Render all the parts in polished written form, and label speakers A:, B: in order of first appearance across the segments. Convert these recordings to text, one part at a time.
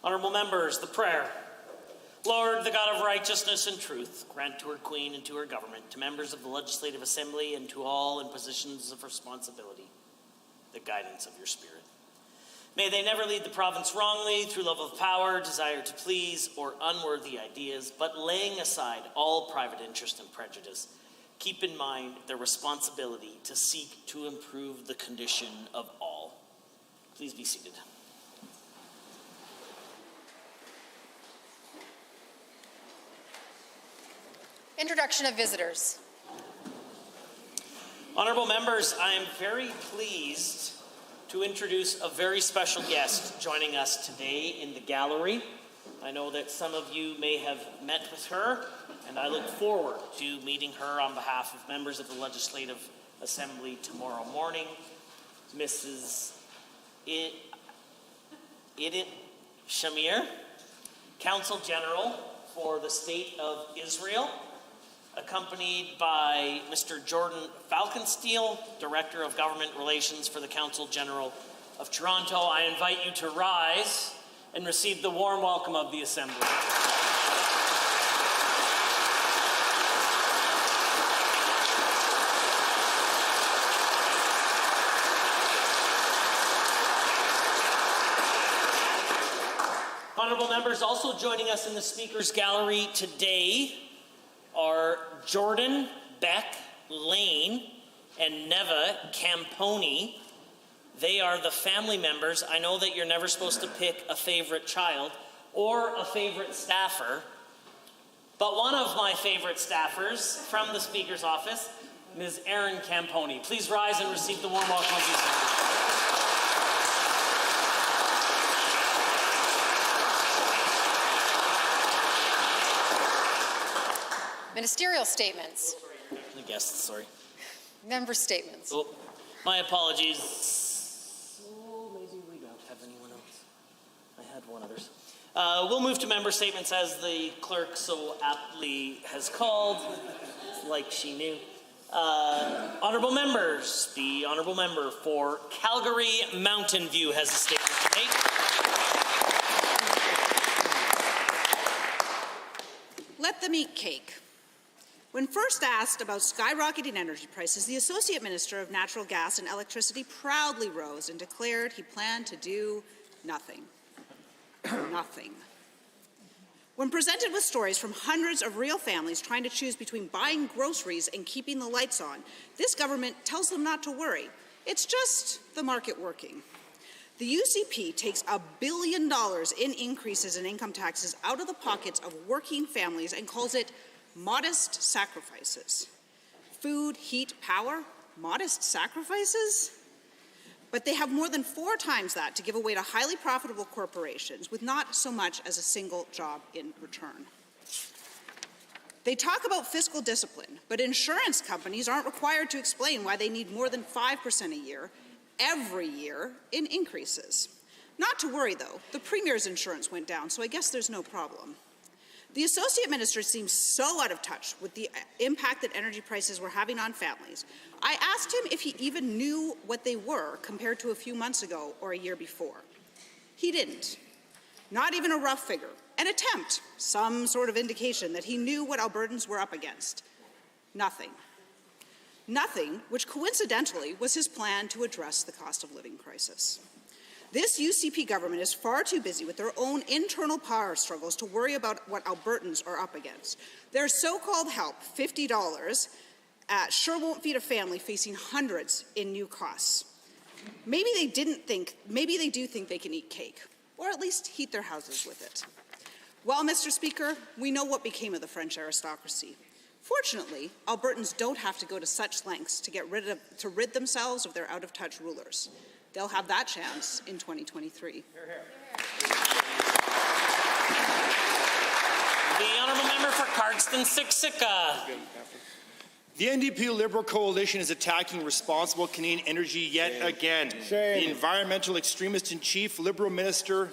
A: Honorable members, the prayer. Lord, the God of righteousness and truth, grant to her Queen and to her government, to members of the Legislative Assembly, and to all in positions of responsibility, the guidance of your Spirit. May they never lead the province wrongly through love of power, desire to please, or unworthy ideas, but laying aside all private interest and prejudice, keep in mind their responsibility to seek to improve the condition of all. Please be seated.
B: Introduction of visitors.
A: Honorable members, I am very pleased to introduce a very special guest joining us today in the gallery. I know that some of you may have met with her, and I look forward to meeting her on behalf of members of the Legislative Assembly tomorrow morning. Mrs. Idit Shamir, Counsel General for the State of Israel, accompanied by Mr. Jordan Falkensteel, Director of Government Relations for the Counsel General of Toronto, I invite you to rise and receive the warm welcome of the Assembly. Honourable members, also joining us in the Speaker's Gallery today are Jordan Beck Lane and Neva Camponi. They are the family members. I know that you're never supposed to pick a favorite child or a favorite staffer, but one of my favorite staffers from the Speaker's office, Ms. Erin Camponi. Please rise and receive the warm welcome of the Assembly.
B: Ministerial statements.
A: The guests, sorry.
B: Member statements.
A: Oh, my apologies. Oh, maybe we don't have anyone else. I had one others. We'll move to member statements as the clerk so aptly has called, like she knew. Honourable members, the honourable member for Calgary Mountain View has a statement to make.
C: Let them eat cake. When first asked about skyrocketing energy prices, the Associate Minister of Natural Gas and Electricity proudly rose and declared he planned to do nothing. Nothing. When presented with stories from hundreds of real families trying to choose between buying groceries and keeping the lights on, this government tells them not to worry. It's just the market working. The UCP takes $1 billion in increases in income taxes out of the pockets of working families and calls it modest sacrifices. Food, heat, power, modest sacrifices? But they have more than 4 times that to give away to highly profitable corporations with not so much as a single job in return. They talk about fiscal discipline, but insurance companies aren't required to explain why they need more than 5% a year, every year, in increases. Not to worry, though. The Premier's insurance went down, so I guess there's no problem. The Associate Minister seems so out of touch with the impact that energy prices were having on families. I asked him if he even knew what they were compared to a few months ago or a year before. He didn't. Not even a rough figure, an attempt, some sort of indication that he knew what Albertans were up against. Nothing. Nothing, which coincidentally was his plan to address the cost of living crisis. This UCP government is far too busy with their own internal power struggles to worry about what Albertans are up against. Their so-called help, $50, sure won't feed a family facing hundreds in new costs. Maybe they do think they can eat cake, or at least heat their houses with it. Well, Mr. Speaker, we know what became of the French aristocracy. Fortunately, Albertans don't have to go to such lengths to rid themselves of their out-of-touch rulers. They'll have that chance in 2023.
A: Hear, hear. The honourable member for Cardston-Siksika.
D: The NDP Liberal Coalition is attacking responsible Canadian energy yet again. The environmental extremist-in-chief Liberal Minister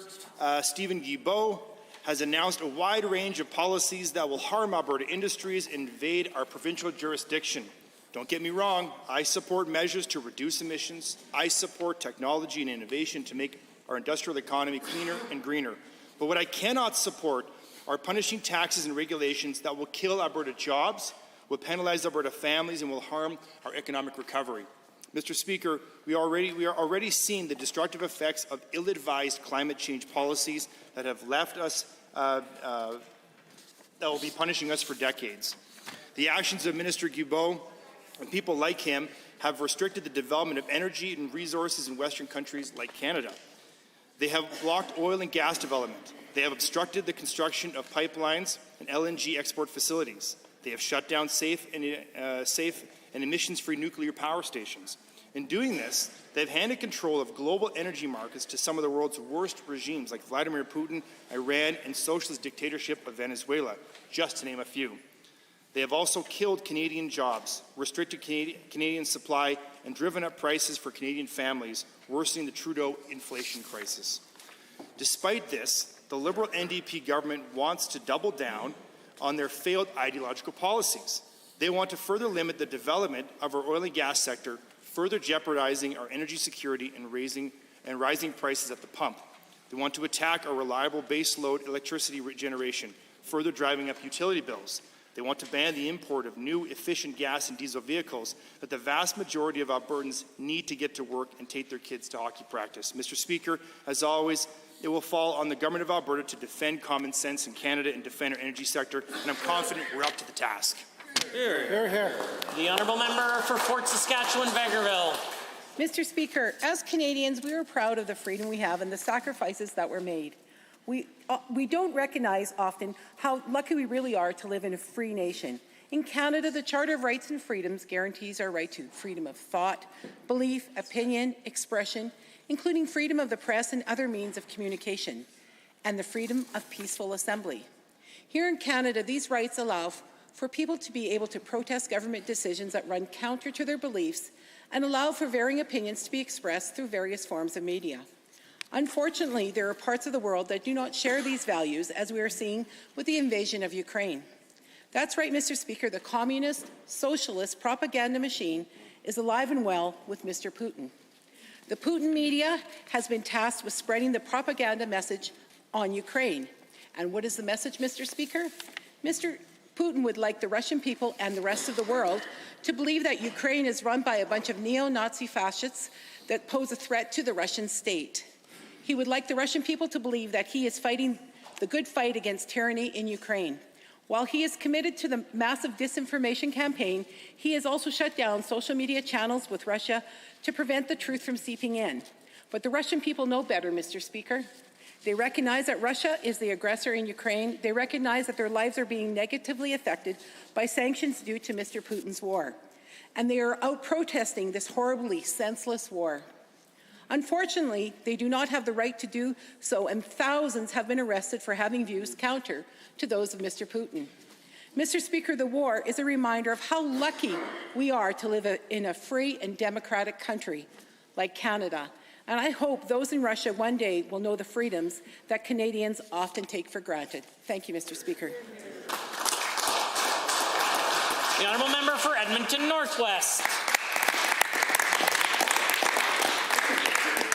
D: Stephen Guilbeault has announced a wide range of policies that will harm Alberta industries and invade our provincial jurisdiction. Don't get me wrong, I support measures to reduce emissions. I support technology and innovation to make our industrial economy cleaner and greener. But what I cannot support are punishing taxes and regulations that will kill Alberta jobs, will penalize Alberta families, and will harm our economic recovery. Mr. Speaker, we are already seeing the destructive effects of ill-advised climate change policies that have left us, that will be punishing us for decades. The actions of Minister Guilbeault and people like him have restricted the development of energy and resources in Western countries like Canada. They have blocked oil and gas development. They have obstructed the construction of pipelines and LNG export facilities. They have shut down safe and emissions-free nuclear power stations. In doing this, they've handed control of global energy markets to some of the world's worst regimes like Vladimir Putin, Iran, and socialist dictatorship of Venezuela, just to name a few. They have also killed Canadian jobs, restricted Canadian supply, and driven up prices for Canadian families, worsening the Trudeau inflation crisis. Despite this, the Liberal NDP government wants to double down on their failed ideological policies. They want to further limit the development of our oil and gas sector, further jeopardizing our energy security and raising and rising prices at the pump. They want to attack our reliable baseload electricity generation, further driving up utility bills. They want to ban the import of new, efficient gas and diesel vehicles that the vast majority of Albertans need to get to work and take their kids to hockey practice. Mr. Speaker, as always, it will fall on the Government of Alberta to defend common sense in Canada and defend our energy sector, and I'm confident we're up to the task.
A: Here, here. The Honourable Member for Fort Saskatchewan-Vegreville.
E: Mr. Speaker, as Canadians, we are proud of the freedom we have and the sacrifices that were made. We don't recognize often how lucky we really are to live in a free nation. In Canada, the Charter of Rights and Freedoms guarantees our right to freedom of thought, belief, opinion, expression, including freedom of the press and other means of communication, and the freedom of peaceful assembly. Here in Canada, these rights allow for people to be able to protest government decisions that run counter to their beliefs and allow for varying opinions to be expressed through various forms of media. Unfortunately, there are parts of the world that do not share these values, as we are seeing with the invasion of Ukraine. That's right, Mr. Speaker, the communist, socialist propaganda machine is alive and well with Mr. Putin. The Putin media has been tasked with spreading the propaganda message on Ukraine. And what is the message, Mr. Speaker? Mr. Putin would like the Russian people and the rest of the world to believe that Ukraine is run by a bunch of neo-Nazi fascists that pose a threat to the Russian state. He would like the Russian people to believe that he is fighting the good fight against tyranny in Ukraine. While he is committed to the massive disinformation campaign, he has also shut down social media channels with Russia to prevent the truth from seeping in. But the Russian people know better, Mr. Speaker. They recognize that Russia is the aggressor in Ukraine. They recognize that their lives are being negatively affected by sanctions due to Mr. Putin's war. And they are out protesting this horribly senseless war. Unfortunately, they do not have the right to do so, and thousands have been arrested for having views counter to those of Mr. Putin. Mr. Speaker, the war is a reminder of how lucky we are to live in a free and democratic country like Canada. And I hope those in Russia one day will know the freedoms that Canadians often take for granted. Thank you, Mr. Speaker.
A: The Honourable Member for Edmonton Northwest.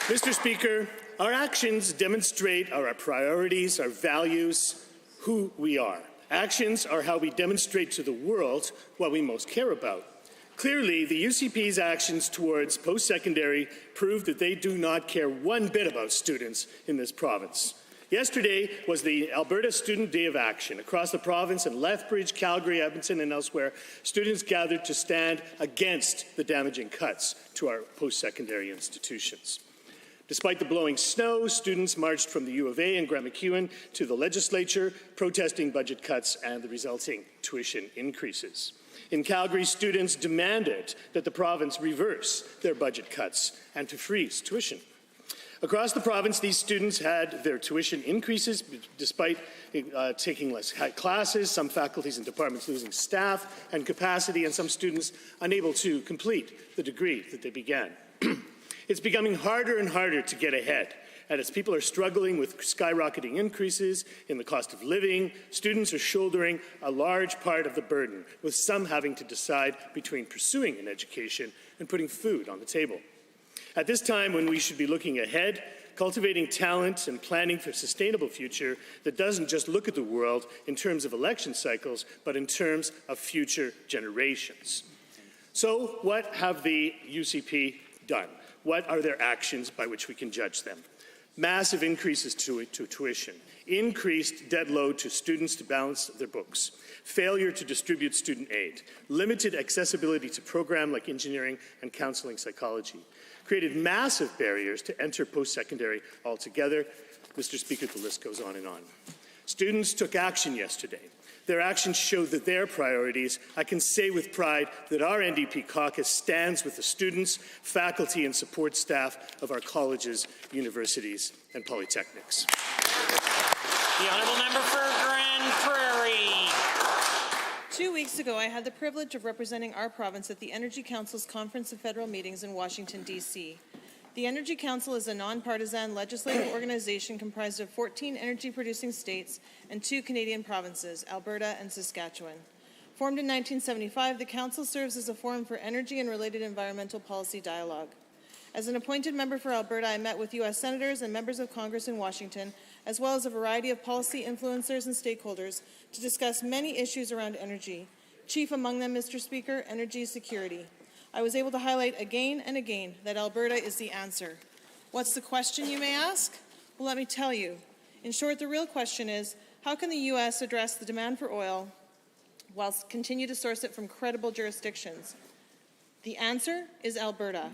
F: Mr. Speaker, our actions demonstrate our priorities, our values, who we are. Actions are how we demonstrate to the world what we most care about. Clearly, the UCP's actions towards post-secondary prove that they do not care one bit about students in this province. Yesterday was the Alberta Student Day of Action. Across the province in Lethbridge, Calgary, Edmonton, and elsewhere, students gathered to stand against the damaging cuts to our post-secondary institutions. Despite the blowing snow, students marched from the U of A and Grand McEwen to the legislature, protesting budget cuts and the resulting tuition increases. In Calgary, students demanded that the province reverse their budget cuts and to freeze tuition. Across the province, these students had their tuition increases despite taking less classes, some faculties and departments losing staff and capacity, and some students unable to complete the degree that they began. It's becoming harder and harder to get ahead. And as people are struggling with skyrocketing increases in the cost of living, students are shouldering a large part of the burden, with some having to decide between pursuing an education and putting food on the table. At this time when we should be looking ahead, cultivating talent and planning for a sustainable future that doesn't just look at the world in terms of election cycles, but in terms of future generations. So what have the UCP done? What are their actions by which we can judge them? Massive increases to tuition, increased debt load to students to balance their books, failure to distribute student aid, limited accessibility to programs like engineering and counseling psychology, created massive barriers to enter post-secondary altogether. Mr. Speaker, the list goes on and on. Students took action yesterday. Their actions show that their priorities. I can say with pride that our NDP caucus stands with the students, faculty, and support staff of our colleges, universities, and polytechnics.
A: The Honourable Member for Grand Prairie.
G: 2 weeks ago, I had the privilege of representing our province at the Energy Council's Conference of Federal Meetings in Washington, D.C. The Energy Council is a nonpartisan legislative organization comprised of 14 energy-producing states and 2 Canadian provinces, Alberta and Saskatchewan. Formed in 1975, the Council serves as a forum for energy and related environmental policy dialogue. As an appointed member for Alberta, I met with U.S. senators and members of Congress in Washington, as well as a variety of policy influencers and stakeholders, to discuss many issues around energy. Chief among them, Mr. Speaker, energy security. I was able to highlight again and again that Alberta is the answer. What's the question, you may ask? Well, let me tell you. In short, the real question is, how can the U.S. address the demand for oil whilst continue to source it from credible jurisdictions? The answer is Alberta.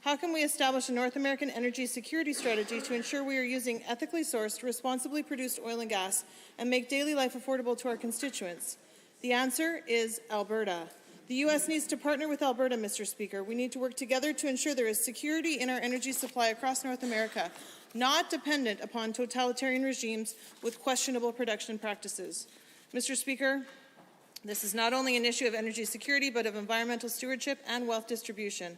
G: How can we establish a North American energy security strategy to ensure we are using ethically sourced, responsibly produced oil and gas and make daily life affordable to our constituents? The answer is Alberta. The U.S. needs to partner with Alberta, Mr. Speaker. We need to work together to ensure there is security in our energy supply across North America, not dependent upon totalitarian regimes with questionable production practices. Mr. Speaker, this is not only an issue of energy security, but of environmental stewardship and wealth distribution.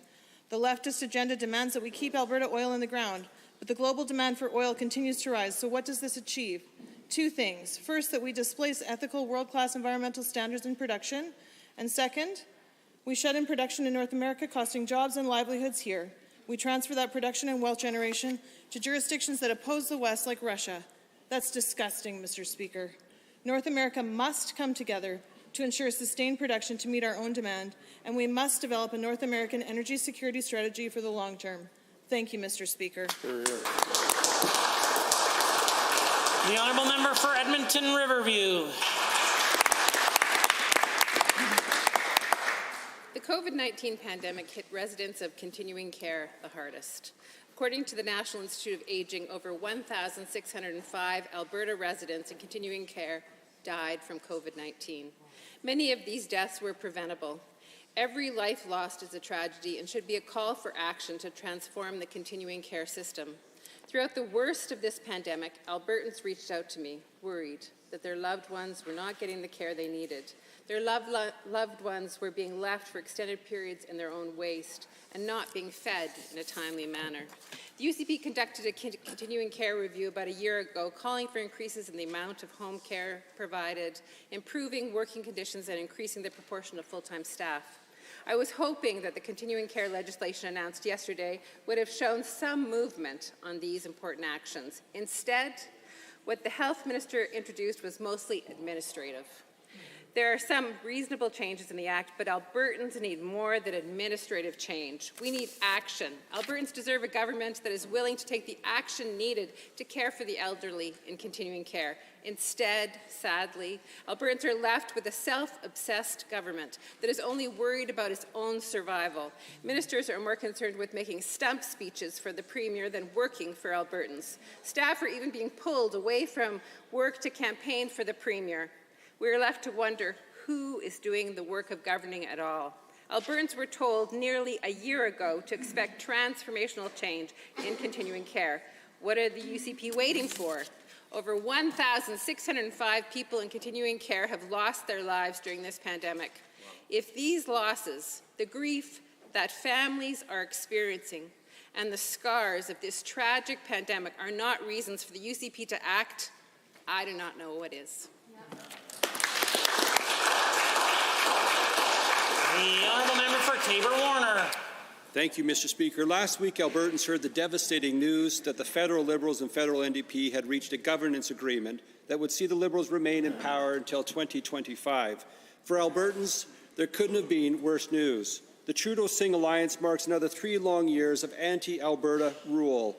G: The leftist agenda demands that we keep Alberta oil in the ground, but the global demand for oil continues to rise. So what does this achieve? Two things. First, that we displace ethical, world-class environmental standards in production. And second, we shut in production in North America, costing jobs and livelihoods here. We transfer that production and wealth generation to jurisdictions that oppose the West, like Russia. That's disgusting, Mr. Speaker. North America must come together to ensure sustained production to meet our own demand, and we must develop a North American energy security strategy for the long term. Thank you, Mr. Speaker.
A: The honourable member for Edmonton Riverview.
H: The COVID-19 pandemic hit residents of continuing care the hardest. According to the National Institute of Aging, over 1,605 Alberta residents in continuing care died from COVID-19. Many of these deaths were preventable. Every life lost is a tragedy and should be a call for action to transform the continuing care system. Throughout the worst of this pandemic, Albertans reached out to me, worried that their loved ones were not getting the care they needed. Their loved ones were being left for extended periods in their own waste and not being fed in a timely manner. The UCP conducted a continuing care review about a year ago, calling for increases in the amount of home care provided, improving working conditions, and increasing the proportion of full-time staff. I was hoping that the continuing care legislation announced yesterday would have shown some movement on these important actions. Instead, what the Health Minister introduced was mostly administrative. There are some reasonable changes in the Act, but Albertans need more than administrative change. We need action. Albertans deserve a government that is willing to take the action needed to care for the elderly in continuing care. Instead, sadly, Albertans are left with a self-obsessed government that is only worried about its own survival. Ministers are more concerned with making stump speeches for the Premier than working for Albertans. Staff are even being pulled away from work to campaign for the Premier. We are left to wonder who is doing the work of governing at all. Albertans were told nearly a year ago to expect transformational change in continuing care. What are the UCP waiting for? Over 1,605 people in continuing care have lost their lives during this pandemic. If these losses, the grief that families are experiencing, and the scars of this tragic pandemic are not reasons for the UCP to act, I do not know what is.
A: The honourable member for Taber-Warner.
I: Thank you, Mr. Speaker. Last week, Albertans heard the devastating news that the federal Liberals and federal NDP had reached a governance agreement that would see the Liberals remain in power until 2025. For Albertans, there couldn't have been worse news. The Trudeau-Singh alliance marks another 3 long years of anti-Alberta rule.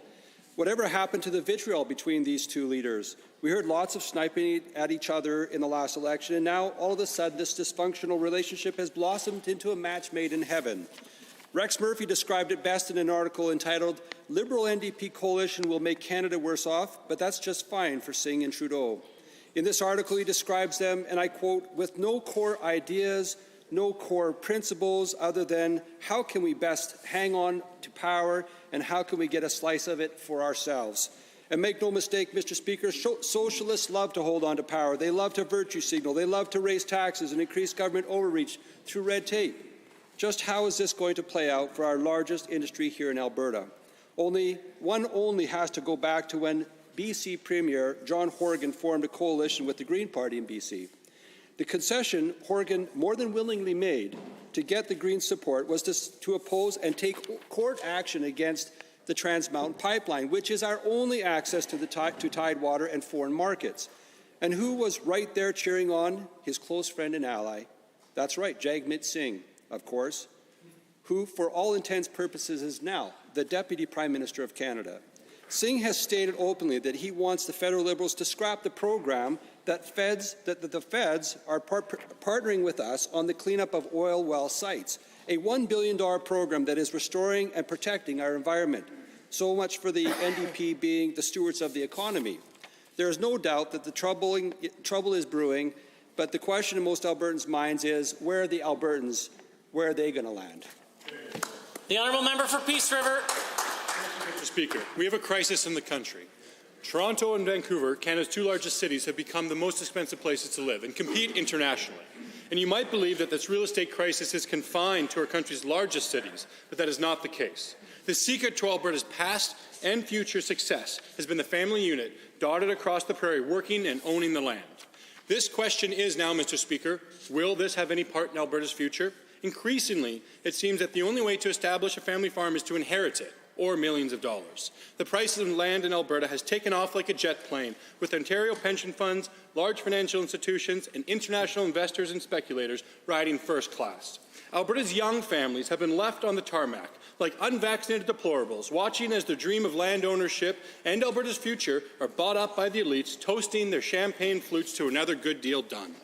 I: Whatever happened to the vitriol between these two leaders? We heard lots of sniping at each other in the last election, and now, all of a sudden, this dysfunctional relationship has blossomed into a match made in heaven. Rex Murphy described it best in an article entitled, "Liberal NDP Coalition Will Make Canada Worse Off, but That's Just Fine for Singh and Trudeau." In this article, he describes them, and I quote, "with no core ideas, no core principles other than how can we best hang on to power and how can we get a slice of it for ourselves." And make no mistake, Mr. Speaker, socialists love to hold on to power. They love to virtue signal. They love to raise taxes and increase government overreach through red tape. Just how is this going to play out for our largest industry here in Alberta? One only has to go back to when BC Premier John Horgan formed a coalition with the Green Party in BC. The concession Horgan more than willingly made to get the Greens' support was to oppose and take court action against the Trans Mountain Pipeline, which is our only access to tidewater and foreign markets. And who was right there cheering on? His close friend and ally. That's right, Jagmeet Singh, of course, who, for all intents and purposes, is now the Deputy Prime Minister of Canada. Singh has stated openly that he wants the federal Liberals to scrap the program that the feds are partnering with us on the cleanup of oil well sites, a $1 billion program that is restoring and protecting our environment. So much for the NDP being the stewards of the economy. There is no doubt that the trouble is brewing, but the question in most Albertans' minds is, where are the Albertans? Where are they going to land?
A: The honourable member for Peace River.
J: Mr. Speaker, we have a crisis in the country. Toronto and Vancouver, Canada's two largest cities, have become the most expensive places to live and compete internationally. And you might believe that this real estate crisis is confined to our country's largest cities, but that is not the case. The secret to Alberta's past and future success has been the family unit dotted across the prairie, working and owning the land. This question is now, Mr. Speaker, will this have any part in Alberta's future? Increasingly, it seems that the only way to establish a family farm is to inherit it, or millions of dollars. The price of land in Alberta has taken off like a jet plane, with Ontario pension funds, large financial institutions, and international investors and speculators riding first class. Alberta's young families have been left on the tarmac, like unvaccinated deplorables, watching as their dream of land ownership and Alberta's future are bought up by the elites, toasting their champagne flutes to another good deal done.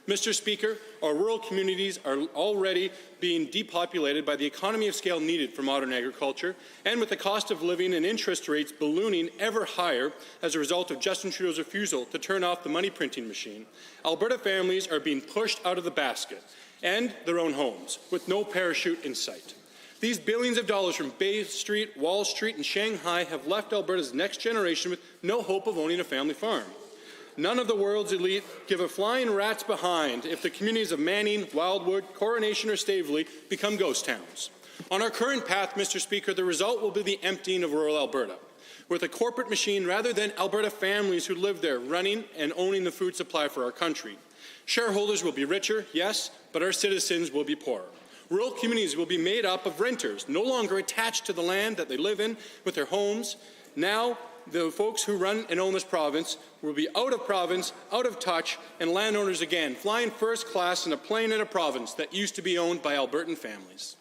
J: Mr. Speaker, our rural communities are already being depopulated by the economy of scale needed for modern agriculture, and with the cost of living and interest rates ballooning ever higher as a result of Justin Trudeau's refusal to turn off the money printing machine, Alberta families are being pushed out of the basket and their own homes, with no parachute in sight. These billions of dollars from Bay Street, Wall Street, and Shanghai have left Alberta's next generation with no hope of owning a family farm. None of the world's elite give a flying rat's behind if the communities of Manning, Wildwood, Coronation, or Staveley become ghost towns. On our current path, Mr. Speaker, the result will be the emptying of rural Alberta, with a corporate machine rather than Alberta families who live there running and owning the food supply for our country. Shareholders will be richer, yes, but our citizens will be poorer. Rural communities will be made up of renters, no longer attached to the land that they live in with their homes. Now, the folks who run and own this province will be out of province, out of touch, and landowners again, flying first class in a plane in a province that used to be owned by Albertan families.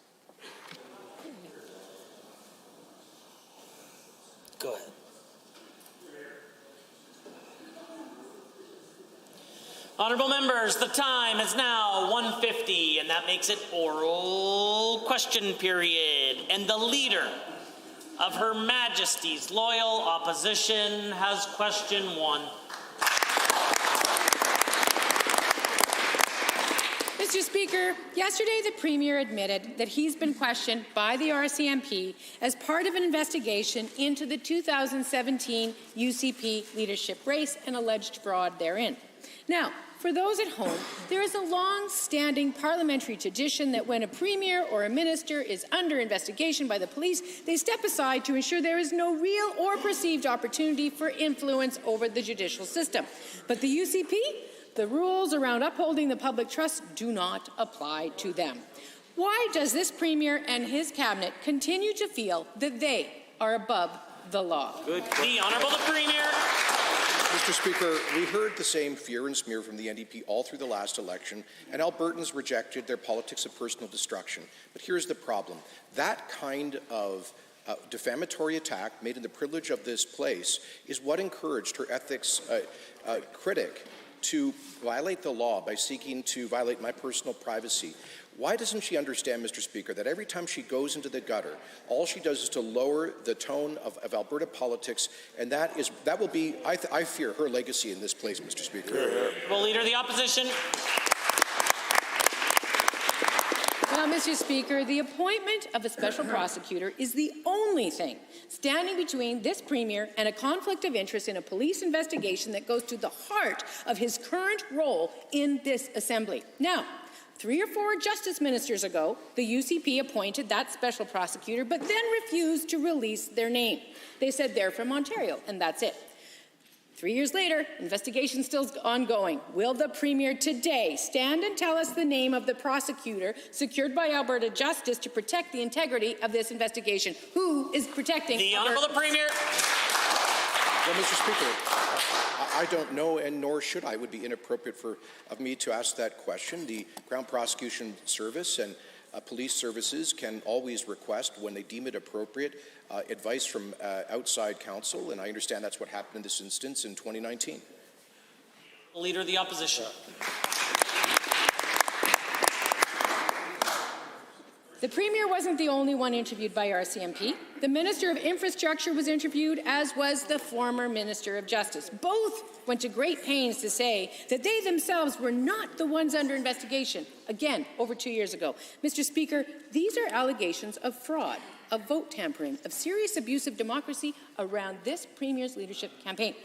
A: Go ahead. Honourable members, the time is now 1:50, and that makes it oral question period. And the leader of Her Majesty's Loyal Opposition has question 1.
K: Mr. Speaker, yesterday the Premier admitted that he's been questioned by the RCMP as part of an investigation into the 2017 UCP leadership race and alleged fraud therein. Now, for those at home, there is a long-standing parliamentary tradition that when a premier or a minister is under investigation by the police, they step aside to ensure there is no real or perceived opportunity for influence over the judicial system. But the UCP, the rules around upholding the public trust do not apply to them. Why does this premier and his cabinet continue to feel that they are above the law?
A: Good. The Honourable the Premier.
L: Mr. Speaker, we heard the same fear and smear from the NDP all through the last election, and Albertans rejected their politics of personal destruction. But here's the problem. That kind of defamatory attack made in the privilege of this place is what encouraged her ethics critic to violate the law by seeking to violate my personal privacy. Why doesn't she understand, Mr. Speaker, that every time she goes into the gutter, all she does is to lower the tone of Alberta politics, and that will be, I fear, her legacy in this place, Mr. Speaker.
A: Well, Leader of the Opposition.
K: Well, Mr. Speaker, the appointment of a special prosecutor is the only thing standing between this premier and a conflict of interest in a police investigation that goes to the heart of his current role in this assembly. Now, 3 or 4 justice ministers ago, the UCP appointed that special prosecutor, but then refused to release their name. They said they're from Ontario, and that's it. 3 years later, investigation still ongoing. Will the Premier today stand and tell us the name of the prosecutor secured by Alberta Justice to protect the integrity of this investigation? Who is protecting
A: The Honourable the Premier.
L: Well, Mr. Speaker, I don't know, and nor should I. It would be inappropriate of me to ask that question. The Crown Prosecution Service and police services can always request, when they deem it appropriate, advice from outside counsel, and I understand that's what happened in this instance in 2019.
A: Leader of the Opposition.
K: The Premier wasn't the only one interviewed by RCMP. The Minister of Infrastructure was interviewed, as was the former Minister of Justice. Both went to great pains to say that they themselves were not the ones under investigation, again, over 2 years ago. Mr. Speaker, these are allegations of fraud, of vote tampering, of serious abuse of democracy around this Premier's leadership campaign.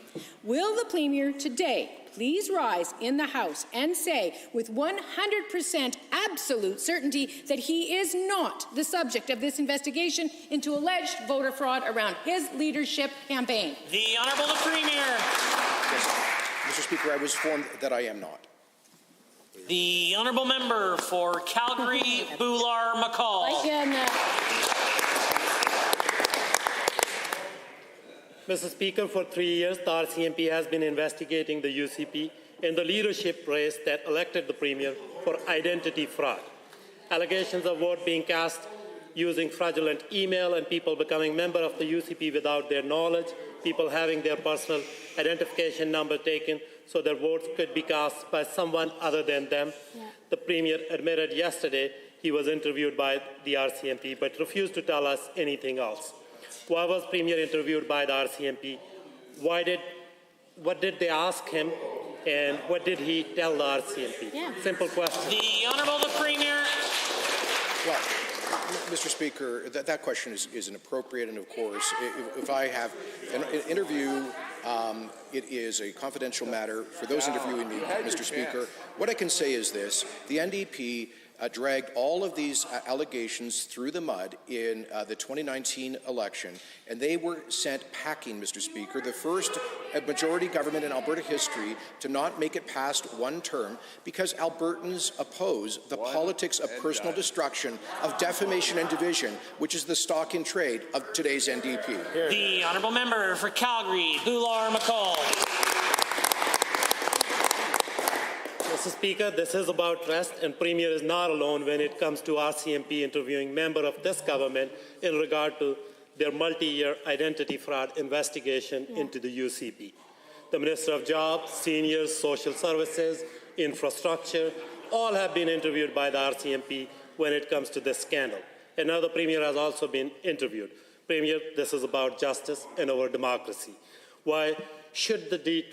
K: Will the Premier today please rise in the House and say with 100% absolute certainty that he is not the subject of this investigation into alleged voter fraud around his leadership campaign?
A: The Honourable the Premier.
L: Yes, Mr. Speaker, I was informed that I am not.
A: The Honourable Member for Calgary, Boular-McCall.
M: Mr. Speaker, for 3 years, the RCMP has been investigating the UCP in the leadership race that elected the Premier for identity fraud. Allegations of vote being cast using fraudulent email and people becoming member of the UCP without their knowledge, people having their personal identification number taken so their votes could be cast by someone other than them. Yeah. The Premier admitted yesterday he was interviewed by the RCMP but refused to tell us anything else. Why was Premier interviewed by the RCMP? What did they ask him, and what did he tell the RCMP? Yeah. Simple question.
A: The Honourable the Premier.
L: Well, Mr. Speaker, that question is inappropriate, and of course, if I have an interview, it is a confidential matter for those interviewing me, Mr. Speaker. What I can say is this: the NDP dragged all of these allegations through the mud in the 2019 election, and they were sent packing, Mr. Speaker, the first majority government in Alberta history to not make it past one term because Albertans oppose the politics of personal destruction, of defamation and division, which is the stock in trade of today's NDP.
A: The Honourable Member for Calgary, Boular-McCall.
M: Mr. Speaker, this is about trust, and Premier is not alone when it comes to RCMP interviewing members of this government in regard to their multi-year identity fraud investigation into the UCP. The Minister of Jobs, Seniors, Social Services, Infrastructure, all have been interviewed by the RCMP when it comes to this scandal. And now the Premier has also been interviewed. Premier, this is about justice and our democracy. Why should the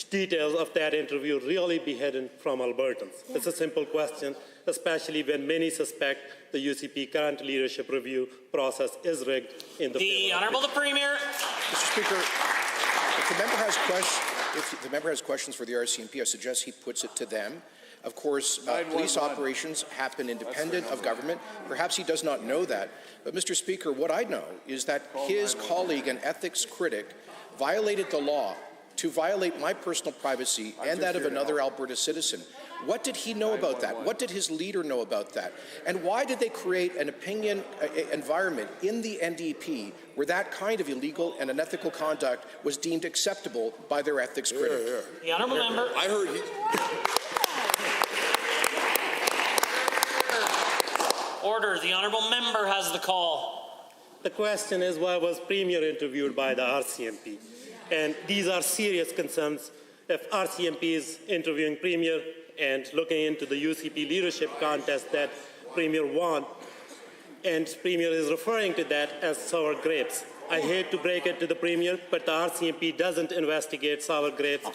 M: details of that interview really be hidden from Albertans? Yeah. It's a simple question, especially when many suspect the UCP current leadership review process is rigged in
A: the Honourable the Premier.
L: Mr. Speaker, if the member has questions for the RCMP, I suggest he puts it to them. Of course, police operations happen independent of government. Perhaps he does not know that. But, Mr. Speaker, what I know is that his colleague and ethics critic violated the law to violate my personal privacy and that of another Alberta citizen. What did he know about that? What did his leader know about that? And why did they create an opinion environment in the NDP where that kind of illegal and unethical conduct was deemed acceptable by their ethics critic?
A: The Honourable Member.
N: I heard he...
A: Order. The Honourable Member has the call.
M: The question is, why was Premier interviewed by the RCMP? And these are serious concerns. If RCMP is interviewing Premier and looking into the UCP leadership contest that Premier won, and Premier is referring to that as sour grapes. I hate to break it to the Premier, but the RCMP doesn't investigate sour grapes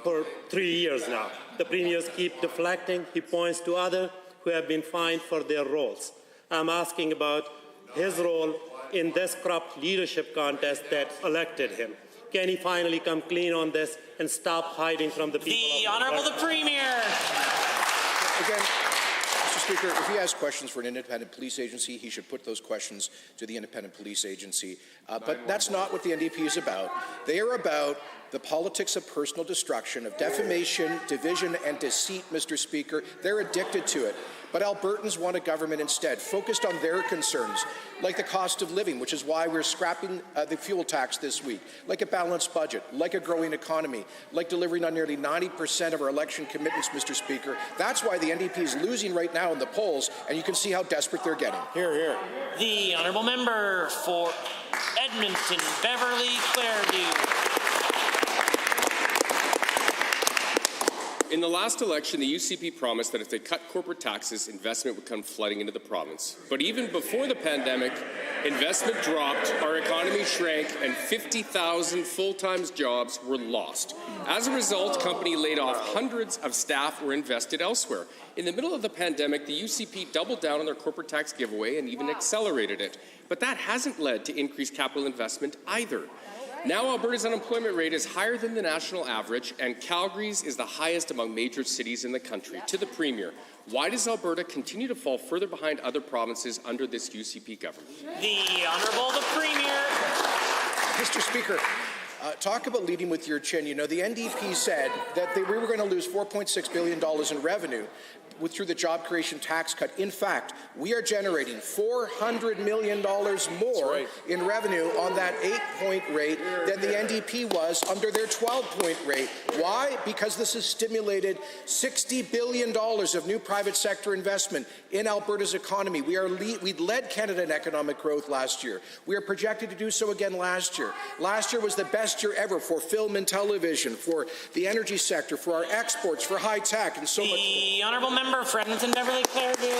M: for 3 years now. The Premiers keep deflecting. He points to others who have been fined for their roles. I'm asking about his role in this corrupt leadership contest that elected him. Can he finally come clean on this and stop hiding from the people?
A: The Honourable the Premier.
L: Again, Mr. Speaker, if he has questions for an independent police agency, he should put those questions to the independent police agency. But that's not what the NDP is about. They are about the politics of personal destruction, of defamation, division, and deceit, Mr. Speaker. They're addicted to it. But Albertans want a government instead focused on their concerns, like the cost of living, which is why we're scrapping the fuel tax this week, like a balanced budget, like a growing economy, like delivering on nearly 90% of our election commitments, Mr. Speaker. That's why the NDP is losing right now in the polls, and you can see how desperate they're getting.
A: Hear, hear. The honourable member for Edmonton, Beverly Clairview.
N: In the last election, the UCP promised that if they cut corporate taxes, investment would come flooding into the province. But even before the pandemic, investment dropped, our economy shrank, and 50,000 full-time jobs were lost. As a result, company laid off hundreds of staff or invested elsewhere. In the middle of the pandemic, the UCP doubled down on their corporate tax giveaway and even accelerated it. But that hasn't led to increased capital investment either. Now Alberta's unemployment rate is higher than the national average, and Calgary's is the highest among major cities in the country. To the Premier, why does Alberta continue to fall further behind other provinces under this UCP government?
A: The Honourable the Premier.
L: Mr. Speaker, talk about leading with your chin. You know, the NDP said that we were going to lose $4.6 billion in revenue through the job creation tax cut. In fact, we are generating $400 million more in revenue on that 8-point rate than the NDP was under their 12-point rate. Why? Because this has stimulated $60 billion of new private sector investment in Alberta's economy. We led Canada in economic growth last year. We are projected to do so again last year. Last year was the best year ever for film and television, for the energy sector, for our exports, for high tech, and so much more.
A: The Honourable Member for Edmonton, Beverly Clairview.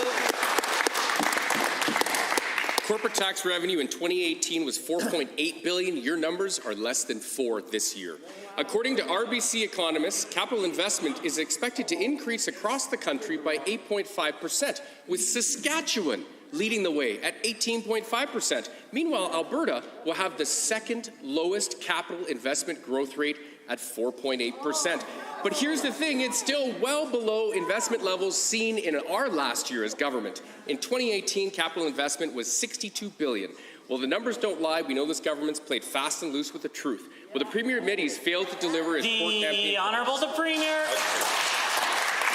N: Corporate tax revenue in 2018 was $4.8 billion. Your numbers are less than $4 billion this year. According to RBC economists, capital investment is expected to increase across the country by 8.5%, with Saskatchewan leading the way at 18.5%. Meanwhile, Alberta will have the second lowest capital investment growth rate at 4.8%. But here's the thing, it's still well below investment levels seen in our last year as government. In 2018, capital investment was $62 billion. Well, the numbers don't lie. We know this government's played fast and loose with the truth. Well, the Premier admit he's failed to deliver his core campaign.
A: The Honourable the Premier.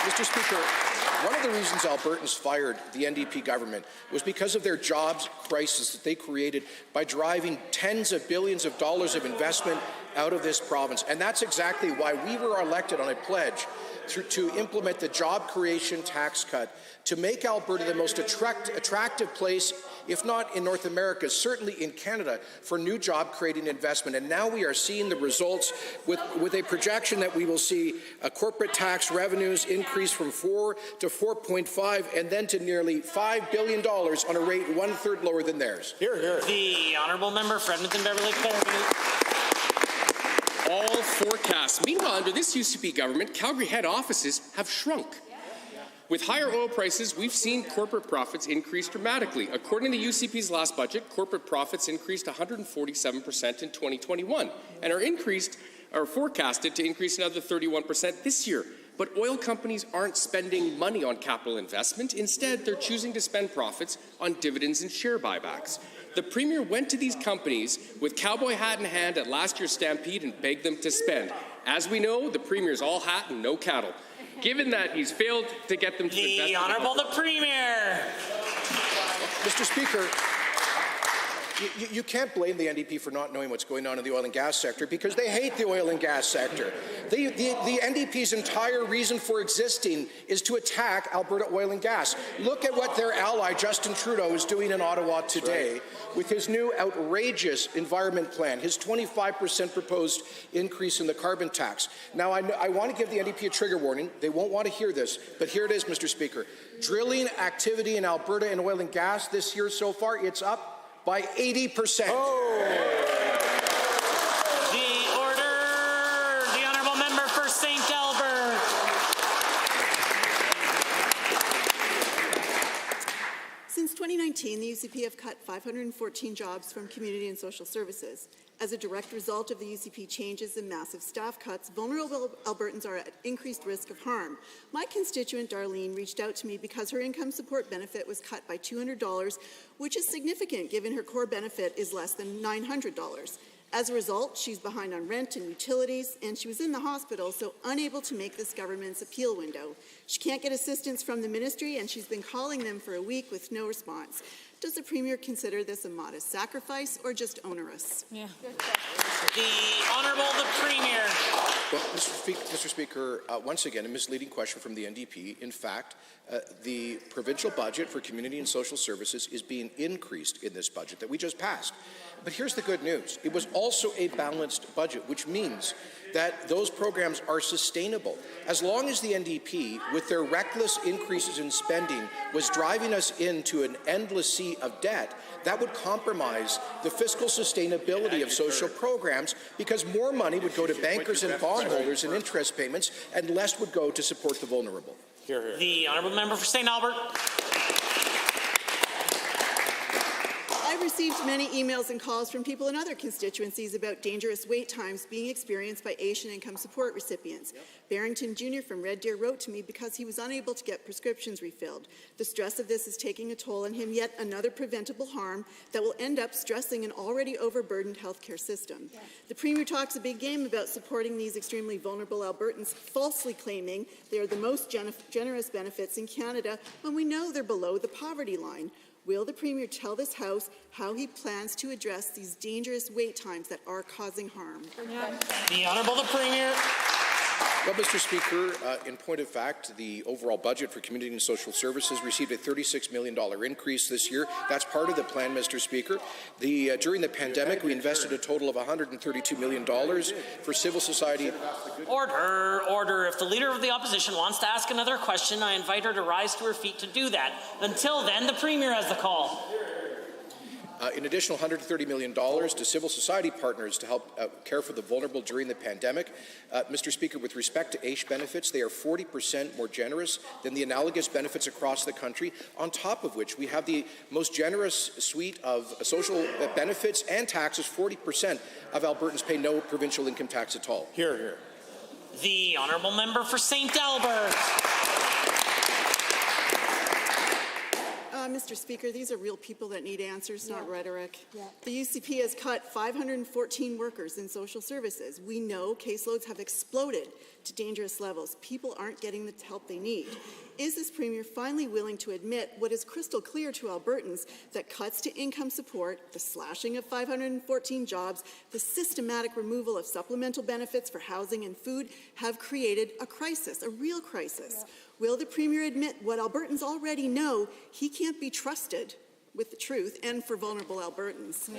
L: Mr. Speaker, one of the reasons Albertans fired the NDP government was because of their jobs crisis that they created by driving tens of billions of dollars of investment out of this province. And that's exactly why we were elected on a pledge to implement the job creation tax cut to make Alberta the most attractive place, if not in North America, certainly in Canada, for new job-creating investment. And now we are seeing the results with a projection that we will see corporate tax revenues increase from 4 to 4.5 and then to nearly $5 billion on a rate one-third lower than theirs.
A: Hear, hear. The Honourable Member for Edmonton, Beverly Clairview.
N: All forecasts. Meanwhile, under this UCP government, Calgary head offices have shrunk. With higher oil prices, we've seen corporate profits increase dramatically. According to UCP's last budget, corporate profits increased 147% in 2021 and are forecasted to increase another 31% this year. But oil companies aren't spending money on capital investment. Instead, they're choosing to spend profits on dividends and share buybacks. The Premier went to these companies with cowboy hat in hand at last year's Stampede and begged them to spend. As we know, the Premier's all hat and no cattle. Given that he's failed to get them to invest...
A: The Honourable the Premier.
L: Mr. Speaker, you can't blame the NDP for not knowing what's going on in the oil and gas sector because they hate the oil and gas sector. The NDP's entire reason for existing is to attack Alberta oil and gas. Look at what their ally, Justin Trudeau, is doing in Ottawa today with his new outrageous environment plan, his 25% proposed increase in the carbon tax. Now, I want to give the NDP a trigger warning. They won't want to hear this, but here it is, Mr. Speaker. Drilling activity in Alberta in oil and gas this year so far, it's up by 80%.
A: The order, the Honourable Member for St. Albert.
O: Since 2019, the UCP have cut 514 jobs from community and social services. As a direct result of the UCP changes and massive staff cuts, vulnerable Albertans are at increased risk of harm. My constituent, Darlene, reached out to me because her income support benefit was cut by $200, which is significant given her core benefit is less than $900. As a result, she's behind on rent and utilities, and she was in the hospital, so unable to make this government's appeal window. She can't get assistance from the ministry, and she's been calling them for a week with no response. Does the Premier consider this a modest sacrifice or just onerous?
A: The Honourable the Premier.
L: Well, Mr. Speaker, once again, a misleading question from the NDP. In fact, the provincial budget for community and social services is being increased in this budget that we just passed. But here's the good news. It was also a balanced budget, which means that those programs are sustainable. As long as the NDP, with their reckless increases in spending, was driving us into an endless sea of debt, that would compromise the fiscal sustainability of social programs, because more money would go to bankers and bondholders in interest payments, and less would go to support the vulnerable.
A: The Honourable Member for St. Albert.
O: I've received many emails and calls from people in other constituencies about dangerous wait times being experienced by Asian income support recipients. Barrington Jr. from Red Deer wrote to me because he was unable to get prescriptions refilled. The stress of this is taking a toll on him, yet another preventable harm that will end up stressing an already overburdened healthcare system. The Premier talks a big game about supporting these extremely vulnerable Albertans, falsely claiming they are the most generous benefits in Canada when we know they're below the poverty line. Will the Premier tell this House how he plans to address these dangerous wait times that are causing harm?
A: The Honourable the Premier.
L: Well, Mr. Speaker, in point of fact, the overall budget for community and social services received a $36 million increase this year. That's part of the plan, Mr. Speaker. During the pandemic, we invested a total of $132 million for civil society.
A: Order, order. If the Leader of the Opposition wants to ask another question, I invite her to rise to her feet to do that. Until then, the Premier has the call.
L: An additional $130 million to civil society partners to help care for the vulnerable during the pandemic. Mr. Speaker, with respect to AISH benefits, they are 40% more generous than the analogous benefits across the country, on top of which we have the most generous suite of social benefits and taxes. 40% of Albertans pay no provincial income tax at all.
D: Hear, hear.
A: The Honourable Member for St. Albert.
O: Mr. Speaker, these are real people that need answers, not rhetoric. The UCP has cut 514 workers in social services. We know caseloads have exploded to dangerous levels. People aren't getting the help they need. Is this Premier finally willing to admit what is crystal clear to Albertans, that cuts to income support, the slashing of 514 jobs, the systematic removal of supplemental benefits for housing and food have created a crisis, a real crisis? Will the Premier admit what Albertans already know? He can't be trusted with the truth, and for vulnerable Albertans.
A: The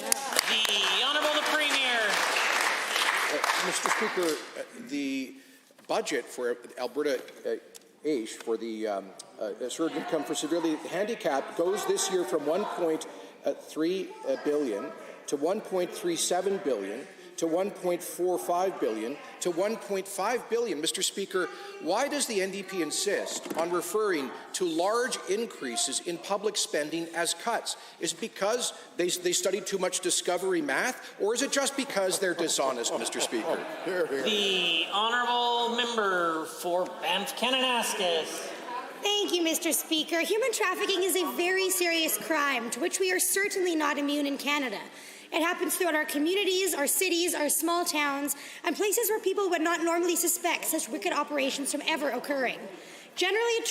A: Honourable the Premier.
L: Mr. Speaker, the budget for Alberta AISH for the assured income for severely handicapped goes this year from $1.3 billion to $1.37 billion to $1.45 billion to $1.5 billion. Mr. Speaker, why does the NDP insist on referring to large increases in public spending as cuts? Is it because they studied too much discovery math, or is it just because they're dishonest, Mr. Speaker?
A: The Honourable Member for Banff-Kananaskis.
P: Thank you, Mr. Speaker. Human trafficking is a very serious crime to which we are certainly not immune in Canada. It happens throughout our communities, our cities, our small towns, and places where people would not normally suspect such wicked operations from ever occurring. Generally,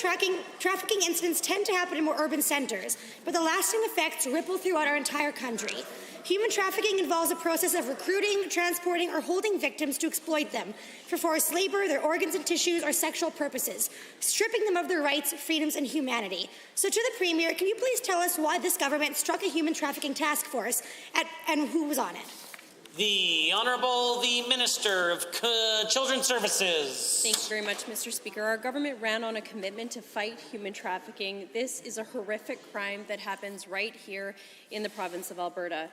P: trafficking incidents tend to happen in more urban centres, but the lasting effects ripple throughout our entire country. Human trafficking involves a process of recruiting, transporting, or holding victims to exploit them for forced labour, their organs and tissues, or sexual purposes, stripping them of their rights, freedoms, and humanity. So to the Premier, can you please tell us why this government struck a human trafficking task force and who was on it?
A: The Honourable the Minister of Children's Services.
Q: Thank you very much, Mr. Speaker. Our government ran on a commitment to fight human trafficking. This is a horrific crime that happens right here in the province of Alberta.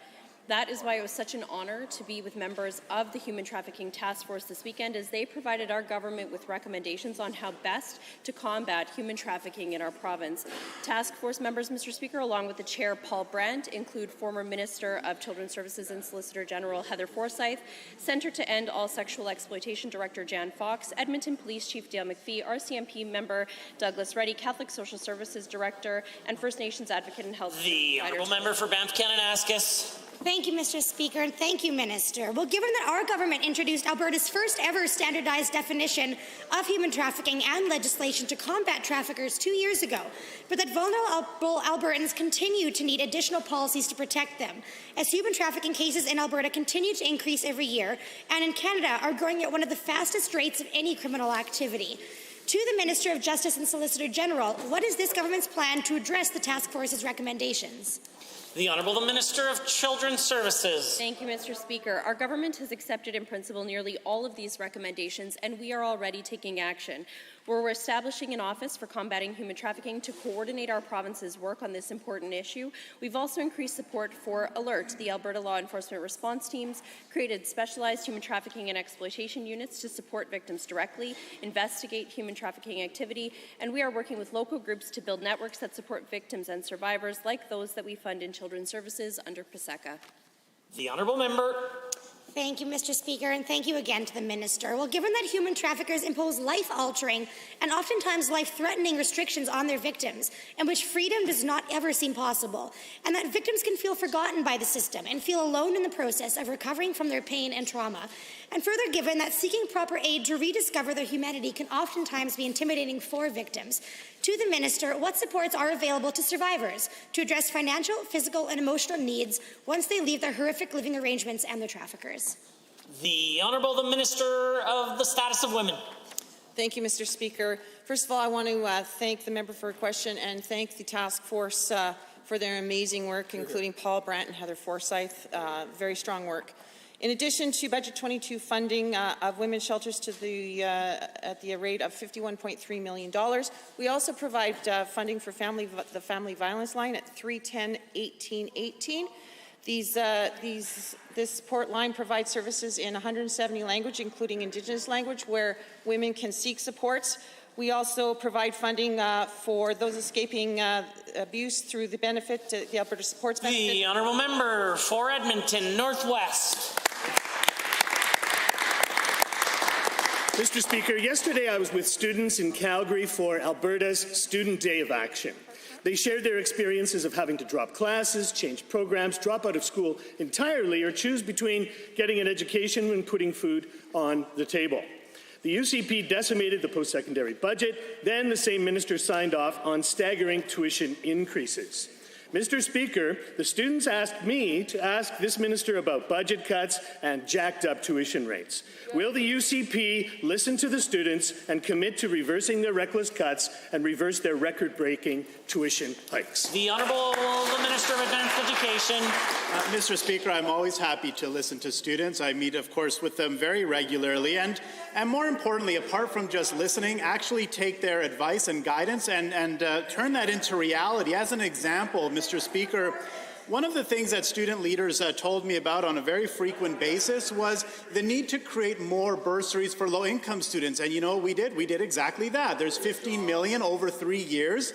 Q: That is why it was such an honour to be with members of the Human Trafficking Task Force this weekend, as they provided our government with recommendations on how best to combat human trafficking in our province. Task Force members, Mr. Speaker, along with the Chair, Paul Brandt, include former Minister of Children's Services and Solicitor General Heather Forsyth, Centre to End All Sexual Exploitation Director Jan Fox, Edmonton Police Chief Dale McPhee, RCMP member Douglas Reddy, Catholic Social Services Director, and First Nations Advocate and Health.
A: The Honourable Member for Banff-Kananaskis.
P: Thank you, Mr. Speaker, and thank you, Minister. Well, given that our government introduced Alberta's first ever standardized definition of human trafficking and legislation to combat traffickers 2 years ago, but that vulnerable Albertans continue to need additional policies to protect them, as human trafficking cases in Alberta continue to increase every year, and in Canada are growing at one of the fastest rates of any criminal activity. To the Minister of Justice and Solicitor General, what is this government's plan to address the task force's recommendations?
A: The Honourable Minister of Children's Services.
Q: Thank you, Mr. Speaker. Our government has accepted in principle nearly all of these recommendations, and we are already taking action. We're establishing an office for combating human trafficking to coordinate our province's work on this important issue. We've also increased support for ALERT, the Alberta Law Enforcement Response Teams, created specialized human trafficking and exploitation units to support victims directly, investigate human trafficking activity, and we are working with local groups to build networks that support victims and survivors like those that we fund in Children's Services under PSECA.
A: The Honourable Member.
P: Thank you, Mr. Speaker, and thank you again to the Minister. Well, given that human traffickers impose life-altering and oftentimes life-threatening restrictions on their victims, in which freedom does not ever seem possible, and that victims can feel forgotten by the system and feel alone in the process of recovering from their pain and trauma, and further given that seeking proper aid to rediscover their humanity can oftentimes be intimidating for victims, to the Minister, what supports are available to survivors to address financial, physical, and emotional needs once they leave their horrific living arrangements and their traffickers?
A: The Honourable Minister of the Status of Women.
G: Thank you, Mr. Speaker. First of all, I want to thank the member for a question and thank the task force for their amazing work, including Paul Brandt and Heather Forsyth. Very strong work. In addition to Budget 22 funding of women's shelters to at the rate of $51.3 million, we also provide funding for the family violence line at 310-1818. This support line provides services in 170 languages, including Indigenous language, where women can seek supports. We also provide funding for those escaping abuse through the benefit, the Alberta Supports Benefit.
A: The Honourable Member for Edmonton Northwest.
F: Mr. Speaker, yesterday I was with students in Calgary for Alberta's Student Day of Action. They shared their experiences of having to drop classes, change programs, drop out of school entirely, or choose between getting an education and putting food on the table. The UCP decimated the post-secondary budget. Then the same minister signed off on staggering tuition increases. Mr. Speaker, the students asked me to ask this minister about budget cuts and jacked up tuition rates. Will the UCP listen to the students and commit to reversing their reckless cuts and reverse their record-breaking tuition hikes?
A: The Honourable Minister of Advanced Education.
R: Mr. Speaker, I'm always happy to listen to students. I meet, of course, with them very regularly, and more importantly, apart from just listening, actually take their advice and guidance and turn that into reality. As an example, Mr. Speaker, one of the things that student leaders told me about on a very frequent basis was the need to create more bursaries for low-income students. And you know, we did exactly that. There's $15 million over 3 years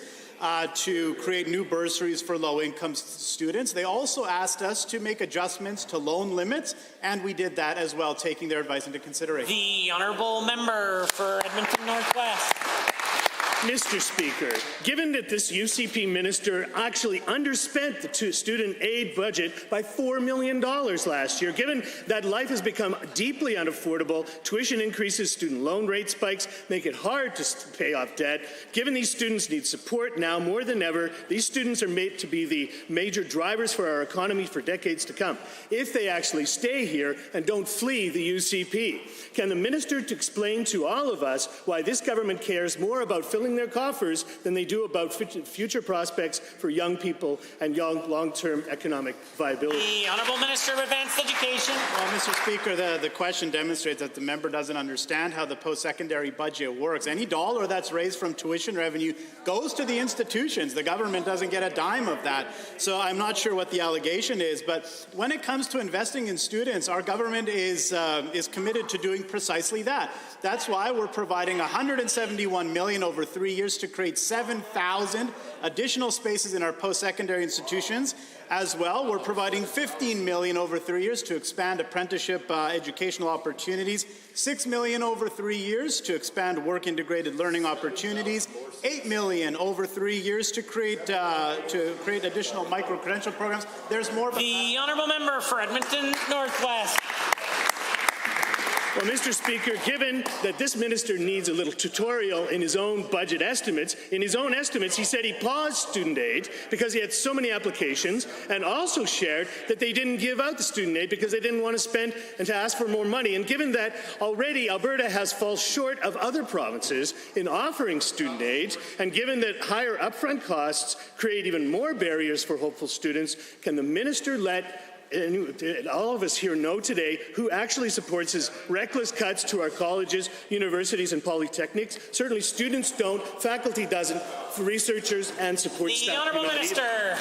R: to create new bursaries for low-income students. They also asked us to make adjustments to loan limits, and we did that as well, taking their advice into consideration.
A: The Honourable Member for Edmonton Northwest.
F: Mr. Speaker, given that this UCP minister actually underspent the student aid budget by $4 million last year, given that life has become deeply unaffordable, tuition increases, student loan rate spikes make it hard to pay off debt, given these students need support now more than ever, these students are made to be the major drivers for our economy for decades to come. If they actually stay here and don't flee the UCP, can the minister explain to all of us why this government cares more about filling their coffers than they do about future prospects for young people and young long-term economic viability?
A: The Honourable Minister of Advanced Education.
R: Well, Mr. Speaker, the question demonstrates that the member doesn't understand how the post-secondary budget works. Any dollar that's raised from tuition revenue goes to the institutions. The government doesn't get a dime of that. So I'm not sure what the allegation is, but when it comes to investing in students, our government is committed to doing precisely that. That's why we're providing $171 million over 3 3 years to create 7,000 additional spaces in our post-secondary institutions. As well, we're providing $15 million over 3 years to expand apprenticeship educational opportunities, $6 million over 3 years to expand work-integrated learning opportunities, $8 million over 3 years to create additional micro-credential programs. There's more.
A: The honourable member for Edmonton Northwest.
F: Well, Mr. Speaker, given that this minister needs a little tutorial in his own budget estimates, he said he paused student aid because he had so many applications, and also shared that they didn't give out the student aid because they didn't want to spend and to ask for more money. And given that already Alberta has fallen short of other provinces in offering student aid, and given that higher upfront costs create even more barriers for hopeful students, can the minister let all of us here know today who actually supports his reckless cuts to our colleges, universities, and polytechnics? Certainly students don't, faculty doesn't, researchers and support staff.
A: The honourable minister.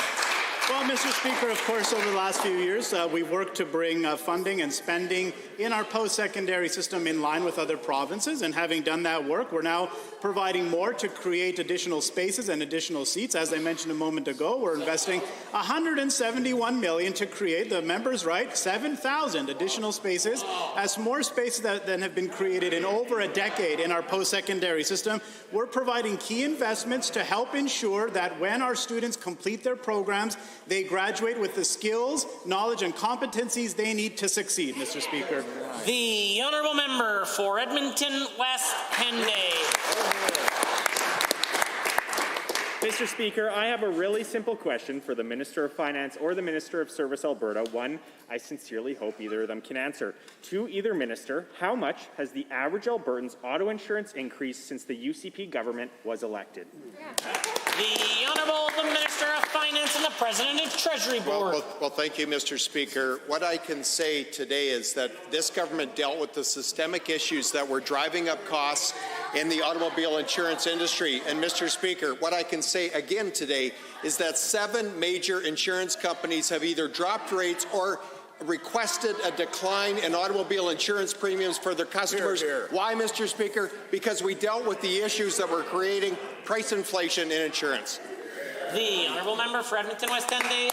R: Well, Mr. Speaker, of course, over the last few years, we've worked to bring funding and spending in our post-secondary system in line with other provinces. And having done that work, we're now providing more to create additional spaces and additional seats. As I mentioned a moment ago, we're investing $171 million to create, the member's right, 7,000 additional spaces. As more spaces than have been created in over a decade in our post-secondary system, we're providing key investments to help ensure that when our students complete their programs, they graduate with the skills, knowledge, and competencies they need to succeed, Mr. Speaker.
A: The honourable member for Edmonton West Henday.
S: Mr. Speaker, I have a really simple question for the Minister of Finance or the Minister of Service Alberta. One, I sincerely hope either of them can answer. To either minister, how much has the average Albertan's auto insurance increased since the UCP government was elected?
A: The Honourable the Minister of Finance and the President of Treasury Board.
L: Well, thank you, Mr. Speaker. What I can say today is that this government dealt with the systemic issues that were driving up costs in the automobile insurance industry. And, Mr. Speaker, what I can say again today is that 7 major insurance companies have either dropped rates or requested a decline in automobile insurance premiums for their customers. Why, Mr. Speaker? Because we dealt with the issues that were creating price inflation in insurance.
A: The honourable member for Edmonton West Henday.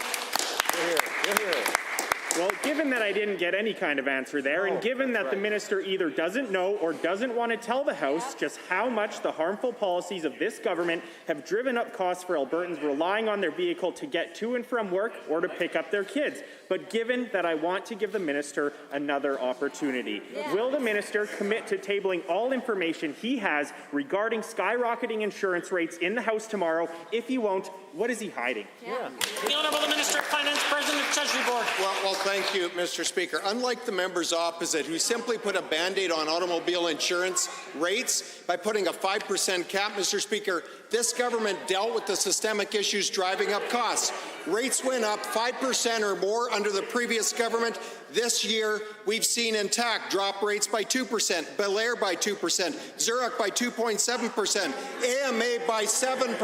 S: Well, given that I didn't get any kind of answer there, and given that the minister either doesn't know or doesn't want to tell the House just how much the harmful policies of this government have driven up costs for Albertans relying on their vehicle to get to and from work or to pick up their kids, but given that I want to give the minister another opportunity, will the minister commit to tabling all information he has regarding skyrocketing insurance rates in the House tomorrow? If he won't, what is he hiding?
A: The Honourable Minister of Finance, President of Treasury Board.
L: Well, thank you, Mr. Speaker. Unlike the members opposite, who simply put a Band-Aid on automobile insurance rates by putting a 5% cap, Mr. Speaker, this government dealt with the systemic issues driving up costs. Rates went up 5% or more under the previous government. This year, we've seen Intact drop rates by 2%, Belair by 2%, Zurich by 2.7%, AMA by 7%,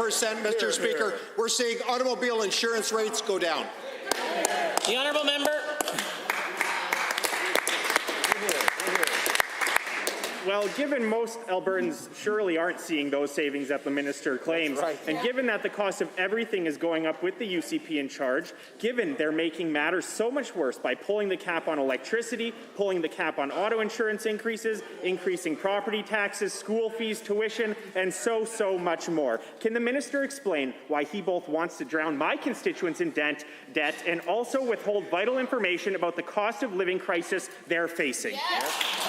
L: Mr. Speaker. We're seeing automobile insurance rates go down.
A: The honourable member.
S: Well, given most Albertans surely aren't seeing those savings that the minister claims, and given that the cost of everything is going up with the UCP in charge, given they're making matters so much worse by pulling the cap on electricity, pulling the cap on auto insurance increases, increasing property taxes, school fees, tuition, and so much more. Can the minister explain why he both wants to drown my constituents in debt and also withhold vital information about the cost of living crisis they're facing?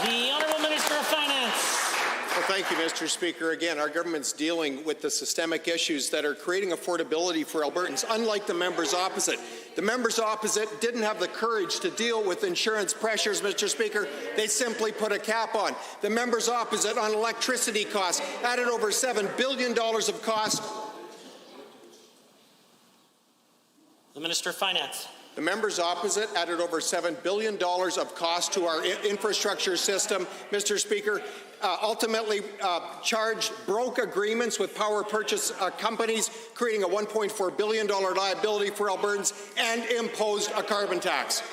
A: The Honourable Minister of Finance.
L: Well, thank you, Mr. Speaker. Again, our government's dealing with the systemic issues that are creating affordability for Albertans, unlike the members opposite. The members opposite didn't have the courage to deal with insurance pressures, Mr. Speaker. They simply put a cap on. The members opposite on electricity costs added over $7 billion of cost.
A: The Minister of Finance.
L: The members opposite added over $7 billion of cost to our infrastructure system, Mr. Speaker. Ultimately broke agreements with power purchase companies, creating a $1.4 billion liability for Albertans, and imposed a carbon tax.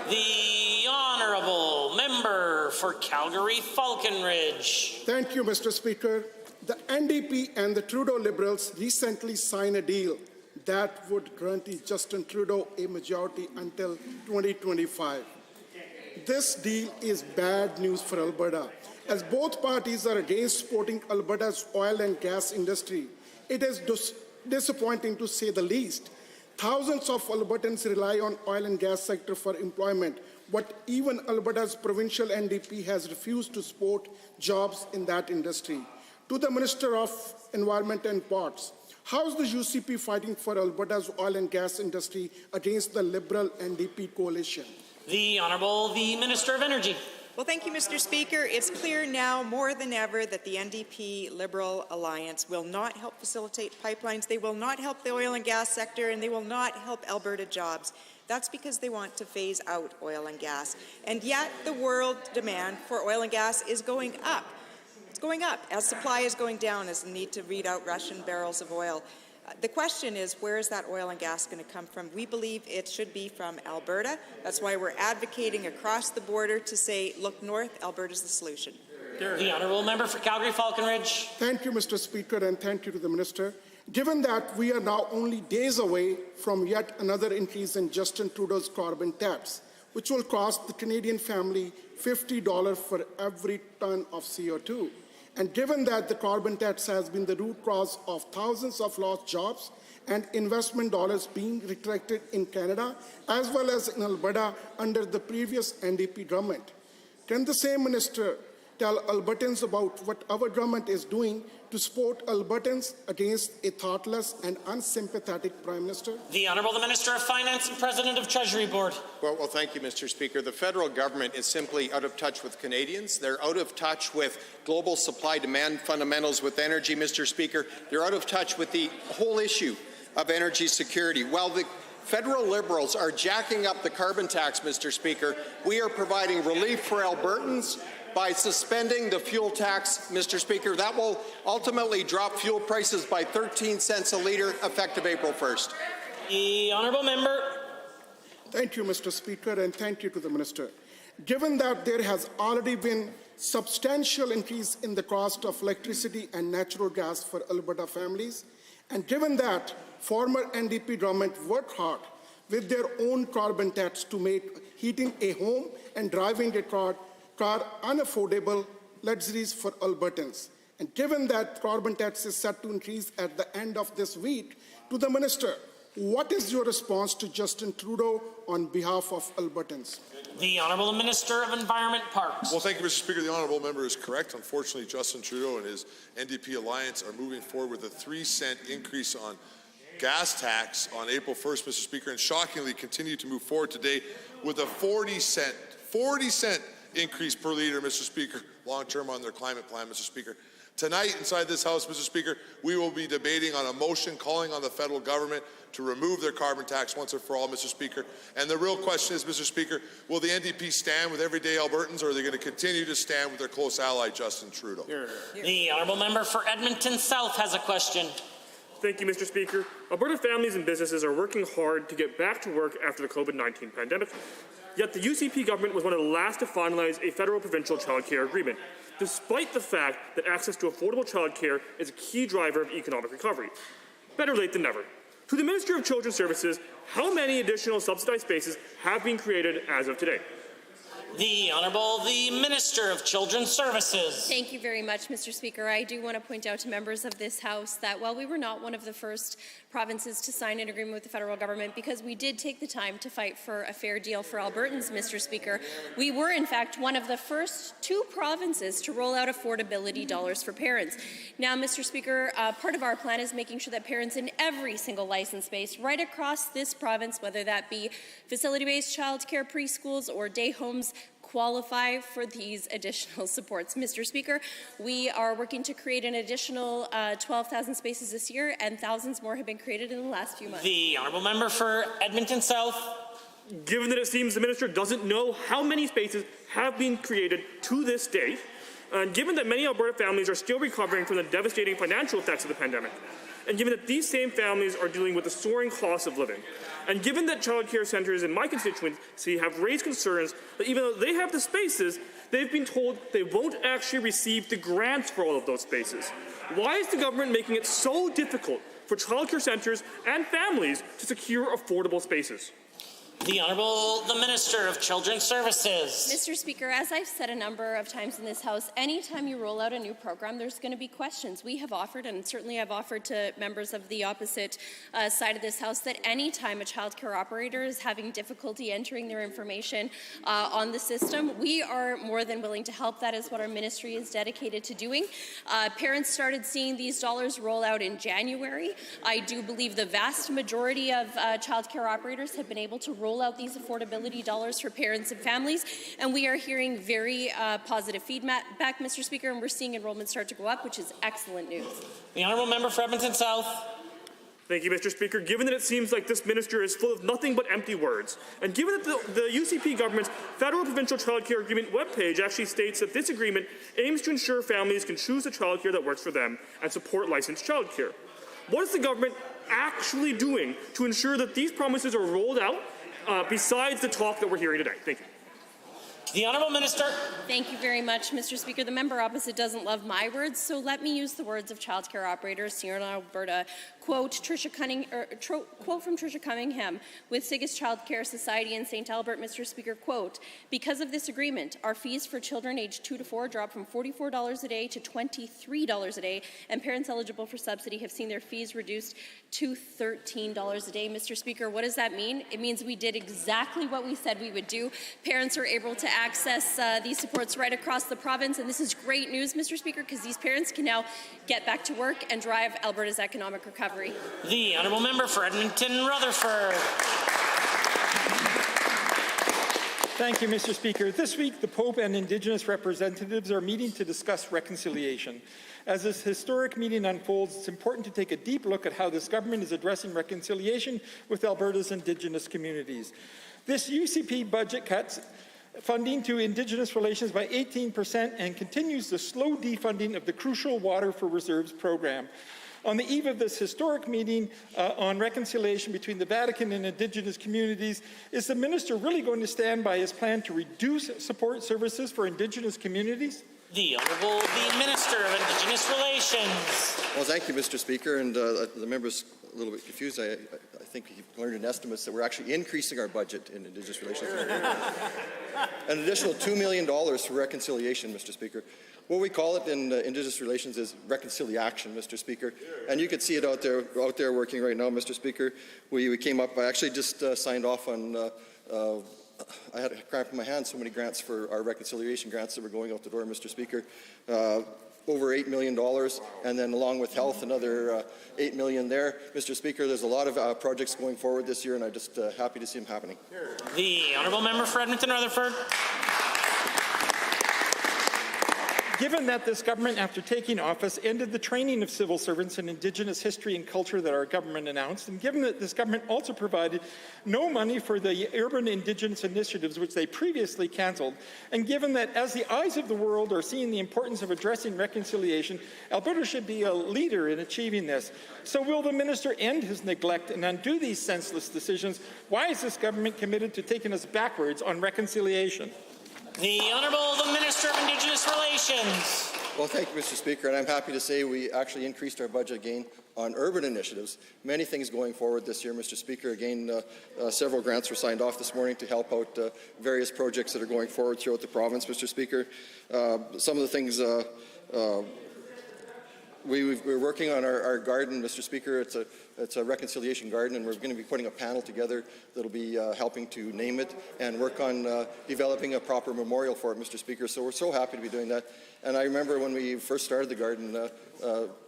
A: The Honourable Member for Calgary Falconridge.
T: Thank you, Mr. Speaker. The NDP and the Trudeau Liberals recently signed a deal that would grant Justin Trudeau a majority until 2025. This deal is bad news for Alberta, as both parties are against supporting Alberta's oil and gas industry. It is disappointing to say the least. Thousands of Albertans rely on oil and gas sector for employment, but even Alberta's provincial NDP has refused to support jobs in that industry. To the Minister of Environment and Ports, how is the UCP fighting for Alberta's oil and gas industry against the Liberal NDP coalition?
A: The Honourable the Minister of Energy.
U: Well, thank you, Mr. Speaker. It's clear now more than ever that the NDP-Liberal alliance will not help facilitate pipelines, they will not help the oil and gas sector, and they will not help Alberta jobs. That's because they want to phase out oil and gas. And yet the world demand for oil and gas is going up. It's going up as supply is going down, as the need to read out Russian barrels of oil. The question is, where is that oil and gas going to come from? We believe it should be from Alberta. That's why we're advocating across the border to say, look north, Alberta's the solution.
A: The Honourable Member for Calgary-Falconridge.
T: Thank you, Mr. Speaker, and thank you to the Minister. Given that we are now only days away from yet another increase in Justin Trudeau's carbon tax, which will cost the Canadian family $50 for every ton of CO2, and given that the carbon tax has been the root cause of thousands of lost jobs and investment dollars being retracted in Canada as well as in Alberta under the previous NDP government, can the same minister tell Albertans about what our government is doing to support Albertans against a thoughtless and unsympathetic Prime Minister?
A: The Honourable the Minister of Finance and President of Treasury Board.
L: Well, thank you, Mr. Speaker. The federal government is simply out of touch with Canadians. They're out of touch with global supply-demand fundamentals with energy, Mr. Speaker. They're out of touch with the whole issue of energy security. While the federal Liberals are jacking up the carbon tax, Mr. Speaker, we are providing relief for Albertans by suspending the fuel tax, Mr. Speaker. That will ultimately drop fuel prices by 13 cents a litre effective April 1st.
A: The Honourable Member.
T: Thank you, Mr. Speaker, and thank you to the Minister. Given that there has already been substantial increase in the cost of electricity and natural gas for Alberta families, and given that former NDP government worked hard with their own carbon tax to make heating a home and driving a car unaffordable luxuries for Albertans. And given that carbon tax is set to increase at the end of this week, to the Minister, what is your response to Justin Trudeau on behalf of Albertans?
A: The Honourable Minister of Environment, Parks.
V: Well, thank you, Mr. Speaker. The Honourable Member is correct. Unfortunately, Justin Trudeau and his NDP alliance are moving forward with a 3-cent increase on gas tax on April 1st, Mr. Speaker, and shockingly continue to move forward today with a 40-cent increase per litre, Mr. Speaker, long-term on their climate plan, Mr. Speaker. Tonight, inside this House, Mr. Speaker, we will be debating on a motion calling on the federal government to remove their carbon tax once and for all, Mr. Speaker. And the real question is, Mr. Speaker, will the NDP stand with everyday Albertans, or are they going to continue to stand with their close ally, Justin Trudeau?
A: The Honourable Member for Edmonton South has a question.
W: Thank you, Mr. Speaker. Alberta families and businesses are working hard to get back to work after the COVID-19 pandemic. Yet the UCP government was one of the last to finalize a federal-provincial childcare agreement, despite the fact that access to affordable childcare is a key driver of economic recovery. Better late than never. To the Minister of Children's Services, how many additional subsidized spaces have been created as of today?
A: The Honourable the Minister of Children's Services.
Q: Thank you very much, Mr. Speaker. I do want to point out to members of this House that while we were not one of the first provinces to sign an agreement with the federal government, because we did take the time to fight for a fair deal for Albertans, Mr. Speaker, we were in fact one of the first 2 provinces to roll out affordability dollars for parents. Now, Mr. Speaker, part of our plan is making sure that parents in every single licensed space right across this province, whether that be facility-based childcare, preschools, or day homes, qualify for these additional supports. Mr. Speaker, we are working to create an additional 12,000 spaces this year, and thousands more have been created in the last few months.
A: The Honourable Member for Edmonton South.
W: Given that it seems the Minister doesn't know how many spaces have been created to this date, and given that many Alberta families are still recovering from the devastating financial effects of the pandemic, and given that these same families are dealing with the soaring cost of living, and given that childcare centres in my constituency have raised concerns that even though they have the spaces, they've been told they won't actually receive the grants for all of those spaces. Why is the government making it so difficult for childcare centres and families to secure affordable spaces?
A: The Honourable the Minister of Children's Services.
Q: Mr. Speaker, as I've said a number of times in this House, anytime you roll out a new program, there's going to be questions. We have offered, and certainly I've offered to members of the opposite side of this House, that anytime a childcare operator is having difficulty entering their information on the system, we are more than willing to help. That is what our ministry is dedicated to doing. Parents started seeing these dollars roll out in January. I do believe the vast majority of childcare operators have been able to roll out these affordability dollars for parents and families, and we are hearing very positive feedback, Mr. Speaker, and we're seeing enrollment start to go up, which is excellent news.
A: The Honourable Member for Edmonton South.
W: Thank you, Mr. Speaker. Given that it seems like this minister is full of nothing but empty words, and given that the UCP government's federal provincial childcare agreement webpage actually states that this agreement aims to ensure families can choose the childcare that works for them and support licensed childcare, what is the government actually doing to ensure that these promises are rolled out besides the talk that we're hearing today? Thank you.
A: The Honourable Minister.
Q: Thank you very much, Mr. Speaker. The member opposite doesn't love my words, so let me use the words of childcare operators here in Alberta. Quote from Tricia Cunningham with Sigus Childcare Society in St. Albert, Mr. Speaker, quote, because of this agreement, our fees for children aged 2 to 4 dropped from $44 a day to $23 a day, and parents eligible for subsidy have seen their fees reduced to $13 a day. Mr. Speaker, what does that mean? It means we did exactly what we said we would do. Parents are able to access these supports right across the province, and this is great news, Mr. Speaker, because these parents can now get back to work and drive Alberta's economic recovery.
A: The Honourable Member for Edmonton Rutherford.
B: Thank you, Mr. Speaker. This week, the Pope and Indigenous representatives are meeting to discuss reconciliation. As this historic meeting unfolds, it's important to take a deep look at how this government is addressing reconciliation with Alberta's Indigenous communities. This UCP budget cuts funding to Indigenous relations by 18% and continues the slow defunding of the crucial Water for Reserves program. On the eve of this historic meeting on reconciliation between the Vatican and Indigenous communities, is the minister really going to stand by his plan to reduce support services for Indigenous communities?
A: The Honourable the Minister of Indigenous Relations.
C: Well, thank you, Mr. Speaker, and the member's a little bit confused. I think he learned in estimates that we're actually increasing our budget in Indigenous relations. An additional $2 million for reconciliation, Mr. Speaker. What we call it in Indigenous relations is reconciliation, Mr. Speaker. And you can see it out there working right now, Mr. Speaker. We came up, I actually just signed off on, I had a cramp in my hand, so many grants for our reconciliation grants that were going out the door, Mr. Speaker. Over $8 million, and then along with health, another $8 million there. Mr. Speaker, there's a lot of projects going forward this year, and I'm just happy to see them happening.
A: The Honourable Member for Edmonton Rutherford.
B: Given that this government, after taking office, ended the training of civil servants in Indigenous history and culture that our government announced, and given that this government also provided no money for the urban Indigenous initiatives which they previously cancelled, and given that as the eyes of the world are seeing the importance of addressing reconciliation, Alberta should be a leader in achieving this. So will the minister end his neglect and undo these senseless decisions? Why is this government committed to taking us backwards on reconciliation?
A: The Honourable the Minister of Indigenous Relations.
C: Well, thank you, Mr. Speaker, and I'm happy to say we actually increased our budget again on urban initiatives. Many things going forward this year, Mr. Speaker. Again, several grants were signed off this morning to help out various projects that are going forward throughout the province, Mr. Speaker. Some of the things we're working on our garden, Mr. Speaker. It's a reconciliation garden, and we're going to be putting a panel together that'll be helping to name it and work on developing a proper memorial for it, Mr. Speaker. So we're so happy to be doing that. And I remember when we first started the garden,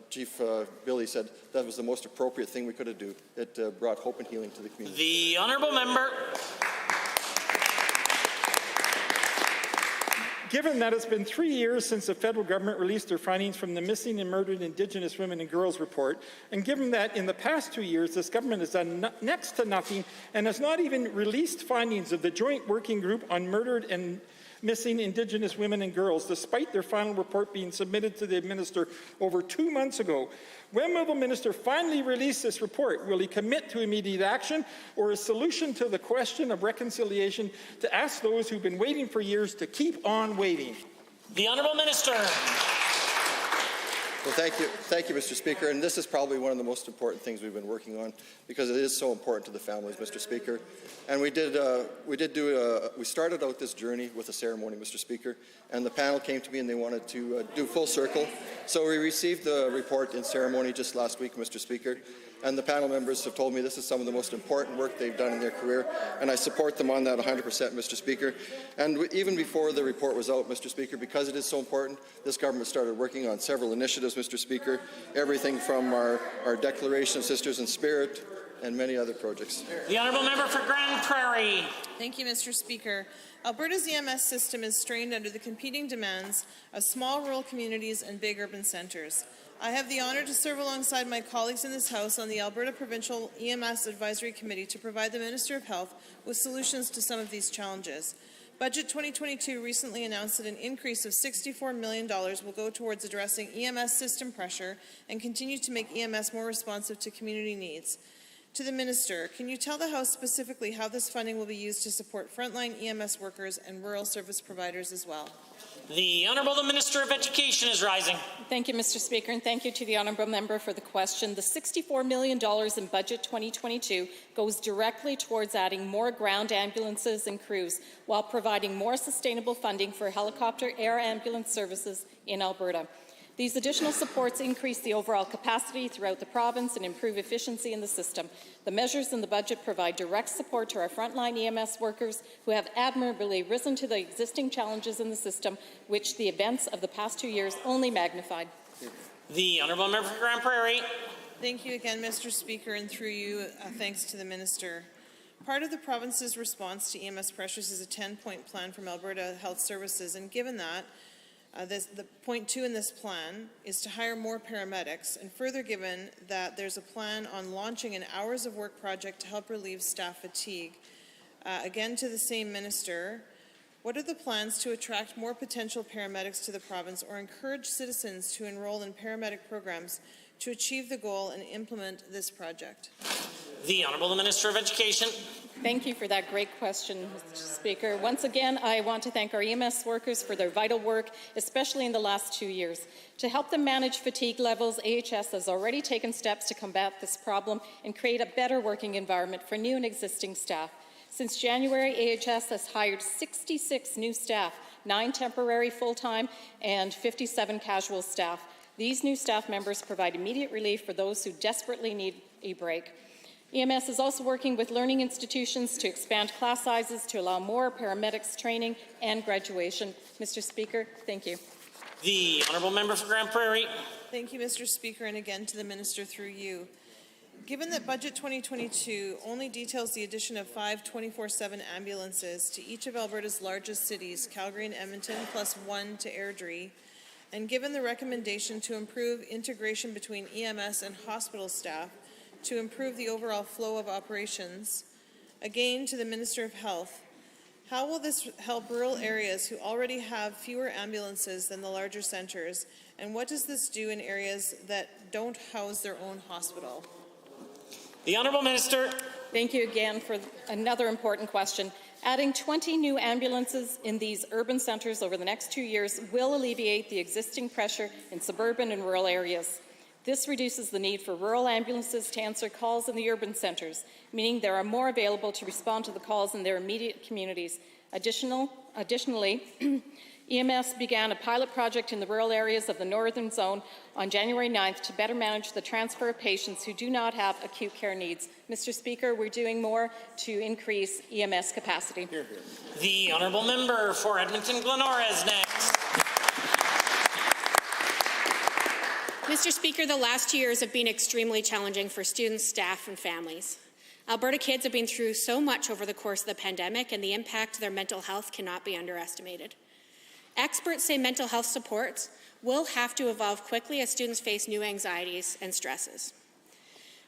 C: Chief Billy said that was the most appropriate thing we could have done. It brought hope and healing to the community.
A: The Honourable Member.
B: Given that it's been 3 years since the federal government released their findings from the Missing and Murdered Indigenous Women and Girls report, and given that in the past 2 years this government has done next to nothing and has not even released findings of the Joint Working Group on Murdered and missing Indigenous women and girls, despite their final report being submitted to the Minister over 2 months ago. When will the Minister finally release this report? Will he commit to immediate action, or a solution to the question of reconciliation to ask those who've been waiting for years to keep on waiting?
A: The Honourable Minister.
C: Well, thank you, Mr. Speaker. And this is probably one of the most important things we've been working on, because it is so important to the families, Mr. Speaker. And we started out this journey with a ceremony, Mr. Speaker, and the panel came to me and they wanted to do full circle. So we received the report in ceremony just last week, Mr. Speaker. And the panel members have told me this is some of the most important work they've done in their career, and I support them on that 100%, Mr. Speaker. And even before the report was out, Mr. Speaker, because it is so important, this government started working on several initiatives, Mr. Speaker, everything from our Declaration of Sisters in Spirit and many other projects.
A: The Honourable Member for Grand Prairie.
G: Thank you, Mr. Speaker. Alberta's EMS system is strained under the competing demands of small rural communities and big urban centres. I have the honour to serve alongside my colleagues in this House on the Alberta Provincial EMS Advisory Committee to provide the Minister of Health with solutions to some of these challenges. Budget 2022 recently announced that an increase of $64 million will go towards addressing EMS system pressure and continue to make EMS more responsive to community needs. To the Minister, can you tell the House specifically how this funding will be used to support frontline EMS workers and rural service providers as well?
A: The Honourable the Minister of Education is rising.
E: Thank you, Mr. Speaker, and thank you to the Honourable Member for the question. The $64 million in Budget 2022 goes directly towards adding more ground ambulances and crews while providing more sustainable funding for helicopter air ambulance services in Alberta. These additional supports increase the overall capacity throughout the province and improve efficiency in the system. The measures in the budget provide direct support to our frontline EMS workers who have admirably risen to the existing challenges in the system, which the events of the past 2 years only magnified.
A: The Honourable Member for Grand Prairie.
G: Thank you again, Mr. Speaker, and through you, thanks to the Minister. Part of the province's response to EMS pressures is a 10-point plan from Alberta Health Services, and given that, the point 2 in this plan is to hire more paramedics, and further given that there's a plan on launching an hours of work project to help relieve staff fatigue. Again to the same minister, what are the plans to attract more potential paramedics to the province or encourage citizens to enroll in paramedic programs to achieve the goal and implement this project?
A: The Honourable Minister of Education.
E: Thank you for that great question, Mr. Speaker. Once again, I want to thank our EMS workers for their vital work, especially in the last 2 years. To help them manage fatigue levels, AHS has already taken steps to combat this problem and create a better working environment for new and existing staff. Since January, AHS has hired 66 new staff, 9 temporary full-time and 57 casual staff. These new staff members provide immediate relief for those who desperately need a break. EMS is also working with learning institutions to expand class sizes to allow more paramedics training and graduation. Mr. Speaker, thank you.
A: The Honourable Member for Grand Prairie.
G: Thank you, Mr. Speaker, and again to the Minister through you. Given that Budget 2022 only details the addition of 5 24/7 ambulances to each of Alberta's largest cities, Calgary and Edmonton, plus 1 to Airdrie, and given the recommendation to improve integration between EMS and hospital staff, to improve the overall flow of operations, again to the Minister of Health, how will this help rural areas who already have fewer ambulances than the larger centres, and what does this do in areas that don't house their own hospital?
A: The Honourable Minister.
E: Thank you again for another important question. Adding 20 new ambulances in these urban centres over the next 2 years will alleviate the existing pressure in suburban and rural areas. This reduces the need for rural ambulances to answer calls in the urban centres, meaning there are more available to respond to the calls in their immediate communities. Additionally, EMS began a pilot project in the rural areas of the Northern Zone on January 9th to better manage the transfer of patients who do not have acute care needs. Mr. Speaker, we're doing more to increase EMS capacity.
A: The Honourable Member for Edmonton-Glenora is next.
H: Mr. Speaker, the last 2 years have been extremely challenging for students, staff, and families. Alberta kids have been through so much over the course of the pandemic, and the impact to their mental health cannot be underestimated. Experts say mental health supports will have to evolve quickly as students face new anxieties and stresses.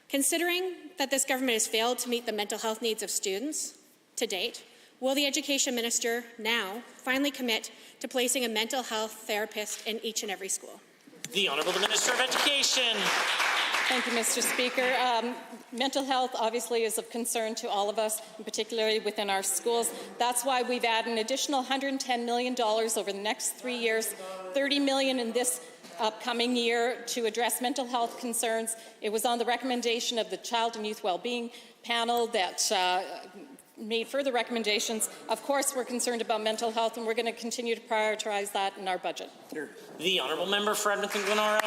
H: Considering that this government has failed to meet the mental health needs of students to date, Will the Education Minister now finally commit to placing a mental health therapist in each and every school?
A: The Honourable Minister of Education.
E: Thank you, Mr. Speaker. Mental health obviously is of concern to all of us, and particularly within our schools. That's why we've added an additional $110 million over the next 3 years, $30 million in this upcoming year to address mental health concerns. It was on the recommendation of the Child and Youth Wellbeing panel that made further recommendations. Of course, we're concerned about mental health, and we're going to continue to prioritize that in our budget.
A: The Honourable Member for Edmonton-Glenora.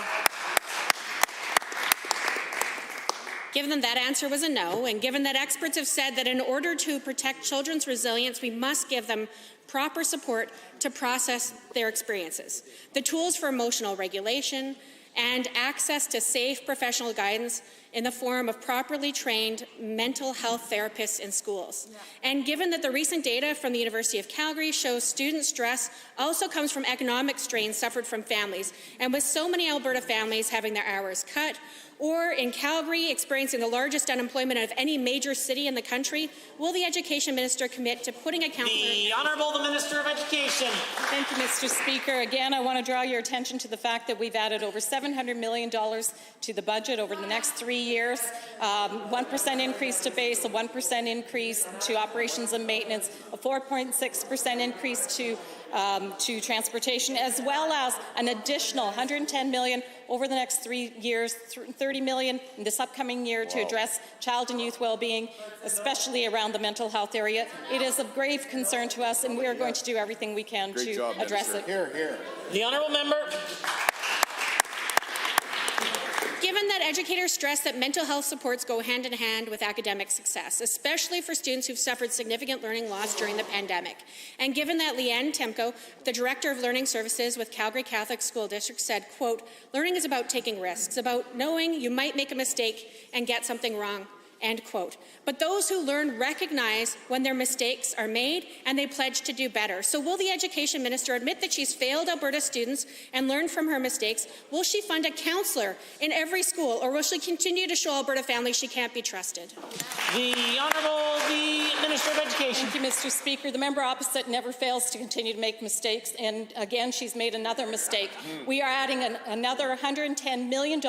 H: Given that answer was a no, and given that experts have said that in order to protect children's resilience, we must give them proper support to process their experiences, the tools for emotional regulation, and access to safe professional guidance in the form of properly trained mental health therapists in schools. And given that the recent data from the University of Calgary shows student stress also comes from economic strain suffered from families, and with so many Alberta families having their hours cut, or in Calgary experiencing the largest unemployment of any major city in the country, will the Education Minister commit to putting a counselor...
A: The Honourable the Minister of Education.
E: Thank you, Mr. Speaker. Again, I want to draw your attention to the fact that we've added over $700 million to the budget over the next 3 years, 1% increase to base, a 1% increase to operations and maintenance, a 4.6% increase to transportation, as well as an additional $110 million over the next 3 years, $30 million in this upcoming year to address child and youth well-being, especially around the mental health area. It is of grave concern to us, and we are going to do everything we can to address it.
L: Here, here.
A: The Honourable Member.
H: Given that educators stress that mental health supports go hand in hand with academic success, especially for students who've suffered significant learning loss during the pandemic, and given that Leanne Temko, the Director of Learning Services with Calgary Catholic School District, said, quote, "Learning is about taking risks, about knowing you might make a mistake and get something wrong," end quote. But those who learn recognize when their mistakes are made, and they pledge to do better. So will the Education Minister admit that she's failed Alberta students and learned from her mistakes? Will she fund a counsellor in every school, or will she continue to show Alberta families she can't be trusted?
A: The Honourable the Minister of Education.
E: Thank you, Mr. Speaker. The member opposite never fails to continue to make mistakes, and again, she's made another mistake. We are adding another $110 million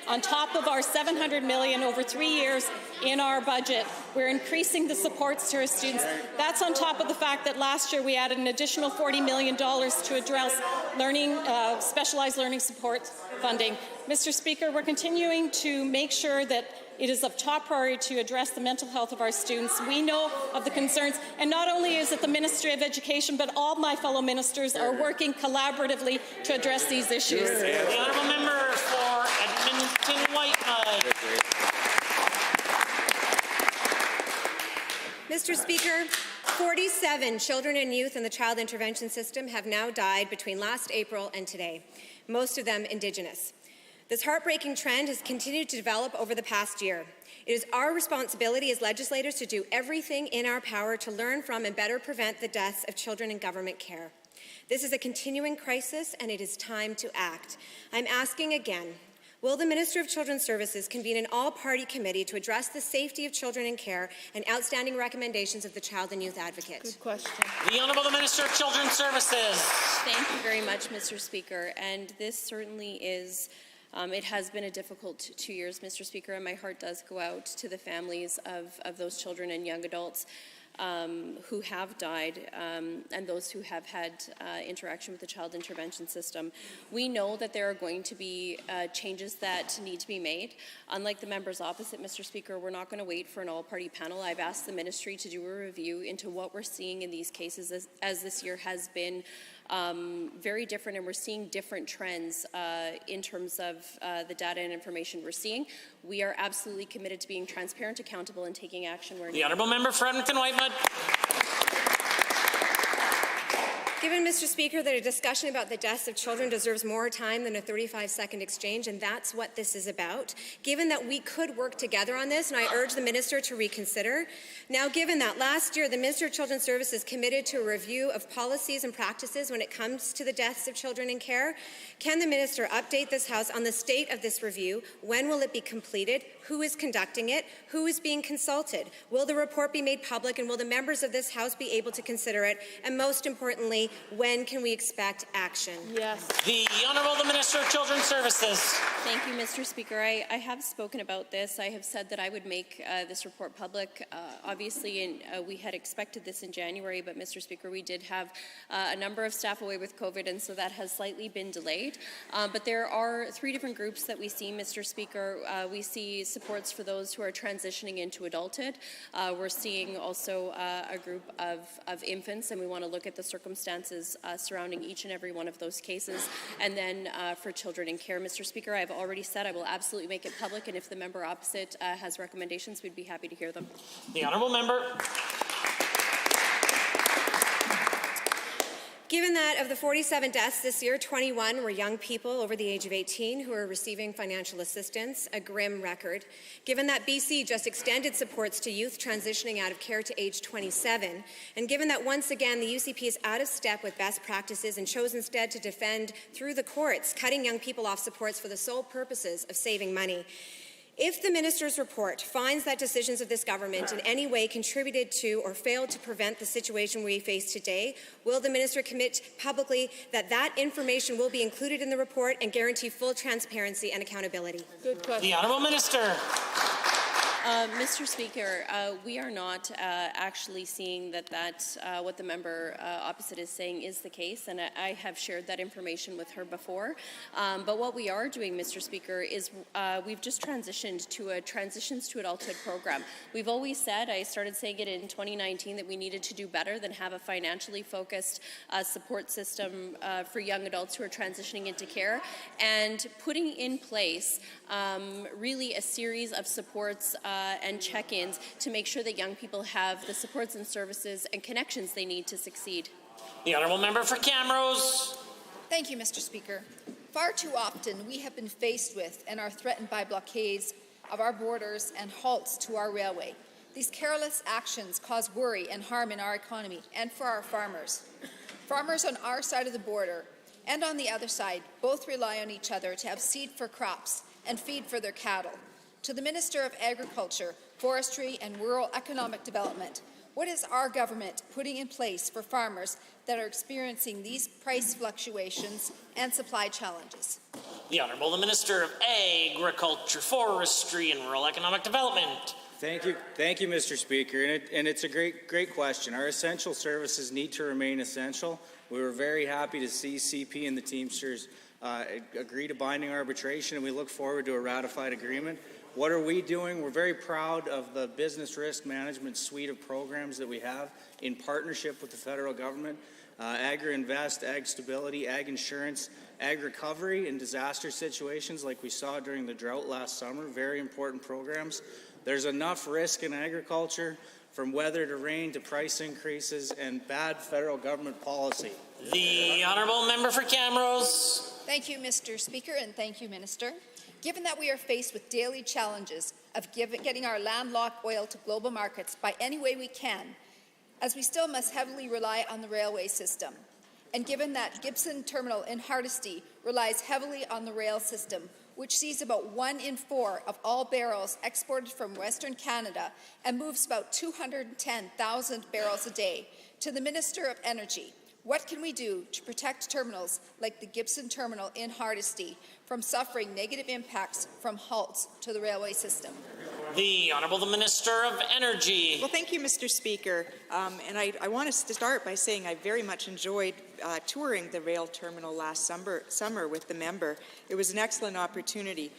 E: on top of our $700 million over 3 years in our budget. We're increasing the supports to our students. That's on top of the fact that last year we added an additional $40 million to address learning, specialized learning support funding. Mr. Speaker, we're continuing to make sure that it is of top priority to address the mental health of our students. We know of the concerns, and not only is it the Ministry of Education, but all my fellow ministers are working collaboratively to address these issues.
A: The Honourable Member for Edmonton-Whitemud.
I: Mr. Speaker, 47 children and youth in the child intervention system have now died between last April and today, most of them Indigenous. This heartbreaking trend has continued to develop over the past year. It is our responsibility as legislators to do everything in our power to learn from and better prevent the deaths of children in government care. This is a continuing crisis, and it is time to act. I'm asking again, will the Minister of Children's Services convene an all-party committee to address the safety of children in care and outstanding recommendations of the Child and Youth Advocate?
Q: Good question.
A: The Honourable Minister of Children's Services.
Q: Thank you very much, Mr. Speaker. And this certainly is, it has been a difficult 2 years, Mr. Speaker, and my heart does go out to the families of those children and young adults who have died and those who have had interaction with the child intervention system. We know that there are going to be changes that need to be made. Unlike the members opposite, Mr. Speaker, we're not going to wait for an all-party panel. I've asked the ministry to do a review into what we're seeing in these cases as this year has been very different, and we're seeing different trends in terms of the data and information we're seeing. We are absolutely committed to being transparent, accountable, and taking action where needed.
A: The Honourable Member for Edmonton-Whitemud.
I: Given, Mr. Speaker, that a discussion about the deaths of children deserves more time than a 35-second exchange, and that's what this is about, given that we could work together on this, and I urge the Minister to reconsider. Now, given that last year the Minister of Children's Services committed to a review of policies and practices when it comes to the deaths of children in care, can the Minister update this House on the state of this review? When will it be completed? Who is conducting it? Who is being consulted? Will the report be made public, and will the members of this House be able to consider it? And most importantly, when can we expect action?
E: Yes.
A: The Honourable the Minister of Children's Services.
Q: Thank you, Mr. Speaker. I have spoken about this. I have said that I would make this report public. Obviously, we had expected this in January, but Mr. Speaker, we did have a number of staff away with COVID, and so that has slightly been delayed. But there are 3 different groups that we see, Mr. Speaker. We see supports for those who are transitioning into adulthood. We're seeing also a group of infants, and we want to look at the circumstances surrounding each and every one of those cases. And then for children in care, Mr. Speaker, I've already said I will absolutely make it public, and if the member opposite has recommendations, we'd be happy to hear them.
A: The Honourable Member.
I: Given that of the 47 deaths this year, 21 were young people over the age of 18 who are receiving financial assistance, a grim record. Given that BC just extended supports to youth transitioning out of care to age 27, and given that once again the UCP is out of step with best practices and chose instead to defend through the courts, cutting young people off supports for the sole purposes of saving money, if the Minister's report finds that decisions of this government in any way contributed to or failed to prevent the situation we face today, will the Minister commit publicly that that information will be included in the report and guarantee full transparency and accountability?
E: Good question.
A: The Honourable Minister.
Q: Mr. Speaker, we are not actually seeing that what the member opposite is saying is the case, and I have shared that information with her before. But what we are doing, Mr. Speaker, is we've just transitioned to a Transitions to Adulthood program. We've always said, I started saying it in 2019, that we needed to do better than have a financially focused support system for young adults who are transitioning into care, and putting in place really a series of supports and check-ins to make sure that young people have the supports and services and connections they need to succeed.
A: The Honourable Member for Camrose.
J: Thank you, Mr. Speaker. Far too often we have been faced with and are threatened by blockades of our borders and halts to our railway. These careless actions cause worry and harm in our economy and for our farmers. Farmers on our side of the border and on the other side both rely on each other to have seed for crops and feed for their cattle. To the Minister of Agriculture, Forestry and Rural Economic Development, what is our government putting in place for farmers that are experiencing these price fluctuations and supply challenges?
A: The Honourable the Minister of Agriculture, Forestry and Rural Economic Development.
K: Thank you, Mr. Speaker, and it's a great question. Our essential services need to remain essential. We were very happy to see CP and the Teamsters agree to binding arbitration, and we look forward to a ratified agreement. What are we doing? We're very proud of the business risk management suite of programs that we have in partnership with the federal government. Agri-Invest, Ag Stability, Ag Insurance, Ag Recovery in disaster situations like we saw during the drought last summer. Very important programs. There's enough risk in agriculture, from weather to rain to price increases and bad federal government policy.
A: The Honourable Member for Camrose.
J: Thank you, Mr. Speaker, and thank you, Minister. Given that we are faced with daily challenges of getting our landlocked oil to global markets by any way we can, as we still must heavily rely on the railway system, and given that Gibson Terminal in Hardisty relies heavily on the rail system, which sees about 1 in 4 of all barrels exported from Western Canada and moves about 210,000 barrels a day, to the Minister of Energy, what can we do to protect terminals like the Gibson Terminal in Hardisty from suffering negative impacts from halts to the railway system?
A: The Honourable the Minister of Energy.
U: Well, thank you, Mr. Speaker. And I want to start by saying I very much enjoyed touring the rail terminal last summer with the member. It was an excellent opportunity.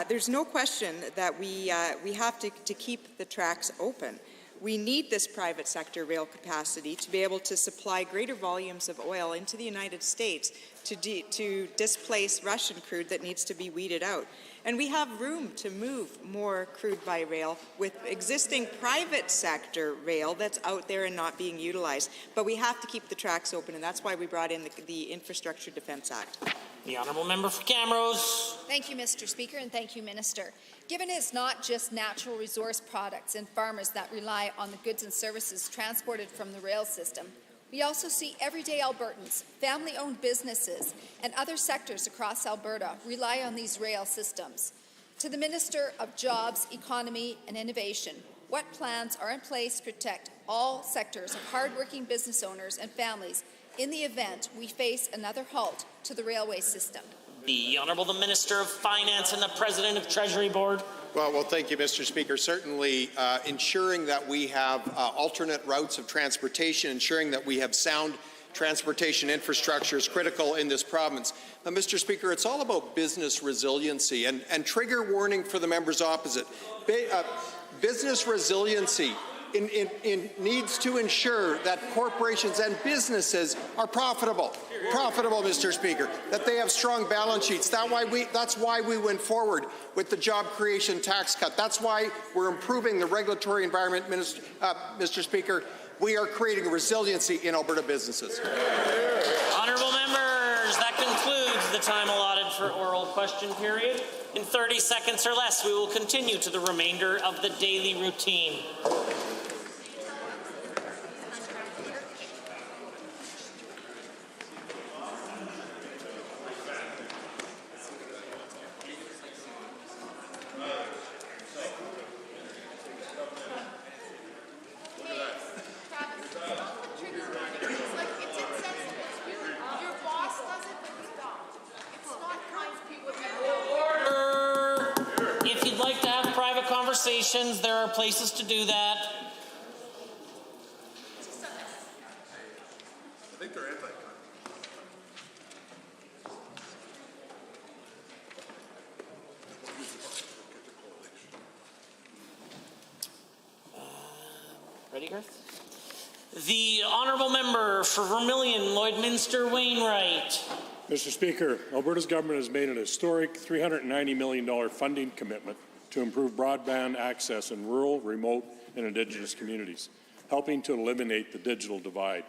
U: There's no question that we have to keep the tracks open. We need this private sector rail capacity to be able to supply greater volumes of oil into the United States to displace Russian crude that needs to be weeded out. And we have room to move more crude by rail with existing private sector rail that's out there and not being utilized. But we have to keep the tracks open, and that's why we brought in the Infrastructure Defence Act.
A: The Honourable Member for Camrose.
J: Thank you, Mr. Speaker, and thank you, Minister. Given it's not just natural resource products and farmers that rely on the goods and services transported from the rail system, we also see everyday Albertans, family-owned businesses, and other sectors across Alberta rely on these rail systems. To the Minister of Jobs, Economy and Innovation, what plans are in place to protect all sectors of hardworking business owners and families in the event we face another halt to the railway system?
A: The Honourable the Minister of Finance and the President of Treasury Board.
L: Well, thank you, Mr. Speaker. Certainly ensuring that we have alternate routes of transportation, ensuring that we have sound transportation infrastructure is critical in this province. Now, Mr. Speaker, it's all about business resiliency and trigger warning for the members opposite. Business resiliency needs to ensure that corporations and businesses are profitable, Mr. Speaker, that they have strong balance sheets. That's why we went forward with the job creation tax cut. That's why we're improving the regulatory environment, Mr. Speaker. We are creating resiliency in Alberta businesses.
A: Honourable members, that concludes the time allotted for oral question period. In 30 seconds or less, we will continue to the remainder of the daily routine. There are places to do that.
V: I think they're anti-gun.
A: Ready, Garth? The Honourable Member for Vermilion, Lloydminster Wainwright.
D: Mr. Speaker, Alberta's government has made an historic $390 million funding commitment to improve broadband access in rural, remote, and Indigenous communities, helping to eliminate the digital divide.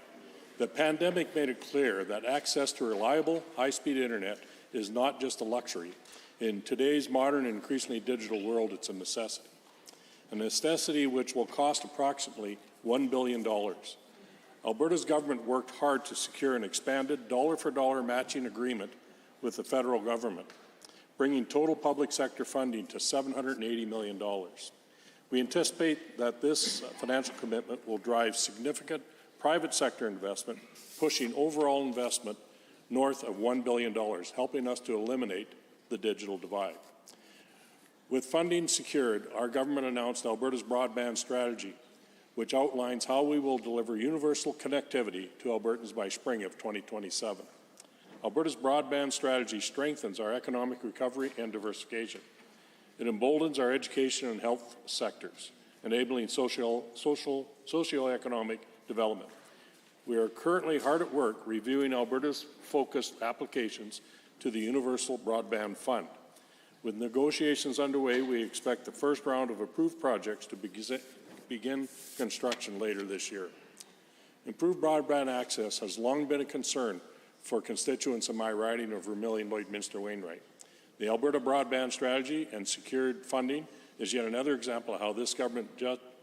D: The pandemic made it clear that access to reliable, high-speed internet is not just a luxury. In today's modern and increasingly digital world, it's a necessity which will cost approximately $1 billion. Alberta's government worked hard to secure an expanded dollar-for-dollar matching agreement with the federal government, bringing total public sector funding to $780 million. We anticipate that this financial commitment will drive significant private sector investment, pushing overall investment north of $1 billion, helping us to eliminate the digital divide. With funding secured, our government announced Alberta's broadband strategy, which outlines how we will deliver universal connectivity to Albertans by spring of 2027. Alberta's broadband strategy strengthens our economic recovery and diversification. It emboldens our education and health sectors, enabling socioeconomic development. We are currently hard at work reviewing Alberta's focused applications to the Universal Broadband Fund. With negotiations underway, we expect the first round of approved projects to begin construction later this year. Improved broadband access has long been a concern for constituents in my riding of Vermilion Lloydminster Wainwright. The Alberta Broadband Strategy and secured funding is yet another example of how this government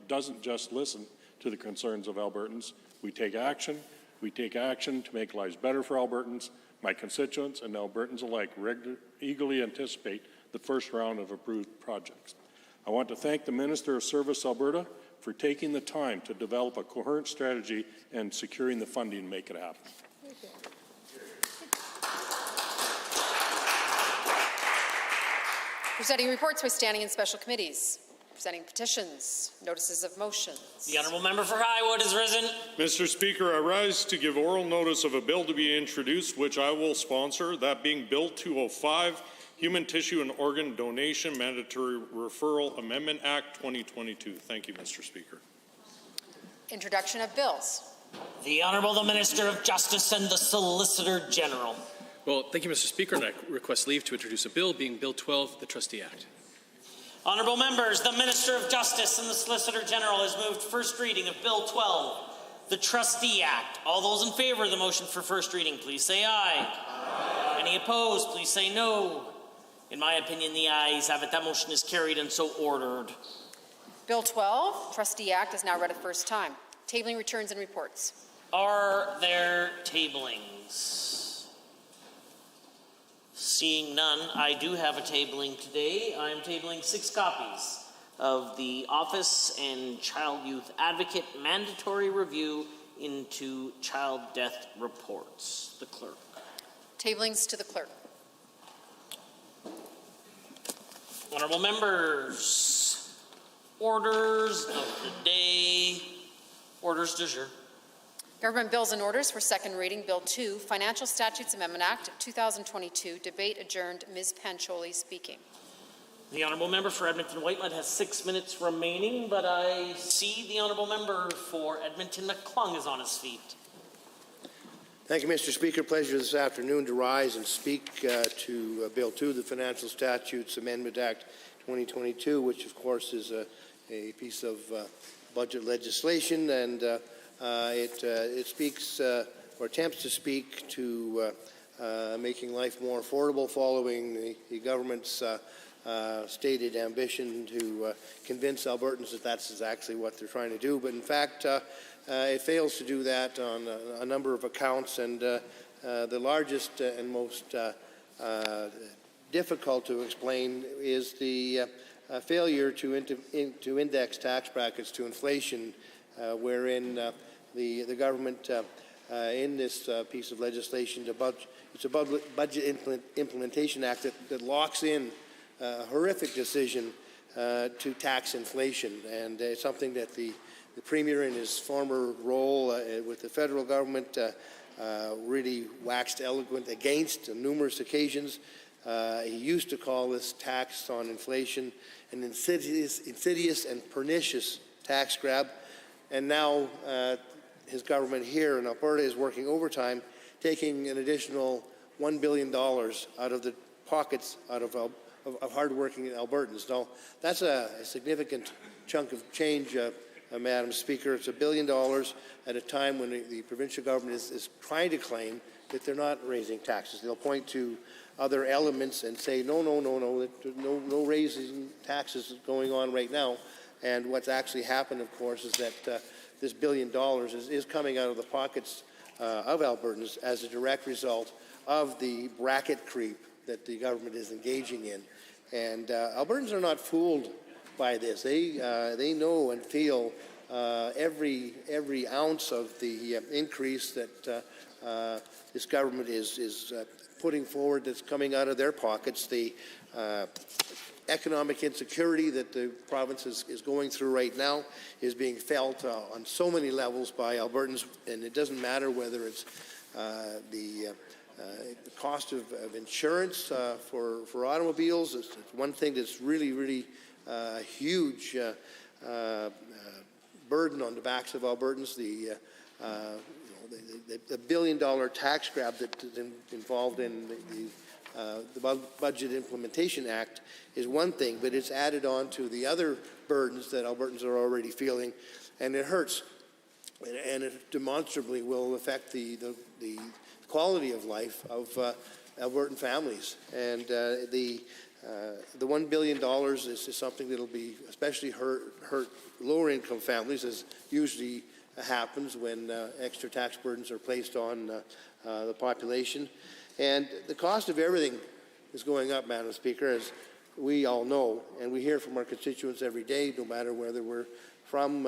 D: doesn't just listen to the concerns of Albertans. We take action to make lives better for Albertans. My constituents and Albertans alike eagerly anticipate the first round of approved projects. I want to thank the Minister of Service Alberta for taking the time to develop a coherent strategy and securing the funding to make it happen.
E: Thank you.
M: Presenting reports by standing in special committees. Presenting petitions, notices of motions.
A: The Honourable Member for Highwood has risen.
N: Mr. Speaker, I rise to give oral notice of a bill to be introduced, which I will sponsor, that being Bill 205, Human Tissue and Organ Donation Mandatory Referral Amendment Act 2022. Thank you, Mr. Speaker.
M: Introduction of bills.
A: The Honourable the Minister of Justice and the Solicitor General.
F: Well, thank you, Mr. Speaker, and I request leave to introduce a bill, being Bill 12, the Trustee Act.
A: Honourable members, the Minister of Justice and the Solicitor General has moved first reading of Bill 12, the Trustee Act. All those in favour of the motion for first reading, please say aye. Aye. Any opposed, please say no. In my opinion, the ayes have it. That motion is carried and so ordered.
M: Bill 12, Trustee Act, is now read a first time. Tabling returns and reports.
A: Are there tablings? Seeing none, I do have a tabling today. I am tabling 6 copies of the Office and Child Youth Advocate Mandatory Review into Child Death Reports. The clerk.
M: Tablings to the clerk.
A: Honourable members, orders of the day. Orders du jour.
M: Government bills and orders for second reading. Bill 2, Financial Statutes Amendment Act of 2022. Debate adjourned. Ms. Pancholi speaking.
A: The Honourable Member for Edmonton-Whiteland has 6 minutes remaining, but I see the Honourable Member for Edmonton-McClung is on his feet.
O: Thank you, Mr. Speaker. Pleasure this afternoon to rise and speak to Bill 2, the Financial Statutes Amendment Act 2022, which of course is a piece of budget legislation, and it speaks or attempts to speak to making life more affordable following the government's stated ambition to convince Albertans that that's exactly what they're trying to do. But in fact, it fails to do that on a number of accounts, and the largest and most difficult to explain is the failure to index tax brackets to inflation, wherein the government in this piece of legislation, it's a Budget Implementation Act that locks in a horrific decision to tax inflation, and it's something that the Premier in his former role with the federal government really waxed eloquent against on numerous occasions. He used to call this tax on inflation an insidious and pernicious tax grab, and now his government here in Alberta is working overtime, taking an additional $1 billion out of the pockets of hardworking Albertans. Now, that's a significant chunk of change, Madam Speaker. It's $1 billion at a time when the provincial government is trying to claim that they're not raising taxes. They'll point to other elements and say, no raising taxes going on right now. And what's actually happened, of course, is that this $1 billion is coming out of the pockets of Albertans as a direct result of the bracket creep that the government is engaging in. And Albertans are not fooled by this. They know and feel every ounce of the increase that this government is putting forward that's coming out of their pockets. The economic insecurity that the province is going through right now is being felt on so many levels by Albertans, and it doesn't matter whether it's the cost of insurance for automobiles. It's one thing that's really a huge burden on the backs of Albertans. The $1 billion tax grab that's involved in the Budget Implementation Act is one thing, but it's added on to the other burdens that Albertans are already feeling, and it hurts, and it demonstrably will affect the quality of life of Albertan families. And the $1 billion is something that will be especially hurt lower income families, as usually happens when extra tax burdens are placed on the population. And the cost of everything is going up, Madam Speaker, as we all know, and we hear from our constituents every day, no matter whether we're from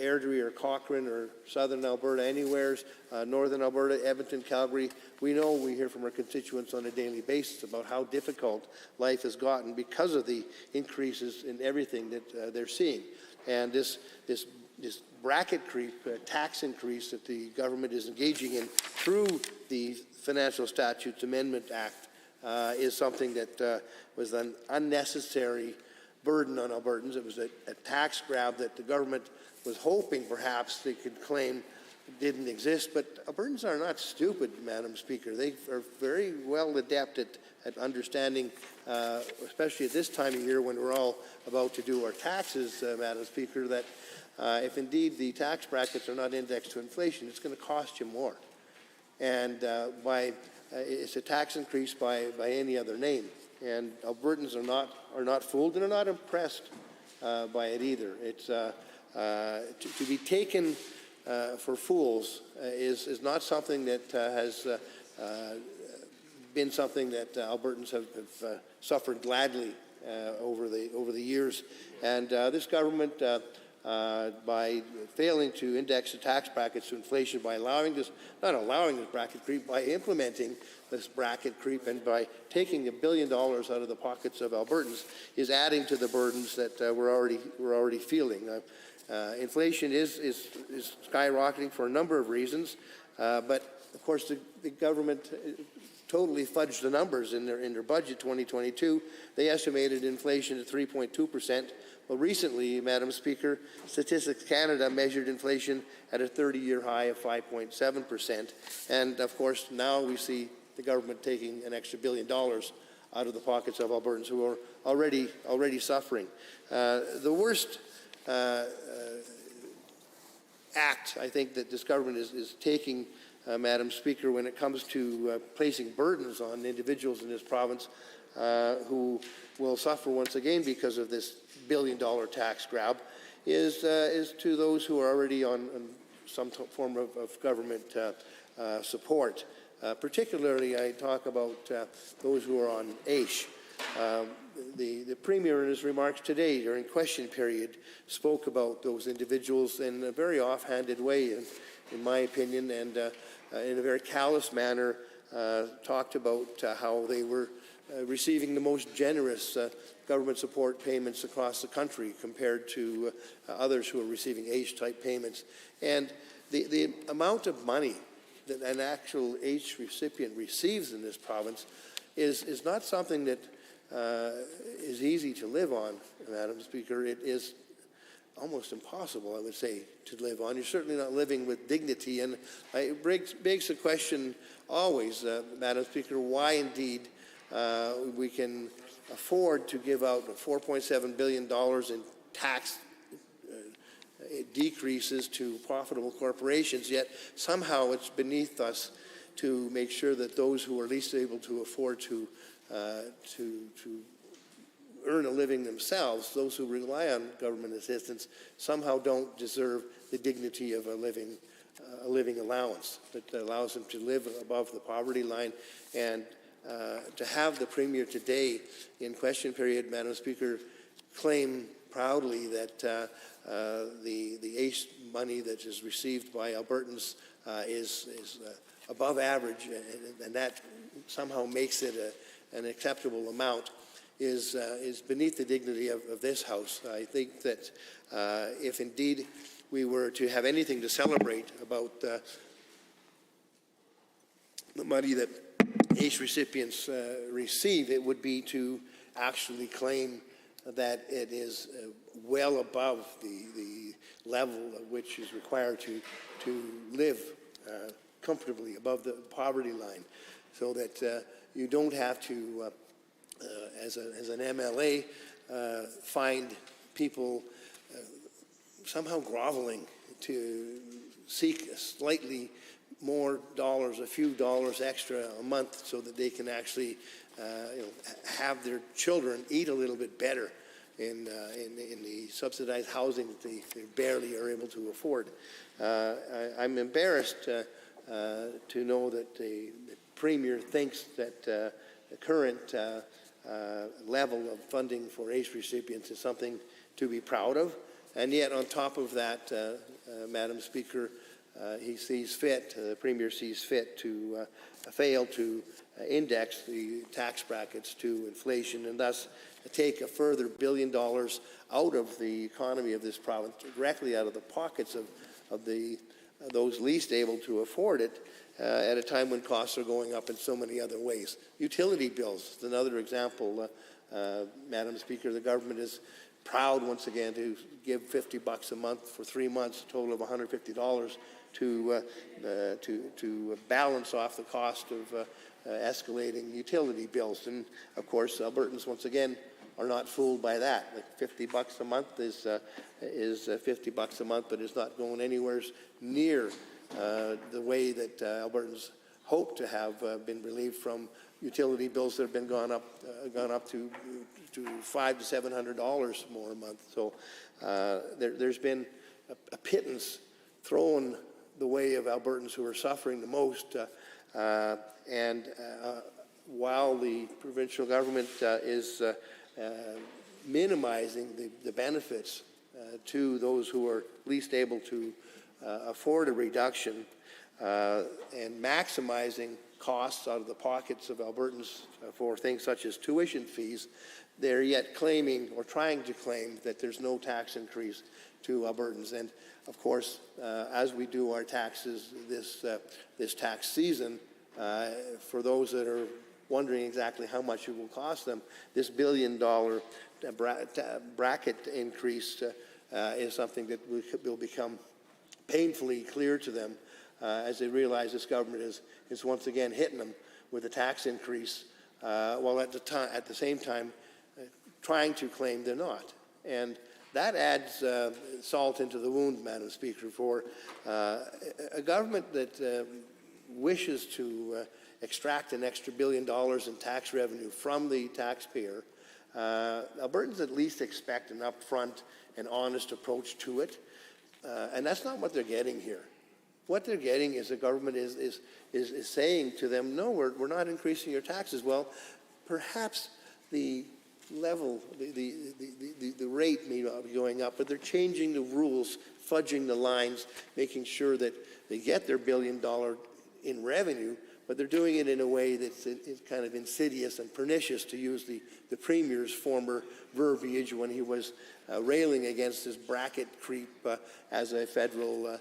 O: Airdrie or Cochrane or southern Alberta, anywhere, northern Alberta, Edmonton, Calgary. We hear from our constituents on a daily basis about how difficult life has gotten because of the increases in everything that they're seeing. And this bracket creep, tax increase that the government is engaging in through the Financial Statutes Amendment Act is something that was an unnecessary burden on Albertans. It was a tax grab that the government was hoping perhaps they could claim didn't exist. But Albertans are not stupid, Madam Speaker. They are very well adept at understanding, especially at this time of year when we're all about to do our taxes, Madam Speaker, that if indeed the tax brackets are not indexed to inflation, it's going to cost you more. And it's a tax increase by any other name. And Albertans are not fooled and are not impressed by it either. It's to be taken for fools is not something that has been something that Albertans have suffered gladly over the years. And this government, by failing to index the tax brackets to inflation, by not allowing this bracket creep, by implementing this bracket creep, and by taking $1 billion out of the pockets of Albertans, is adding to the burdens that we're already feeling. Inflation is skyrocketing for a number of reasons, but of course the government totally fudged the numbers in their budget 2022. They estimated inflation at 3.2%. Well, recently, Madam Speaker, Statistics Canada measured inflation at a 30-year high of 5.7%. And of course, now we see the government taking an extra $1 billion out of the pockets of Albertans who are already suffering. The worst act, I think, that this government is taking, Madam Speaker, when it comes to placing burdens on individuals in this province who will suffer once again because of this $1 billion tax grab, is to those who are already on some form of government support. Particularly, I talk about those who are on AISH. The Premier, in his remarks today during question period, spoke about those individuals in a very offhanded way, in my opinion, and in a very callous manner, talked about how they were receiving the most generous government support payments across the country compared to others who are receiving AISH-type payments. And the amount of money that an actual AISH recipient receives in this province is not something that is easy to live on, Madam Speaker. It is almost impossible, I would say, to live on. You're certainly not living with dignity. And it begs the question always, Madam Speaker, why indeed we can afford to give out $4.7 billion in tax decreases to profitable corporations, yet somehow it's beneath us to make sure that those who are least able to afford to earn a living themselves, those who rely on government assistance, somehow don't deserve the dignity of a living allowance that allows them to live above the poverty line. And to have the Premier today in question period, Madam Speaker, claim proudly that the AISH money that is received by Albertans is above average, and that somehow makes it an acceptable amount, is beneath the dignity of this House. I think that if indeed we were to have anything to celebrate about the money that AISH recipients receive, it would be to actually claim that it is well above the level at which is required to live comfortably above the poverty line, so that you don't have to, as an MLA, find people somehow groveling to seek slightly more dollars, a few dollars extra a month, so that they can actually have their children eat a little bit better in the subsidized housing that they barely are able to afford. I'm embarrassed to know that the Premier thinks that the current level of funding for AISH recipients is something to be proud of, and yet on top of that, Madam Speaker, the Premier sees fit to fail to index the tax brackets to inflation, and thus take a further $1 billion out of the economy of this province, directly out of the pockets of those least able to afford it, at a time when costs are going up in so many other ways. Utility bills is another example. Madam Speaker, the government is proud once again to give $50 a month for 3 months, a total of $150 to balance off the cost of escalating utility bills. And of course, Albertans once again are not fooled by that. Like $50 a month is $50 a month, but it's not going anywhere near the way that Albertans hope to have been relieved from utility bills that have been gone up to $500 to $700 more a month. So there's been a pittance thrown the way of Albertans who are suffering the most. While the provincial government is minimizing the benefits to those who are least able to afford a reduction and maximizing costs out of the pockets of Albertans for things such as tuition fees, they're yet claiming or trying to claim that there's no tax increase to Albertans. And of course, as we do our taxes this tax season, for those that are wondering exactly how much it will cost them, this $1 billion bracket increase is something that will become painfully clear to them as they realize this government is once again hitting them with a tax increase, while at the same time trying to claim they're not. And that adds salt into the wound, Madam Speaker, for a government that wishes to extract an extra $1 billion in tax revenue from the taxpayer. Albertans at least expect an upfront and honest approach to it, and that's not what they're getting here. What they're getting is the government is saying to them, no, we're not increasing your taxes. Well, perhaps the level, the rate may not be going up, but they're changing the rules, fudging the lines, making sure that they get their $1 billion in revenue, but they're doing it in a way that's kind of insidious and pernicious, to use the Premier's former verbiage when he was railing against this bracket creep as a federal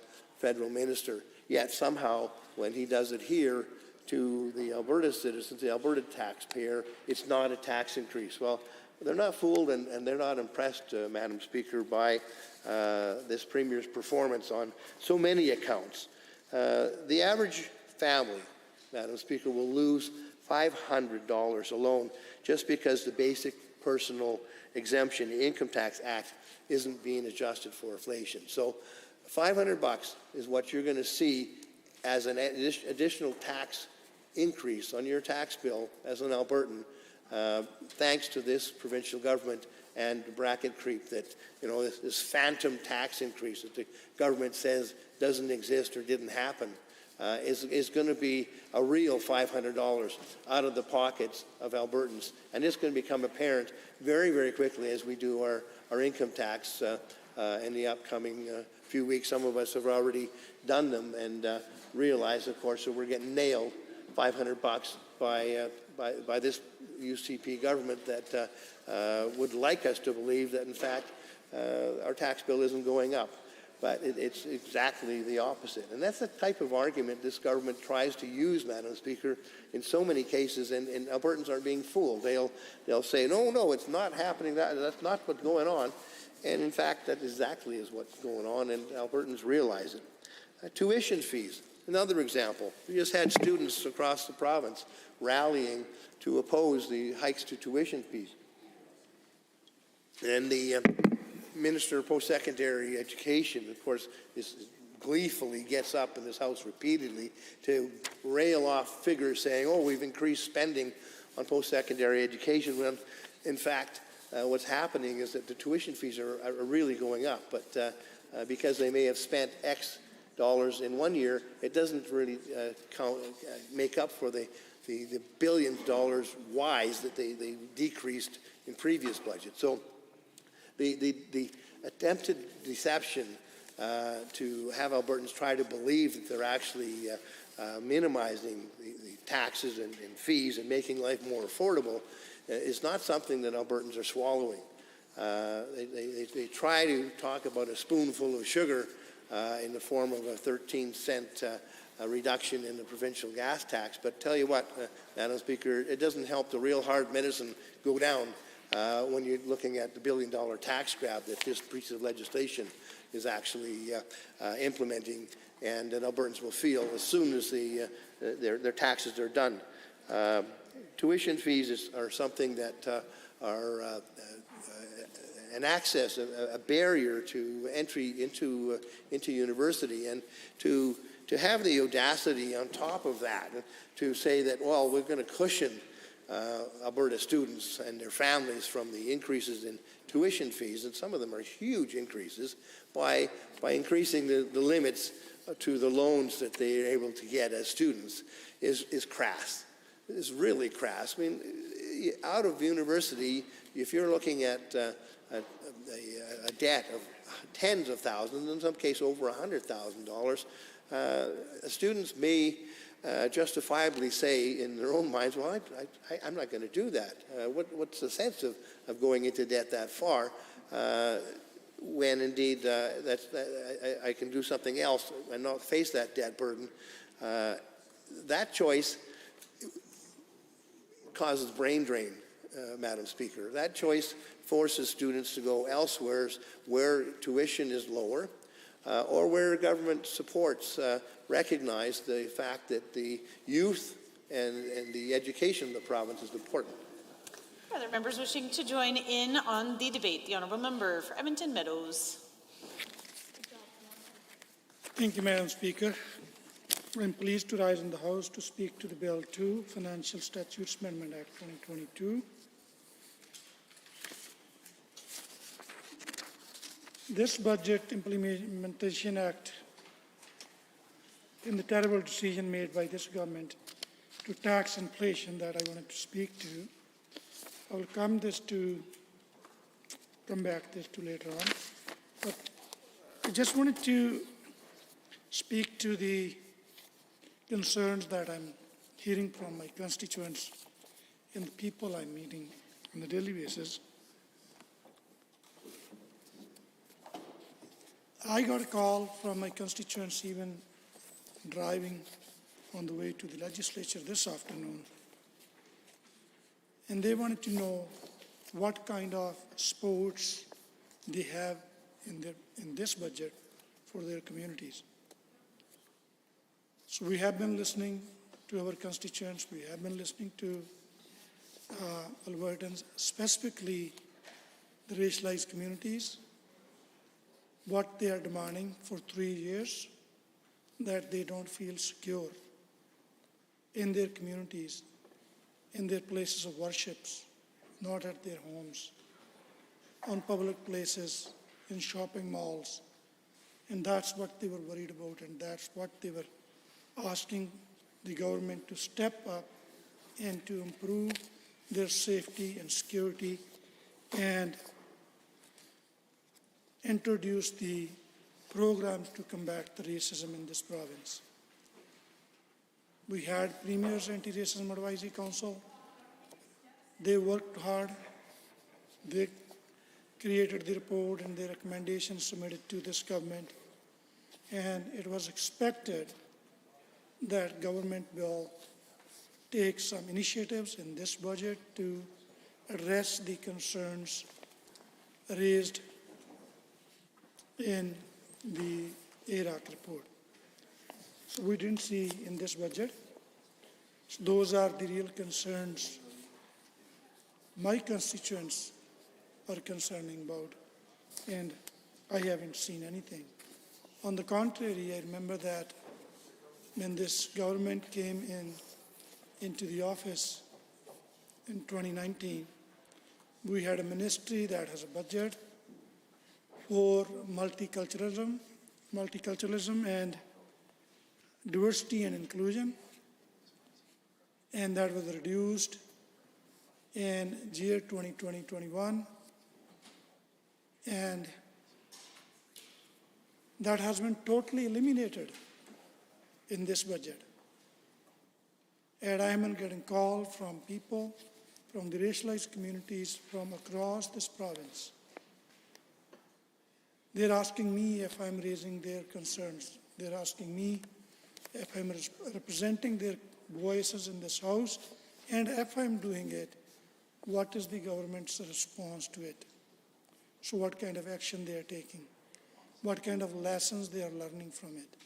O: minister. Yet somehow, when he does it here to the Alberta citizens, the Alberta taxpayer, it's not a tax increase. Well, they're not fooled, and they're not impressed, Madam Speaker, by this Premier's performance on so many accounts. The average family, Madam Speaker, will lose $500 alone just because the basic personal exemption, the Income Tax Act, isn't being adjusted for inflation. So $500 is what you're going to see as an additional tax increase on your tax bill as an Albertan, thanks to this provincial government and the bracket creep that, this phantom tax increase that the government says doesn't exist or didn't happen, is going to be a real $500 out of the pockets of Albertans. And it's going to become apparent very, very quickly as we do our income tax in the upcoming few weeks. Some of us have already done them and realize, of course, that we're getting nailed $500 by this UCP government that would like us to believe that, in fact, our tax bill isn't going up. But it's exactly the opposite. And that's the type of argument this government tries to use, Madam Speaker, in so many cases, and Albertans aren't being fooled. They'll say, no, it's not happening, that's not what's going on. And in fact, that exactly is what's going on, and Albertans realize it. Tuition fees, another example. We just had students across the province rallying to oppose the hikes to tuition fees. And the Minister of Post-Secondary Education, of course, gleefully gets up in this House repeatedly to rail off figures saying, we've increased spending on post-secondary education, when in fact what's happening is that the tuition fees are really going up. But because they may have spent X dollars in one year, it doesn't really make up for the billions of dollars wise that they decreased in previous budgets. So the attempted deception to have Albertans try to believe that they're actually minimizing the taxes and fees and making life more affordable is not something that Albertans are swallowing. They try to talk about a spoonful of sugar in the form of a 13-cent reduction in the provincial gas tax. But tell you what, Madam Speaker, it doesn't help the real hard medicine go down when you're looking at the billion-dollar tax grab that this piece of legislation is actually implementing, and that Albertans will feel as soon as their taxes are done. Tuition fees are something that are an access, a barrier to entry into university, and to have the audacity on top of that to say that, well, we're going to cushion Alberta students and their families from the increases in tuition fees, and some of them are huge increases, by increasing the limits to the loans that they are able to get as students, is crass. It's really crass. I mean, out of university, if you're looking at a debt of tens of thousands, in some cases over $100,000, students may justifiably say in their own minds, well, I'm not going to do that. What's the sense of going into debt that far when indeed I can do something else and not face that debt burden? That choice causes brain drain, Madam Speaker. That choice forces students to go elsewhere where tuition is lower, or where government supports recognize the fact that the youth and the education of the province is important.
P: Other members wishing to join in on the debate? The Honourable Member for Edmonton Meadows.
R: Thank you, Madam Speaker. I'm pleased to rise in the House to speak to the Bill 2, Financial Statutes Amendment Act 2022. This Budget Implementation Act, in the terrible decision made by this government to tax inflation that I wanted to speak to, I will come back to this later on. But I just wanted to speak to the concerns that I'm hearing from my constituents and the people I'm meeting on a daily basis. I got a call from my constituents even driving on the way to the legislature this afternoon, and they wanted to know what kind of sports they have in this budget for their communities. So we have been listening to our constituents, we have been listening to Albertans, specifically the racialized communities, what they are demanding for 3 years, that they don't feel secure in their communities, in their places of worships, not at their homes, on public places, in shopping malls. And that's what they were worried about, and that's what they were asking the government to step up and to improve their safety and security and introduce the programs to combat the racism in this province. We had Premier's Anti-Racism Advisory Council. They worked hard. They created the report and the recommendations submitted to this government. And it was expected that government will take some initiatives in this budget to address the concerns raised in the ARAC report. So we didn't see in this budget. So those are the real concerns my constituents are concerning about, and I haven't seen anything. On the contrary, I remember that when this government came into the office in 2019, we had a ministry that has a budget for multiculturalism and diversity and inclusion, and that was reduced in year 2020-21, and that has been totally eliminated in this budget. And I am getting calls from people from the racialized communities from across this province. They're asking me if I'm raising their concerns. They're asking me if I'm representing their voices in this House, and if I'm doing it, what is the government's response to it? So what kind of action they are taking? What kind of lessons they are learning from it?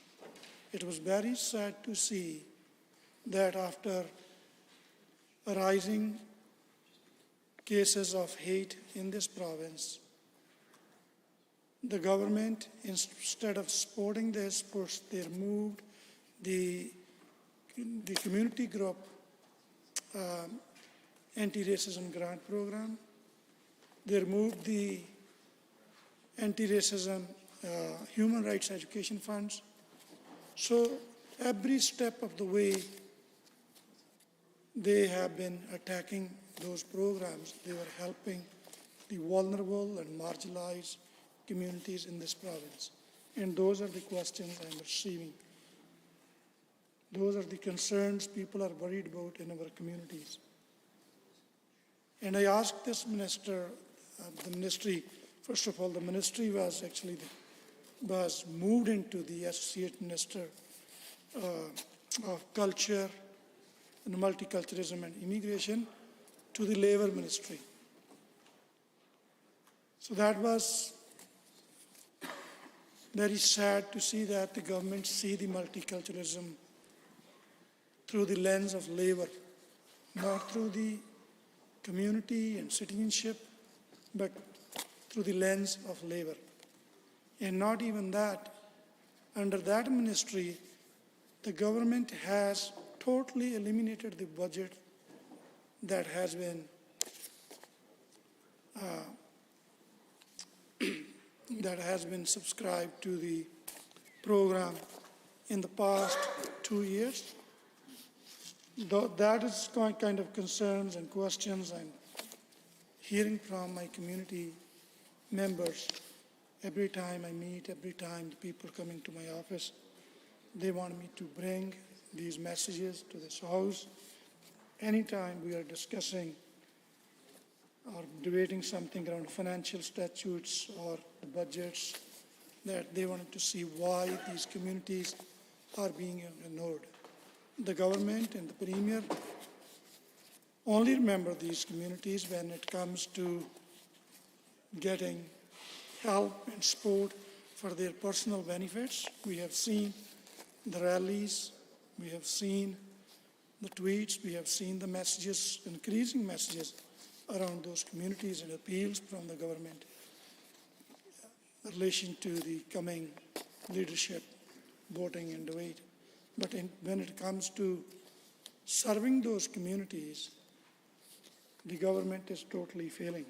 R: It was very sad to see that after rising cases of hate in this province, the government, instead of supporting this, they removed the community group anti-racism grant program. They removed the anti-racism human rights education funds. So every step of the way, they have been attacking those programs. They were helping the vulnerable and marginalized communities in this province. And those are the questions I'm receiving. Those are the concerns people are worried about in our communities. And I asked this minister, the ministry, first of all, the ministry was actually was moved into the Associate Minister of Culture and Multiculturalism and Immigration to the Labour Ministry. So that was very sad to see that the government see the multiculturalism through the lens of labor, not through the community and citizenship, but through the lens of labor. And not even that, under that ministry, the government has totally eliminated the budget that has been subscribed to the program in the past 2 years. That is kind of concerns and questions I'm hearing from my community members. Every time I meet, every time the people come into my office, they want me to bring these messages to this house. Anytime we are discussing or debating something around financial statutes or the budgets, that they wanted to see why these communities are being ignored. The government and the Premier only remember these communities when it comes to getting help and support for their personal benefits. We have seen the rallies, we have seen the tweets, we have seen the messages, increasing messages around those communities and appeals from the government in relation to the coming leadership, voting and debate. But when it comes to serving those communities, the government is totally failing.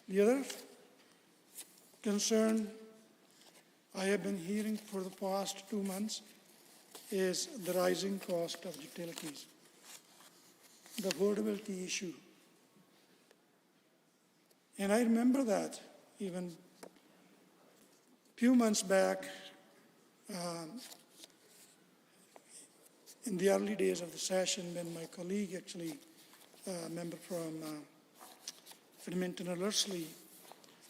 R: The other concern I have been hearing for the past 2 months is the rising cost of utilities, the affordability issue. And I remember that even a few months back, in the early days of the session, when my colleague, actually a member from Edmonton and Lursley,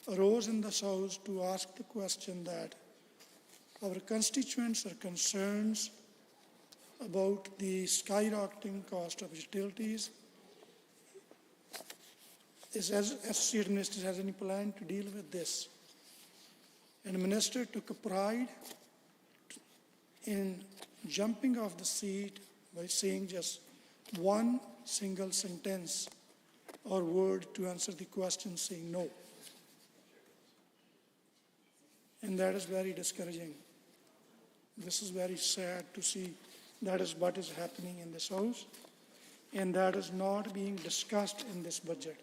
R: arose in this House to ask the question that our constituents are concerned about the skyrocketing cost of utilities. Is Associate Minister has any plan to deal with this? And the Minister took a pride in jumping off the seat by saying just one single sentence or word to answer the question, saying no. And that is very discouraging. This is very sad to see that is what is happening in this House, and that is not being discussed in this budget.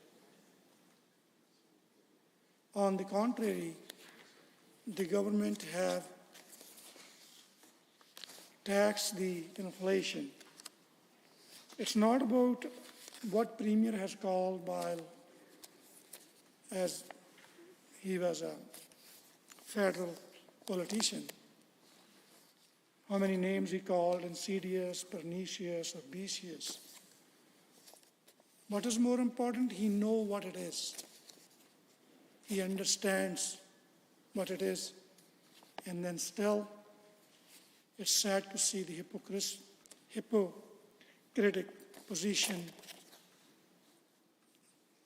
R: On the contrary, the government have taxed the inflation. It's not about what Premier has called while as he was a federal politician, how many names he called, insidious, pernicious, or specious. What is more important, he knows what it is. He understands what it is. And then still, it's sad to see the hypocritic position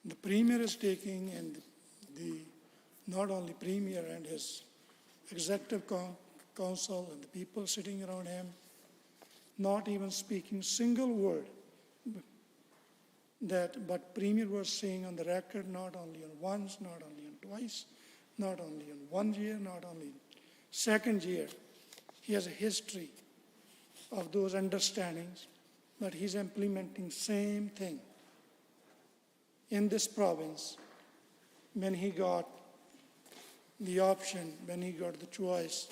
R: the Premier is taking, and the not only Premier and his executive council and the people sitting around him, not even speaking single word but Premier was saying on the record, not only on once, not only on twice, not only in 1 year, not only second year. He has a history of those understandings, but he's implementing same thing. In this province, when he got the option, when he got the choice,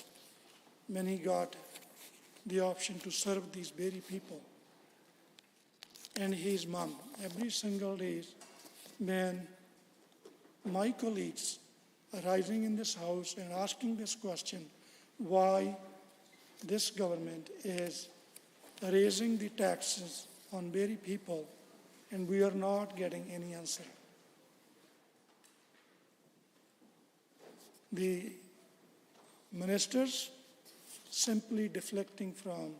R: when he got the option to serve these very people, and his mom, every single day, when my colleagues are rising in this house and asking this question, why this government is raising the taxes on very people, and we are not getting any answer. The ministers simply deflecting from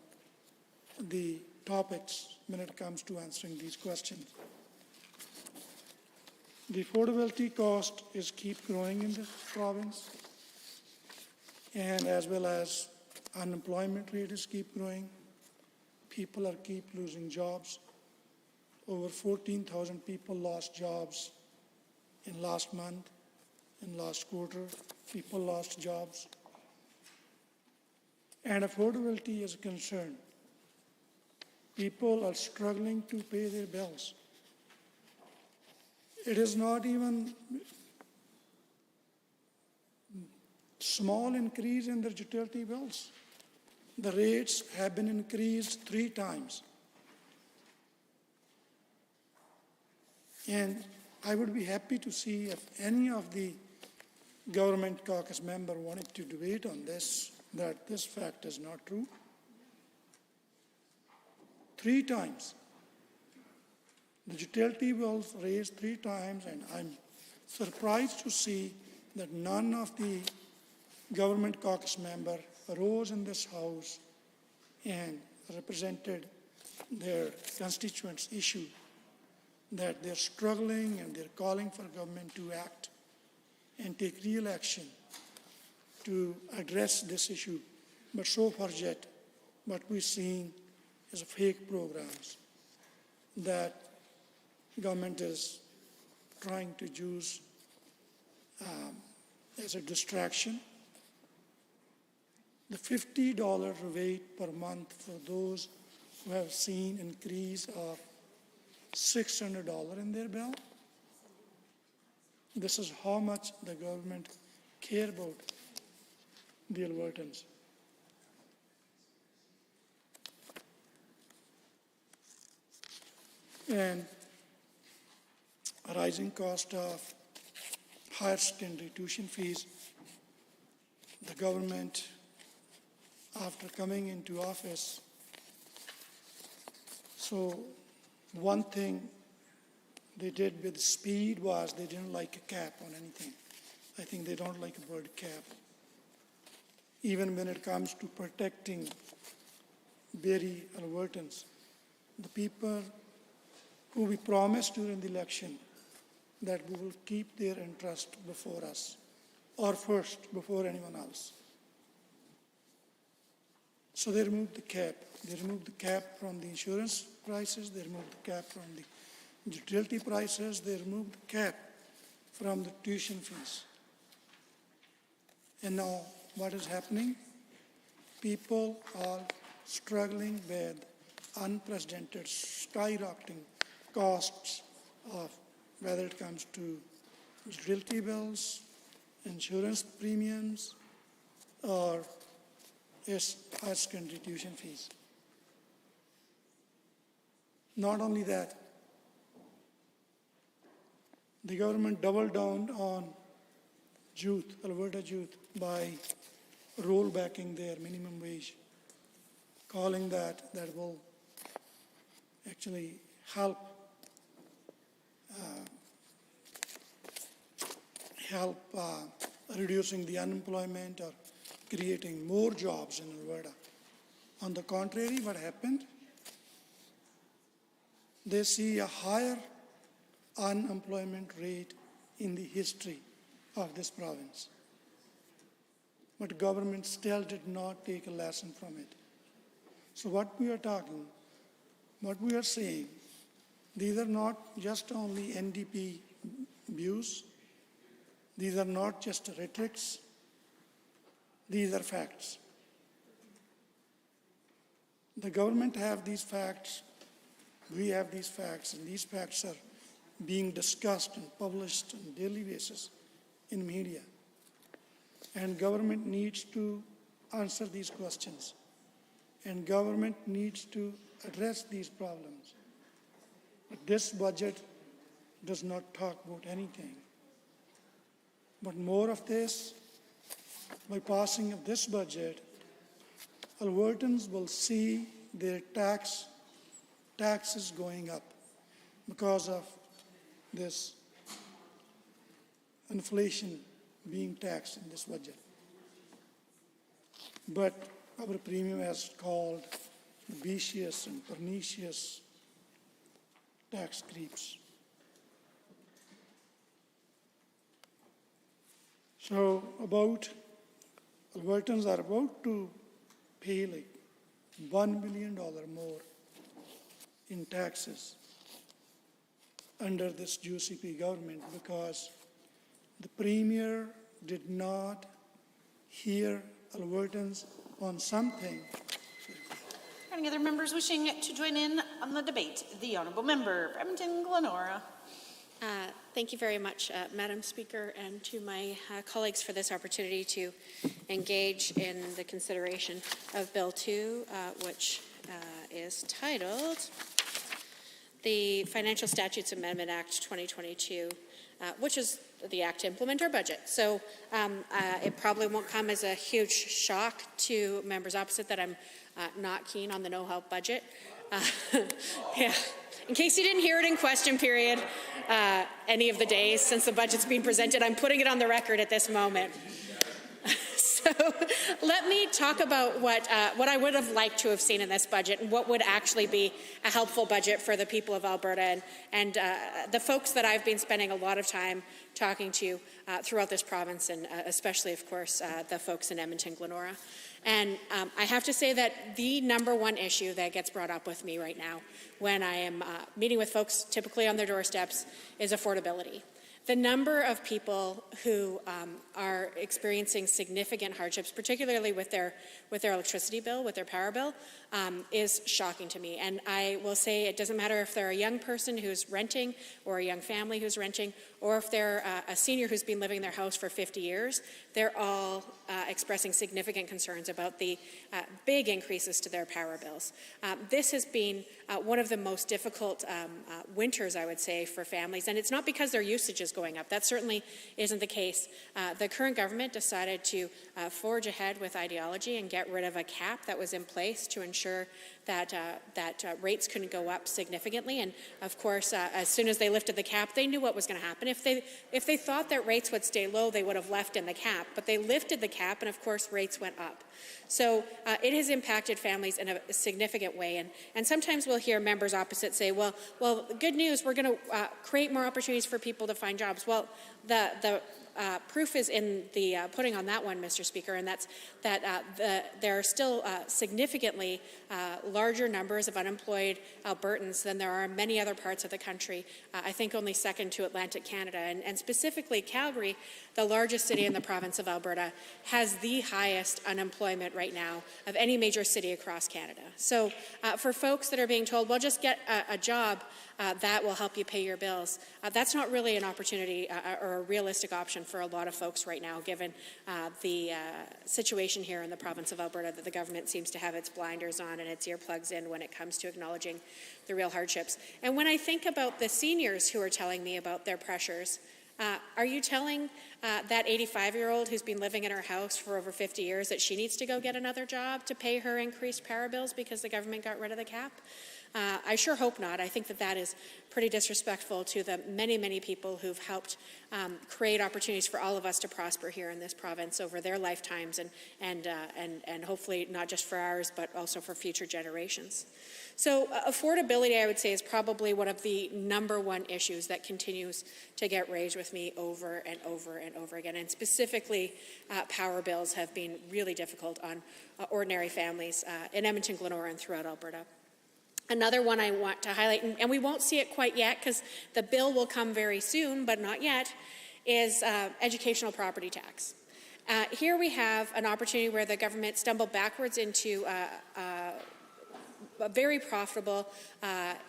R: the topics when it comes to answering these questions. The affordability cost is keep growing in this province, and as well as unemployment rate is keep growing. People are keep losing jobs. Over 14,000 people lost jobs in last month, in last quarter. People lost jobs. And affordability is a concern. People are struggling to pay their bills. It is not even small increase in their utility bills. The rates have been increased 3 times. And I would be happy to see if any of the government caucus member wanted to debate on this, that this fact is not true. 3 times. The utility bills raised 3 times, and I'm surprised to see that none of the government caucus member rose in this House and represented their constituents' issue, that they're struggling and they're calling for government to act and take real action to address this issue. But so far yet, what we're seeing is fake programs that government is trying to use as a distraction. The $50 rebate per month for those who have seen increase of $600 in their bill. This is how much the government care about the Albertans. And a rising cost of higher secondary tuition fees. The government, after coming into office, so one thing they did with speed was they didn't like a cap on anything. I think they don't like a word cap. Even when it comes to protecting very Albertans, the people who we promised during the election that we will keep their interest before us, or first, before anyone else. So they removed the cap. They removed the cap from the insurance prices. They removed the cap from the utility prices. They removed the cap from the tuition fees. And now what is happening? People are struggling with unprecedented, skyrocketing costs of whether it comes to utility bills, insurance premiums, or higher secondary tuition fees. Not only that, the government doubled down on youth, Alberta youth, by rollbacking their minimum wage, calling that will actually help reducing the unemployment or creating more jobs in Alberta. On the contrary, what happened? They see a higher unemployment rate in the history of this province. But government still did not take a lesson from it. So what we are saying, these are not just only NDP views, these are not just rhetorics, these are facts. The government have these facts, we have these facts, and these facts are being discussed and published on a daily basis in media. And government needs to answer these questions. And government needs to address these problems. But this budget does not talk about anything. But more of this, by passing of this budget, Albertans will see their taxes going up because of this inflation being taxed in this budget. But our premium has called vicious and pernicious tax creeps. So Albertans are about to pay like $1 billion more in taxes under this UCP government because the Premier did not hear Albertans on something.
P: Any other members wishing to join in on the debate? The Honourable Member for Edmonton-Glenora.
H: Thank you very much, Madam Speaker, and to my colleagues for this opportunity to engage in the consideration of Bill 2, which is titled the Financial Statutes Amendment Act 2022, which is the act to implement our budget. So it probably won't come as a huge shock to members opposite that I'm not keen on the no-help budget. Yeah. In case you didn't hear it in question period, any of the days since the budget's been presented, I'm putting it on the record at this moment. So let me talk about what I would have liked to have seen in this budget and what would actually be a helpful budget for the people of Alberta and the folks that I've been spending a lot of time talking to throughout this province, and especially, of course, the folks in Edmonton-Glenora. And I have to say that the number one issue that gets brought up with me right now when I am meeting with folks typically on their doorsteps is affordability. The number of people who are experiencing significant hardships, particularly with their electricity bill, with their power bill, is shocking to me. And I will say it doesn't matter if they're a young person who's renting or a young family who's renting, or if they're a senior who's been living in their house for 50 years, they're all expressing significant concerns about the big increases to their power bills. This has been one of the most difficult winters, I would say, for families. And it's not because their usage is going up. That certainly isn't the case. The current government decided to forge ahead with ideology and get rid of a cap that was in place to ensure that rates couldn't go up significantly. And of course, as soon as they lifted the cap, they knew what was going to happen. If they thought that rates would stay low, they would have left in the cap. But they lifted the cap, and of course, rates went up. So it has impacted families in a significant way. And sometimes we'll hear members opposite say, well, good news, we're going to create more opportunities for people to find jobs. Well, the proof is in the pudding on that one, Mr. Speaker, and that's that there are still significantly larger numbers of unemployed Albertans than there are in many other parts of the country. I think only second to Atlantic Canada. And specifically Calgary, the largest city in the province of Alberta, has the highest unemployment right now of any major city across Canada. So for folks that are being told, well, just get a job that will help you pay your bills, that's not really an opportunity or a realistic option for a lot of folks right now, given the situation here in the province of Alberta that the government seems to have its blinders on and its earplugs in when it comes to acknowledging the real hardships. And when I think about the seniors who are telling me about their pressures, are you telling that 85-year-old who's been living in her house for over 50 years that she needs to go get another job to pay her increased power bills because the government got rid of the cap? I sure hope not. I think that that is pretty disrespectful to the many, many people who've helped create opportunities for all of us to prosper here in this province over their lifetimes, and hopefully not just for ours, but also for future generations. So affordability, I would say, is probably one of the #1 issues that continues to get raised with me over and over and over again. And specifically, power bills have been really difficult on ordinary families in Edmonton, Glenora, and throughout Alberta. Another one I want to highlight, and we won't see it quite yet because the bill will come very soon, but not yet, is educational property tax. Here we have an opportunity where the government stumbled backwards into a very profitable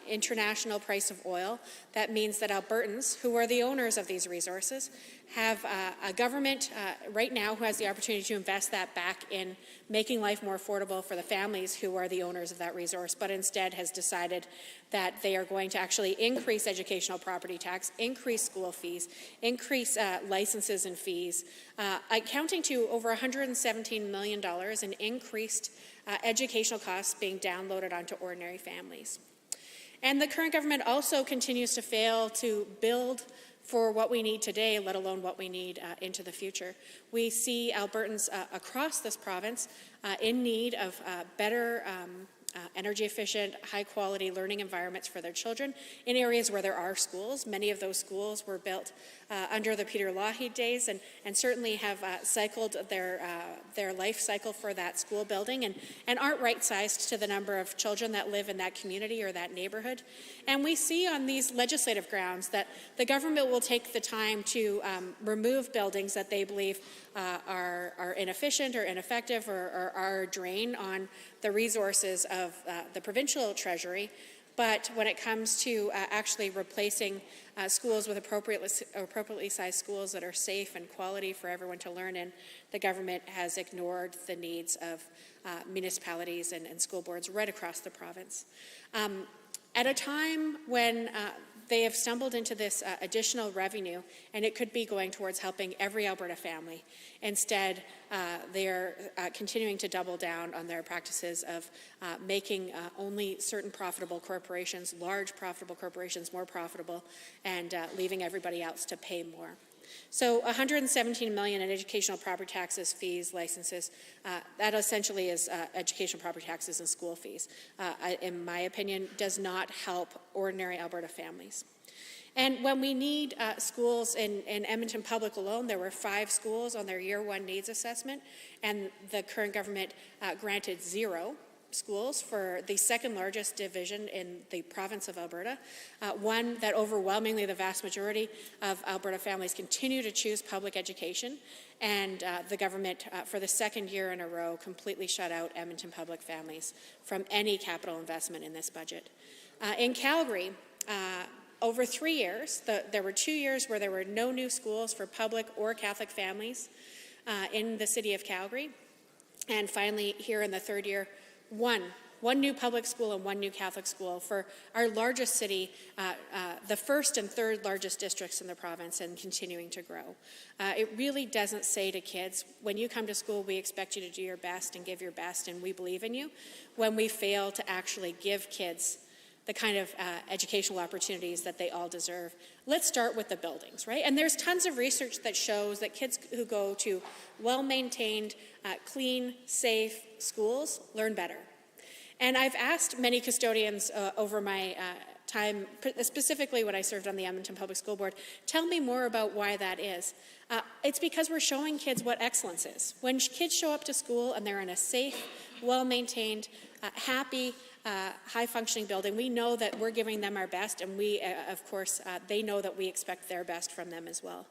H: international price of oil. That means that Albertans, who are the owners of these resources, have a government right now who has the opportunity to invest that back in making life more affordable for the families who are the owners of that resource, but instead has decided that they are going to actually increase educational property tax, increase school fees, increase licenses and fees, accounting to over $117 million in increased educational costs being downloaded onto ordinary families. And the current government also continues to fail to build for what we need today, let alone what we need into the future. We see Albertans across this province in need of better energy-efficient, high-quality learning environments for their children in areas where there are schools. Many of those schools were built under the Peter Lougheed days and certainly have cycled their life cycle for that school building and aren't right-sized to the number of children that live in that community or that neighborhood. And we see on these legislative grounds that the government will take the time to remove buildings that they believe are inefficient or ineffective or are a drain on the resources of the provincial treasury. But when it comes to actually replacing schools with appropriately sized schools that are safe and quality for everyone to learn in, the government has ignored the needs of municipalities and school boards right across the province. At a time when they have stumbled into this additional revenue, and it could be going towards helping every Alberta family. Instead, they are continuing to double down on their practices of making only certain profitable corporations, large profitable corporations, more profitable, and leaving everybody else to pay more. So $117 million in educational property taxes, fees, licenses, that essentially is educational property taxes and school fees, in my opinion, does not help ordinary Alberta families. And when we need schools in Edmonton Public alone, there were 5 schools on their Year 1 needs assessment, and the current government granted 0 schools for the second largest division in the province of Alberta, one that overwhelmingly the vast majority of Alberta families continue to choose public education, and the government for the second year in a row completely shut out Edmonton Public families from any capital investment in this budget. In Calgary, over 3 years, there were 2 years where there were no new schools for public or Catholic families in the city of Calgary, and finally here in the third year, one new public school and 1 new Catholic school for our largest city, the first and third largest districts in the province, and continuing to grow. It really doesn't say to kids, when you come to school, we expect you to do your best and give your best, and we believe in you, when we fail to actually give kids the kind of educational opportunities that they all deserve. Let's start with the buildings, right? And there's tons of research that shows that kids who go to well-maintained, clean, safe schools learn better. And I've asked many custodians over my time, specifically when I served on the Edmonton Public School Board, tell me more about why that is. It's because we're showing kids what excellence is. When kids show up to school and they're in a safe, well-maintained, happy, high-functioning building, we know that we're giving them our best, and we, of course, they know that we expect their best from them as well.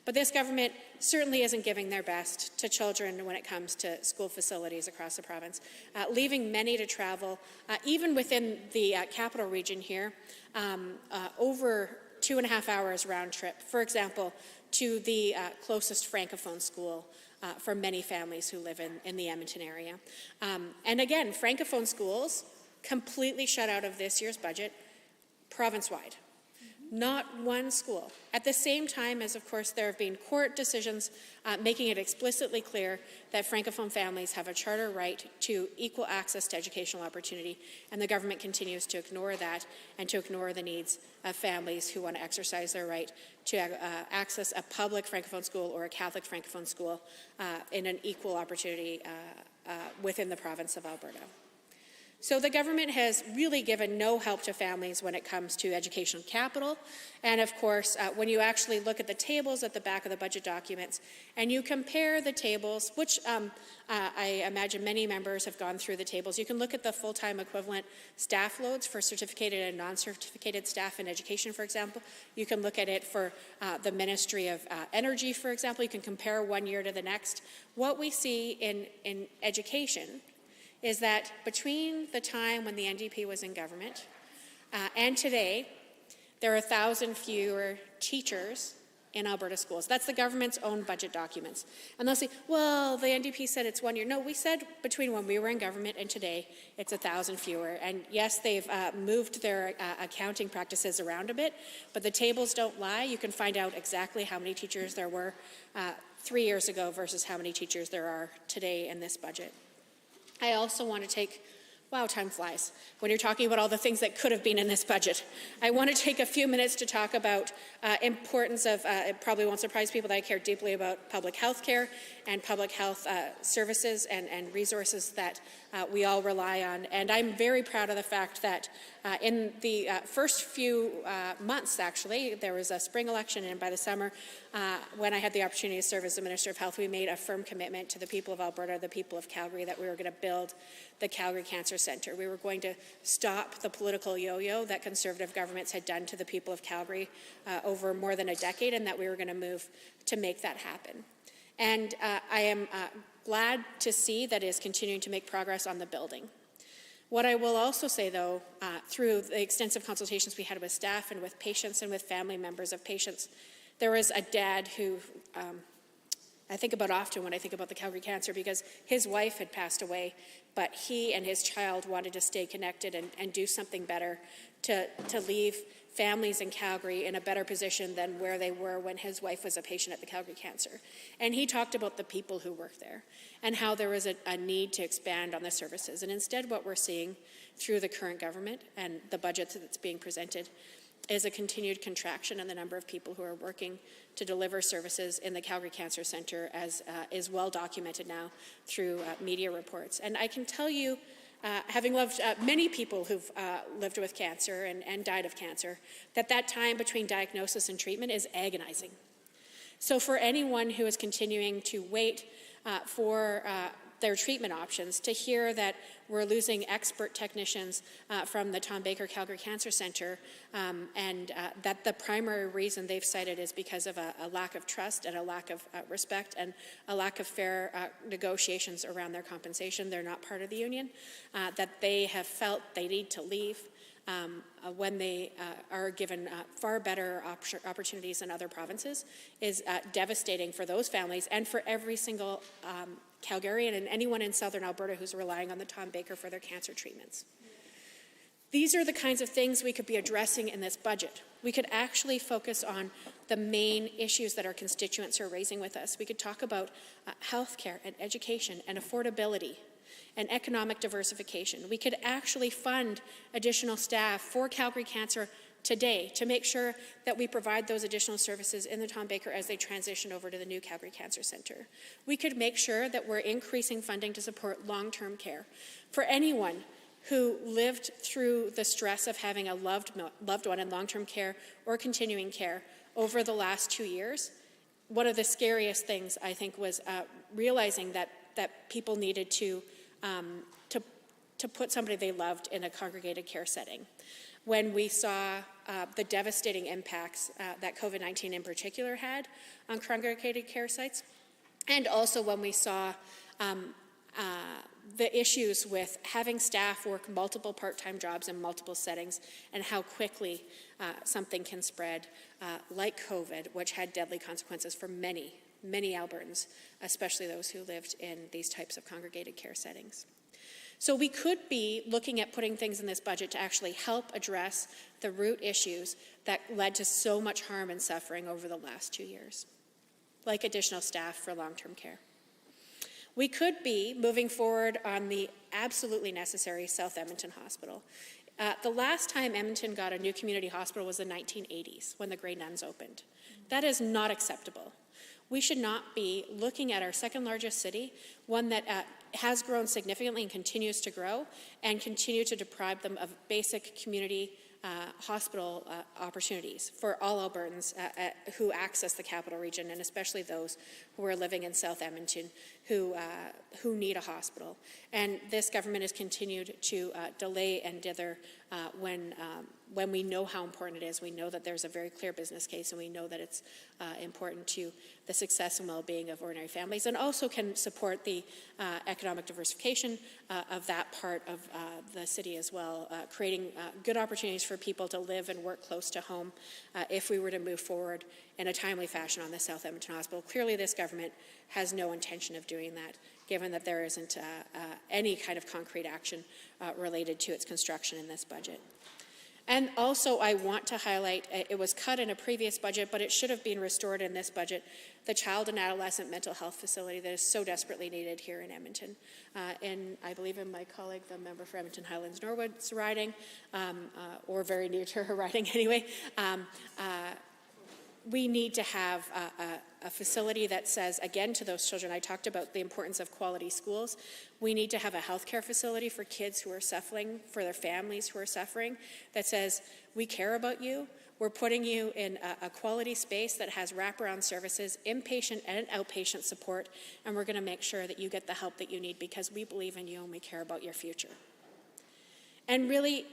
H: But this government certainly isn't giving their best to children when it comes to school facilities across the province, leaving many to travel, even within the capital region here, over 2.5 hours round trip, for example, to the closest Francophone school for many families who live in the Edmonton area. And again, Francophone schools completely shut out of this year's budget, province-wide. Not one school. At the same time as, of course, there have been court decisions making it explicitly clear that Francophone families have a charter right to equal access to educational opportunity, and the government continues to ignore that and to ignore the needs of families who want to exercise their right to access a public Francophone school or a Catholic Francophone school in an equal opportunity within the province of Alberta. So the government has really given no help to families when it comes to educational capital. And of course, when you actually look at the tables at the back of the budget documents and you compare the tables, which I imagine many members have gone through the tables, you can look at the full-time equivalent staff loads for certificated and non-certificated staff in education, for example. You can look at it for the Ministry of Energy, for example. You can compare one year to the next. What we see in education is that between the time when the NDP was in government and today, there are 1,000 fewer teachers in Alberta schools. That's the government's own budget documents. And they'll say, well, the NDP said it's 1 year. No, we said between when we were in government and today, it's 1,000 fewer. And yes, they've moved their accounting practices around a bit, but the tables don't lie. You can find out exactly how many teachers there were 3 years ago versus how many teachers there are today in this budget. I also want to take, wow, time flies, when you're talking about all the things that could have been in this budget. I want to take a few minutes to talk about importance of, it probably won't surprise people that I care deeply about public health care and public health services and resources that we all rely on. And I'm very proud of the fact that in the first few months, actually, there was a spring election, and by the summer, when I had the opportunity to serve as the Minister of Health, we made a firm commitment to the people of Alberta, the people of Calgary, that we were going to build the Calgary Cancer Centre. We were going to stop the political yo-yo that Conservative governments had done to the people of Calgary over more than a decade, and that we were going to move to make that happen. And I am glad to see that it is continuing to make progress on the building. What I will also say, though, through the extensive consultations we had with staff and with patients and with family members of patients, there was a dad who I think about often when I think about the Calgary Cancer, because his wife had passed away, but he and his child wanted to stay connected and do something better to leave families in Calgary in a better position than where they were when his wife was a patient at the Calgary Cancer. And he talked about the people who work there and how there was a need to expand on the services. And instead, what we're seeing through the current government and the budget that's being presented is a continued contraction in the number of people who are working to deliver services in the Calgary Cancer Centre, as is well documented now through media reports. And I can tell you, having loved many people who've lived with cancer and died of cancer, that time between diagnosis and treatment is agonizing. So for anyone who is continuing to wait for their treatment options, to hear that we're losing expert technicians from the Tom Baker Calgary Cancer Centre, and that the primary reason they've cited is because of a lack of trust and a lack of respect and a lack of fair negotiations around their compensation. They're not part of the union, that they have felt they need to leave when they are given far better opportunities in other provinces, is devastating for those families and for every single Calgarian and anyone in southern Alberta who's relying on the Tom Baker for their cancer treatments. These are the kinds of things we could be addressing in this budget. We could actually focus on the main issues that our constituents are raising with us. We could talk about healthcare and education and affordability and economic diversification. We could actually fund additional staff for Calgary Cancer today to make sure that we provide those additional services in the Tom Baker as they transition over to the new Calgary Cancer Centre. We could make sure that we're increasing funding to support long-term care. For anyone who lived through the stress of having a loved one in long-term care or continuing care over the last 2 years, one of the scariest things, I think, was realizing that people needed to put somebody they loved in a congregated care setting. When we saw the devastating impacts that COVID-19 in particular had on congregated care sites, and also when we saw the issues with having staff work multiple part-time jobs in multiple settings and how quickly something can spread, like COVID, which had deadly consequences for many Albertans, especially those who lived in these types of congregated care settings. So we could be looking at putting things in this budget to actually help address the root issues that led to so much harm and suffering over the last 2 years, like additional staff for long-term care. We could be moving forward on the absolutely necessary South Edmonton Hospital. The last time Edmonton got a new community hospital was the 1980s, when the Grey Nuns opened. That is not acceptable. We should not be looking at our second largest city, one that has grown significantly and continues to grow, and continue to deprive them of basic community hospital opportunities for all Albertans who access the capital region, and especially those who are living in South Edmonton who need a hospital. And this government has continued to delay and dither when we know how important it is. We know that there's a very clear business case, and we know that it's important to the success and well-being of ordinary families, and also can support the economic diversification of that part of the city as well, creating good opportunities for people to live and work close to home if we were to move forward in a timely fashion on the South Edmonton Hospital. Clearly, this government has no intention of doing that, given that there isn't any kind of concrete action related to its construction in this budget. And also, I want to highlight, it was cut in a previous budget, but it should have been restored in this budget, the child and adolescent mental health facility that is so desperately needed here in Edmonton. And I believe in my colleague, the member for Edmonton Highlands Norwood's riding, or very near to her riding anyway, we need to have a facility that says, again, to those children, I talked about the importance of quality schools. We need to have a healthcare facility for kids who are suffering, for their families who are suffering, that says, we care about you. We're putting you in a quality space that has wraparound services, inpatient and outpatient support, and we're going to make sure that you get the help that you need because we believe in you and we care about your future. And really,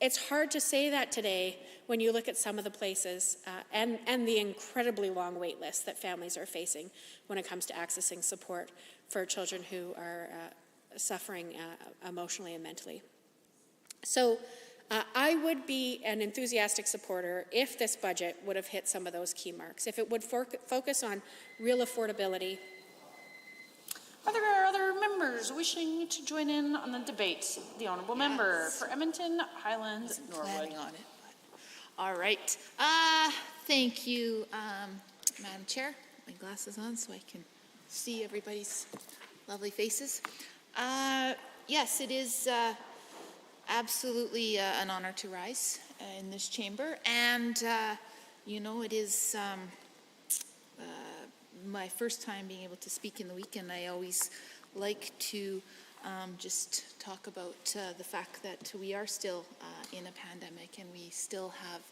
H: it's hard to say that today when you look at some of the places and the incredibly long wait lists that families are facing when it comes to accessing support for children who are suffering emotionally and mentally. So I would be an enthusiastic supporter if this budget would have hit some of those key marks, if it would focus on real affordability.
P: Are there other members wishing to join in on the debate? The Honourable Member for Edmonton Highlands Norwood.
S: On it. All right. Thank you, Madam Chair. My glasses on so I can see everybody's lovely faces. Yes, it is absolutely an honor to rise in this chamber, and you know, it is my first time being able to speak in the week, and I always like to just talk about the fact that we are still in a pandemic, and we still have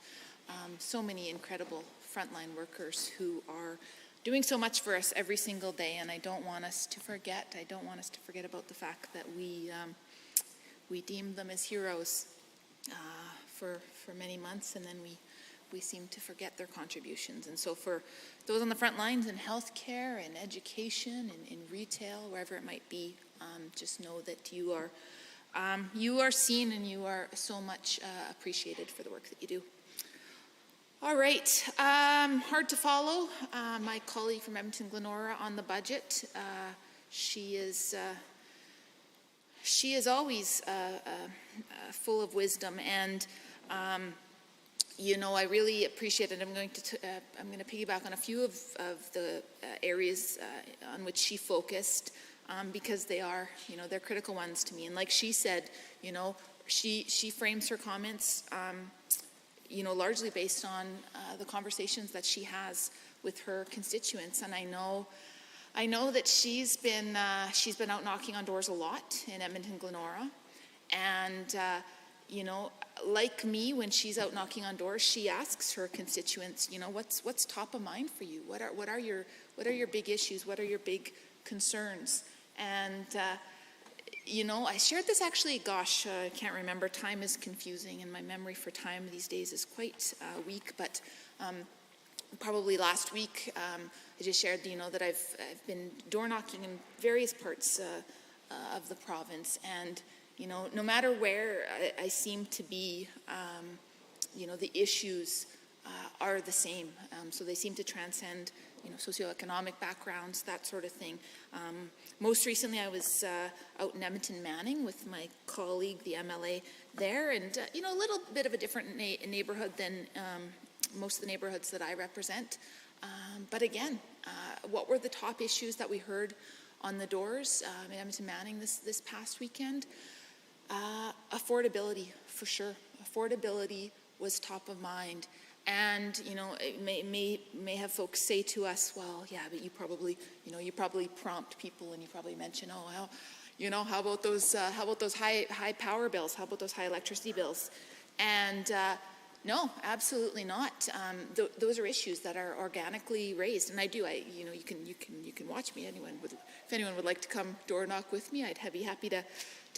S: so many incredible frontline workers who are doing so much for us every single day, and I don't want us to forget. I don't want us to forget about the fact that we deemed them as heroes for many months, and then we seem to forget their contributions. And so for those on the front lines in healthcare and education and in retail, wherever it might be, just know that you are seen and you are so much appreciated for the work that you do. All right, hard to follow. My colleague from Edmonton Glenora on the budget. She is always full of wisdom, and you know, I really appreciate it. I'm going to piggyback on a few of the areas on which she focused, because they are, you know, they're critical ones to me. And like she said, you know, she frames her comments, you know, largely based on the conversations that she has with her constituents. And I know that she's been out knocking on doors a lot in Edmonton Glenora, and you know, like me, when she's out knocking on doors, she asks her constituents, you know, what's top of mind for you? What are your big issues? What are your big concerns? And you know, I shared this actually. Gosh, I can't remember. Time is confusing, and my memory for time these days is quite weak. But probably last week, I just shared, you know, that I've been door knocking in various parts of the province, and you know, no matter where I seem to be, you know, the issues are the same. So they seem to transcend, socioeconomic backgrounds, that sort of thing. Most recently, I was out in Edmonton Manning with my colleague, the MLA there, and a little bit of a different neighborhood than most of the neighborhoods that I represent. But again, what were the top issues that we heard on the doors in Edmonton Manning this past weekend? Affordability, for sure. Affordability was top of mind. And, it may have folks say to us, well, yeah, but you probably prompt people and you probably mention, how about those high power bills? How about those high electricity bills? And no, absolutely not. Those are issues that are organically raised, and I do. You can watch me. If anyone would like to come door knock with me, I'd be happy to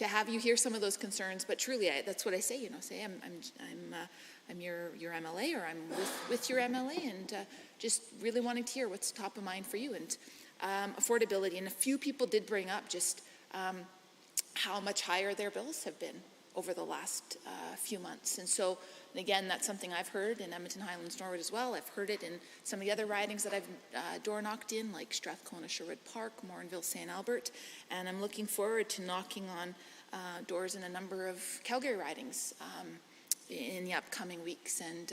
S: have you hear some of those concerns. But truly, that's what I say. Say I'm your MLA, or I'm with your MLA, and just really wanting to hear what's top of mind for you. And affordability, and a few people did bring up just how much higher their bills have been over the last few months. And so, and again, that's something I've heard in Edmonton Highlands Norwood as well. I've heard it in some of the other ridings that I've door knocked in, like Strathcona Sherwood Park, Morinville, St. Albert, and I'm looking forward to knocking on doors in a number of Calgary ridings in the upcoming weeks. And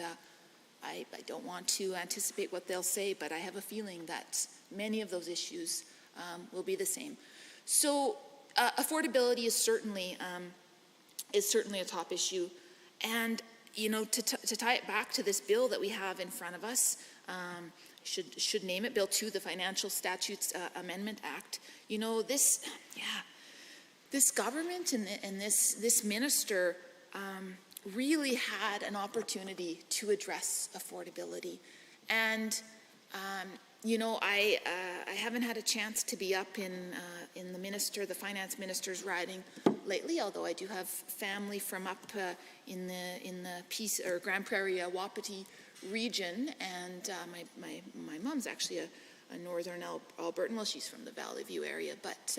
S: I don't want to anticipate what they'll say, but I have a feeling that many of those issues will be the same. So affordability is certainly a top issue. And to tie it back to this bill that we have in front of us, should name it Bill 2, the Financial Statutes Amendment Act. This government and this minister really had an opportunity to address affordability. And I haven't had a chance to be up in the finance minister's riding lately, although I do have family from up in the Grand Prairie Wapiti region, and my mom's actually a northern Albertan. Well, she's from the Valley View area, but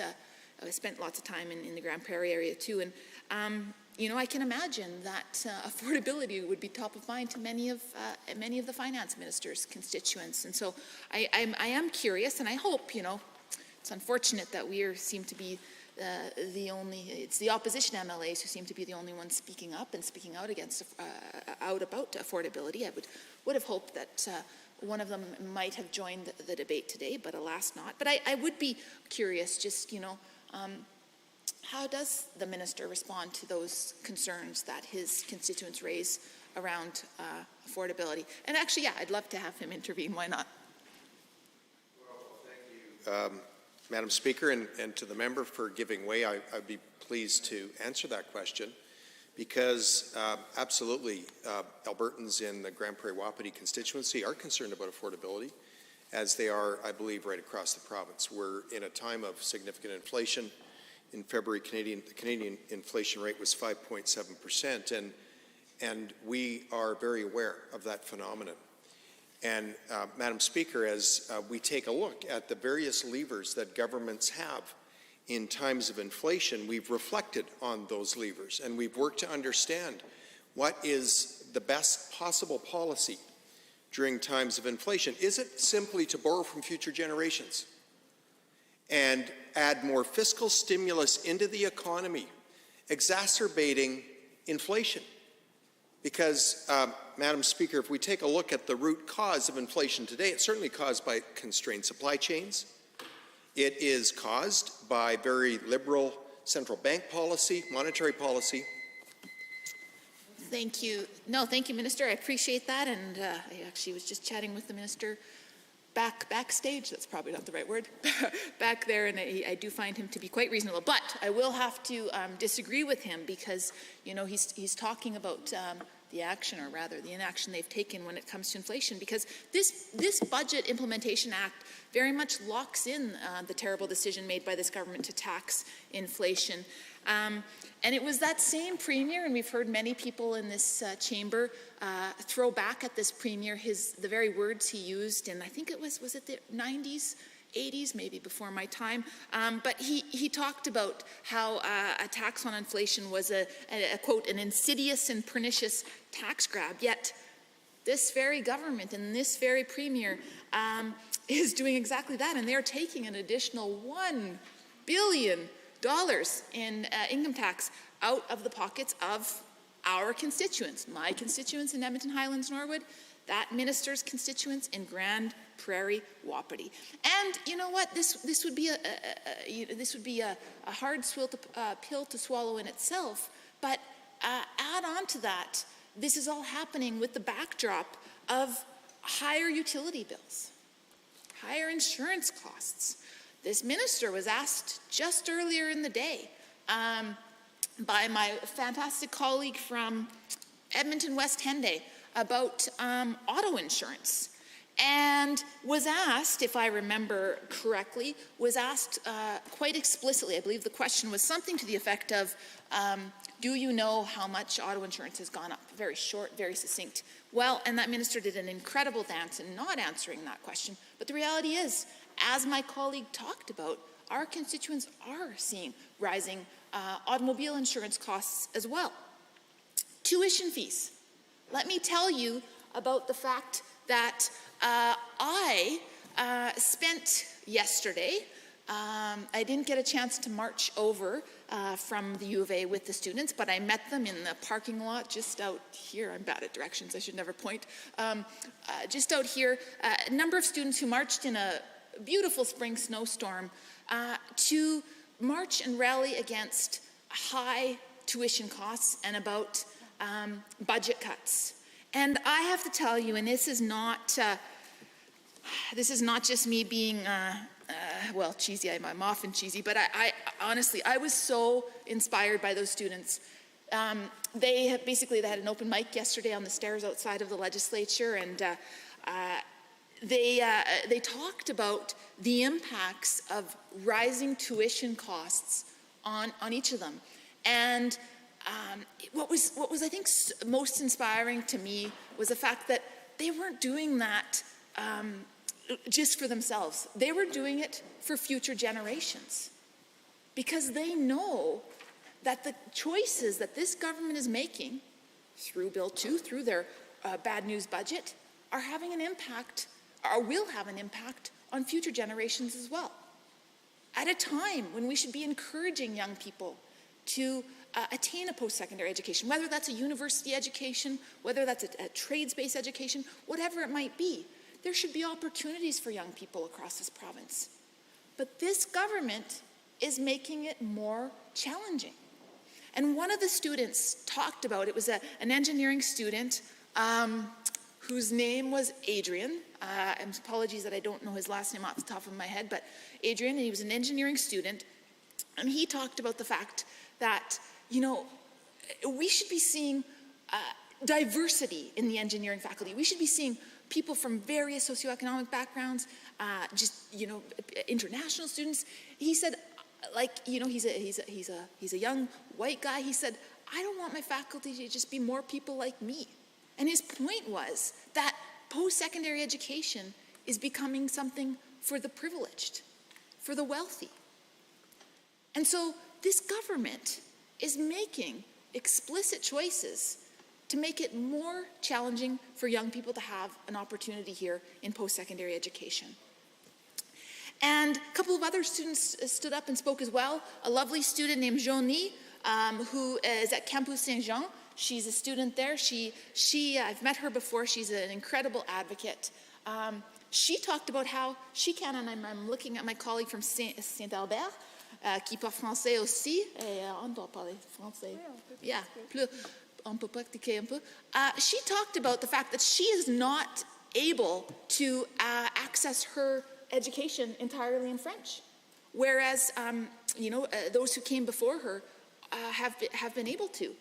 S: I spent lots of time in the Grand Prairie area too, and I can imagine that affordability would be top of mind to many of the finance minister's constituents. And so I am curious, and I hope, it's unfortunate that we seem to be it's the opposition MLAs who seem to be the only ones speaking up and speaking out about affordability. I would have hoped that one of them might have joined the debate today, but alas not. But I would be curious, just, how does the minister respond to those concerns that his constituents raise around affordability? And actually, yeah, I'd love to have him intervene. Why not?
L: Well, thank you, Madam Speaker, and to the member for giving way. I'd be pleased to answer that question, because absolutely, Albertans in the Grand Prairie Wapiti constituency are concerned about affordability, as they are, I believe, right across the province. We're in a time of significant inflation. In February, the Canadian inflation rate was 5.7%, and we are very aware of that phenomenon. And Madam Speaker, as we take a look at the various levers that governments have in times of inflation, we've reflected on those levers, and we've worked to understand what is the best possible policy during times of inflation. Is it simply to borrow from future generations and add more fiscal stimulus into the economy, exacerbating inflation? Because, Madam Speaker, if we take a look at the root cause of inflation today, it's certainly caused by constrained supply chains. It is caused by very liberal central bank policy, monetary policy.
S: Thank you. No, thank you, Minister. I appreciate that. And I actually was just chatting with the Minister backstage, that's probably not the right word, back there, and I do find him to be quite reasonable. But I will have to disagree with him, because, he's talking about the action, or rather the inaction they've taken when it comes to inflation, because this Budget Implementation Act very much locks in the terrible decision made by this government to tax inflation. And it was that same Premier, and we've heard many people in this chamber throw back at this Premier the very words he used, and I think it was it the 90s, 80s, maybe before my time, but he talked about how a tax on inflation was a quote, an insidious and pernicious tax grab, yet This very government and this very premier is doing exactly that, and they're taking an additional $1 billion in income tax out of the pockets of our constituents, my constituents in Edmonton Highlands, Norwood, that minister's constituents in Grand Prairie, Wapiti. And you know what? This would be a hard pill to swallow in itself. But add on to that, this is all happening with the backdrop of higher utility bills, higher insurance costs. This minister was asked just earlier in the day by my fantastic colleague from Edmonton West Henday about auto insurance, and was asked, if I remember correctly, was asked quite explicitly, I believe the question was something to the effect of, do you know how much auto insurance has gone up? Very short, very succinct. Well, and that minister did an incredible dance in not answering that question, but the reality is, as my colleague talked about, our constituents are seeing rising automobile insurance costs as well. Tuition fees. Let me tell you about the fact that I spent yesterday, I didn't get a chance to march over from the U of A with the students, but I met them in the parking lot just out here. I'm bad at directions, I should never point. Just out here, a number of students who marched in a beautiful spring snowstorm to march and rally against high tuition costs and about budget cuts. And I have to tell you, and this is not just me being, well, cheesy, I'm often cheesy, but I honestly, I was so inspired by those students. They had an open mic yesterday on the stairs outside of the legislature, and they talked about the impacts of rising tuition costs on each of them. And what was I think most inspiring to me was the fact that they weren't doing that just for themselves. They were doing it for future generations, because they know that the choices that this government is making through Bill 2, through their bad news budget, are having an impact, or will have an impact, on future generations as well. At a time when we should be encouraging young people to attain a post-secondary education, whether that's a university education, whether that's a trades-based education, whatever it might be, there should be opportunities for young people across this province. But this government is making it more challenging. And one of the students talked about, it was an engineering student whose name was Adrian. Apologies that I don't know his last name off the top of my head, but Adrian, and he was an engineering student, and he talked about the fact that, you know, we should be seeing diversity in the engineering faculty. We should be seeing people from various socioeconomic backgrounds, international students. He said, he's a young white guy. He said, I don't want my faculty to just be more people like me. And his point was that post-secondary education is becoming something for the privileged, for the wealthy. And so this government is making explicit choices to make it more challenging for young people to have an opportunity here in post-secondary education. And a couple of other students stood up and spoke as well. A lovely student named Joanie, who is at Campus Saint-Jean. She's a student there. I've met her before. She's an incredible advocate. She talked about how she can, and I'm looking at my colleague from Saint-Albert, qui parle français aussi, et on doit parler français. Yeah, on peut pratiquer un peu. She talked about the fact that she is not able to access her education entirely in French, whereas those who came before her have been able to,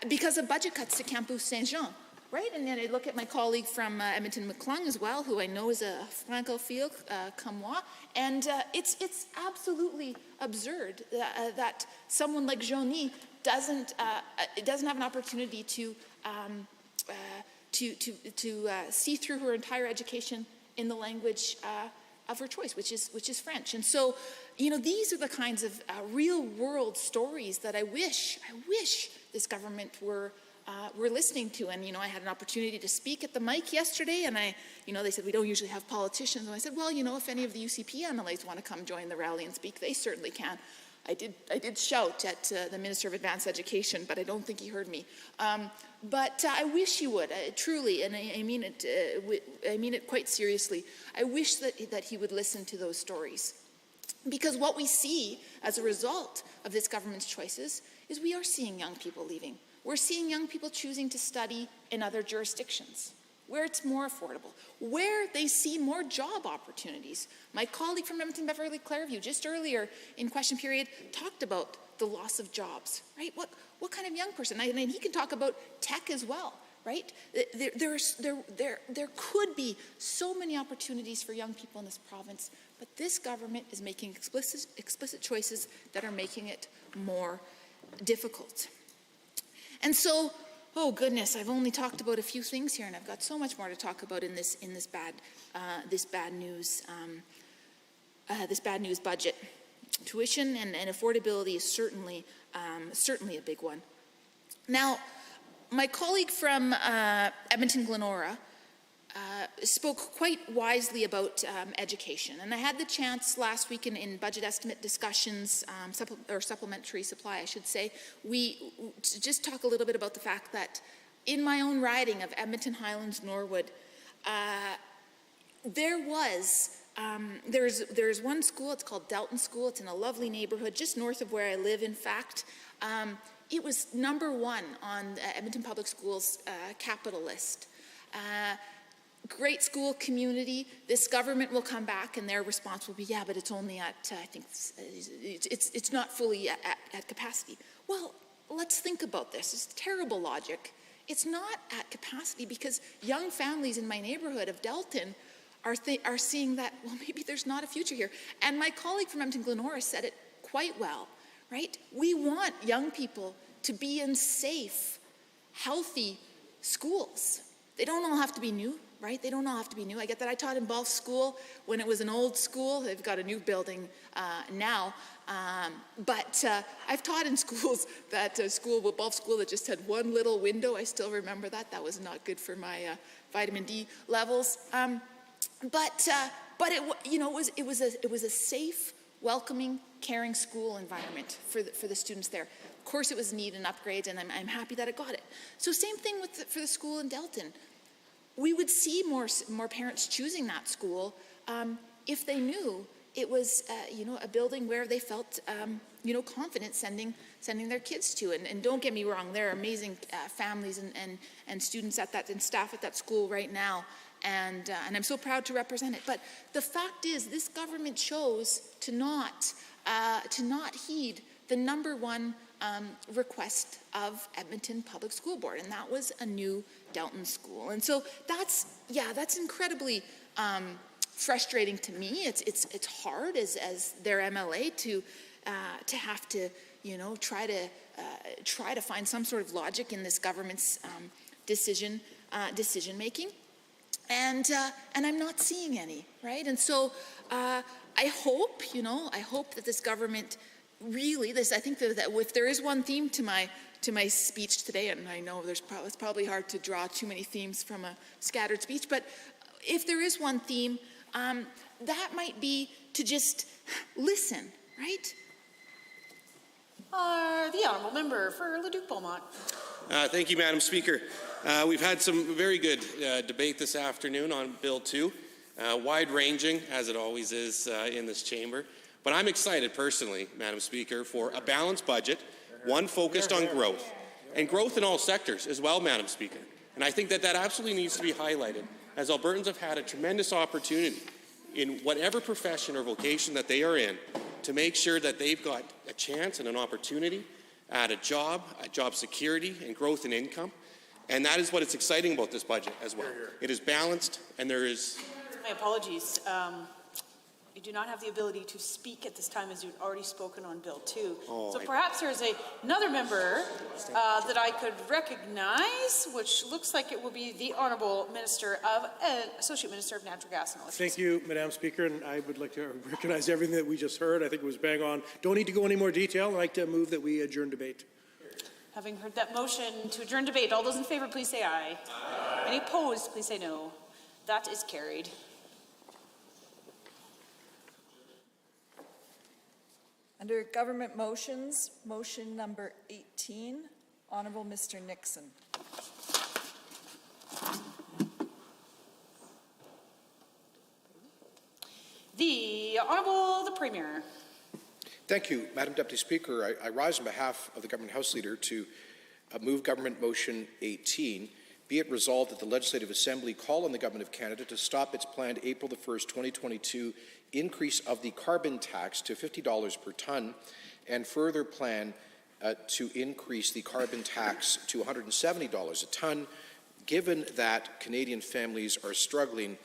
S: because of budget cuts to Campus Saint-Jean, right? And then I look at my colleague from Edmonton McClung as well, who I know is a francophile comme moi, and it's absolutely absurd that someone like Joanie doesn't have an opportunity to see through her entire education in the language of her choice, which is French. And so, these are the kinds of real-world stories that I wish this government were we're listening to. And, I had an opportunity to speak at the mic yesterday, and they said we don't usually have politicians. And I said, well, if any of the UCP MLAs want to come join the rally and speak, they certainly can. I did shout at the Minister of Advanced Education, but I don't think he heard me. But I wish he would, truly, and I mean it quite seriously. I wish that he would listen to those stories. Because what we see as a result of this government's choices is we are seeing young people leaving. We're seeing young people choosing to study in other jurisdictions, where it's more affordable, where they see more job opportunities. My colleague from Edmonton Beverly Clareview just earlier in question period talked about the loss of jobs, right? What kind of young person? And he can talk about tech as well, right? There could be so many opportunities for young people in this province, but this government is making explicit choices that are making it more difficult. And so, oh goodness, I've only talked about a few things here, and I've got so much more to talk about in this bad news budget. Tuition and affordability is certainly a big one. Now, my colleague from Edmonton Glenora spoke quite wisely about education, and I had the chance last week in budget estimate discussions, supplementary supply, I should say, to just talk a little bit about the fact that in my own riding of Edmonton Highlands Norwood, there's one school. It's called Delton School. It's in a lovely neighborhood just north of where I live. In fact, it was #1 on Edmonton Public Schools' capital list. Great school community. This government will come back and their response will be, yeah, but it's only at, I think, it's not fully at capacity. Well, let's think about this. It's terrible logic. It's not at capacity because young families in my neighborhood of Delton are seeing that, well, maybe there's not a future here. And my colleague from Edmonton Glenora said it quite well, right? We want young people to be in safe, healthy schools. They don't all have to be new, right? They don't all have to be new. I get that. I taught in Balf School when it was an old school. They've got a new building now. But I've taught in schools Balf School that just had one little window. I still remember that. That was not good for my vitamin D levels. But it was a safe, welcoming, caring school environment for the students there. Of course, it was neat and upgrades, and I'm happy that it got it. So same thing for the school in Delton. We would see more parents choosing that school if they knew it was a building where they felt confident sending their kids to. And don't get me wrong, there are amazing families and students at that and staff at that school right now. And I'm so proud to represent it. But the fact is, this government chose to not heed the #1 request of Edmonton Public School Board, and that was a new Delton school. And so that's incredibly frustrating to me. It's hard as their MLA to have to try to find some sort of logic in this government's decision making. And I'm not seeing any, right? And so I hope that this government really, I think that if there is one theme to my speech today, and I know it's probably hard to draw too many themes from a scattered speech, but if there is one theme, that might be to just listen, right?
P: The Honourable Member for Leduc-Beaumont.
B: Thank you, Madam Speaker. We've had some very good debate this afternoon on Bill 2, wide-ranging, as it always is in this chamber. But I'm excited personally, Madam Speaker, for a balanced budget, one focused on growth, and growth in all sectors as well, Madam Speaker. And I think that absolutely needs to be highlighted, as Albertans have had a tremendous opportunity in whatever profession or vocation that they are in to make sure that they've got a chance and an opportunity at a job security, and growth in income. And that is what is exciting about this budget as well. It is balanced, and there is...
P: My apologies. You do not have the ability to speak at this time, as you've already spoken on Bill 2. So perhaps there's another member that I could recognize, which looks like it will be the Honourable Associate Minister of Natural Gas and Electricity.
T: Thank you, Madam Speaker, and I would like to recognize everything that we just heard. I think it was bang on. Don't need to go any more detail. I'd like to move that we adjourn debate.
P: Having heard that motion to adjourn debate, all those in favor, please say aye. Aye. Any opposed, please say no. That is carried.
C: Under government motions, motion number 18, Honourable Mr. Nixon.
P: The Honourable the Premier.
L: Thank you, Madam Deputy Speaker. I rise on behalf of the Government House Leader to move Government Motion 18. Be it resolved that the Legislative Assembly call on the Government of Canada to stop its planned April the 1st, 2022 increase of the carbon tax to $50 per tonne and further plan to increase the carbon tax to $170 a tonne, given that Canadian families are struggling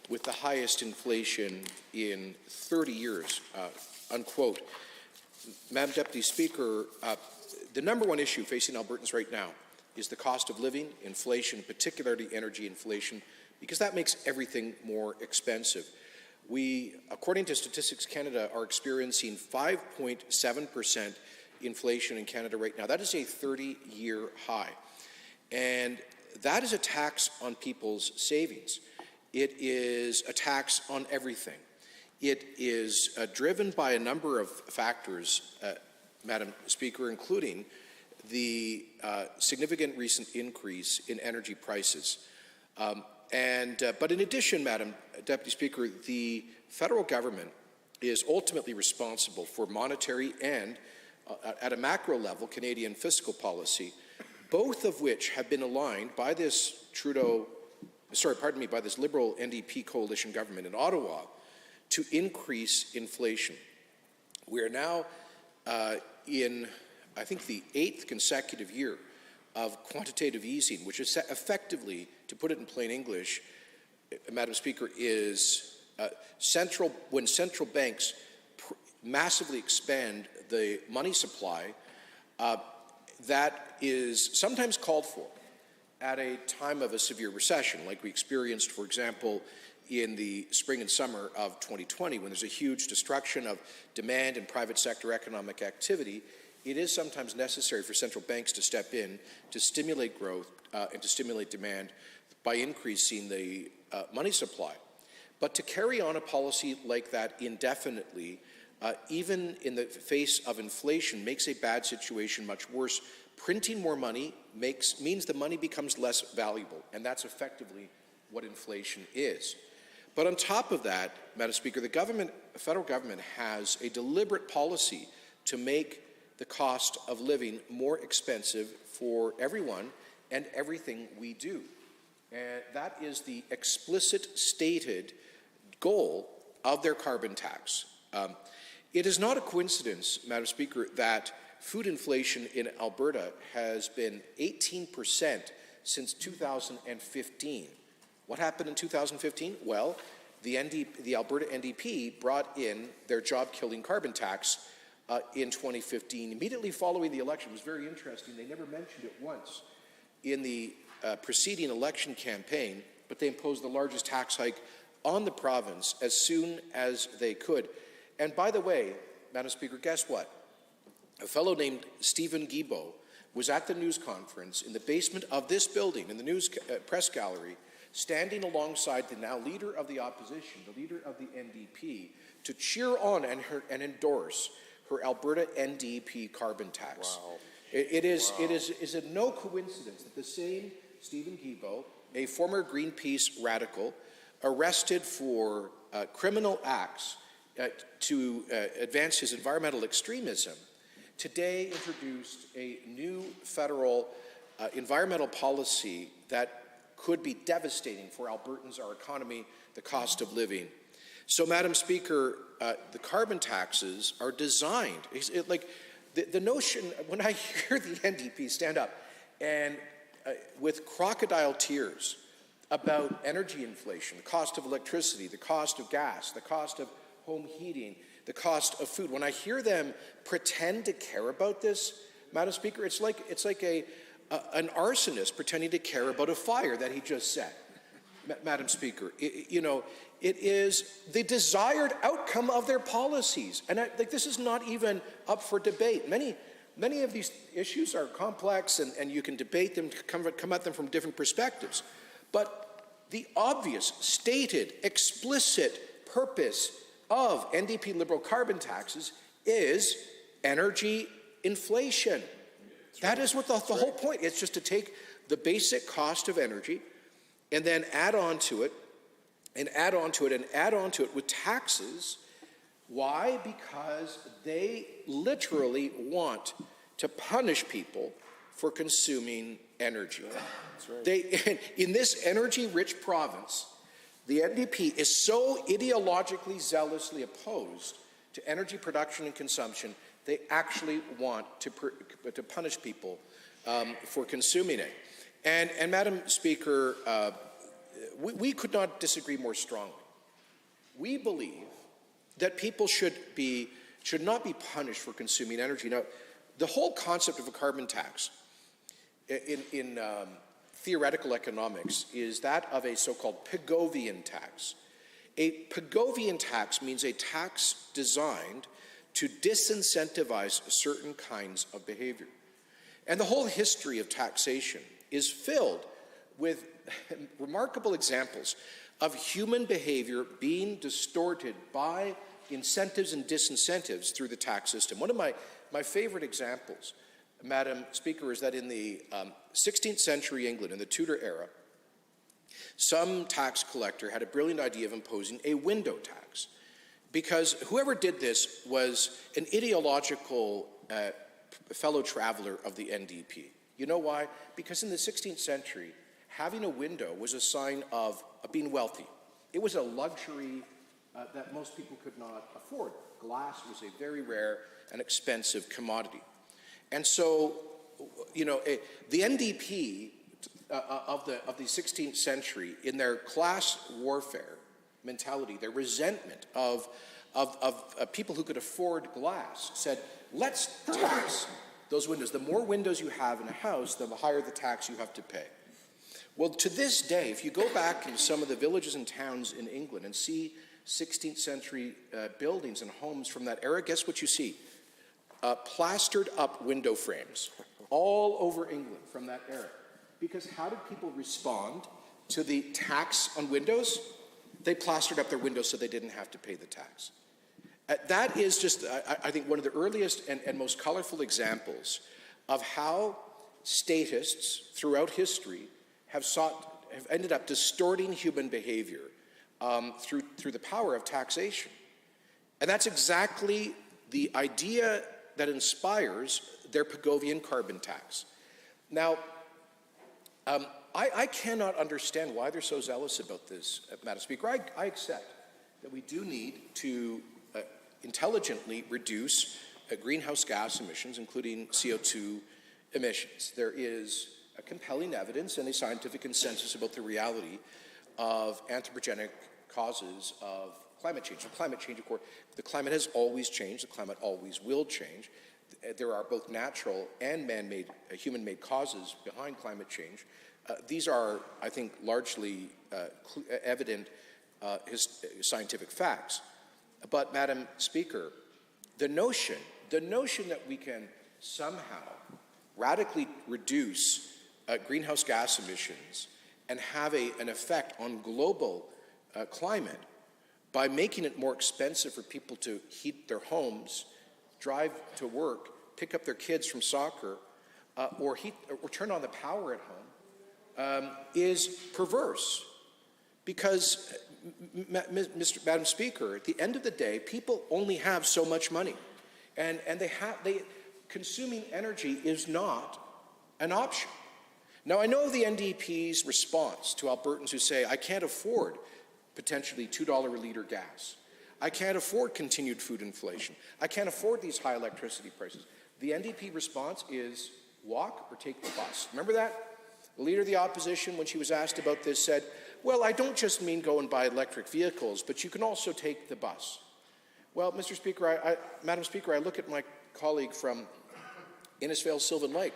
L: with the highest inflation in 30 years, unquote. Madam Deputy Speaker, the number one issue facing Albertans right now is the cost of living, inflation, particularly energy inflation, because that makes everything more expensive. We, according to Statistics Canada, are experiencing 5.7% inflation in Canada right now. That is a 30-year high. And that is a tax on people's savings. It is a tax on everything. It is driven by a number of factors, Madam Speaker, including the significant recent increase in energy prices. But in addition, Madam Deputy Speaker, the federal government is ultimately responsible for monetary and, at a macro level, Canadian fiscal policy, both of which have been aligned by this by this Liberal NDP coalition government in Ottawa to increase inflation. We are now in, I think, the 8th consecutive year of quantitative easing, which is effectively, to put it in plain English, Madam Speaker, is when central banks massively expand the money supply that is sometimes called for at a time of a severe recession, like we experienced, for example, in the spring and summer of 2020, when there's a huge destruction of demand and private sector economic activity. It is sometimes necessary for central banks to step in to stimulate growth and to stimulate demand by increasing the money supply. But to carry on a policy like that indefinitely, even in the face of inflation, makes a bad situation much worse. Printing more money means the money becomes less valuable, and that's effectively what inflation is. But on top of that, Madam Speaker, the federal government has a deliberate policy to make the cost of living more expensive for everyone and everything we do. And that is the explicit stated goal of their carbon tax. It is not a coincidence, Madam Speaker, that food inflation in Alberta has been 18% since 2015. What happened in 2015? Well, the Alberta NDP brought in their job-killing carbon tax in 2015, immediately following the election. It was very interesting. They never mentioned it once in the preceding election campaign, but they imposed the largest tax hike on the province as soon as they could. And by the way, Madam Speaker, guess what? A fellow named Stephen Guilbeault was at the news conference in the basement of this building, in the news press gallery, standing alongside the now leader of the opposition, the leader of the NDP, to cheer on and endorse her Alberta NDP carbon tax. Wow. It is no coincidence that the same Stephen Guilbeault, a former Greenpeace radical, arrested for criminal acts to advance his environmental extremism, today introduced a new federal environmental policy that could be devastating for Albertans, our economy, the cost of living. So, Madam Speaker, the carbon taxes are designed, the notion, when I hear the NDP stand up and with crocodile tears about energy inflation, the cost of electricity, the cost of gas, the cost of home heating, the cost of food, when I hear them pretend to care about this, Madam Speaker, it's like an arsonist pretending to care about a fire that he just set. Madam Speaker, it is the desired outcome of their policies. And this is not even up for debate. Many Many of these issues are complex and you can debate them, come at them from different perspectives. But the obvious, stated, explicit purpose of NDP Liberal carbon taxes is energy inflation. That is what the whole point. It's just to take the basic cost of energy and then add on to it, and add on to it, and add on to it with taxes. Why? Because they literally want to punish people for consuming energy. That's right. In this energy-rich province, the NDP is so ideologically, zealously opposed to energy production and consumption, they actually want to punish people for consuming it. And Madam Speaker, we could not disagree more strongly. We believe that people should not be punished for consuming energy. Now, the whole concept of a carbon tax in theoretical economics is that of a so-called Pigovian tax. A Pigovian tax means a tax designed to disincentivize certain kinds of behavior. And the whole history of taxation is filled with remarkable examples of human behavior being distorted by incentives and disincentives through the tax system. One of my favorite examples, Madam Speaker, is that in the 16th century England, in the Tudor era, some tax collector had a brilliant idea of imposing a window tax, because whoever did this was an ideological fellow traveler of the NDP. You know why? Because in the 16th century, having a window was a sign of being wealthy. It was a luxury that most people could not afford. Glass was a very rare and expensive commodity. And so, the NDP of the 16th century, in their class warfare mentality, their resentment of people who could afford glass, said, let's tax those windows. The more windows you have in a house, the higher the tax you have to pay. Well, to this day, if you go back in some of the villages and towns in England and see 16th century buildings and homes from that era, guess what you see? Plastered up window frames all over England from that era. Because how did people respond to the tax on windows? They plastered up their windows so they didn't have to pay the tax. That is just, I think, one of the earliest and most colorful examples of how statists throughout history have ended up distorting human behavior through the power of taxation. And that's exactly the idea that inspires their Pigovian carbon tax. Now, I cannot understand why they're so zealous about this, Madam Speaker. I accept that we do need to intelligently reduce greenhouse gas emissions, including CO2 emissions. There is a compelling evidence and a scientific consensus about the reality of anthropogenic causes of climate change. So climate change, of course, the climate has always changed. The climate always will change. There are both natural and man-made, human-made causes behind climate change. These are, I think, largely evident scientific facts. But, Madam Speaker, the notion that we can somehow radically reduce greenhouse gas emissions and have an effect on global climate by making it more expensive for people to heat their homes, drive to work, pick up their kids from soccer, or turn on the power at home, is perverse. Because, Madam Speaker, at the end of the day, people only have so much money, and consuming energy is not an option. Now, I know the NDP's response to Albertans who say, I can't afford potentially $2 a litre gas. I can't afford continued food inflation. I can't afford these high electricity prices. The NDP response is walk or take the bus. Remember that? The Leader of the Opposition, when she was asked about this, said, well, I don't just mean go and buy electric vehicles, but you can also take the bus. Well, Mr. Speaker, Madam Speaker, I look at my colleague from Innisfail Sylvan Lake.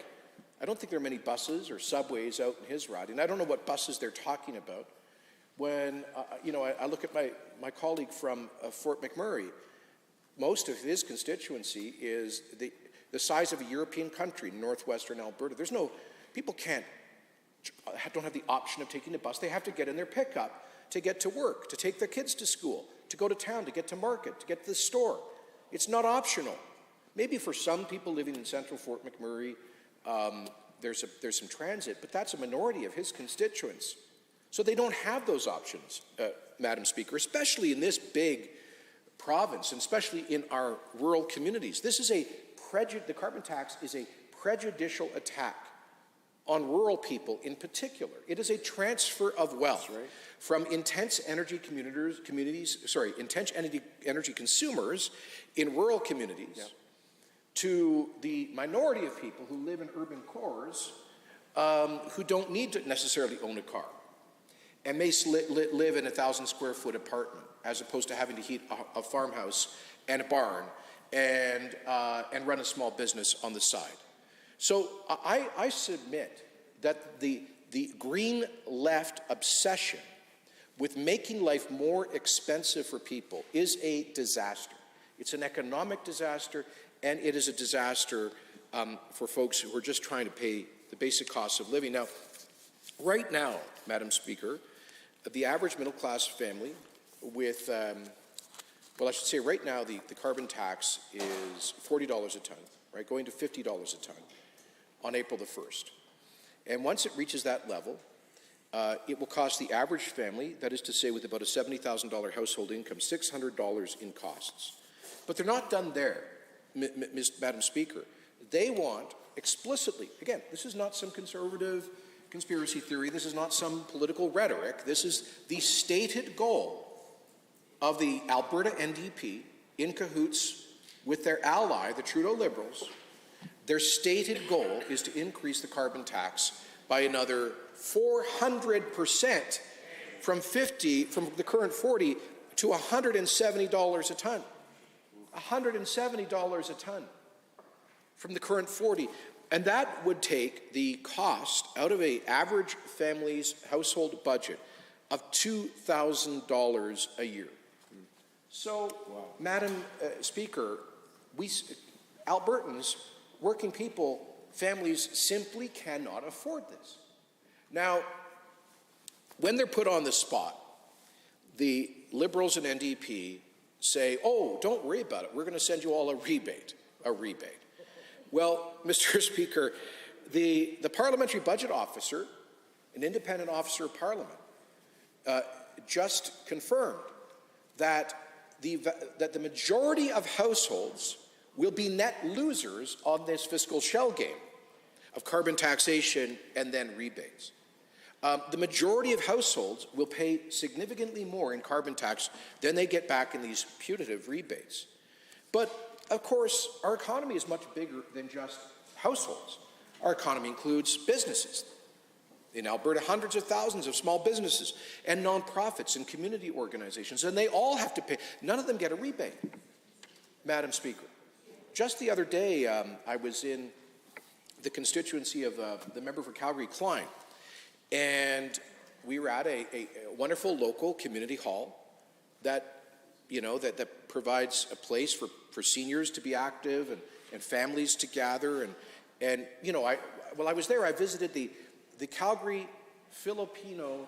L: I don't think there are many buses or subways out in his riding. I don't know what buses they're talking about. When, I look at my colleague from Fort McMurray, most of his constituency is the size of a European country in northwestern Alberta. People don't have the option of taking the bus. They have to get in their pickup to get to work, to take their kids to school, to go to town, to get to market, to get to the store. It's not optional. Maybe for some people living in central Fort McMurray, there's some transit, but that's a minority of his constituents. So they don't have those options, Madam Speaker, especially in this big province, and especially in our rural communities. The carbon tax is a prejudicial attack on rural people in particular. It is a transfer of wealth from intense energy intense energy consumers in rural communities to the minority of people who live in urban cores who don't need to necessarily own a car and may live in a 1,000 square foot apartment as opposed to having to heat a farmhouse and a barn and run a small business on the side. So I submit that the Green left obsession with making life more expensive for people is a disaster. It's an economic disaster, and it is a disaster for folks who are just trying to pay the basic costs of living. Now, right now, Madam Speaker, the average middle-class family with, right now the carbon tax is $40 a ton, right, going to $50 a ton on April the 1st. And once it reaches that level, it will cost the average family, that is to say with about a $70,000 household income, $600 in costs. But they're not done there, Madam Speaker. They want explicitly, again, this is not some conservative conspiracy theory, this is not some political rhetoric, this is the stated goal of the Alberta NDP in cahoots with their ally, the Trudeau Liberals. Their stated goal is to increase the carbon tax by another 400% from the current 40 to $170 a ton. $170 a ton from the current 40. And that would take the cost out of an average family's household budget of $2,000 a year. So, Madam Speaker, Albertans, working people, families simply cannot afford this. Now, when they're put on the spot, the Liberals and NDP say, oh, don't worry about it, we're going to send you all a rebate. Well, Mr. Speaker, the Parliamentary Budget Officer, an independent officer of Parliament, just confirmed that the majority of households will be net losers on this fiscal shell game of carbon taxation and then rebates. The majority of households will pay significantly more in carbon tax than they get back in these putative rebates. But, of course, our economy is much bigger than just households. Our economy includes businesses. In Alberta, hundreds of thousands of small businesses and nonprofits and community organizations, and they all have to pay. None of them get a rebate, Madam Speaker. Just the other day, I was in the constituency of the member for Calgary-Klein, and we were at a wonderful local community hall that provides a place for seniors to be active and families to gather. And while I was there, I visited the Calgary Filipino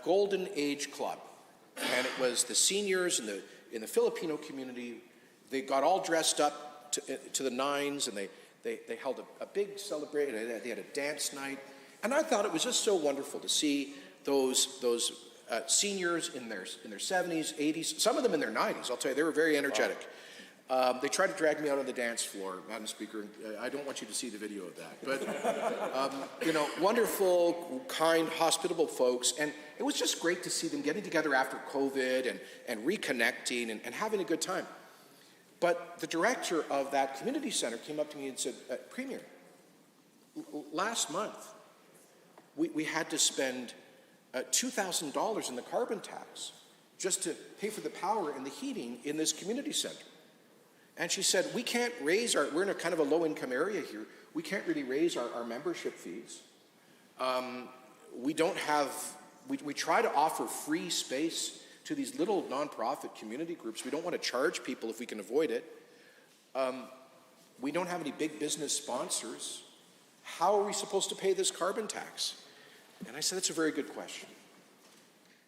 L: Golden Age Club, and it was the seniors in the Filipino community. They got all dressed up to the nines, and they held a big celebration. They had a dance night, and I thought it was just so wonderful to see those seniors in their 70s, 80s, some of them in their 90s. I'll tell you, they were very energetic. They tried to drag me out on the dance floor, Madam Speaker. I don't want you to see the video of that. But, wonderful, kind, hospitable folks. And it was just great to see them getting together after COVID and reconnecting and having a good time. But the director of that community center came up to me and said, Premier, last month we had to spend $2,000 in the carbon tax just to pay for the power and the heating in this community center. And she said, we can't raise we're in a kind of a low-income area here. We can't really raise our membership fees. We try to offer free space to these little nonprofit community groups. We don't want to charge people if we can avoid it. We don't have any big business sponsors. How are we supposed to pay this carbon tax? And I said, that's a very good question.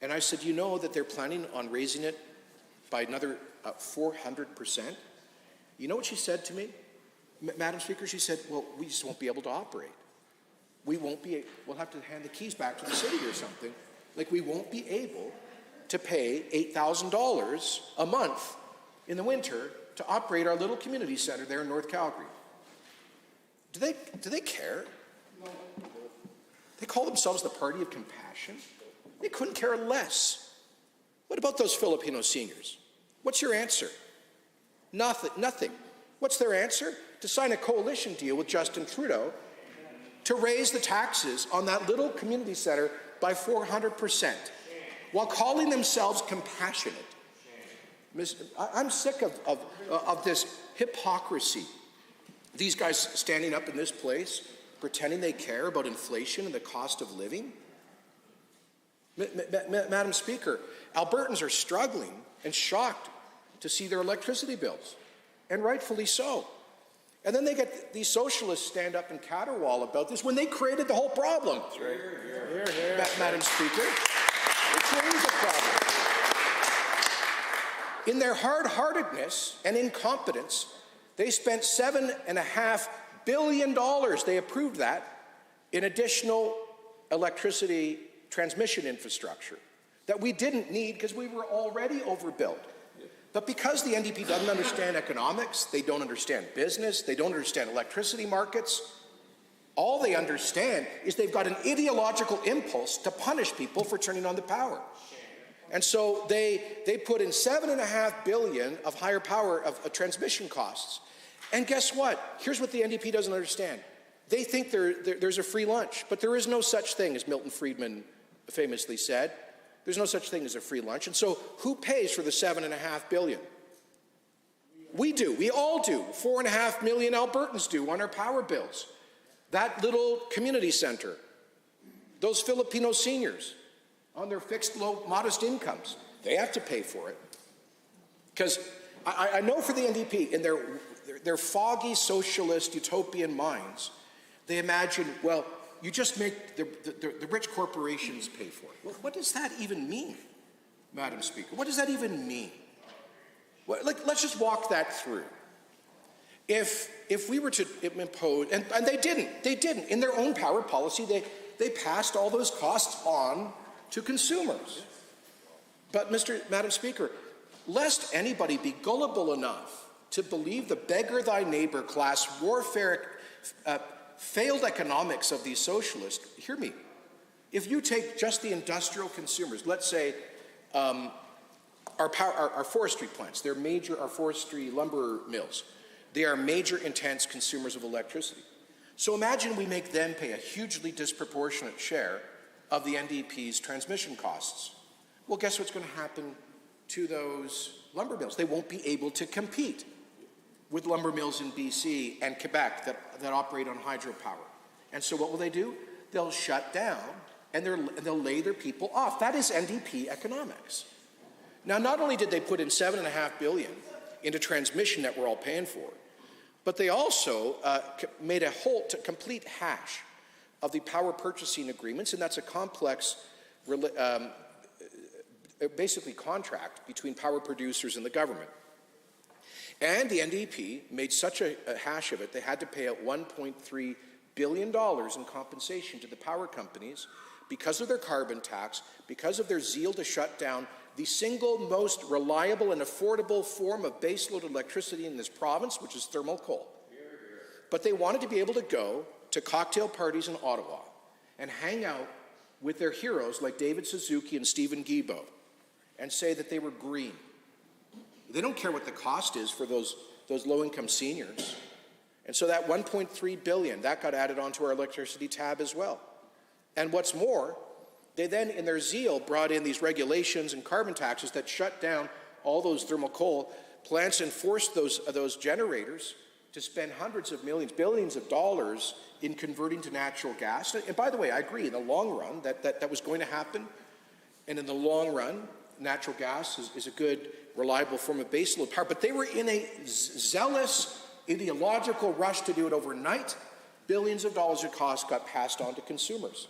L: And I said, you know that they're planning on raising it by another 400%? You know what she said to me? Madam Speaker, she said, well, we just won't be able to operate. We'll have to hand the keys back to the city or something. Like, we won't be able to pay $8,000 a month in the winter to operate our little community center there in North Calgary. Do they care? No. They call themselves the party of compassion. They couldn't care less. What about those Filipino seniors? What's your answer? Nothing. What's their answer? To sign a coalition deal with Justin Trudeau to raise the taxes on that little community center by 400%, while calling themselves compassionate. I'm sick of this hypocrisy. These guys standing up in this place, pretending they care about inflation and the cost of living. Madam Speaker, Albertans are struggling and shocked to see their electricity bills, and rightfully so. And then they get these socialists stand up and caterwaul about this when they created the whole problem. Madam Speaker, they created the problem. In their hard-heartedness and incompetence, they spent $7.5 billion, they approved that, in additional electricity transmission infrastructure that we didn't need because we were already overbuilt. But because the NDP doesn't understand economics, they don't understand business, they don't understand electricity markets, all they understand is they've got an ideological impulse to punish people for turning on the power. And so they put in $7.5 billion of higher power of transmission costs. And guess what? Here's what the NDP doesn't understand. They think there's a free lunch, but there is no such thing, as Milton Friedman famously said. There's no such thing as a free lunch. And so who pays for the $7.5 billion? We do. We all do. 4.5 million Albertans do on our power bills. That little community center. Those Filipino seniors on their fixed, low, modest incomes. They have to pay for it. Because I know for the NDP, in their foggy socialist utopian minds, they imagine, well, you just make the rich corporations pay for it. Well, what does that even mean, Madam Speaker? What does that even mean? Well, let's just walk that through. If we were to impose, and they didn't. In their own power policy, they passed all those costs on to consumers. But, Madam Speaker, lest anybody be gullible enough to believe the beggar thy neighbor class warfare failed economics of these socialists, hear me. If you take just the industrial consumers, let's say our forestry plants, our forestry lumber mills, they are major intense consumers of electricity. So imagine we make them pay a hugely disproportionate share of the NDP's transmission costs. Well, guess what's going to happen to those lumber mills? They won't be able to compete with lumber mills in BC and Quebec that operate on hydropower. And so what will they do? They'll shut down and they'll lay their people off. That is NDP economics. Now, not only did they put in $7.5 billion into transmission that we're all paying for, but they also made a complete hash of the power purchasing agreements, and that's a complex, basically contract between power producers and the government. And the NDP made such a hash of it, they had to pay out $1.3 billion in compensation to the power companies because of their carbon tax, because of their zeal to shut down the single most reliable and affordable form of baseload electricity in this province, which is thermal coal. But they wanted to be able to go to cocktail parties in Ottawa and hang out with their heroes like David Suzuki and Stephen Guilbeault and say that they were green. They don't care what the cost is for those low-income seniors. And so that $1.3 billion, that got added onto our electricity tab as well. And what's more, they then, in their zeal, brought in these regulations and carbon taxes that shut down all those thermal coal plants and forced those generators to spend hundreds of millions, billions of dollars in converting to natural gas. And by the way, I agree, in the long run, that was going to happen. And in the long run, natural gas is a good, reliable form of baseload power. But they were in a zealous ideological rush to do it overnight, billions of dollars of cost got passed on to consumers.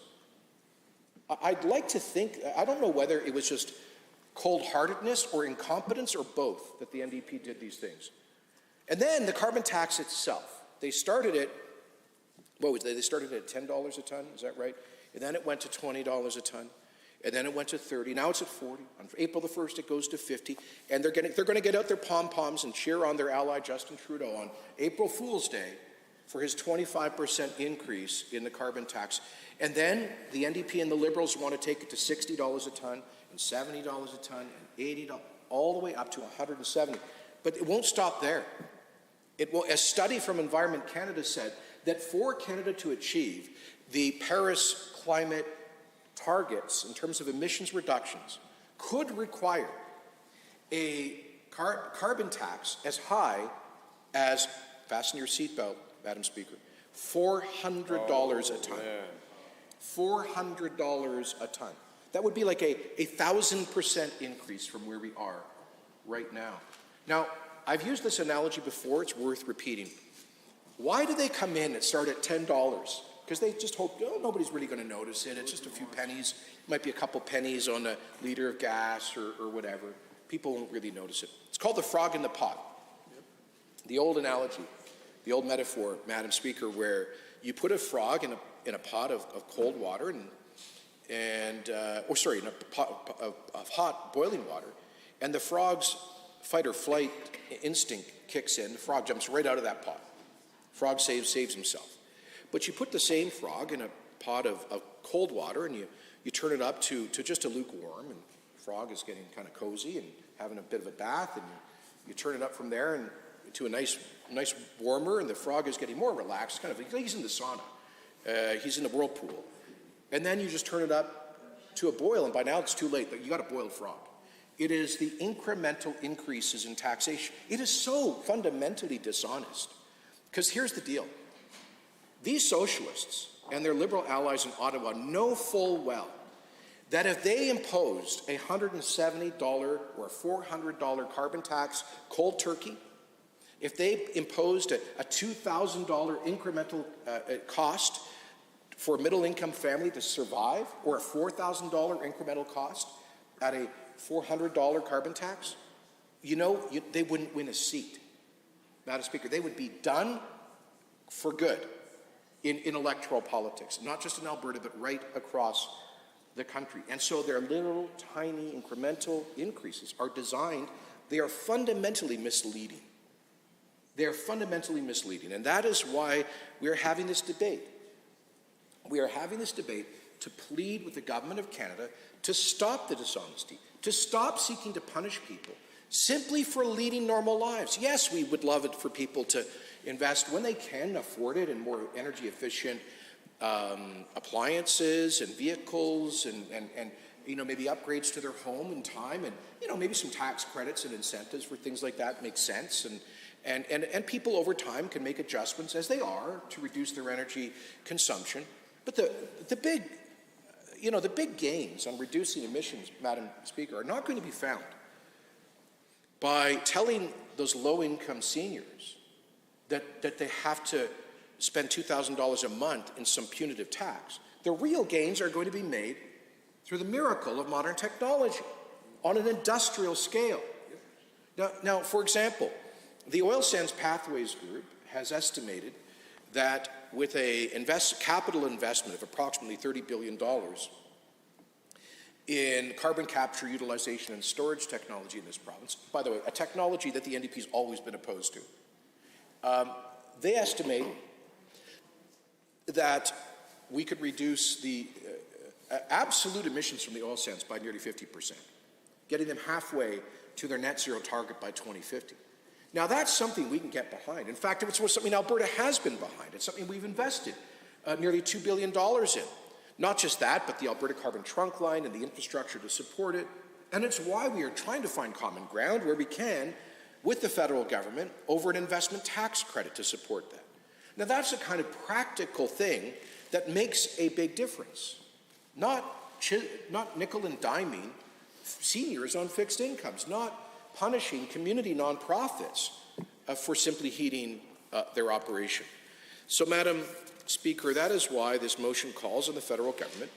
L: I'd like to think, I don't know whether it was just cold-heartedness or incompetence or both that the NDP did these things. And then the carbon tax itself. They started it, they started it at $10 a ton, is that right? And then it went to $20 a ton. And then it went to 30. Now it's at 40. On April the 1st, it goes to 50. And they're going to get out their pom-poms and cheer on their ally Justin Trudeau on April Fool's Day for his 25% increase in the carbon tax. And then the NDP and the Liberals want to take it to $60 a ton and $70 a ton and $80, all the way up to $170. But it won't stop there. It will, a study from Environment Canada said that for Canada to achieve the Paris climate targets in terms of emissions reductions could require a carbon tax as high as, fasten your seatbelt, Madam Speaker, $400 a ton. $400 a ton. That would be like a 1,000% increase from where we are right now. Now, I've used this analogy before, it's worth repeating. Why do they come in and start at $10? Because they just hope, nobody's really going to notice it. It's just a few pennies. It might be a couple pennies on a liter of gas or whatever. People won't really notice it. It's called the frog in the pot. The old analogy, the old metaphor, Madam Speaker, where you put a frog in a pot of cold water in a pot of hot boiling water, and the frog's fight or flight instinct kicks in. The frog jumps right out of that pot. Frog saves himself. But you put the same frog in a pot of cold water and you turn it up to just a lukewarm, and the frog is getting kind of cozy and having a bit of a bath, and you turn it up from there and to a nice warmer, and the frog is getting more relaxed, he's in the sauna, he's in the whirlpool. And then you just turn it up to a boil, and by now it's too late, but you got a boiled frog. It is the incremental increases in taxation. It is so fundamentally dishonest. Because here's the deal. These socialists and their Liberal allies in Ottawa know full well that if they imposed a $170 or $400 carbon tax cold turkey, if they imposed a $2,000 incremental cost for a middle-income family to survive, or a $4,000 incremental cost at a $400 carbon tax, they wouldn't win a seat. Madam Speaker, they would be done for good in electoral politics, not just in Alberta, but right across the country. And so their little, tiny, incremental increases are designed, they are fundamentally misleading. They are fundamentally misleading, and that is why we are having this debate. We are having this debate to plead with the Government of Canada to stop the dishonesty, to stop seeking to punish people simply for leading normal lives. Yes, we would love it for people to invest when they can afford it in more energy efficient appliances and vehicles and maybe upgrades to their home in time, and maybe some tax credits and incentives for things like that make sense, and people over time can make adjustments as they are to reduce their energy consumption. But the big gains on reducing emissions, Madam Speaker, are not going to be found by telling those low-income seniors that they have to spend $2,000 a month in some punitive tax. The real gains are going to be made through the miracle of modern technology on an industrial scale. Now, for example, the Oil Sands Pathways Group has estimated that with a capital investment of approximately $30 billion in carbon capture, utilization, and storage technology in this province, by the way, a technology that the NDP has always been opposed to, they estimate that we could reduce the absolute emissions from the oil sands by nearly 50%, getting them halfway to their net zero target by 2050. Now, that's something we can get behind. In fact, it's something Alberta has been behind. It's something we've invested nearly $2 billion in. Not just that, but the Alberta Carbon Trunk Line and the infrastructure to support it. And it's why we are trying to find common ground where we can with the federal government over an investment tax credit to support that. Now, that's the kind of practical thing that makes a big difference. Not nickel and diming seniors on fixed incomes, not punishing community nonprofits for simply heating their operation. So, Madam Speaker, that is why this motion calls on the federal government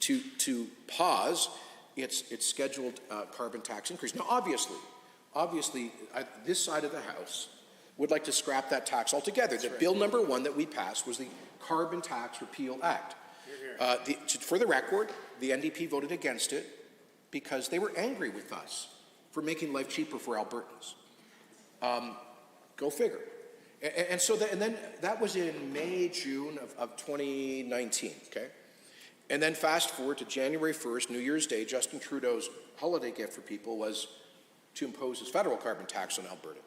L: to pause its scheduled carbon tax increase. Now, obviously, this side of the House would like to scrap that tax altogether. Bill number 1 that we passed was the Carbon Tax Repeal Act. For the record, the NDP voted against it because they were angry with us for making life cheaper for Albertans. Go figure. And then that was in May, June of 2019, okay? And then fast forward to January 1st, New Year's Day, Justin Trudeau's holiday gift for people was to impose his federal carbon tax on Alberta.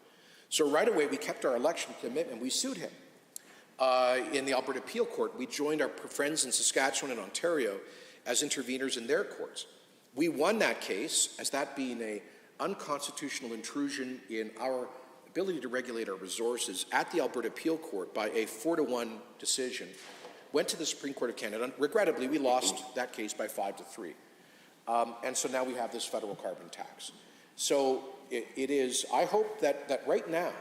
L: So right away, we kept our election commitment. We sued him in the Alberta Appeal Court. We joined our friends in Saskatchewan and Ontario as interveners in their courts. We won that case as that being an unconstitutional intrusion in our ability to regulate our resources at the Alberta Appeal Court by a 4-1 decision. Went to the Supreme Court of Canada. Regrettably, we lost that case by 5-3. And so now we have this federal carbon tax. So it is, I hope that right now,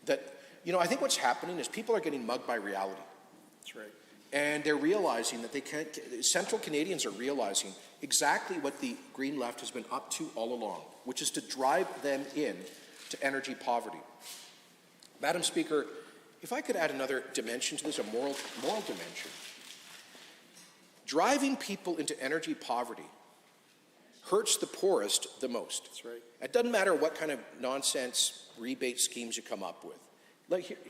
L: that, I think what's happening is people are getting mugged by reality. That's right. And they're realizing that they can't, Central Canadians are realizing exactly what the Green Left has been up to all along, which is to drive them in to energy poverty. Madam Speaker, if I could add another dimension to this, a moral dimension. Driving people into energy poverty hurts the poorest the most. That's right. It doesn't matter what kind of nonsense rebate schemes you come up with.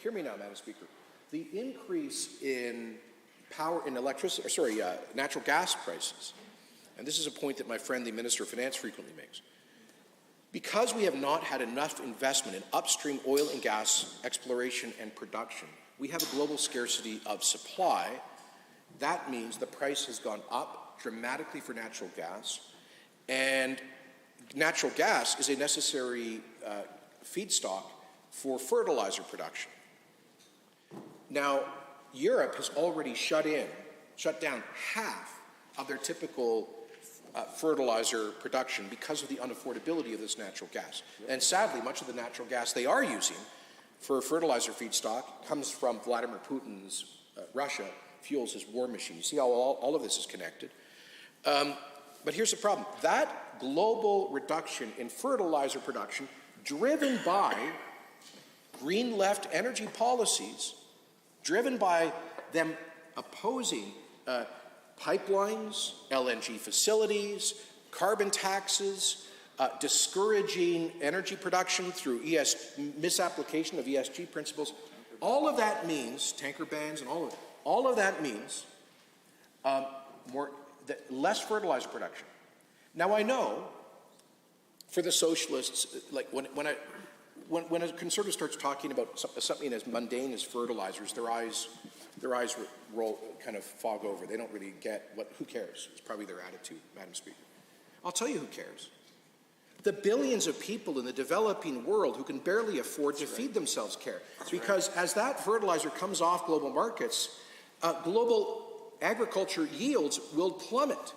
L: Hear me now, Madam Speaker. The increase in natural gas prices, and this is a point that my friend, the Minister of Finance, frequently makes. Because we have not had enough investment in upstream oil and gas exploration and production, we have a global scarcity of supply. That means the price has gone up dramatically for natural gas, and natural gas is a necessary feedstock for fertilizer production. Now, Europe has already shut down half of their typical fertilizer production because of the unaffordability of this natural gas. And sadly, much of the natural gas they are using for fertilizer feedstock comes from Vladimir Putin's Russia, fuels his war machine. You see how all of this is connected? But here's the problem. That global reduction in fertilizer production, driven by Green Left energy policies, driven by them opposing pipelines, LNG facilities, carbon taxes, discouraging energy production through misapplication of ESG principles. All of that means, tanker bans and all of that means less fertilizer production. Now I know for the socialists, like when a conservative starts talking about something as mundane as fertilizers, their eyes roll, kind of fog over. They don't really get who cares? It's probably their attitude, Madam Speaker. I'll tell you who cares. The billions of people in the developing world who can barely afford to feed themselves care. Because as that fertilizer comes off global markets, global agriculture yields will plummet.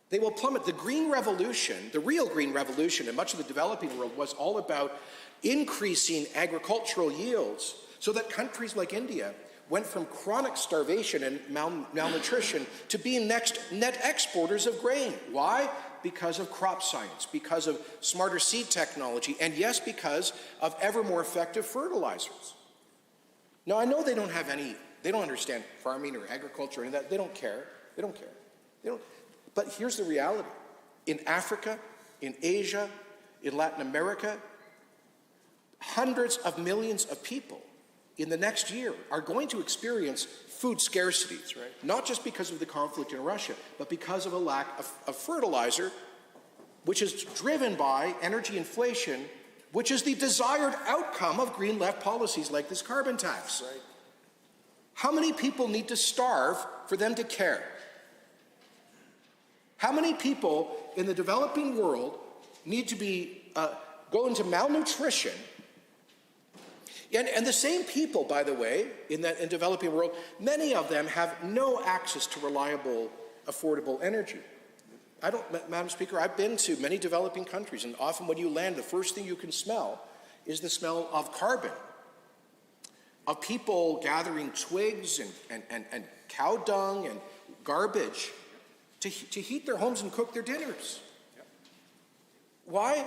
L: They will plummet. The green revolution, the real green revolution in much of the developing world was all about increasing agricultural yields so that countries like India went from chronic starvation and malnutrition to being next net exporters of grain. Why? Because of crop science, because of smarter seed technology, and yes, because of ever more effective fertilizers. Now, I know they don't understand farming or agriculture or any of that. They don't care. But here's the reality. In Africa, in Asia, in Latin America, hundreds of millions of people in the next year are going to experience food scarcity. That's right. Not just because of the conflict in Russia, but because of a lack of fertilizer, which is driven by energy inflation, which is the desired outcome of Green Left policies like this carbon tax. Right. How many people need to starve for them to care? How many people in the developing world need to go into malnutrition? And the same people, by the way, in the developing world, many of them have no access to reliable, affordable energy. Madam Speaker, I've been to many developing countries, and often when you land, the first thing you can smell is the smell of carbon, of people gathering twigs and cow dung and garbage to heat their homes and cook their dinners. Why?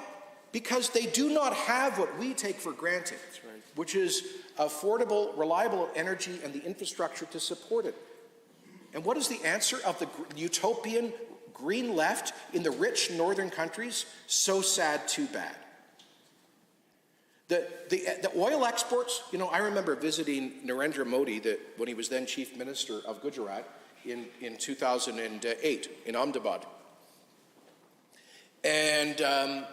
L: Because they do not have what we take for granted, which is affordable, reliable energy and the infrastructure to support it. And what is the answer of the utopian green left in the rich northern countries? So sad, too bad. The oil exports, you know, I remember visiting Narendra Modi when he was then Chief Minister of Gujarat in 2008 in Ahmedabad. And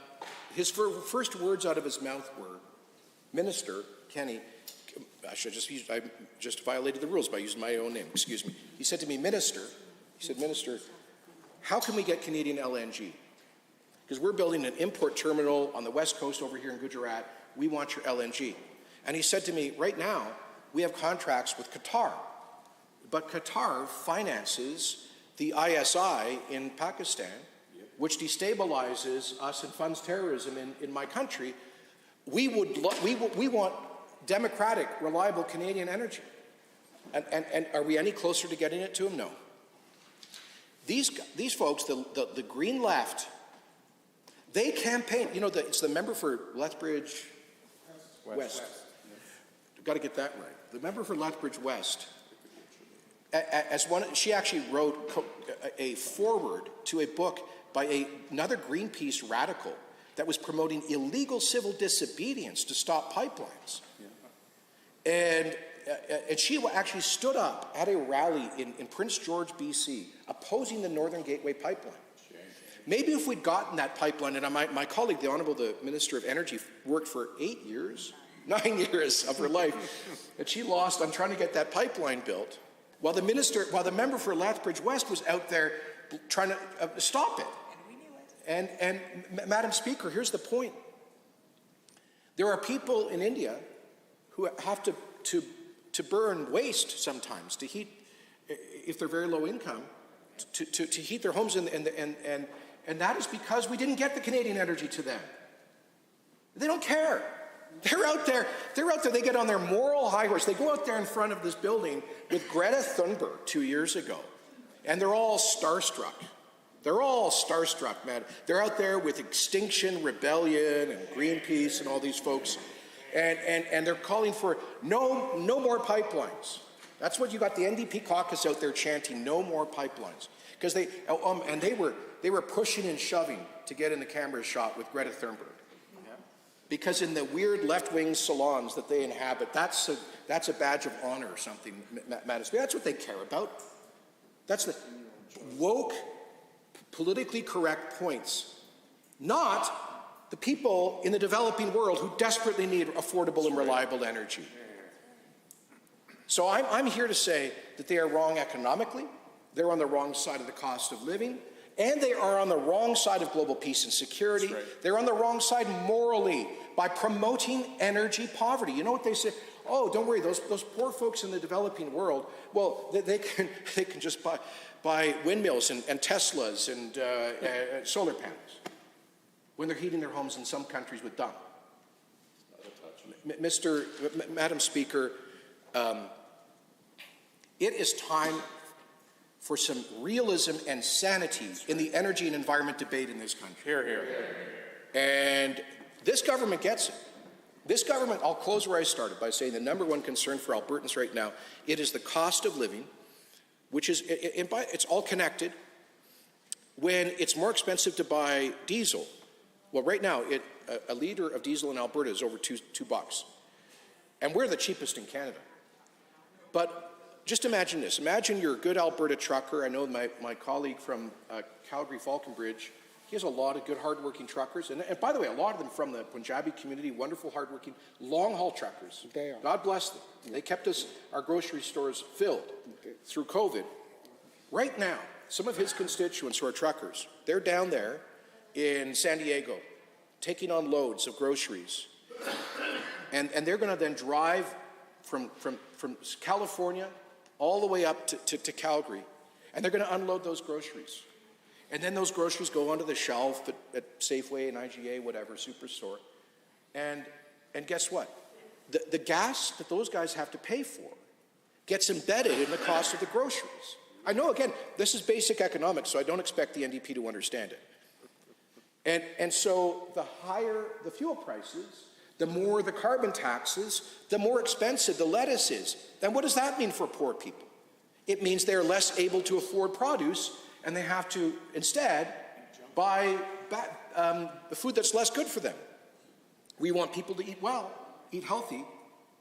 L: his first words out of his mouth were, Minister Kenny, I just violated the rules by using my own name, excuse me. He said to me, Minister, how can we get Canadian LNG? Because we're building an import terminal on the west coast over here in Gujarat. We want your LNG. And he said to me, right now, we have contracts with Qatar, but Qatar finances the ISI in Pakistan, which destabilizes us and funds terrorism in my country. We want democratic, reliable Canadian energy. And are we any closer to getting it to them? No. These folks, the Green Left, they campaign, you know, it's the member for Lethbridge West. Got to get that right. The member for Lethbridge West, she actually wrote a foreword to a book by another Greenpeace radical that was promoting illegal civil disobedience to stop pipelines. And she actually stood up at a rally in Prince George, BC, opposing the Northern Gateway pipeline. Maybe if we'd gotten that pipeline, and my colleague, the Minister of Energy, worked for 9 years of her life, and she lost on trying to get that pipeline built, while the member for Lethbridge West was out there trying to stop it. And Madam Speaker, here's the point. There are people in India who have to burn waste sometimes to heat, if they're very low income, to heat their homes, and that is because we didn't get the Canadian energy to them. They don't care. They're out there, they get on their moral high horse. They go out there in front of this building with Greta Thunberg 2 years ago, and they're all starstruck. They're all starstruck, man. They're out there with Extinction Rebellion and Greenpeace and all these folks, and they're calling for no more pipelines. That's what you got the NDP caucus out there chanting, no more pipelines. Because they were pushing and shoving to get in the camera shot with Greta Thunberg. Because in the weird left-wing salons that they inhabit, that's a badge of honor or something, Madam Speaker. That's what they care about. That's the woke, politically correct points, not the people in the developing world who desperately need affordable and reliable energy. So I'm here to say that they are wrong economically, they're on the wrong side of the cost of living, and they are on the wrong side of global peace and security. They're on the wrong side morally by promoting energy poverty. You know what they say? Oh, don't worry, those poor folks in the developing world, well, they can just buy windmills and Teslas and solar panels when they're heating their homes in some countries with dung. Madam Speaker, it is time for some realism and sanity in the energy and environment debate in this country.
D: Hear, hear.
L: And this government gets it. This government, I'll close where I started by saying the number one concern for Albertans right now, it is the cost of living, which is, it's all connected. When it's more expensive to buy diesel, well, right now, a liter of diesel in Alberta is over $2. And we're the cheapest in Canada. But just imagine this. Imagine you're a good Alberta trucker. I know my colleague from Calgary Falconbridge, he has a lot of good, hardworking truckers. And by the way, a lot of them from the Punjabi community, wonderful, hardworking, long-haul truckers. God bless them. They kept our grocery stores filled through COVID. Right now, some of his constituents who are truckers, they're down there in San Diego taking on loads of groceries. And they're going to then drive from California all the way up to Calgary, and they're going to unload those groceries. And then those groceries go onto the shelf at Safeway and IGA, whatever, Superstore. And And guess what? The gas that those guys have to pay for gets embedded in the cost of the groceries. I know, again, this is basic economics, so I don't expect the NDP to understand it. And so the higher the fuel prices, the more the carbon taxes, the more expensive the lettuce is. Then what does that mean for poor people? It means they're less able to afford produce, and they have to instead buy the food that's less good for them. We want people to eat well, eat healthy,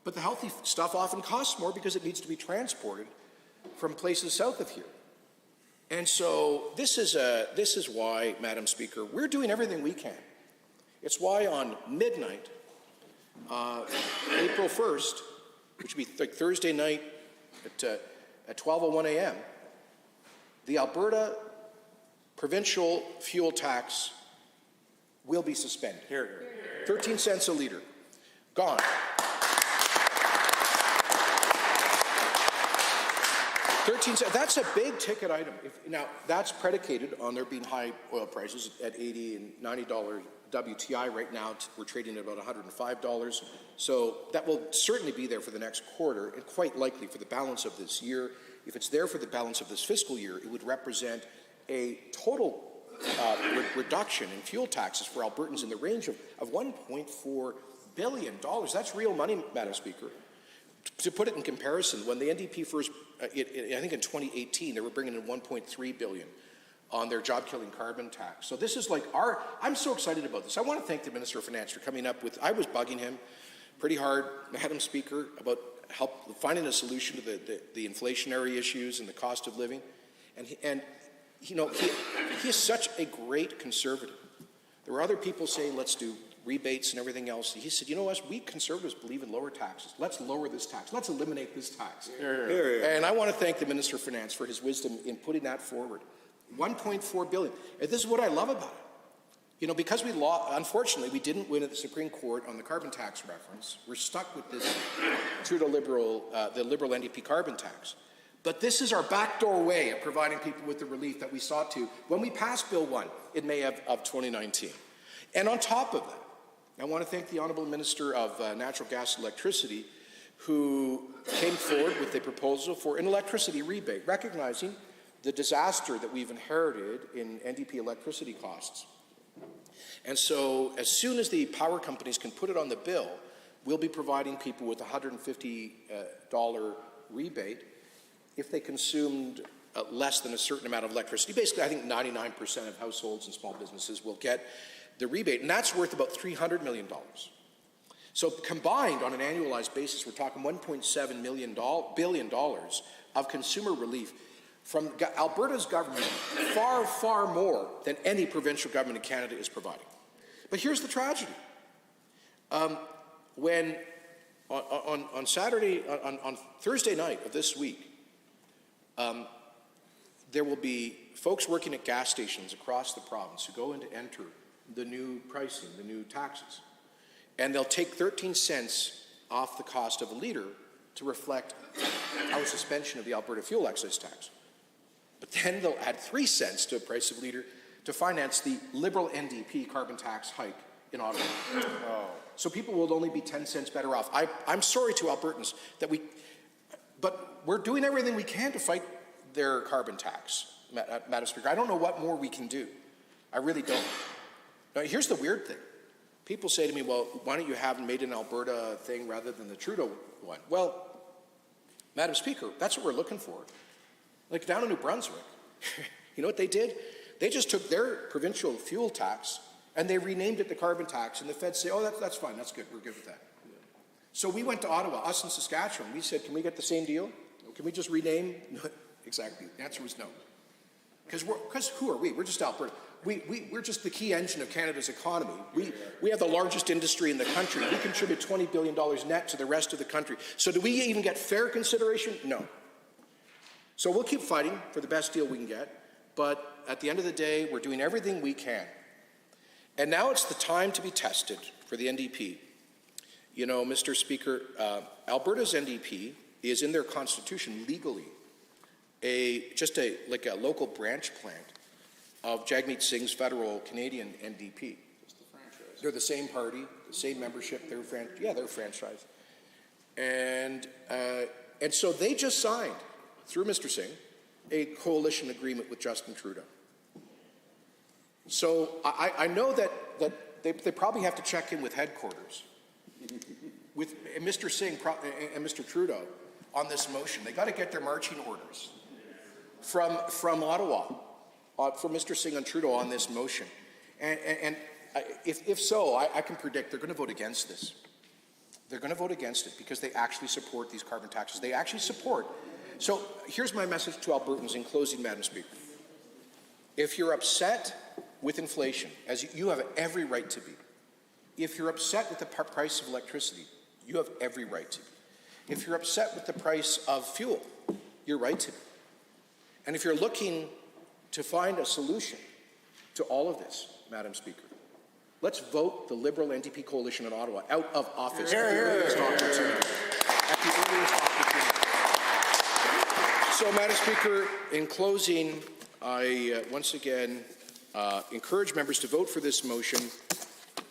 L: but the healthy stuff often costs more because it needs to be transported from places south of here. And so this is why, Madam Speaker, we're doing everything we can. It's why on midnight, April 1st, which would be like Thursday night at 12:01 a.m., the Alberta provincial fuel tax will be suspended. Here. 13 cents a litre. Gone. That's a big ticket item. Now, that's predicated on there being high oil prices at $80 and $90 WTI. Right now, we're trading at about $105. So that will certainly be there for the next quarter, and quite likely for the balance of this year. If it's there for the balance of this fiscal year, it would represent a total reduction in fuel taxes for Albertans in the range of $1.4 billion. That's real money, Madam Speaker. To put it in comparison, when the NDP first, I think in 2018, they were bringing in $1.3 billion on their job-killing carbon tax. So this is like I'm so excited about this. I want to thank the Minister of Finance for coming up with, I was bugging him pretty hard, Madam Speaker, about finding a solution to the inflationary issues and the cost of living. And he is such a great conservative. There were other people saying, let's do rebates and everything else. He said, you know what, we conservatives believe in lower taxes. Let's lower this tax. Let's eliminate this tax. And I want to thank the Minister of Finance for his wisdom in putting that forward. $1.4 billion. And this is what I love about it. Because unfortunately, we didn't win at the Supreme Court on the carbon tax reference. We're stuck with this Trudeau the Liberal NDP carbon tax. But this is our backdoor way of providing people with the relief that we sought to when we passed Bill 1 in May of 2019. And on top of that, I want to thank the Honourable Minister of Natural Gas and Electricity, who came forward with a proposal for an electricity rebate, recognizing the disaster that we've inherited in NDP electricity costs. And so as soon as the power companies can put it on the bill, we'll be providing people with a $150 rebate if they consumed less than a certain amount of electricity. Basically, I think 99% of households and small businesses will get the rebate, and that's worth about $300 million. So combined on an annualized basis, we're talking $1.7 billion of consumer relief from Alberta's government, far, far more than any provincial government in Canada is providing. But here's the tragedy. When on Thursday night of this week, there will be folks working at gas stations across the province who go in to enter the new pricing, the new taxes. And they'll take 13 cents off the cost of a litre to reflect our suspension of the Alberta fuel excise tax. But then they'll add 3 cents to the price of a litre to finance the Liberal NDP carbon tax hike in Ottawa. So people will only be 10 cents better off. I'm sorry to Albertans but we're doing everything we can to fight their carbon tax, Madam Speaker. I don't know what more we can do. I really don't. Now, here's the weird thing. People say to me, well, why don't you have made in Alberta thing rather than the Trudeau one? Well, Madam Speaker, that's what we're looking for. Like down in New Brunswick, you know what they did? They just took their provincial fuel tax and they renamed it the carbon tax, and the feds say, oh, that's fine, that's good, we're good with that. So we went to Ottawa, us in Saskatchewan, we said, can we get the same deal? Can we just rename? No, exactly, the answer was no. Because who are we? We're just Alberta. We're just the key engine of Canada's economy. We have the largest industry in the country. We contribute $20 billion net to the rest of the country. So do we even get fair consideration? No. So we'll keep fighting for the best deal we can get, but at the end of the day, we're doing everything we can. And now it's the time to be tested for the NDP. You know, Mr. Speaker, Alberta's NDP is in their constitution legally just a local branch plant of Jagmeet Singh's federal Canadian NDP. They're the same party, the same membership. They're franchised. And so they just signed, through Mr. Singh, a coalition agreement with Justin Trudeau. So I know that they probably have to check in with headquarters, with Mr. Singh and Mr. Trudeau on this motion. They got to get their marching orders from Ottawa, from Mr. Singh and Trudeau on this motion. And if so, I can predict they're going to vote against this. They're going to vote against it because they actually support these carbon taxes. They actually support. So here's my message to Albertans in closing, Madam Speaker. If you're upset with inflation, as you have every right to be, if you're upset with the price of electricity, you have every right to be. If you're upset with the price of fuel, you're right to be. And if you're looking to find a solution to all of this, Madam Speaker, let's vote the Liberal NDP coalition in Ottawa out of office at the earliest opportunity. So, Madam Speaker, in closing, I once again encourage members to vote for this motion,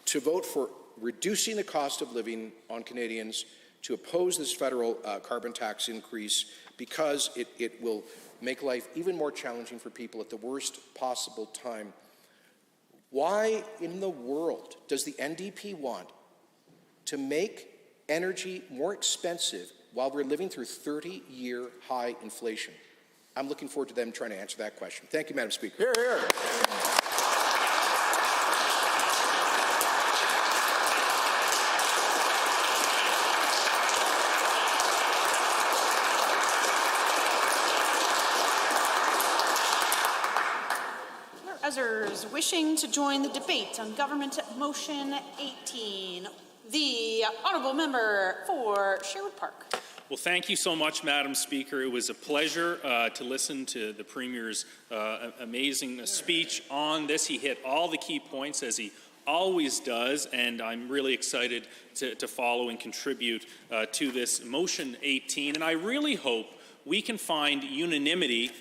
L: to vote for reducing the cost of living on Canadians, to oppose this federal carbon tax increase, because it will make life even more challenging for people at the worst possible time. Why in the world does the NDP want to make energy more expensive while we're living through 30-year high inflation? I'm looking forward to them trying to answer that question. Thank you, Madam Speaker.
T: Hear, hear.
P: Others wishing to join the debate on Government Motion 18. The Honourable Member for Sherwood Park.
G: Well, thank you so much, Madam Speaker. It was a pleasure to listen to the Premier's amazing speech on this. He hit all the key points, as he always does, and I'm really excited to follow and contribute to this Motion 18. And I really hope we can find unanimity.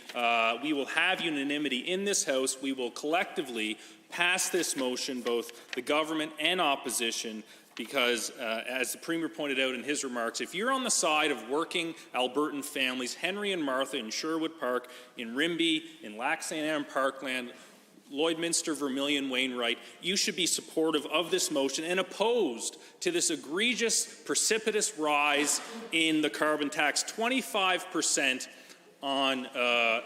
G: We will have unanimity in this House. We will collectively pass this motion, both the government and opposition, because, as the Premier pointed out in his remarks, if you're on the side of working Albertan families, Henry and Martha in Sherwood Park, in Rimbey, in Lac St. Anne Parkland, Lloydminster, Vermilion, Wainwright, you should be supportive of this motion and opposed to this egregious, precipitous rise in the carbon tax, 25% on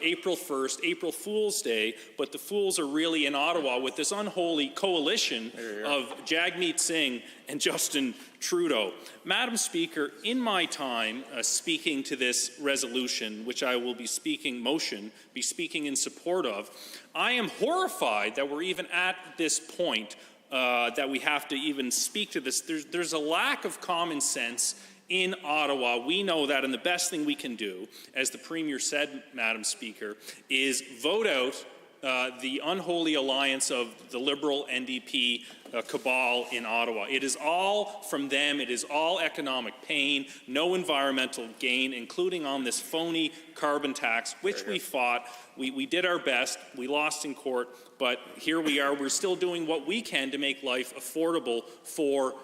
G: April 1st, April Fool's Day, but the fools are really in Ottawa with this unholy coalition of Jagmeet Singh and Justin Trudeau. Madam Speaker, in my time speaking to this resolution, which I will be speaking in support of, I am horrified that we're even at this point that we have to even speak to this. There's a lack of common sense in Ottawa. We know that, and the best thing we can do, as the Premier said, Madam Speaker, is vote out the unholy alliance of the Liberal NDP cabal in Ottawa. It is all from them. It is all economic pain, no environmental gain, including on this phony carbon tax, which we fought. We did our best. We lost in court, but here we are. We're still doing what we can to make life affordable for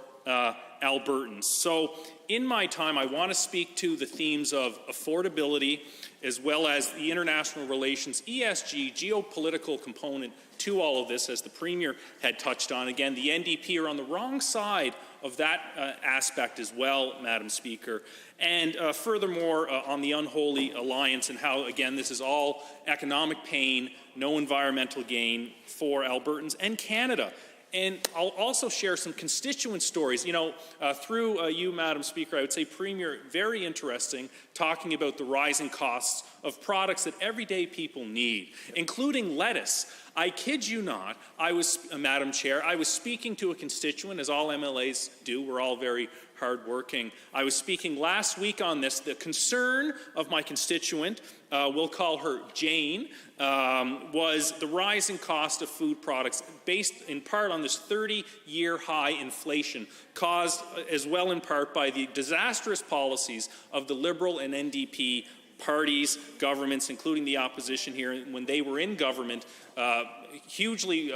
G: Albertans. So in my time, I want to speak to the themes of affordability, as well as the international relations, ESG, geopolitical component to all of this, as the Premier had touched on. Again, the NDP are on the wrong side of that aspect as well, Madam Speaker. And furthermore, on the unholy alliance and how, again, this is all economic pain, no environmental gain for Albertans and Canada. And I'll also share some constituent stories. You know, through you, Madam Speaker, I would say, Premier, very interesting, talking about the rising costs of products that everyday people need, including lettuce. I kid you not, Madam Chair, I was speaking to a constituent, as all MLAs do. We're all very hardworking. I was speaking last week on this. The concern of my constituent, we'll call her Jane, was the rising cost of food products, based in part on this 30-year high inflation, caused as well in part by the disastrous policies of the Liberal and NDP parties, governments, including the opposition here, when they were in government, hugely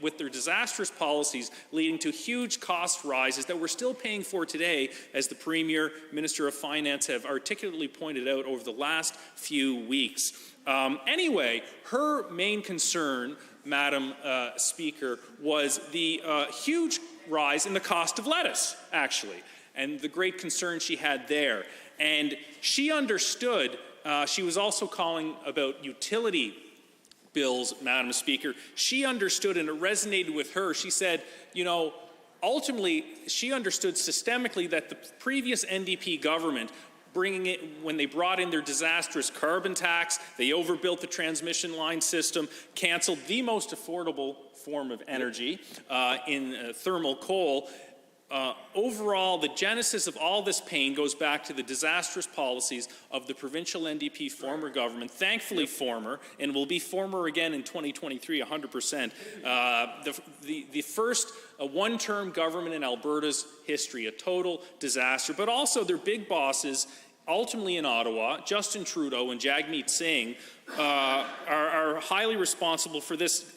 G: with their disastrous policies leading to huge cost rises that we're still paying for today, as the Premier, Minister of Finance have articulately pointed out over the last few weeks. Anyway, her main concern, Madam Speaker, was the huge rise in the cost of lettuce, actually, and the great concern she had there. And she understood, she was also calling about utility bills, Madam Speaker. She understood, and it resonated with her. She said, you know, ultimately, she understood systemically that the previous NDP government, bringing it, when they brought in their disastrous carbon tax, they overbuilt the transmission line system, canceled the most affordable form of energy in thermal coal. Overall, the genesis of all this pain goes back to the disastrous policies of the provincial NDP former government, thankfully former, and will be former again in 2023, 100%. The first one-term government in Alberta's history, a total disaster, but also their big bosses, ultimately in Ottawa, Justin Trudeau and Jagmeet Singh, are highly responsible for this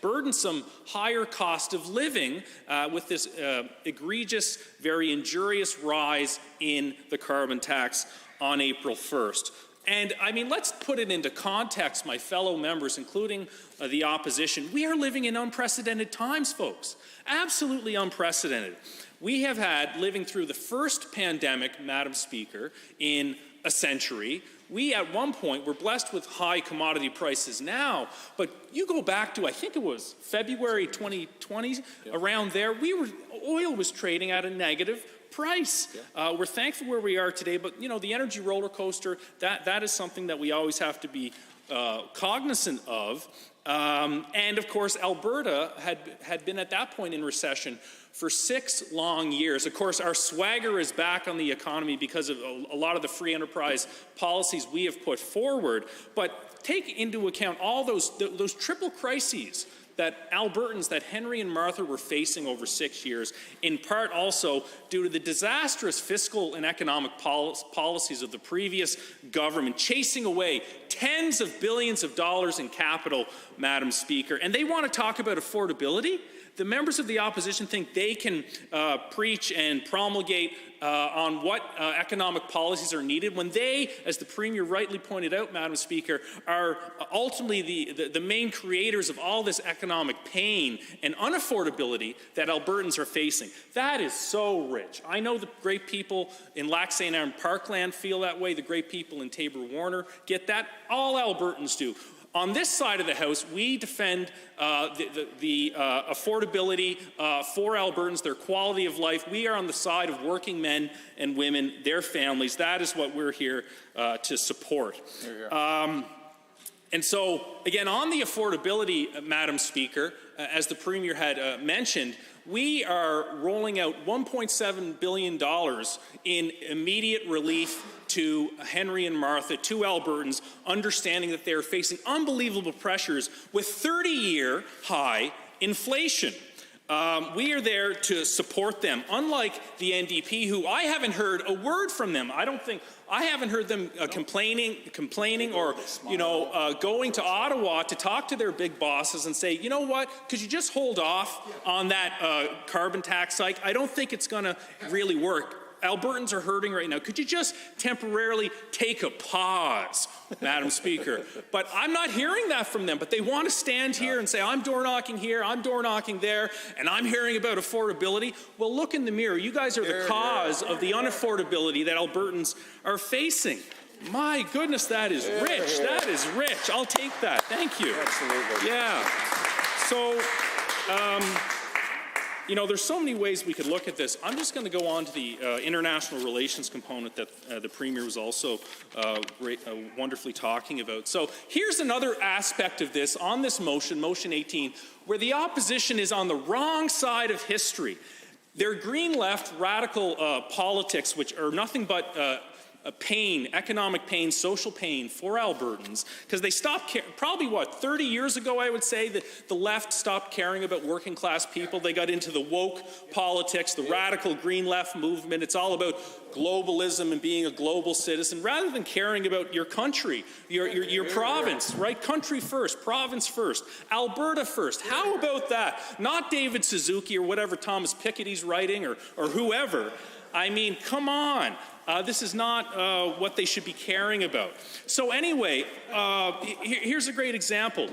G: burdensome higher cost of living with this egregious, very injurious rise in the carbon tax on April 1st. And I mean, let's put it into context, my fellow members, including the opposition. We are living in unprecedented times, folks. Absolutely unprecedented. We have had, living through the first pandemic, Madam Speaker, in a century. We, at one point, were blessed with high commodity prices now, but you go back to, I think it was February 2020, around there, oil was trading at a negative price. We're thankful where we are today, but you know, the energy roller coaster, that is something that we always have to be cognizant of. And of course, Alberta had been at that point in recession for 6 long years. Of course, our swagger is back on the economy because of a lot of the free enterprise policies we have put forward. But take into account all those triple crises that Albertans, that Henry and Martha were facing over 6 years, in part also due to the disastrous fiscal and economic policies of the previous government, chasing away tens of billions of dollars in capital, Madam Speaker. And they want to talk about affordability? The members of the opposition think they can preach and promulgate on what economic policies are needed when they, as the Premier rightly pointed out, Madam Speaker, are ultimately the main creators of all this economic pain and unaffordability that Albertans are facing. That is so rich. I know the great people in Lac St. Anne Parkland feel that way. The great people in Tabor-Warner get that. All Albertans do. On this side of the House, we defend the affordability for Albertans, their quality of life. We are on the side of working men and women, their families. That is what we're here to support. And so, again, on the affordability, Madam Speaker, as the Premier had mentioned, we are rolling out $1.7 billion in immediate relief to Henry and Martha, to Albertans, understanding that they are facing unbelievable pressures with 30-year high inflation. We are there to support them, unlike the NDP, who I haven't heard a word from them. I haven't heard them complaining or, going to Ottawa to talk to their big bosses and say, you know what, could you just hold off on that carbon tax hike? I don't think it's going to really work. Albertans are hurting right now. Could you just temporarily take a pause, Madam Speaker? But I'm not hearing that from them. But they want to stand here and say, I'm door knocking here, I'm door knocking there, and I'm hearing about affordability. Well, look in the mirror. You guys are the cause of the unaffordability that Albertans are facing. My goodness, that is rich. That is rich. I'll take that. Thank you.
L: Absolutely.
G: Yeah. So, there's so many ways we could look at this. I'm just going to go on to the international relations component that the Premier was also wonderfully talking about. So here's another aspect of this on this motion, Motion 18, where the opposition is on the wrong side of history. Their green left radical politics, which are nothing but pain, economic pain, social pain for Albertans, because they stopped, probably 30 years ago, I would say, that the left stopped caring about working class people. They got into the woke politics, the radical green left movement. It's all about globalism and being a global citizen, rather than caring about your country, your province, right? Country first, province first, Alberta first. How about that? Not David Suzuki or whatever Thomas Piketty's writing or whoever. I mean, come on. This is not what they should be caring about. So anyway, here's a great example.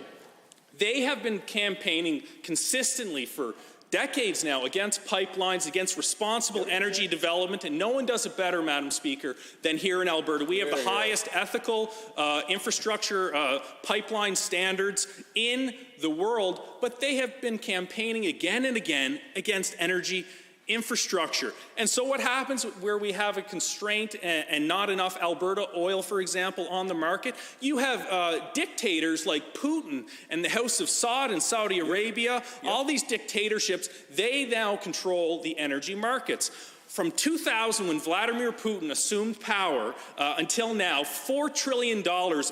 G: They have been campaigning consistently for decades now against pipelines, against responsible energy development, and no one does it better, Madam Speaker, than here in Alberta. We have the highest ethical infrastructure pipeline standards in the world, but they have been campaigning again and again against energy infrastructure. And so what happens where we have a constraint and not enough Alberta oil, for example, on the market? You have dictators like Putin and the House of Saud in Saudi Arabia, all these dictatorships, they now control the energy markets. From 2000, when Vladimir Putin assumed power, until now, $4 trillion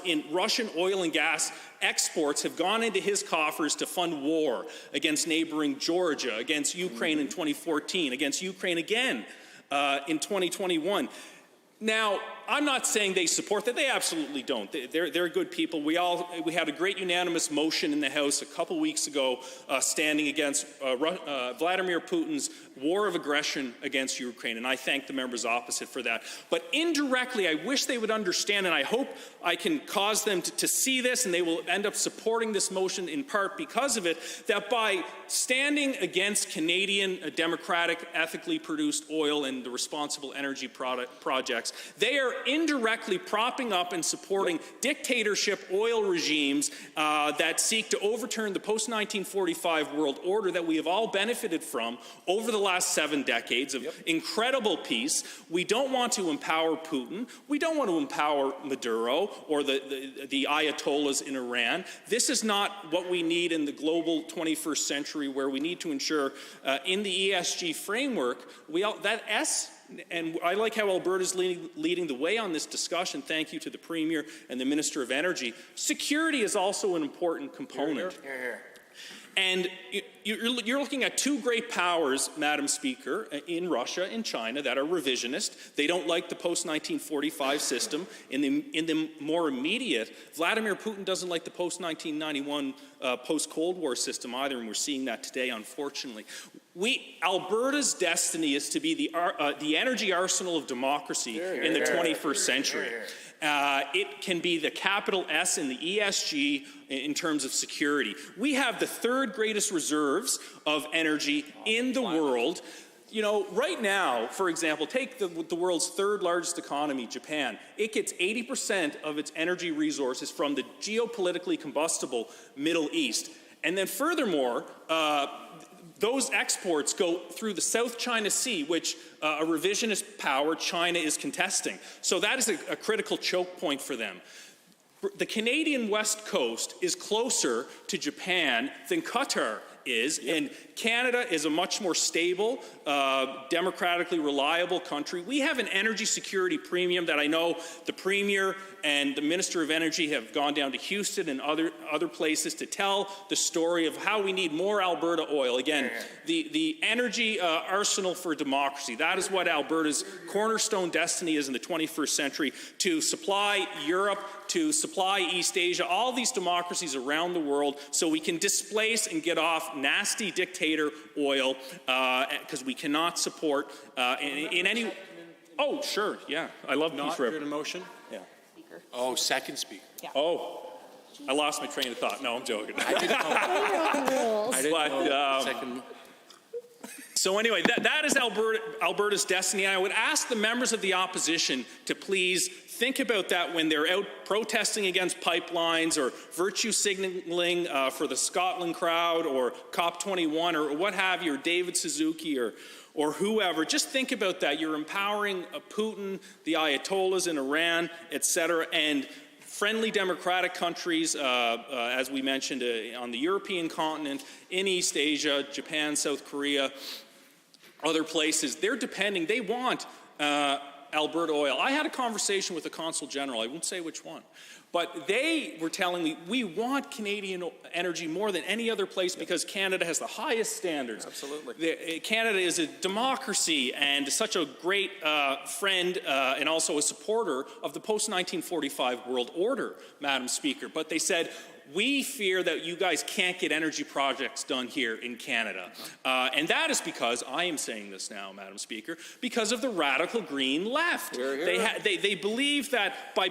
G: in Russian oil and gas exports have gone into his coffers to fund war against neighboring Georgia, against Ukraine in 2014, against Ukraine again in 2021. Now, I'm not saying they support that. They absolutely don't. They're good people. We had a great unanimous motion in the House a couple weeks ago standing against Vladimir Putin's war of aggression against Ukraine, and I thank the members opposite for that. But indirectly, I wish they would understand, and I hope I can cause them to see this, and they will end up supporting this motion in part because of it, that by standing against Canadian democratic, ethically produced oil and the responsible energy projects, they are indirectly propping up and supporting dictatorship oil regimes that seek to overturn the post-1945 world order that we have all benefited from over the last 7 decades of incredible peace. We don't want to empower Putin. We don't want to empower Maduro or the Ayatollahs in Iran. This is not what we need in the global 21st century, where we need to ensure in the ESG framework, and I like how Alberta's leading the way on this discussion. Thank you to the Premier and the Minister of Energy. Security is also an important component. And you're looking at 2 great powers, Madam Speaker, in Russia and China that are revisionist. They don't like the post-1945 system. In the more immediate, Vladimir Putin doesn't like the post-1991 post-Cold War system either, and we're seeing that today, unfortunately. Alberta's destiny is to be the energy arsenal of democracy in the 21st century. It can be the capital S in the ESG in terms of security. We have the 3rd greatest reserves of energy in the world. You know, right now, for example, take the world's 3rd largest economy, Japan. It gets 80% of its energy resources from the geopolitically combustible Middle East. And then furthermore, those exports go through the South China Sea, which a revisionist power, China, is contesting. So that is a critical choke point for them. The Canadian West Coast is closer to Japan than Qatar is, and Canada is a much more stable, democratically reliable country. We have an energy security premium that I know the Premier and the Minister of Energy have gone down to Houston and other places to tell the story of how we need more Alberta oil. Again, the energy arsenal for democracy. That is what Alberta's cornerstone destiny is in the 21st century, to supply Europe, to supply East Asia, all these democracies around the world, so we can displace and get off nasty dictator oil, because we cannot support in any... Oh, sure, yeah. I love
F: Not
G: Peace River.
F: heard a motion?
G: Yeah.
F: Oh, second speaker.
G: Yeah. Oh, I lost my train of thought. No, I'm joking.
F: I didn't know. Second.
G: So anyway, that is Alberta's destiny. I would ask the members of the opposition to please think about that when they're out protesting against pipelines or virtue signaling for the Scotland crowd or COP21 or what have you, or David Suzuki or whoever. Just think about that. You're empowering Putin, the Ayatollahs in Iran, etc., and friendly democratic countries, as we mentioned, on the European continent, in East Asia, Japan, South Korea, other places. They're depending, they want Alberta Oil. I had a conversation with the Consul General, I won't say which one, but they were telling me we want Canadian energy more than any other place because Canada has the highest standards.
B: Absolutely.
G: Canada is a democracy and such a great friend and also a supporter of the post-1945 world order, Madam Speaker. But they said, we fear that you guys can't get energy projects done here in Canada. And that is because, I am saying this now, Madam Speaker, because of the radical green left. They believe that by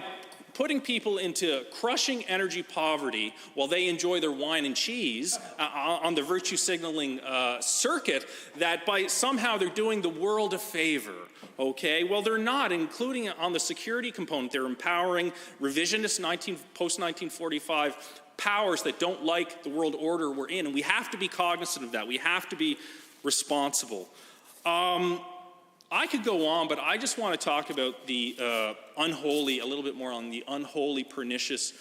G: putting people into crushing energy poverty while they enjoy their wine and cheese on the virtue signaling circuit, that by somehow they're doing the world a favor. Okay, well, they're not, including on the security component. They're empowering revisionist post-1945 powers that don't like the world order we're in, and we have to be cognizant of that. We have to be responsible. I could go on, but I just want to talk about the a little bit more on the unholy, pernicious,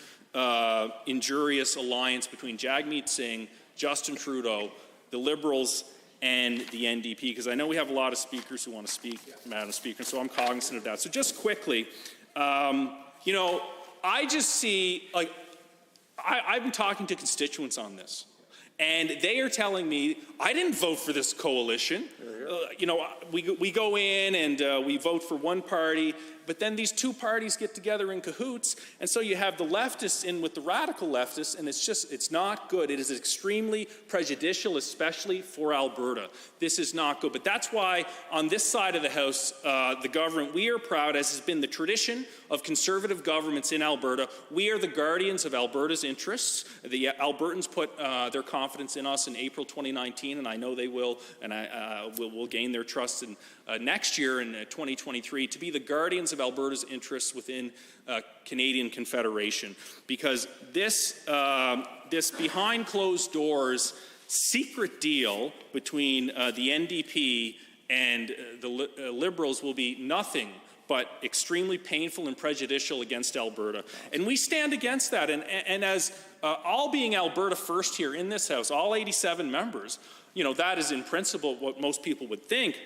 G: injurious alliance between Jagmeet Singh, Justin Trudeau, the Liberals, and the NDP, because I know we have a lot of speakers who want to speak, Madam Speaker, so I'm cognizant of that. So just quickly, you know, I just see, like, I've been talking to constituents on this, and they are telling me, I didn't vote for this coalition. You know, we go in and we vote for one party, but then these two parties get together in cahoots, and so you have the leftists in with the radical leftists, and it's not good. It is extremely prejudicial, especially for Alberta. This is not good. But that's why on this side of the House, the government, we are proud, as has been the tradition of conservative governments in Alberta. We are the guardians of Alberta's interests. The Albertans put their confidence in us in April 2019, and I know they will, and will gain their trust in next year in 2023 to be the guardians of Alberta's interests within Canadian Confederation, because this behind closed doors secret deal between the NDP and the Liberals will be nothing but extremely painful and prejudicial against Alberta. And we stand against that. And as all being Alberta first here in this House, all 87 members, you know, that is in principle what most people would think.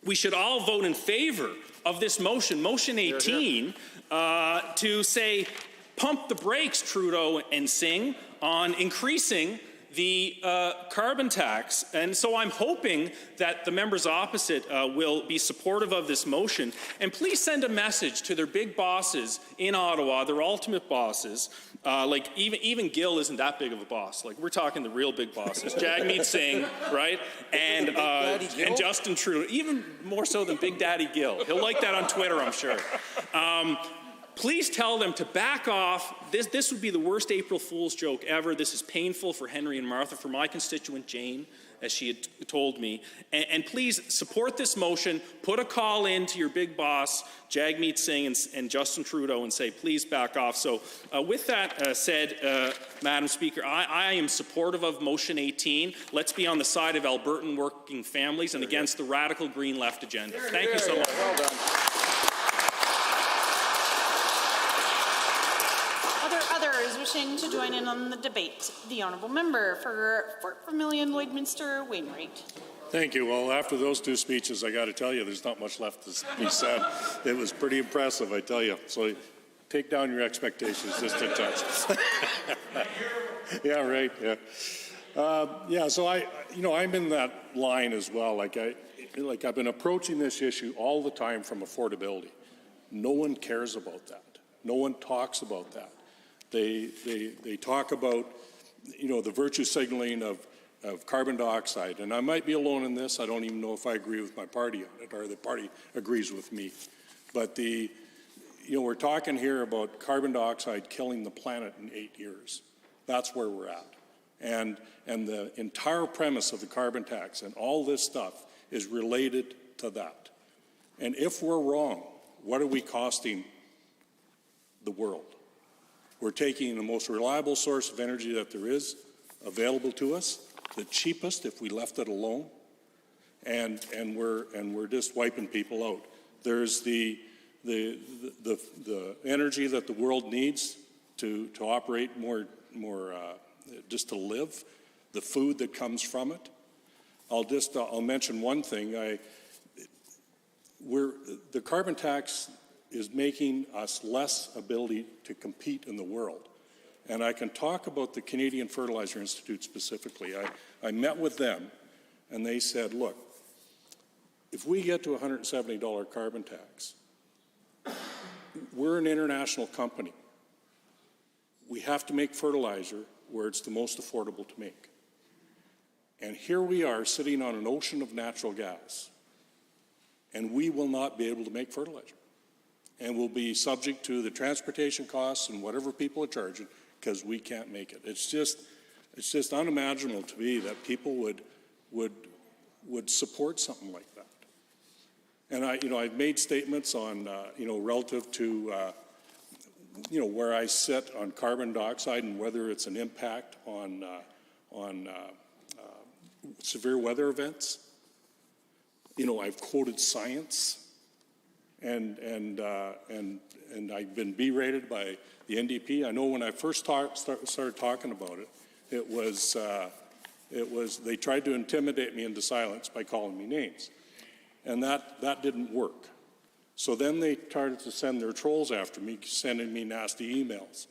G: We should all vote in favor of this motion, Motion 18, to say, pump the brakes, Trudeau and Singh, on increasing the carbon tax. And so I'm hoping that the members opposite will be supportive of this motion. And please send a message to their big bosses in Ottawa, their ultimate bosses. Like even Gill isn't that big of a boss. Like, we're talking the real big bosses. Jagmeet Singh, right? And Justin Trudeau, even more so than Big Daddy Gill. He'll like that on Twitter, I'm sure. Please tell them to back off. This would be the worst April Fool's joke ever. This is painful for Henry and Martha, for my constituent Jane, as she had told me. And please support this motion. Put a call in to your big boss, Jagmeet Singh and Justin Trudeau, and say, please back off. So with that said, Madam Speaker, I am supportive of Motion 18. Let's be on the side of Albertan working families and against the radical green left agenda. Thank you so much.
L: Well done.
P: Others wishing to join in on the debate. The honourable member for Fort Vermilion, Lloydminster, Wainwright.
D: Thank you. Well, after those two speeches, I got to tell you, there's not much left to be said. It was pretty impressive, I tell you. So take down your expectations just a touch. Yeah, right. Yeah. So I'm in that line as well. Like I've been approaching this issue all the time from affordability. No one cares about that. No one talks about that. They talk about, the virtue signaling of carbon dioxide, and I might be alone in this. I don't even know if I agree with my party on it, or the party agrees with me. But we're talking here about carbon dioxide killing the planet in 8 years. That's where we're at, and the entire premise of the carbon tax and all this stuff is related to that. And if we're wrong, what are we costing the world? We're taking the most reliable source of energy that there is available to us, the cheapest if we left it alone, and we're just wiping people out. There's the energy that the world needs to operate more just to live, the food that comes from it. I'll mention one thing. the carbon tax is making us less ability to compete in the world. And I can talk about the Canadian Fertilizer Institute specifically. I met with them, and they said, look, if we get to a $170 carbon tax, we're an international company. We have to make fertilizer where it's the most affordable to make. And here we are sitting on an ocean of natural gas, and we will not be able to make fertilizer. And we'll be subject to the transportation costs and whatever people are charging because we can't make it. It's just unimaginable to me that people would support something like that. And I've made statements on, relative to, where I sit on carbon dioxide and whether it's an impact on severe weather events. I've quoted science, and I've been berated by the NDP. I know when I first started talking about it, it was they tried to intimidate me into silence by calling me names, and that didn't work. So then they started to send their trolls after me, sending me nasty emails,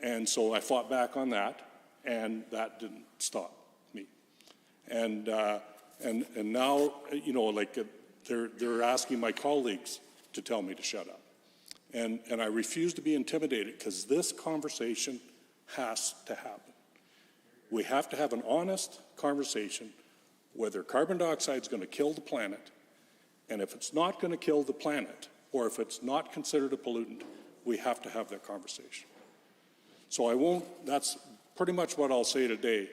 D: and so I fought back on that, and that didn't stop me. And now, they're asking my colleagues to tell me to shut up. And I refuse to be intimidated because this conversation has to happen. We have to have an honest conversation whether carbon dioxide is going to kill the planet, and if it's not going to kill the planet, or if it's not considered a pollutant, we have to have that conversation. So that's pretty much what I'll say today.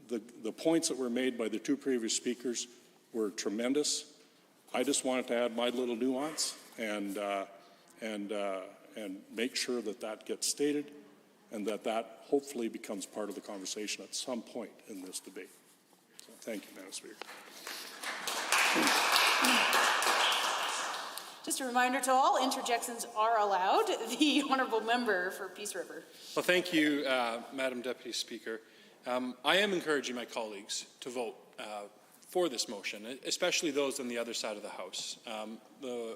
D: The points that were made by the two previous speakers were tremendous. I just wanted to add my little nuance and make sure that gets stated and that hopefully becomes part of the conversation at some point in this debate. So thank you, Madam Speaker.
P: Just a reminder to all, interjections are allowed. The Honourable Member for Peace River.
F: Well, thank you, Madam Deputy Speaker. I am encouraging my colleagues to vote for this motion, especially those on the other side of the House,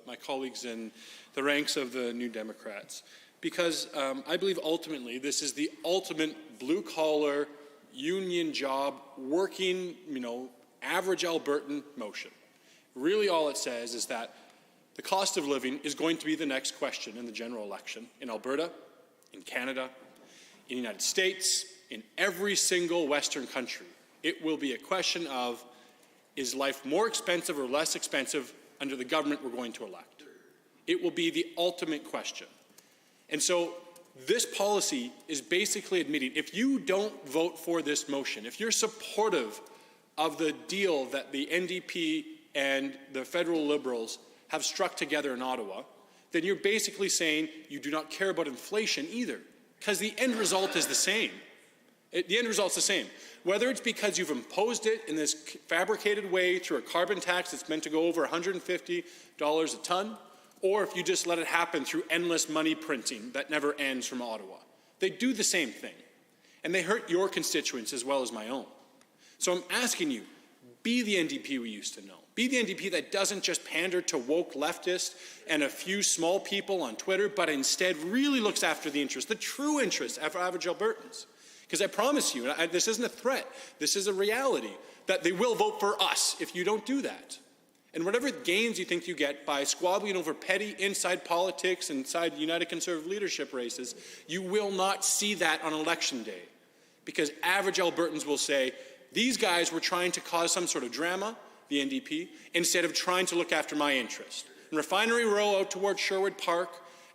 F: my colleagues in the ranks of the New Democrats, because I believe ultimately this is the ultimate blue-collar, union job, working, average Albertan motion. Really all it says is that the cost of living is going to be the next question in the general election in Alberta, in Canada, in the United States, in every single Western country. It will be a question of, is life more expensive or less expensive under the government we're going to elect? It will be the ultimate question. And so this policy is basically admitting, if you don't vote for this motion, if you're supportive of the deal that the NDP and the federal Liberals have struck together in Ottawa, then you're basically saying you do not care about inflation either, because the end result is the same. The end result's the same. Whether it's because you've imposed it in this fabricated way through a carbon tax that's meant to go over $150 a ton, or if you just let it happen through endless money printing that never ends from Ottawa. They do the same thing, and they hurt your constituents as well as my own. So I'm asking you, be the NDP we used to know. Be the NDP that doesn't just pander to woke leftists and a few small people on Twitter, but instead really looks after the interests, the true interests of average Albertans. Because I promise you, this isn't a threat, this is a reality, that they will vote for us if you don't do that. And whatever gains you think you get by squabbling over petty inside politics inside United Conservative leadership races, you will not see that on election day. Because average Albertans will say, these guys were trying to cause some sort of drama, the NDP, instead of trying to look after my interest. And Refinery Row out towards Sherwood Park,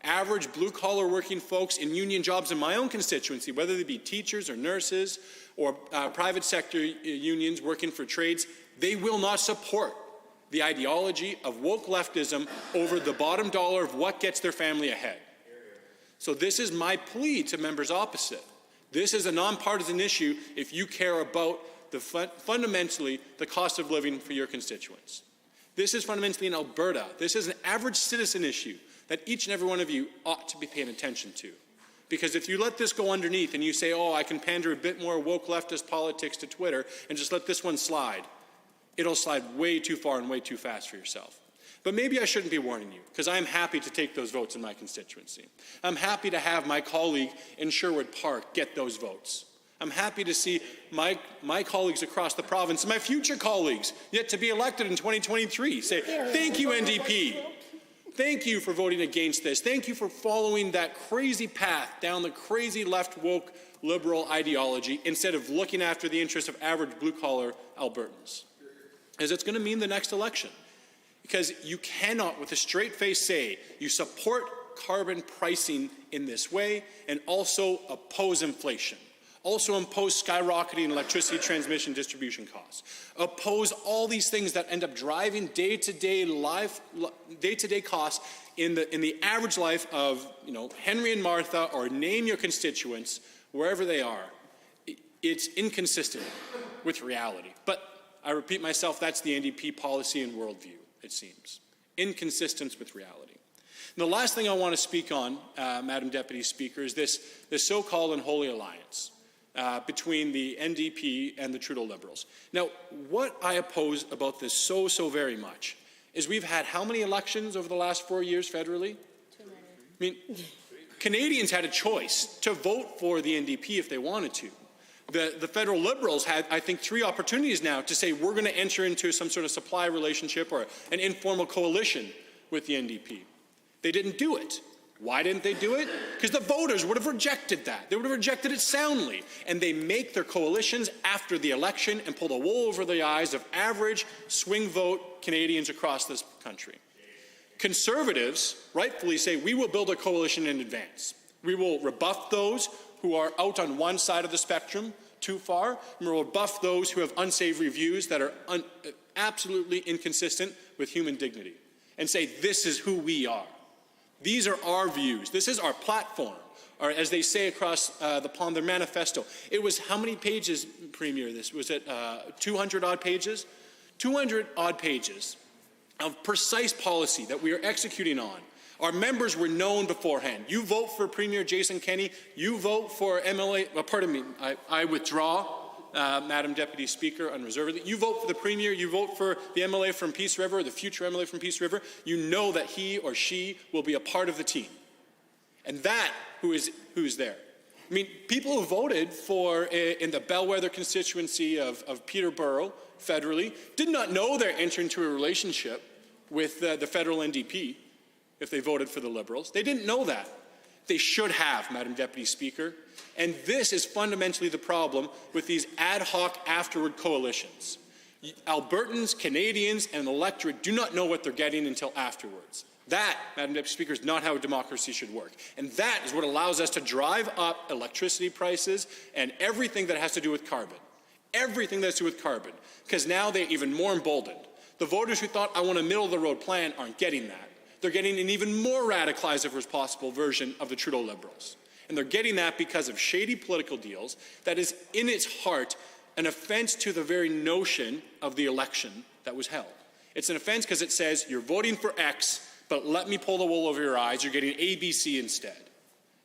F: average blue-collar working folks in union jobs in my own constituency, whether they be teachers or nurses or private sector unions working for trades, they will not support the ideology of woke leftism over the bottom dollar of what gets their family ahead. So this is my plea to members opposite. This is a nonpartisan issue if you care about fundamentally the cost of living for your constituents. This is fundamentally in Alberta. This is an average citizen issue that each and every one of you ought to be paying attention to. Because if you let this go underneath and you say, oh, I can pander a bit more woke leftist politics to Twitter and just let this one slide, it'll slide way too far and way too fast for yourself. But maybe I shouldn't be warning you, because I'm happy to take those votes in my constituency. I'm happy to have my colleague in Sherwood Park get those votes. I'm happy to see my colleagues across the province, and my future colleagues yet to be elected in 2023, say, thank you, NDP. Thank you for voting against this. Thank you for following that crazy path down the crazy left woke liberal ideology instead of looking after the interests of average blue-collar Albertans. As it's going to mean the next election. Because you cannot, with a straight face, say you support carbon pricing in this way and also oppose inflation. Also impose skyrocketing electricity transmission distribution costs. Oppose all these things that end up driving day-to-day costs in the average life of Henry and Martha, or name your constituents, wherever they are. It's inconsistent with reality. But I repeat myself, that's the NDP policy and worldview, it seems. Inconsistent with reality. And the last thing I want to speak on, Madam Deputy Speaker, is this so-called unholy alliance between the NDP and the Trudeau Liberals. Now, what I oppose about this so very much is we've had how many elections over the last 4 years federally? Too many. I mean, Canadians had a choice to vote for the NDP if they wanted to. The federal Liberals had, I think, 3 opportunities now to say we're going to enter into some sort of supply relationship or an informal coalition with the NDP. They didn't do it. Why didn't they do it? Because the voters would have rejected that. They would have rejected it soundly. And they make their coalitions after the election and pull the wool over the eyes of average swing vote Canadians across this country. Conservatives rightfully say we will build a coalition in advance. We will rebuff those who are out on one side of the spectrum too far, and we'll rebuff those who have unsavory views that are absolutely inconsistent with human dignity, and say this is who we are. These are our views. This is our platform, or as they say across the pond, their manifesto. It was how many pages, Premier, this? Was it 200-odd pages? 200-odd pages of precise policy that we are executing on. Our members were known beforehand. You vote for Premier Jason Kenney. You vote for MLA, pardon me, I withdraw, Madam Deputy Speaker, unreservedly. You vote for the Premier. You vote for the MLA from Peace River, the future MLA from Peace River. You know that he or she will be a part of the team. And that who's there. I mean, people who voted for, in the bellwether constituency of Peterborough, federally, did not know they're entering into a relationship with the federal NDP if they voted for the Liberals. They didn't know that. They should have, Madam Deputy Speaker. And this is fundamentally the problem with these ad hoc afterward coalitions. Albertans, Canadians, and the electorate do not know what they're getting until afterwards. That, Madam Deputy Speaker, is not how democracy should work. And that is what allows us to drive up electricity prices and everything that has to do with carbon. Everything that has to do with carbon. Because now they're even more emboldened. The voters who thought, I want a middle-of-the-road plan, aren't getting that. They're getting an even more radicalized, if possible, version of the Trudeau Liberals. And they're getting that because of shady political deals that is, in its heart, an offense to the very notion of the election that was held. It's an offense because it says, you're voting for X, but let me pull the wool over your eyes. You're getting ABC instead.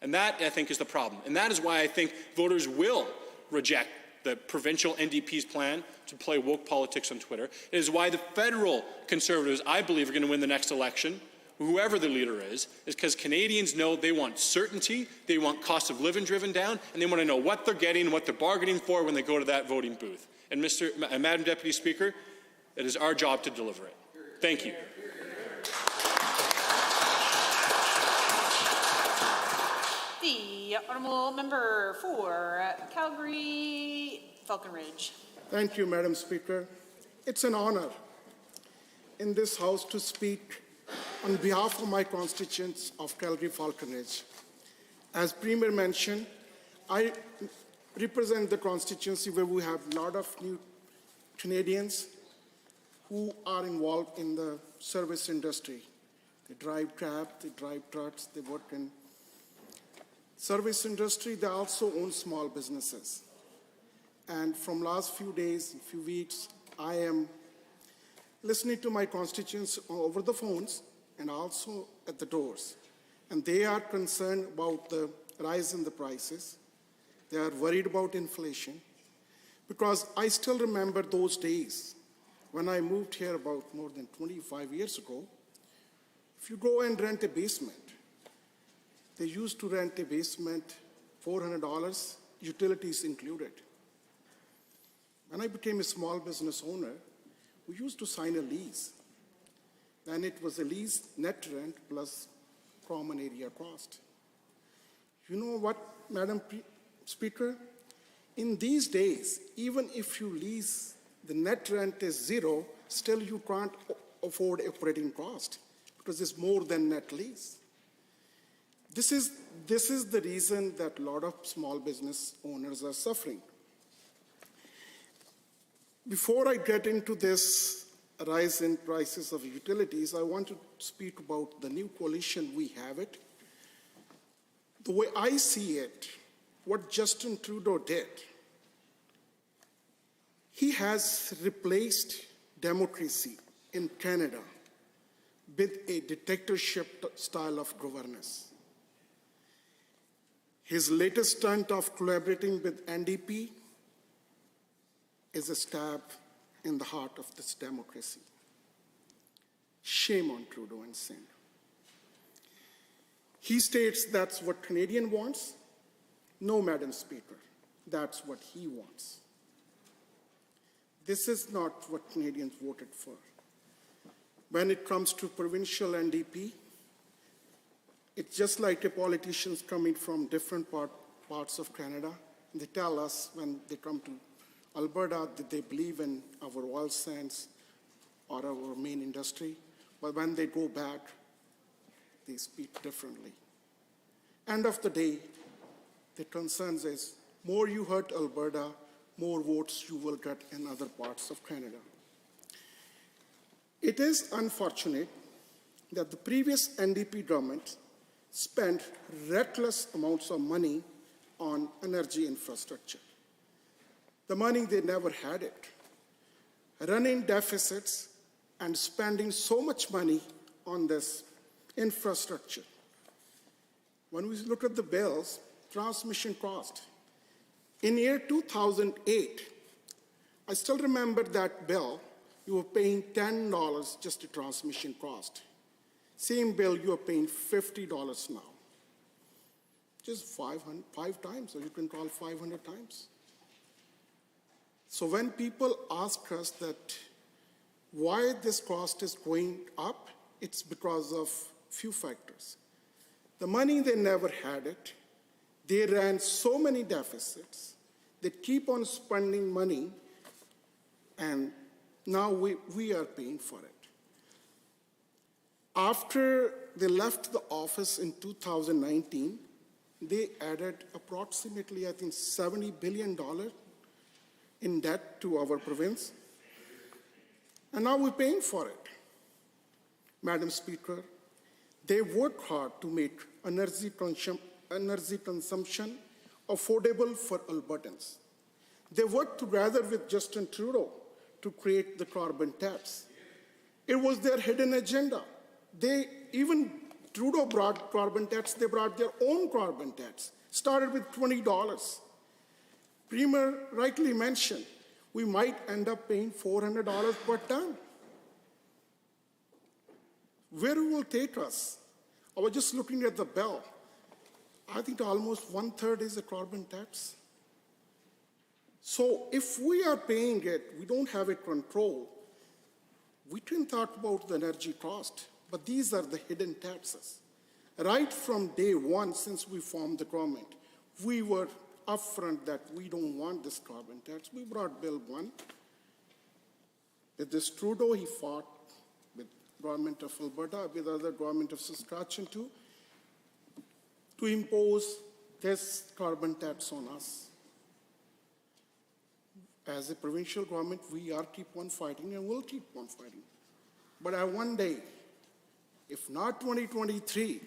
F: And that, I think, is the problem. And that is why I think voters will reject the provincial NDP's plan to play woke politics on Twitter. It is why the federal Conservatives, I believe, are going to win the next election, whoever the leader is because Canadians know they want certainty, they want cost of living driven down, and they want to know what they're getting and what they're bargaining for when they go to that voting booth. And Madam Deputy Speaker, it is our job to deliver it. Thank you.
P: The honourable member for Calgary, Falcon Ridge.
R: Thank you, Madam Speaker. It's an honor in this House to speak on behalf of my constituents of Calgary Falcon Ridge. As Premier mentioned, I represent the constituency where we have a lot of new Canadians who are involved in the service industry. They drive cabs, they drive trucks, they work in service industry. They also own small businesses. And from last few days, few weeks, I am listening to my constituents over the phones and also at the doors. And they are concerned about the rise in the prices. They are worried about inflation. Because I still remember those days when I moved here about more than 25 years ago. If you go and rent a basement, they used to rent a basement $400, utilities included. When I became a small business owner, we used to sign a lease. Then it was a lease net rent plus common area cost. You know what, Madam Speaker? In these days, even if you lease, the net rent is zero, still you can't afford operating cost because it's more than net lease. This is the reason that a lot of small business owners are suffering. Before I get into this rise in prices of utilities, I want to speak about the new coalition we have it. The way I see it, what Justin Trudeau did, he has replaced democracy in Canada with a dictatorship style of governance. His latest stunt of collaborating with NDP is a stab in the heart of this democracy. Shame on Trudeau and Sen. He states that's what Canadian wants. No, Madam Speaker, that's what he wants. This is not what Canadians voted for. When it comes to provincial NDP, it's just like the politicians coming from different parts of Canada. They tell us when they come to Alberta that they believe in our oil sands or our main industry, but when they go back, they speak differently. End of the day, the concern is more you hurt Alberta, more votes you will get in other parts of Canada. It is unfortunate that the previous NDP government spent reckless amounts of money on energy infrastructure. The money, they never had it. Running deficits and spending so much money on this infrastructure. When we look at the bills, transmission cost. In year 2008, I still remember that bill, you were paying $10 just a transmission cost. Same bill, you are paying $50 now. Just 5 times, or you can call 500 times. So when people ask us that why this cost is going up, it's because of few factors. The money, they never had it. They ran so many deficits. They keep on spending money, and now we are paying for it. After they left the office in 2019, they added approximately, I think, $70 billion in debt to our province. And now we're paying for it. Madam Speaker, they work hard to make energy consumption affordable for Albertans. They worked together with Justin Trudeau to create the carbon tax. It was their hidden agenda. Even Trudeau brought carbon tax, they brought their own carbon tax. Started with $20. Premier rightly mentioned, we might end up paying $400 per ton. Where it will take us? I was just looking at the bill. I think almost 1/3 is a carbon tax. So if we are paying it, we don't have it control. We didn't talk about the energy cost, but these are the hidden taxes. Right from day one, since we formed the government, we were upfront that we don't want this carbon tax. We brought Bill 1. With this Trudeau, he fought with government of Alberta, with other government of Saskatchewan too, to impose this carbon tax on us. As a provincial government, we are keep on fighting and will keep on fighting. But one day, if not 2023,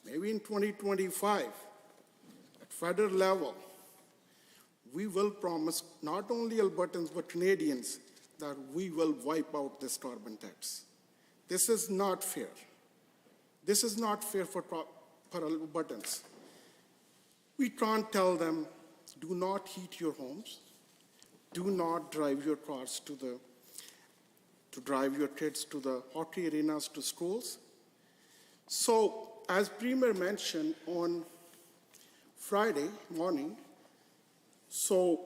R: maybe in 2025, at federal level, we will promise not only Albertans but Canadians that we will wipe out this carbon tax. This is not fair. This is not fair for Albertans. We can't tell them, do not heat your homes, do not drive your cars to drive your kids to the hockey arenas, to schools.
I: So, as Premier mentioned on Friday morning, so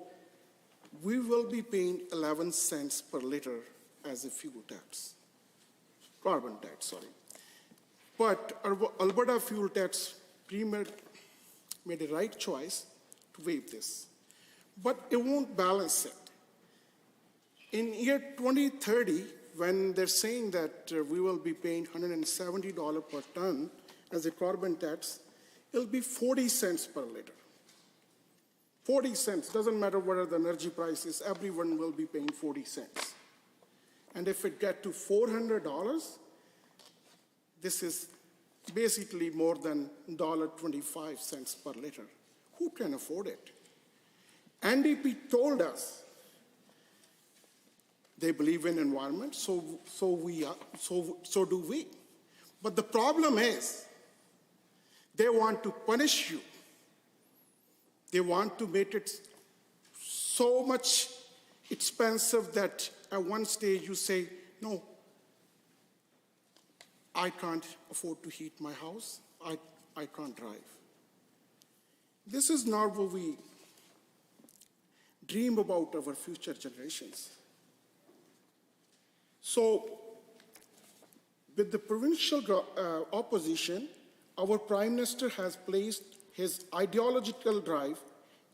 I: we will be paying 11 cents per liter as a fuel tax, carbon tax, sorry. But Alberta fuel tax Premier made a right choice to waive this. But it won't balance it. In year 2030, when they're saying that we will be paying $170 per ton as a carbon tax, it'll be 40 cents per liter. 40 cents, doesn't matter whether the energy price is, everyone will be paying 40 cents. And if it gets to $400, this is basically more than $1.25 per liter. Who can afford it? NDP told us they believe in environment, so do we. But the problem is, they want to punish you. They want to make it so much expensive that at one stage you say, no, I can't afford to heat my house. I can't drive. This is not what we dream about our future generations. So, with the provincial opposition, our Prime Minister has placed his ideological drive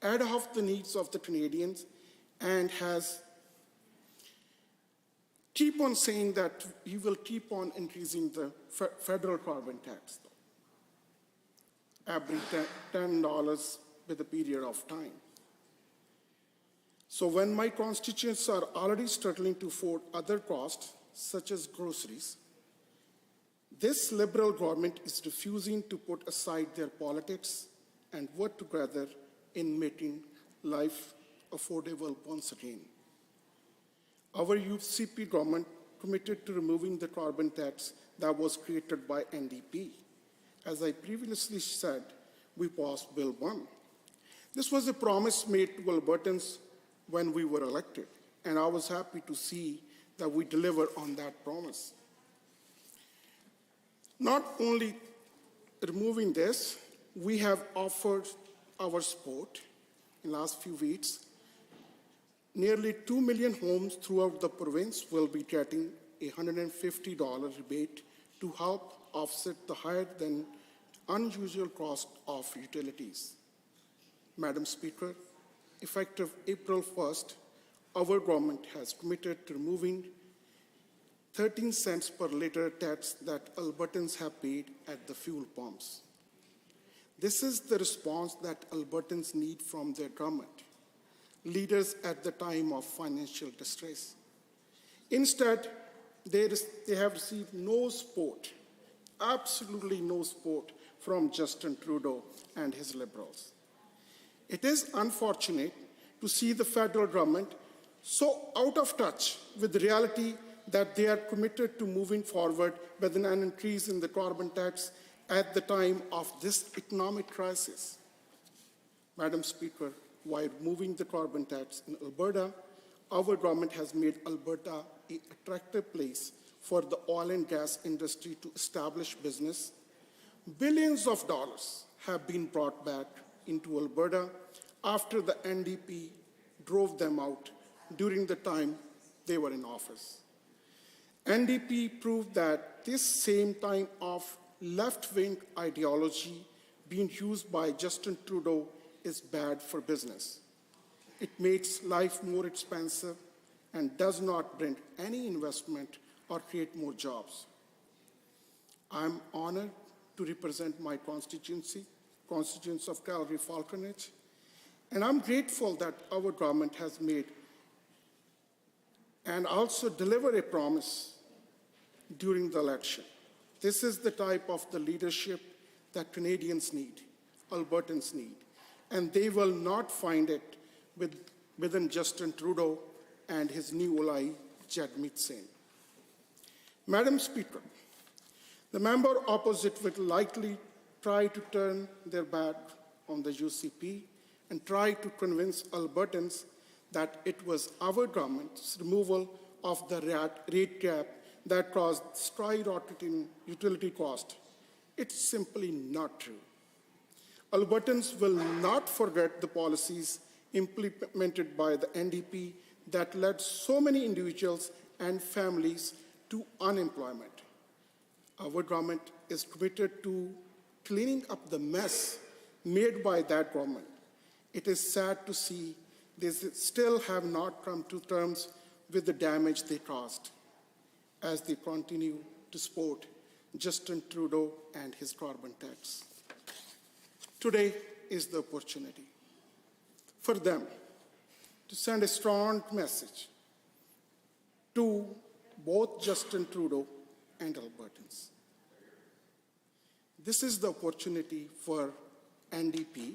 I: ahead of the needs of the Canadians and has keep on saying that he will keep on increasing the federal carbon tax every $10 with a period of time. So when my constituents are already struggling to afford other costs, such as groceries, this Liberal government is refusing to put aside their politics and work together in making life affordable once again. Our UCP government committed to removing the carbon tax that was created by NDP. As I previously said, we passed Bill 1. This was a promise made to Albertans when we were elected, and I was happy to see that we deliver on that promise. Not only removing this, we have offered our support in the last few weeks. Nearly 2 million homes throughout the province will be getting a $150 rebate to help offset the higher than unusual cost of utilities. Madam Speaker, effective April 1st, our government has committed to removing 13 cents per liter tax that Albertans have paid at the fuel pumps. This is the response that Albertans need from their government, leaders at the time of financial distress. Instead, they have received no support, absolutely no support from Justin Trudeau and his Liberals. It is unfortunate to see the federal government so out of touch with the reality that they are committed to moving forward with an increase in the carbon tax at the time of this economic crisis. Madam Speaker, while removing the carbon tax in Alberta, our government has made Alberta an attractive place for the oil and gas industry to establish business. Billions of dollars have been brought back into Alberta after the NDP drove them out during the time they were in office. NDP proved that this same time of left-wing ideology being used by Justin Trudeau is bad for business. It makes life more expensive and does not bring any investment or create more jobs. I'm honored to represent my constituents of Calgary-Falconage, and I'm grateful that our government has made and also delivered a promise during the election. This is the type of the leadership that Canadians need, Albertans need, and they will not find it within Justin Trudeau and his new ally, Jagmeet Singh. Madam Speaker, the member opposite will likely try to turn their back on the UCP and try to convince Albertans that it was our government's removal of the rate cap that caused skyrocketing utility cost It's simply not true. Albertans will not forget the policies implemented by the NDP that led so many individuals and families to unemployment. Our government is committed to cleaning up the mess made by that government. It is sad to see they still have not come to terms with the damage they caused as they continue to support Justin Trudeau and his carbon tax. Today is the opportunity for them to send a strong message to both Justin Trudeau and Albertans. This is the opportunity for NDP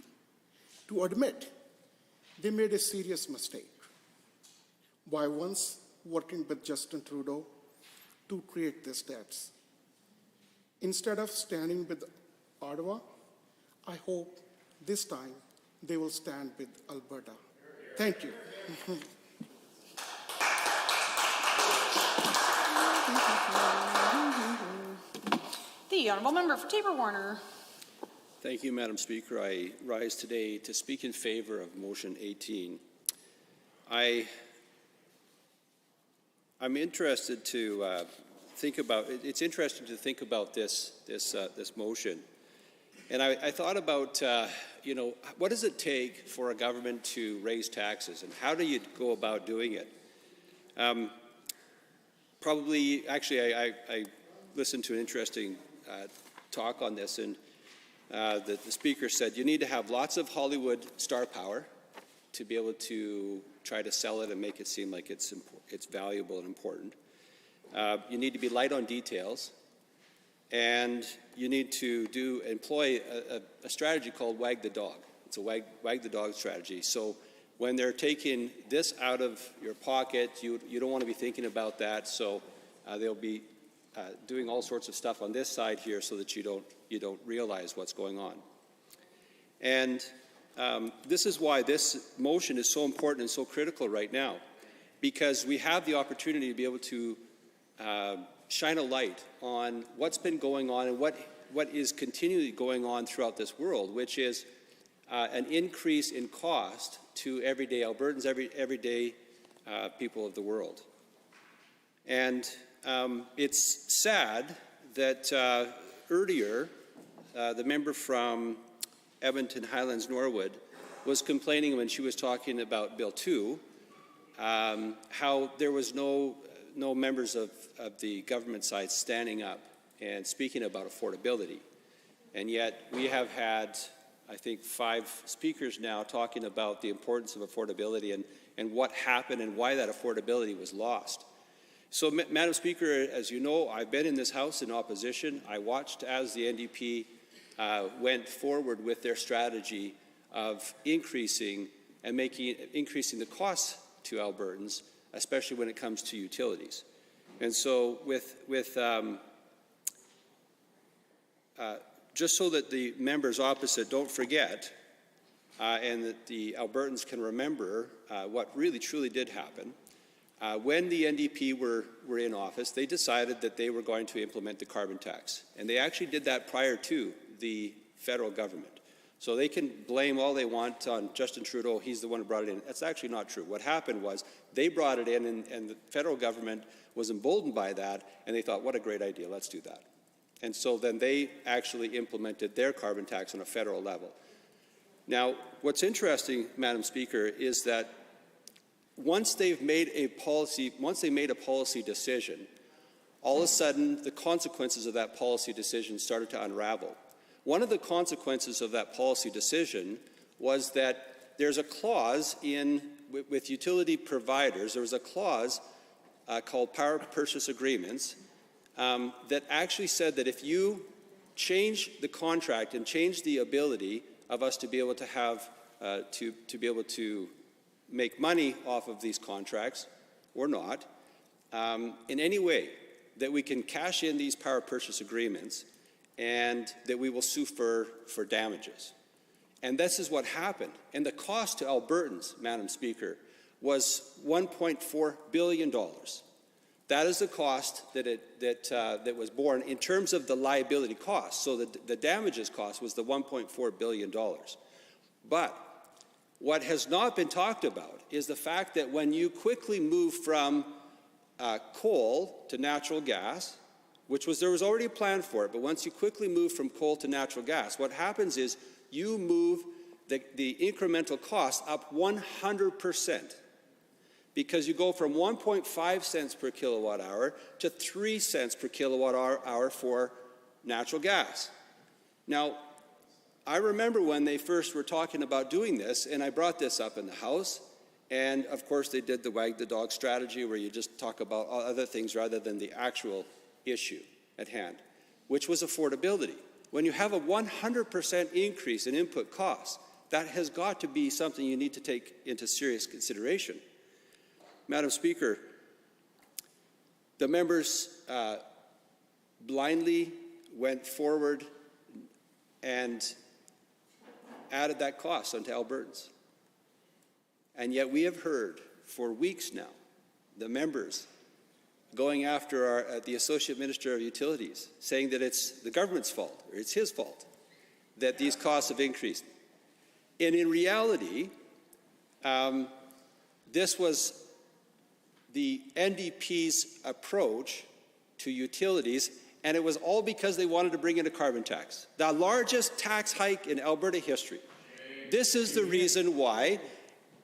I: to admit they made a serious mistake by once working with Justin Trudeau to create these debts. Instead of standing with Ottawa, I hope this time they will stand with Alberta. Thank you.
P: The Honourable Member for Taber-Warner.
K: Thank you, Madam Speaker. I rise today to speak in favour of Motion 18. I'm interested to think about. It's interesting to think about this motion, and I thought about what does it take for a government to raise taxes, and how do you go about doing it? I listened to an interesting talk on this, and the speaker said you need to have lots of Hollywood star power to be able to try to sell it and make it seem like it's valuable and important. You need to be light on details, and you need to employ a strategy called wag the dog. It's a wag the dog strategy. So when they're taking this out of your pocket, you don't want to be thinking about that. So they'll be doing all sorts of stuff on this side here so that you don't realize what's going on. And this is why this motion is so important and so critical right now, because we have the opportunity to be able to shine a light on what's been going on and what is continually going on throughout this world, which is an increase in cost to everyday Albertans, everyday people of the world. And it's sad that earlier the member from Edmonton Highlands Norwood was complaining when she was talking about Bill 2 how there was no members of the government side standing up and speaking about affordability. And yet we have had, I think, 5 speakers now talking about the importance of affordability and what happened and why that affordability was lost. So, Madam Speaker, as you know, I've been in this House in opposition. I watched as the NDP went forward with their strategy of increasing the costs to Albertans, especially when it comes to utilities. And so just so that the members opposite don't forget and that the Albertans can remember what really truly did happen, when the NDP were in office, they decided that they were going to implement the carbon tax. And they actually did that prior to the federal government. So they can blame all they want on Justin Trudeau, he's the one who brought it in. That's actually not true. What happened was they brought it in and the federal government was emboldened by that, and they thought, what a great idea, let's do that. And so then they actually implemented their carbon tax on a federal level. Now, what's interesting, Madam Speaker, is that once they made a policy decision, all of a sudden the consequences of that policy decision started to unravel. One of the consequences of that policy decision was that there's a clause with utility providers, there was a clause called power purchase agreements that actually said that if you change the contract and change the ability of us to be able to have, to be able to make money off of these contracts or not, in any way that we can cash in these power purchase agreements and that we will sue for damages. And this is what happened. And the cost to Albertans, Madam Speaker, was $1.4 billion. That is the cost that was borne in terms of the liability cost. So the damages cost was the $1.4 billion. But what has not been talked about is the fact that when you quickly move from coal to natural gas, there was already a plan for it, but once you quickly move from coal to natural gas, what happens is you move the incremental cost up 100%. Because you go from 1.5 cents per kilowatt hour to 3 cents per kilowatt hour for natural gas. Now, I remember when they first were talking about doing this, and I brought this up in the House, and of course they did the wag the dog strategy where you just talk about other things rather than the actual issue at hand, which was affordability. When you have a 100% increase in input costs, that has got to be something you need to take into serious consideration. Madam Speaker, the members blindly went forward and added that cost onto Albertans. And yet we have heard for weeks now the members going after the Associate Minister of Utilities, saying that it's the government's fault, or it's his fault, that these costs have increased. And in reality, this was the NDP's approach to utilities, and it was all because they wanted to bring in a carbon tax, the largest tax hike in Alberta history. This is the reason why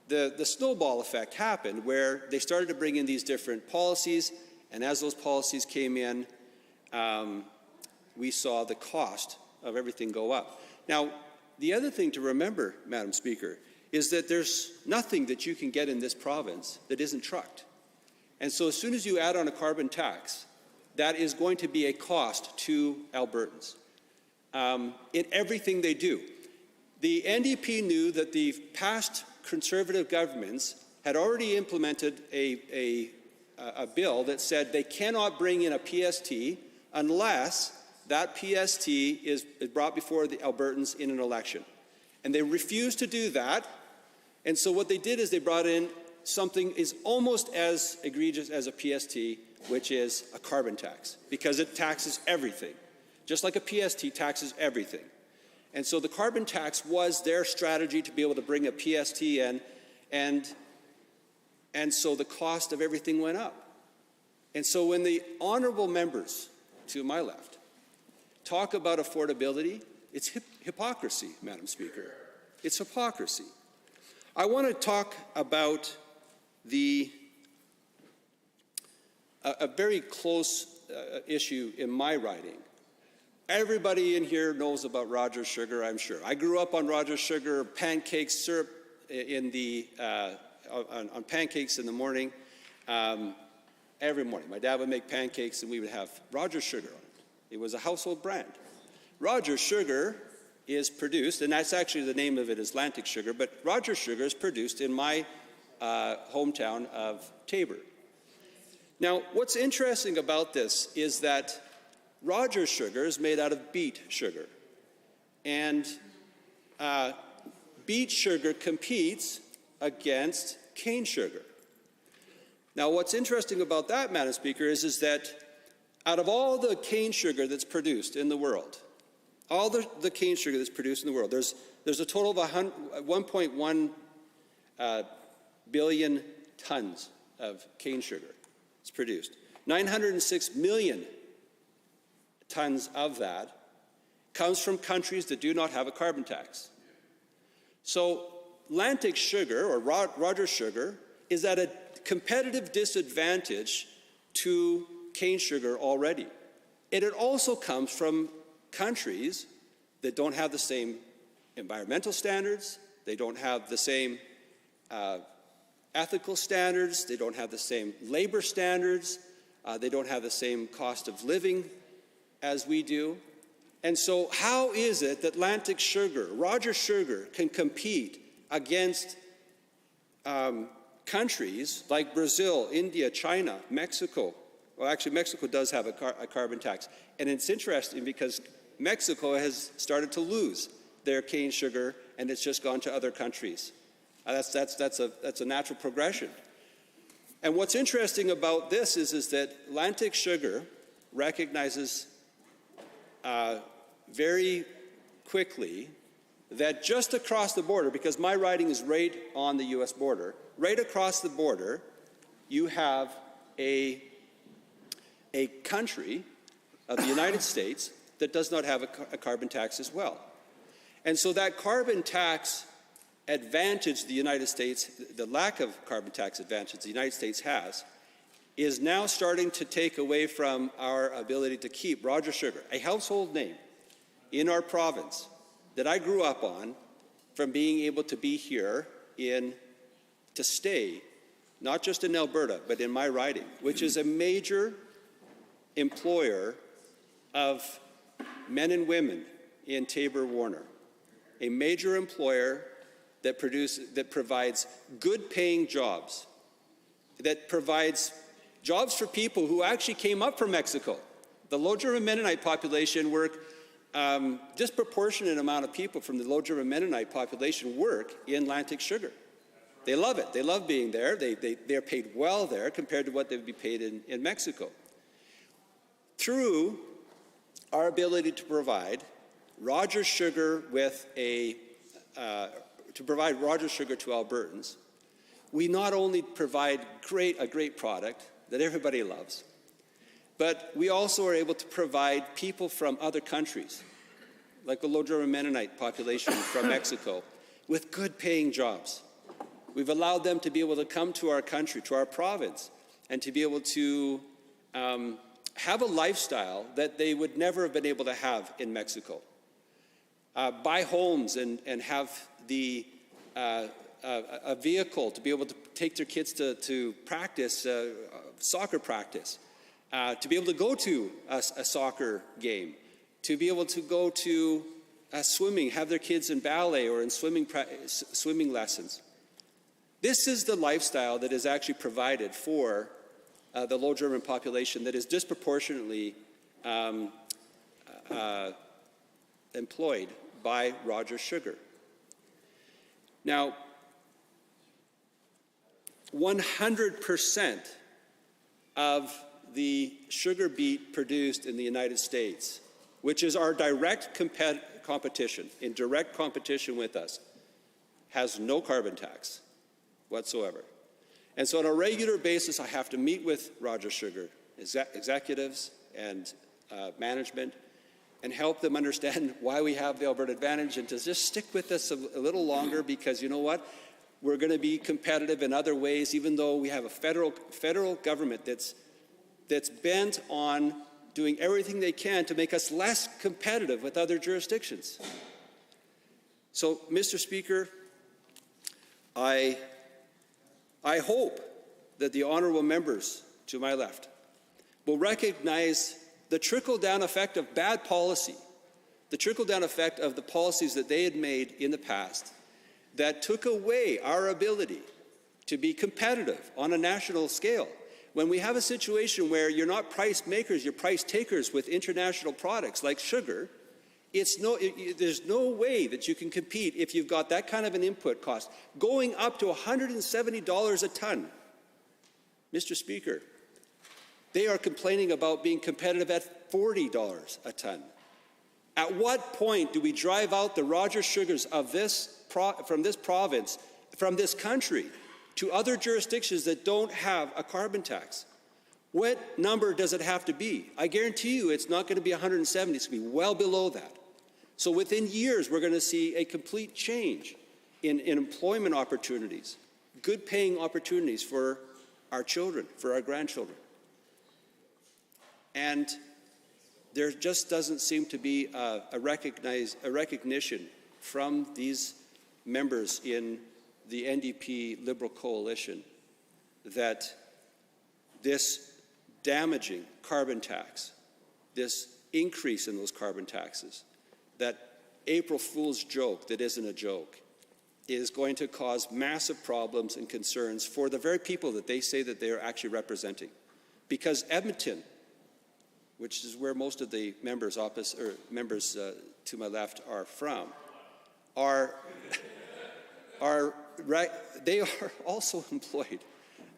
K: the snowball effect happened, where they started to bring in these different policies, and as those policies came in, we saw the cost of everything go up. Now, the other thing to remember, Madam Speaker, is that there's nothing that you can get in this province that isn't trucked. And so as soon as you add on a carbon tax, that is going to be a cost to Albertans in everything they do. The NDP knew that the past Conservative governments had already implemented a bill that said they cannot bring in a PST unless that PST is brought before the Albertans in an election. And they refused to do that. And so what they did is they brought in something is almost as egregious as a PST, which is a carbon tax, because it taxes everything, just like a PST taxes everything. And so the carbon tax was their strategy to be able to bring a PST in, and so the cost of everything went up. And so when the honourable members to my left talk about affordability, it's hypocrisy, Madam Speaker. It's hypocrisy. I want to talk about a very close issue in my riding. Everybody in here knows about Rogers Sugar, I'm sure. I grew up on Rogers Sugar, pancakes, syrup on pancakes in the morning. Every morning, my dad would make pancakes and we would have Rogers Sugar on it. It was a household brand. Rogers Sugar is produced, and that's actually the name of it is Atlantic Sugar, but Rogers Sugar is produced in my hometown of Taber. Now, what's interesting about this is that Rogers Sugar is made out of beet sugar, and beet sugar competes against cane sugar. Now, what's interesting about that, Madam Speaker, is that out of all the cane sugar that's produced in the world, all the cane sugar that's produced in the world, there's a total of 1.1 billion tons of cane sugar that's produced. 906 million tons of that comes from countries that do not have a carbon tax. So Atlantic Sugar, or Rogers Sugar, is at a competitive disadvantage to cane sugar already. And it also comes from countries that don't have the same environmental standards, they don't have the same ethical standards, they don't have the same labor standards, they don't have the same cost of living as we do. And so how is it that Atlantic Sugar, Rogers Sugar, can compete against countries like Brazil, India, China, Mexico? Well, actually, Mexico does have a carbon tax. And it's interesting because Mexico has started to lose their cane sugar, and it's just gone to other countries. That's a natural progression. And what's interesting about this is that Atlantic Sugar recognizes very quickly that just across the border, because my riding is right on the U.S. border, right across the border, you have a country of the United States that does not have a carbon tax as well. And so that carbon tax advantage the United States, the lack of carbon tax advantage the United States has, is now starting to take away from our ability to keep Rogers Sugar, a household name in our province that I grew up on, from being able to be here to stay, not just in Alberta, but in my riding, which is a major employer of men and women in Tabor-Warner, a major employer that provides good-paying jobs, that provides jobs for people who actually came up from Mexico. The Low German Mennonite population work, disproportionate amount of people from the Low German Mennonite population work in Atlantic Sugar. They love it. They love being there. They're paid well there compared to what they would be paid in Mexico. Through our ability to provide Rogers Sugar to provide Rogers Sugar to Albertans, we not only provide a great product that everybody loves, but we also are able to provide people from other countries, like the Low German Mennonite population from Mexico, with good-paying jobs. We've allowed them to be able to come to our country, to our province, and to be able to have a lifestyle that they would never have been able to have in Mexico. Buy homes and have a vehicle to be able to take their kids to practice, soccer practice, to be able to go to a soccer game, to be able to go to swimming, have their kids in ballet or in swimming lessons. This is the lifestyle that is actually provided for the Low German population that is disproportionately employed by Rogers Sugar. Now, 100% of the sugar beet produced in the United States, which is our direct competition, in direct competition with us, has no carbon tax whatsoever. And so on a regular basis, I have to meet with Rogers Sugar executives and management and help them understand why we have the Alberta Advantage, and to just stick with us a little longer, because you know what? We're going to be competitive in other ways, even though we have a federal government that's bent on doing everything they can to make us less competitive with other jurisdictions. So, Mr. Speaker, I hope that the honourable members to my left will recognize the trickle-down effect of bad policy, the trickle-down effect of the policies that they had made in the past that took away our ability to be competitive on a national scale. When we have a situation where you're not price makers, you're price takers with international products like sugar, there's no way that you can compete if you've got that kind of an input cost, going up to $170 a ton. Mr. Speaker, they are complaining about being competitive at $40 a ton. At what point do we drive out the Rogers Sugars of from this province, from this country, to other jurisdictions that don't have a carbon tax? What number does it have to be? I guarantee you it's not going to be 170, it's going to be well below that. So within years, we're going to see a complete change in employment opportunities, good paying opportunities for our children, for our grandchildren. And there just doesn't seem to be a recognition from these members in the NDP Liberal coalition that this damaging carbon tax, this increase in those carbon taxes, that April Fool's joke that isn't a joke, is going to cause massive problems and concerns for the very people that they say that they are actually representing. Because Edmonton, which is where most of the members to my left are from, they are also employed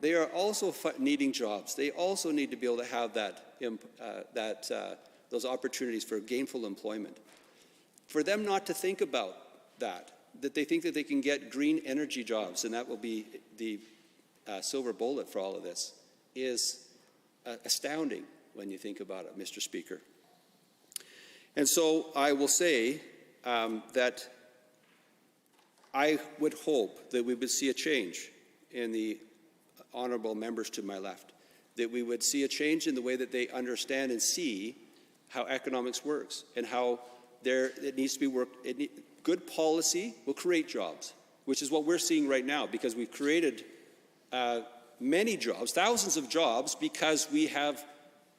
K: They are also needing jobs. They also need to be able to have those opportunities for gainful employment. For them not to think about that they think that they can get green energy jobs and that will be the silver bullet for all of this, is astounding when you think about it, Mr. Speaker. And so I will say that I would hope that we would see a change in the honourable members to my left, that we would see a change in the way that they understand and see how economics works and how it needs to be worked. Good policy will create jobs, which is what we're seeing right now, because we've created many jobs, thousands of jobs, because we have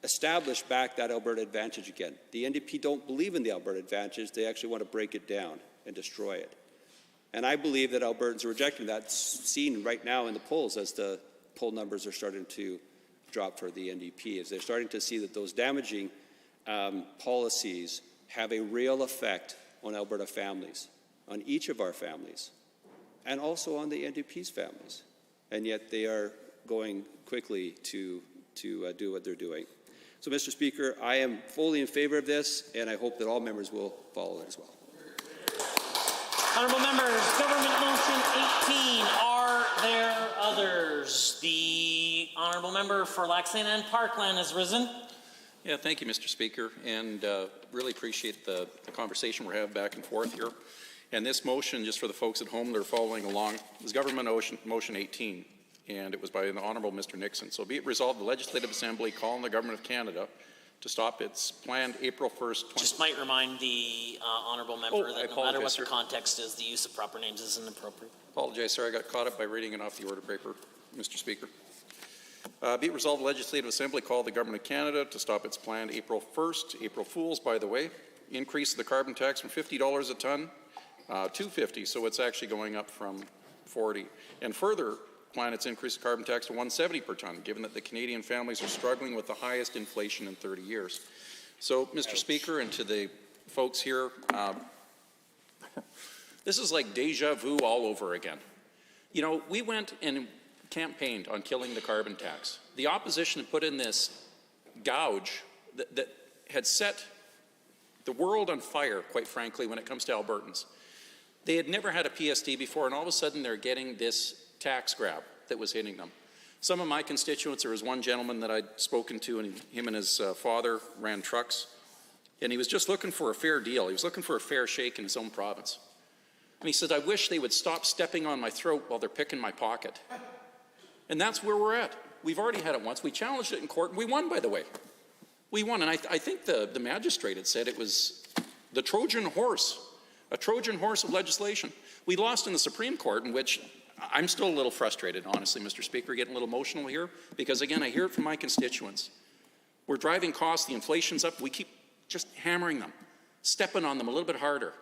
K: established back that Alberta Advantage again. The NDP don't believe in the Alberta Advantage. They actually want to break it down and destroy it. And I believe that Albertans are rejecting that, seen right now in the polls as the poll numbers are starting to drop for the NDP, as they're starting to see that those damaging policies have a real effect on Alberta families, on each of our families, and also on the NDP's families. And yet they are going quickly to do what they're doing. So, Mr. Speaker, I am fully in favour of this, and I hope that all members will follow it as well.
A: Honourable members, Government Motion 18. Are there others? The Honourable Member for Laxton and Parkland has risen.
Q: Yeah, thank you, Mr. Speaker, and really appreciate the conversation we're having back and forth here. And this motion, just for the folks at home that are following along, is Government Motion 18, and it was by the Honourable Mr. Nixon. So be it resolved, the Legislative Assembly call on the Government of Canada to stop its planned April 1st.
A: Just might remind the Honourable Member that no matter what the context is, the use of proper names is inappropriate.
Q: Apologize, sir. I got caught up by reading it off the order paper, Mr. Speaker. Be it resolved, the Legislative Assembly call the Government of Canada to stop its planned April 1st, April Fools, by the way, increase the carbon tax from $50 a tonne to $50, so it's actually going up from $40. And further, plan its increase the carbon tax to $170 per tonne, given that the Canadian families are struggling with the highest inflation in 30 years. So, Mr. Speaker, and to the folks here, this is like deja vu all over again. You know, we went and campaigned on killing the carbon tax. The opposition had put in this gouge that had set the world on fire, quite frankly, when it comes to Albertans. They had never had a PSD before, and all of a sudden they're getting this tax grab that was hitting them. Some of my constituents, there was one gentleman that I'd spoken to, and him and his father ran trucks, and he was just looking for a fair deal. He was looking for a fair shake in his own province. And he said, I wish they would stop stepping on my throat while they're picking my pocket. And that's where we're at. We've already had it once. We challenged it in court, and we won, by the way. We won, and I think the magistrate had said it was the Trojan horse, a Trojan horse of legislation. We lost in the Supreme Court, in which I'm still a little frustrated, honestly, Mr. Speaker, getting a little emotional here, because, again, I hear it from my constituents. We're driving costs, the inflation's up, we keep just hammering them, stepping on them a little bit harder,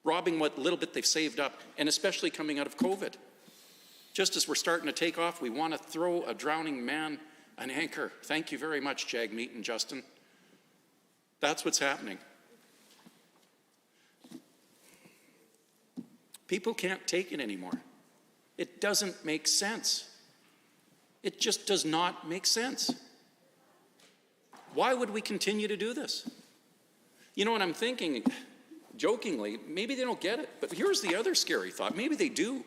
Q: robbing what little bit they've saved up, and especially coming out of COVID. Just as we're starting to take off, we want to throw a drowning man an anchor. Thank you very much, Jagmeet and Justin. That's what's happening. People can't take it anymore. It doesn't make sense. It just does not make sense. Why would we continue to do this? You know what I'm thinking, jokingly, maybe they don't get it, but here's the other scary thought. Maybe they do.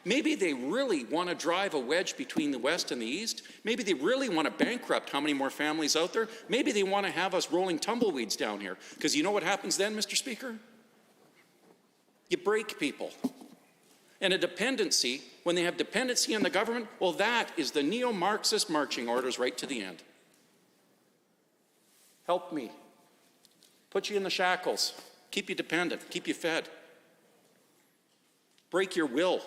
Q: Maybe they really want to drive a wedge between the West and the East. Maybe they really want to bankrupt how many more families out there. Maybe they want to have us rolling tumbleweeds down here. Because you know what happens then, Mr. Speaker? You break people. And a dependency, when they have dependency on the government, well, that is the neo-Marxist marching orders right to the end. Help me. Put you in the shackles. Keep you dependent. Keep you fed. Break your will.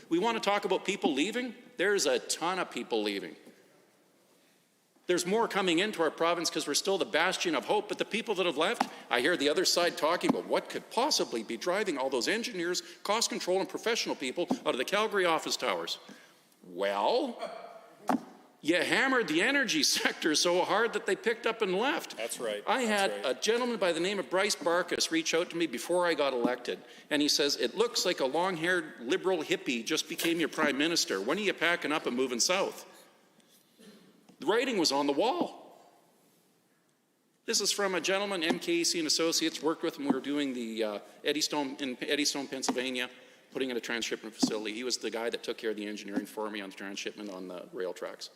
Q: We want to talk about people leaving? There's a ton of people leaving. There's more coming into our province because we're still the bastion of hope, but the people that have left, I hear the other side talking about what could possibly be driving all those engineers, cost control, and professional people out of the Calgary office towers. Well, You hammered the energy sector so hard that they picked up and left.
G: That's right.
Q: I had a gentleman by the name of Bryce Barkas reach out to me before I got elected, and he says, it looks like a long-haired liberal hippie just became your prime minister. When are you packing up and moving south? The writing was on the wall. This is from a gentleman, MKC and Associates, worked with him. We were doing the Eddystone, Pennsylvania, putting in a transshipment facility. He was the guy that took care of the engineering for me on the transshipment on the rail tracks.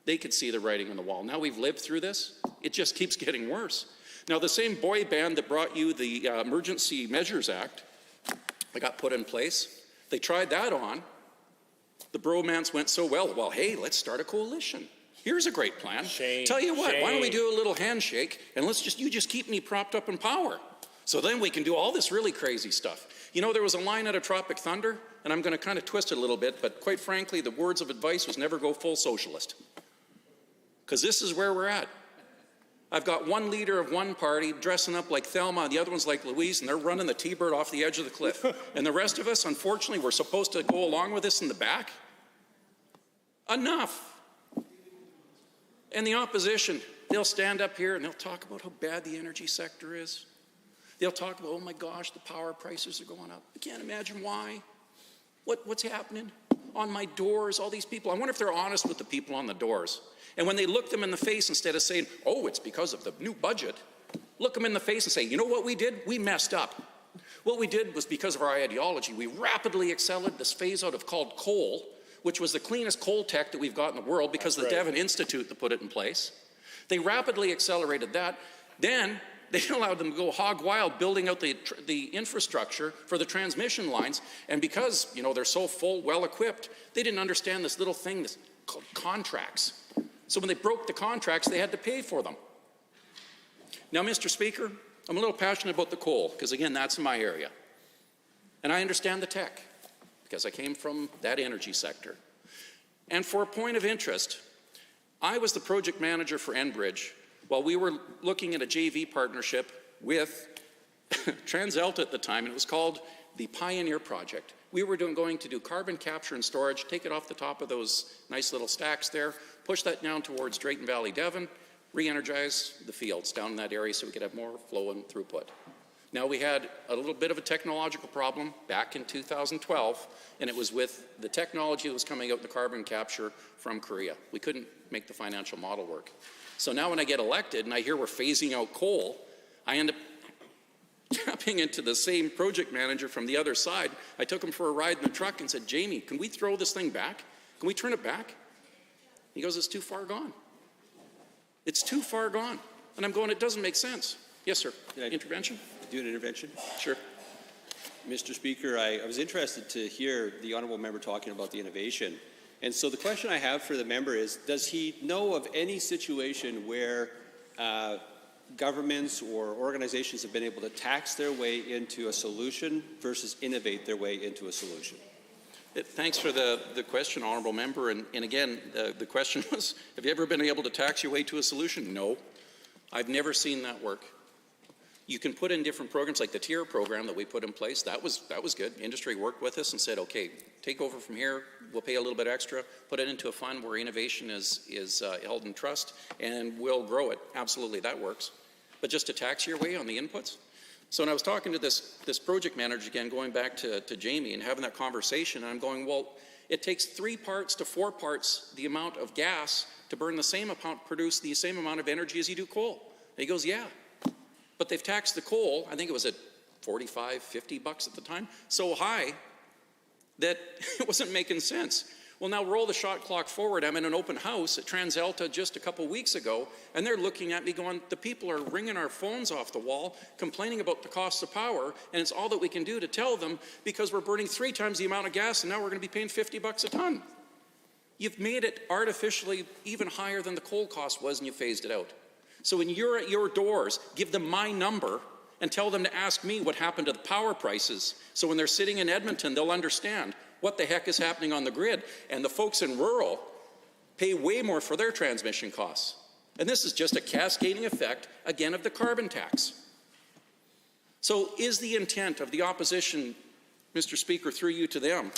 Q: They could see the writing on the wall. Now we've lived through this. It just keeps getting worse. Now the same boy band that brought you the Emergency Measures Act that got put in place, they tried that on. The bromance went so well. Well, hey, let's start a coalition. Here's a great plan. Tell you what, why don't we do a little handshake and you just keep me propped up in power. So then we can do all this really crazy stuff. You know, there was a line out of Tropic Thunder, and I'm going to kind of twist it a little bit, but quite frankly, the words of advice was never go full socialist. Because this is where we're at. I've got one leader of one party dressing up like Thelma, and the other one's like Louise, and they're running the T-bird off the edge of the cliff. And the rest of us, unfortunately, we're supposed to go along with this in the back. Enough. And the opposition, they'll stand up here and they'll talk about how bad the energy sector is. They'll talk about, oh my gosh, the power prices are going up. I can't imagine why. What's happening? On my doors, all these people. I wonder if they're honest with the people on the doors. And when they look them in the face, instead of saying, oh, it's because of the new budget, look them in the face and say, you know what we did? We messed up. What we did was because of our ideology. We rapidly accelerated this phase out of called coal, which was the cleanest coal tech that we've got in the world because of the Devon Institute that put it in place. They rapidly accelerated that. Then they allowed them to go hog wild building out the infrastructure for the transmission lines. And because, you know, they're so full, well-equipped, they didn't understand this little thing this called contracts. So when they broke the contracts, they had to pay for them. Now, Mr. Speaker, I'm a little passionate about the coal because, again, that's in my area. And I understand the tech because I came from that energy sector. And for a point of interest, I was the project manager for Enbridge while we were looking at a JV partnership with TransAlta at the time, and it was called the Pioneer Project. We were going to do carbon capture and storage, take it off the top of those nice little stacks there, push that down towards Drayton Valley, Devon, re-energize the fields down in that area so we could have more flow and throughput. Now we had a little bit of a technological problem back in 2012, and it was with the technology that was coming out, the carbon capture from Korea. We couldn't make the financial model work. So now when I get elected and I hear we're phasing out coal, I end up tapping into the same project manager from the other side. I took him for a ride in the truck and said, Jamie, can we throw this thing back? Can we turn it back? He goes, it's too far gone. It's too far gone. And I'm going, it doesn't make sense. Yes, sir. Intervention?
K: Do an intervention?
Q: Sure.
K: Mr. Speaker, I was interested to hear the honourable member talking about the innovation. And so the question I have for the member is, does he know of any situation where governments or organizations have been able to tax their way into a solution versus innovate their way into a solution?
Q: Thanks for the question, honourable member. And again, the question was, have you ever been able to tax your way to a solution? No. I've never seen that work. You can put in different programs like the tier program that we put in place. That was good. Industry worked with us and said, okay, take over from here. We'll pay a little bit extra, put it into a fund where innovation is held in trust, and we'll grow it. Absolutely, that works. But just to tax your way on the inputs? So when I was talking to this project manager again, going back to Jamie and having that conversation, and I'm going, well, it takes 3 parts to 4 parts the amount of gas to burn the same amount, produce the same amount of energy as you do coal. And he goes, yeah. But they've taxed the coal, I think it was at 45, 50 bucks at the time, so high that it wasn't making sense. Well, now roll the shot clock forward. I'm in an open house at TransAlta just a couple weeks ago, and they're looking at me going, the people are ringing our phones off the wall, complaining about the cost of power, and it's all that we can do to tell them because we're burning 3 times the amount of gas, and now we're going to be paying 50 bucks a ton. You've made it artificially even higher than the coal cost was, and you phased it out. So when you're at your doors, give them my number and tell them to ask me what happened to the power prices. So when they're sitting in Edmonton, they'll understand what the heck is happening on the grid. And the folks in rural pay way more for their transmission costs. And this is just a cascading effect, again, of the carbon tax. So is the intent of the opposition, Mr. Speaker, through you to them,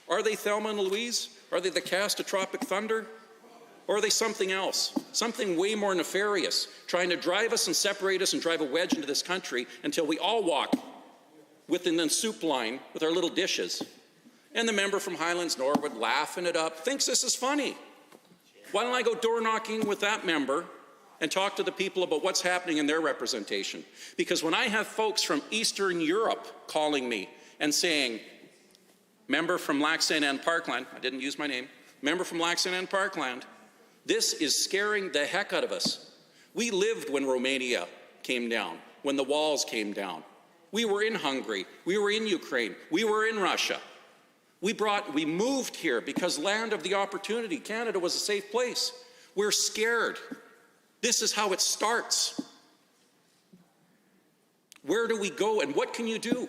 Q: are they Thelma and Louise? Are they the cast of Tropic Thunder? Or are they something else? Something way more nefarious, trying to drive us and separate us and drive a wedge into this country until we all walk within the soup line with our little dishes. And the member from Highlands Norwood, laughing it up, thinks this is funny. Why don't I go door knocking with that member and talk to the people about what's happening in their representation? Because when I have folks from Eastern Europe calling me and saying, member from Lac Saint Anne Parkland, I didn't use my name, member from Lac Saint Anne Parkland, this is scaring the heck out of us. We lived when Romania came down, when the walls came down. We were in Hungary, we were in Ukraine, we were in Russia. We moved here because land of the opportunity, Canada was a safe place. We're scared. This is how it starts. Where do we go and what can you do?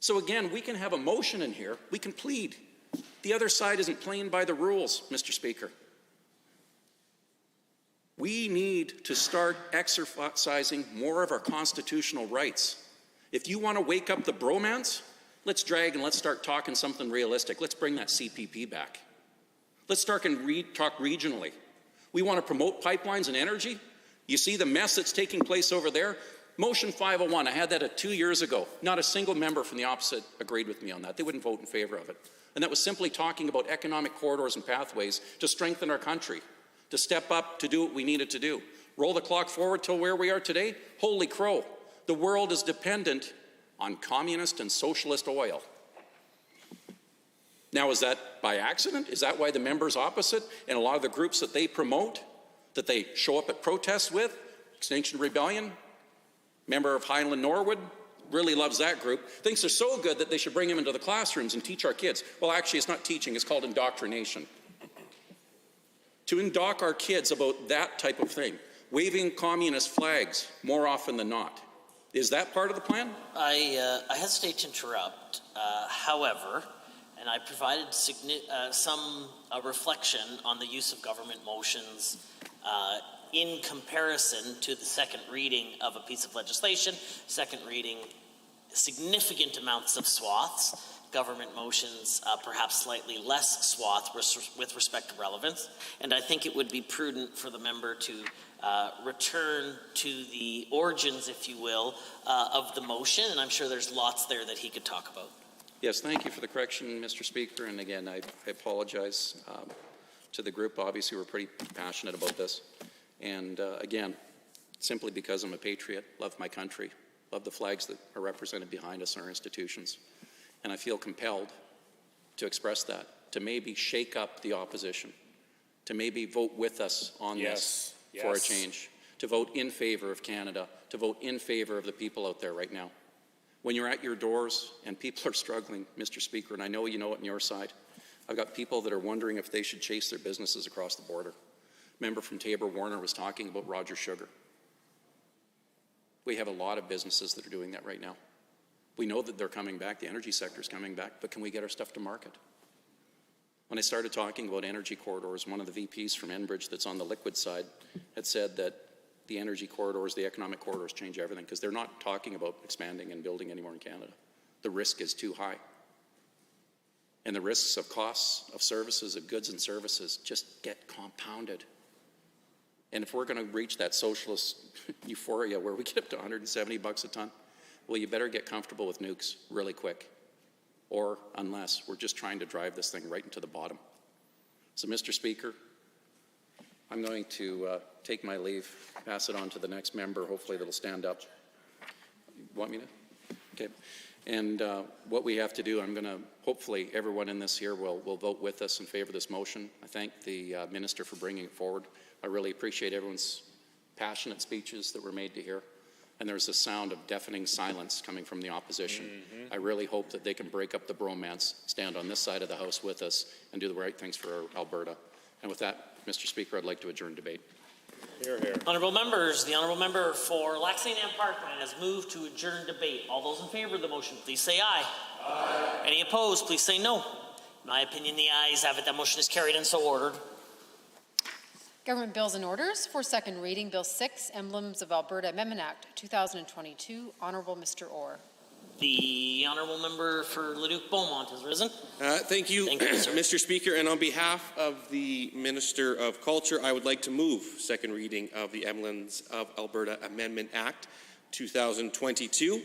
Q: So again, we can have a motion in here, we can plead. The other side isn't playing by the rules, Mr. Speaker. We need to start exercising more of our constitutional rights. If you want to wake up the bromance, let's drag and let's start talking something realistic. Let's bring that CPP back. Let's start and talk regionally. We want to promote pipelines and energy. You see the mess that's taking place over there? Motion 501, I had that 2 years ago. Not a single member from the opposite agreed with me on that. They wouldn't vote in favor of it. And that was simply talking about economic corridors and pathways to strengthen our country, to step up, to do what we needed to do. Roll the clock forward till where we are today. Holy crow, the world is dependent on communist and socialist oil. Now, is that by accident? Is that why the members opposite and a lot of the groups that they promote, that they show up at protests with, Extinction Rebellion, member of Highland Norwood, really loves that group, thinks they're so good that they should bring them into the classrooms and teach our kids. Well, actually, it's not teaching, it's called indoctrination. To indoct our kids about that type of thing, waving communist flags more often than not. Is that part of the plan?
A: I hesitate to interrupt. However, and I provided some reflection on the use of government motions in comparison to the second reading of a piece of legislation, second reading significant amounts of swaths, government motions perhaps slightly less swath with respect to relevance, and I think it would be prudent for the member to return to the origins, if you will, of the motion, and I'm sure there's lots there that he could talk about.
Q: Yes, thank you for the correction, Mr. Speaker, and again, I apologize to the group. Obviously, we're pretty passionate about this, and again, simply because I'm a patriot, love my country, love the flags that are represented behind us in our institutions. And I feel compelled to express that, to maybe shake up the opposition, to maybe vote with us on this for a change, to vote in favor of Canada, to vote in favor of the people out there right now. When you're at your doors and people are struggling, Mr. Speaker, and I know you know it on your side, I've got people that are wondering if they should chase their businesses across the border. Member from Tabor Warner was talking about Roger Sugar. We have a lot of businesses that are doing that right now. We know that they're coming back, the energy sector is coming back, but can we get our stuff to market? When I started talking about energy corridors, one of the VPs from Enbridge that's on the liquid side had said that the energy corridors, the economic corridors change everything because they're not talking about expanding and building anymore in Canada. The risk is too high. And the risks of costs of services, of goods and services just get compounded. And if we're going to reach that socialist euphoria where we get up to $170 a ton, well, you better get comfortable with nukes really quick, or unless we're just trying to drive this thing right into the bottom. So, Mr. Speaker, I'm going to take my leave, pass it on to the next member, hopefully that'll stand up. You want me to? Okay. And what we have to do, I'm going to, hopefully everyone in this here will vote with us in favor of this motion. I thank the Minister for bringing it forward. I really appreciate everyone's passionate speeches that were made to hear. And there's a sound of deafening silence coming from the opposition. I really hope that they can break up the bromance, stand on this side of the House with us, and do the right things for Alberta. And with that, Mr. Speaker, I'd like to adjourn debate.
A: Hear, hear. Honourable members, the Honourable Member for Lac Saint Anne Parkland has moved to adjourn debate. All those in favour of the motion, please say aye. Aye. Any opposed, please say no. In my opinion, the ayes have it. That motion is carried and so ordered.
M: Government Bills and Orders for second reading. Bill 6, Emblems of Alberta Amendment Act 2022. Honourable Mr. Orr.
A: The honourable member for Leduc Beaumont has risen.
B: Thank you, Mr. Speaker. And on behalf of the Minister of Culture, I would like to move second reading of the Emblems of Alberta Amendment Act 2022.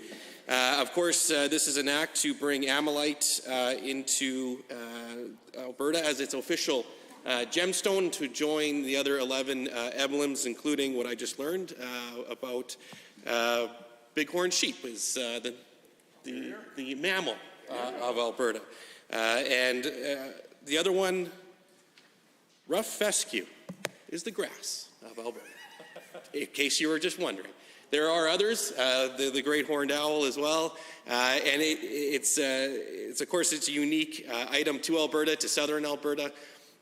B: Of course, this is an act to bring Ammonite into Alberta as its official gemstone, to join the other 11 emblems, including what I just learned about bighorn sheep is the mammal of Alberta. And the other one, rough fescue, is the grass of Alberta, in case you were just wondering. There are others, the great horned owl as well, and it's of course it's a unique item to Alberta, to southern Alberta.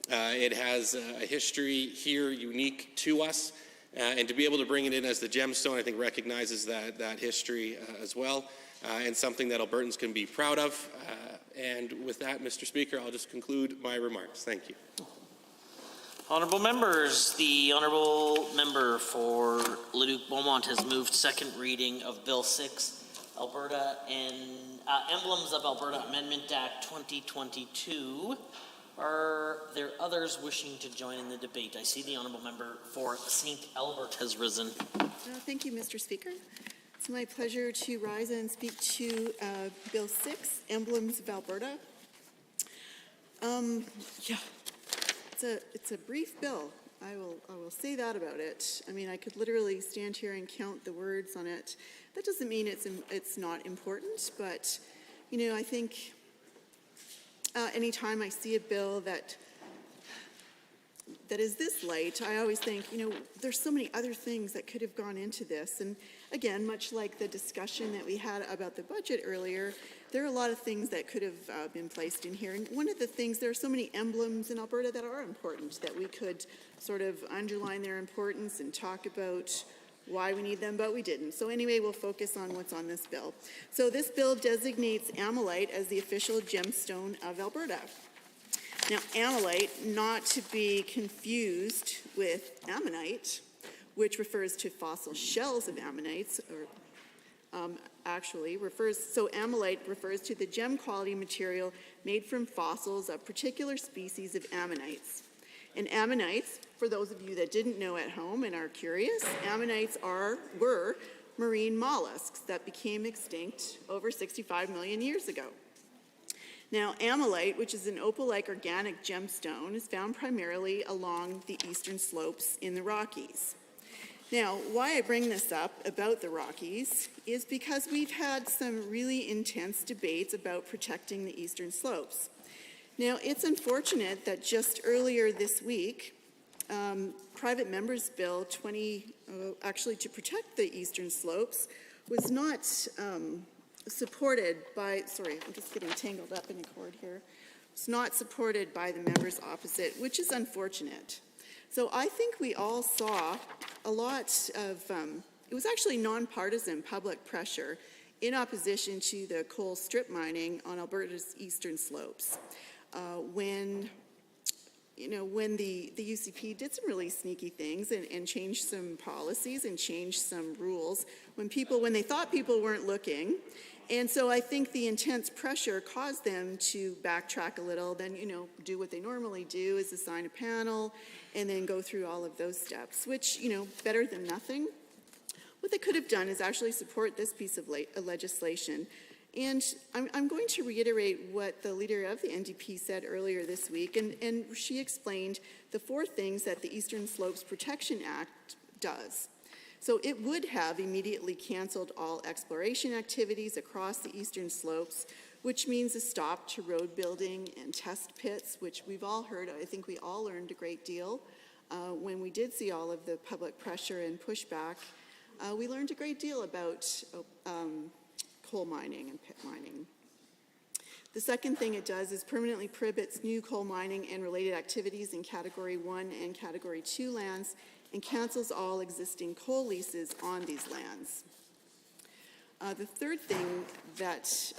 B: It has a history here unique to us, and to be able to bring it in as the gemstone, I think recognizes that history as well, and something that Albertans can be proud of. And with that, Mr. Speaker, I'll just conclude my remarks. Thank you.
A: Honourable members, the honourable member for Leduc Beaumont has moved second reading of Bill 6, Alberta and Emblems of Alberta Amendment Act 2022. Are there others wishing to join in the debate? I see the honourable member for St. Albert has risen.
J: Thank you, Mr. Speaker. It's my pleasure to rise and speak to Bill 6, Emblems of Alberta. It's a brief bill. I will say that about it. I mean, I could literally stand here and count the words on it. That doesn't mean it's not important, but you know, I think anytime I see a bill that is this light, I always think, you know, there's so many other things that could have gone into this. And again, much like the discussion that we had about the budget earlier, there are a lot of things that could have been placed in here. And one of the things, there are so many emblems in Alberta that are important that we could sort of underline their importance and talk about why we need them, but we didn't. So anyway, we'll focus on what's on this bill. So this bill designates ammonite as the official gemstone of Alberta. Now, ammonite, not to be confused with ammonite, which refers to fossil shells of ammonites, or so ammonite refers to the gem quality material made from fossils of particular species of ammonites. And ammonites, for those of you that didn't know at home and are curious, ammonites were marine mollusks that became extinct over 65 million years ago. Now, ammonite, which is an opal-like organic gemstone, is found primarily along the eastern slopes in the Rockies. Now, why I bring this up about the Rockies is because we've had some really intense debates about protecting the eastern slopes. Now, it's unfortunate that just earlier this week, private members' bill to protect the eastern slopes was not supported by, sorry, I'm just getting tangled up in a cord here. It's not supported by the members opposite, which is unfortunate. So I think we all saw a lot of, it was actually nonpartisan public pressure in opposition to the coal strip mining on Alberta's eastern slopes. When the UCP did some really sneaky things and changed some policies and changed some rules when they thought people weren't looking. And so I think the intense pressure caused them to backtrack a little, then, do what they normally do, is assign a panel and then go through all of those steps, which, better than nothing. What they could have done is actually support this piece of legislation. And I'm going to reiterate what the leader of the NDP said earlier this week, and she explained the 4 things that the Eastern Slopes Protection Act does. So it would have immediately canceled all exploration activities across the eastern slopes, which means a stop to road building and test pits, which we've all heard. I think we all learned a great deal when we did see all of the public pressure and pushback. We learned a great deal about coal mining and pit mining. The second thing it does is permanently prohibits new coal mining and related activities in Category 1 and Category 2 lands and cancels all existing coal leases on these lands. The third thing that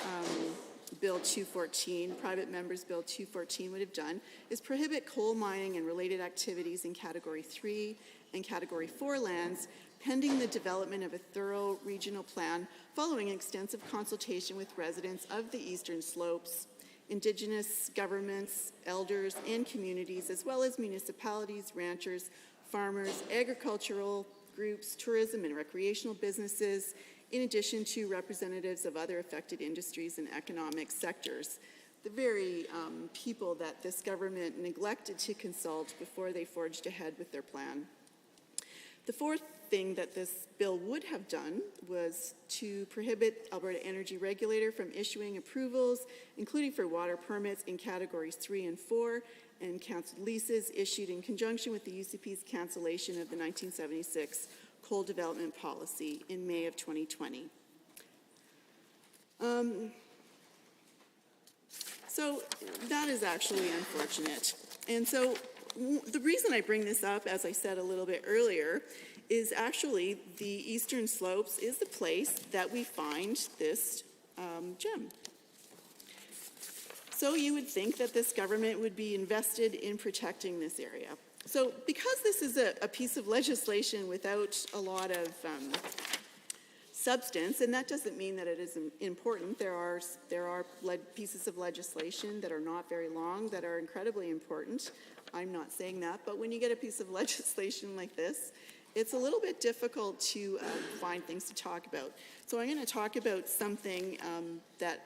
J: Bill 214, Private Members Bill 214 would have done is prohibit coal mining and related activities in Category 3 and Category 4 lands, pending the development of a thorough regional plan following extensive consultation with residents of the Eastern Slopes, Indigenous governments, elders, and communities, as well as municipalities, ranchers, farmers, agricultural groups, tourism and recreational businesses, in addition to representatives of other affected industries and economic sectors. The very people that this government neglected to consult before they forged ahead with their plan. The fourth thing that this bill would have done was to prohibit Alberta Energy Regulator from issuing approvals, including for water permits in categories 3 and 4, and canceled leases issued in conjunction with the UCP's cancellation of the 1976 coal development policy in May of 2020. So that is actually unfortunate. And so the reason I bring this up, as I said a little bit earlier, is actually the Eastern Slopes is the place that we find this gem. So you would think that this government would be invested in protecting this area. So because this is a piece of legislation without a lot of substance, and that doesn't mean that it isn't important. There are pieces of legislation that are not very long that are incredibly important. I'm not saying that, but when you get a piece of legislation like this, it's a little bit difficult to find things to talk about. So I'm going to talk about something that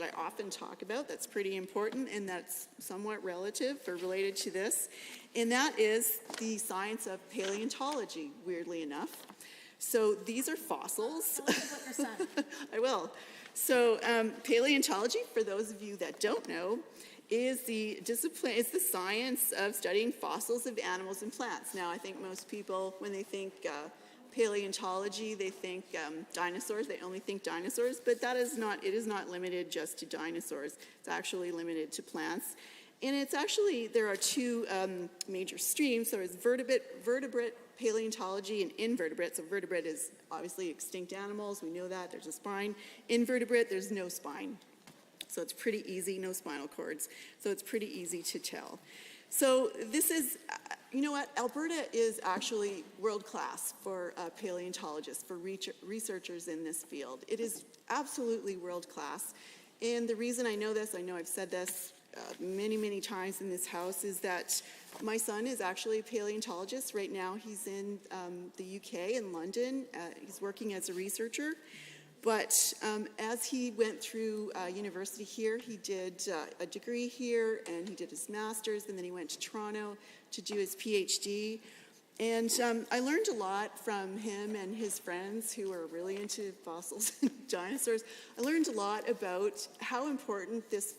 J: I often talk about that's pretty important and that's somewhat relative or related to this, and that is the science of paleontology, weirdly enough. So these are fossils. I will. So paleontology, for those of you that don't know, is the discipline, is the science of studying fossils of animals and plants. Now, I think most people, when they think paleontology, they think dinosaurs. They only think dinosaurs, but that is not. It is not limited just to dinosaurs. It's actually limited to plants. And it's actually, there are two major streams. So there's vertebrate paleontology and invertebrate. So vertebrate is obviously extinct animals. We know that. There's a spine. Invertebrate, there's no spine. So it's pretty easy, no spinal cords. So it's pretty easy to tell. So this is, you know what, Alberta is actually world class for paleontologists, for researchers in this field. It is absolutely world class. And the reason I know this, I know I've said this many, many times in this house, is that my son is actually a paleontologist. Right now he's in the UK, in London. He's working as a researcher. But as he went through university here, he did a degree here, and he did his master's, and then he went to Toronto to do his PhD. And I learned a lot from him and his friends who are really into fossils and dinosaurs. I learned a lot about how important this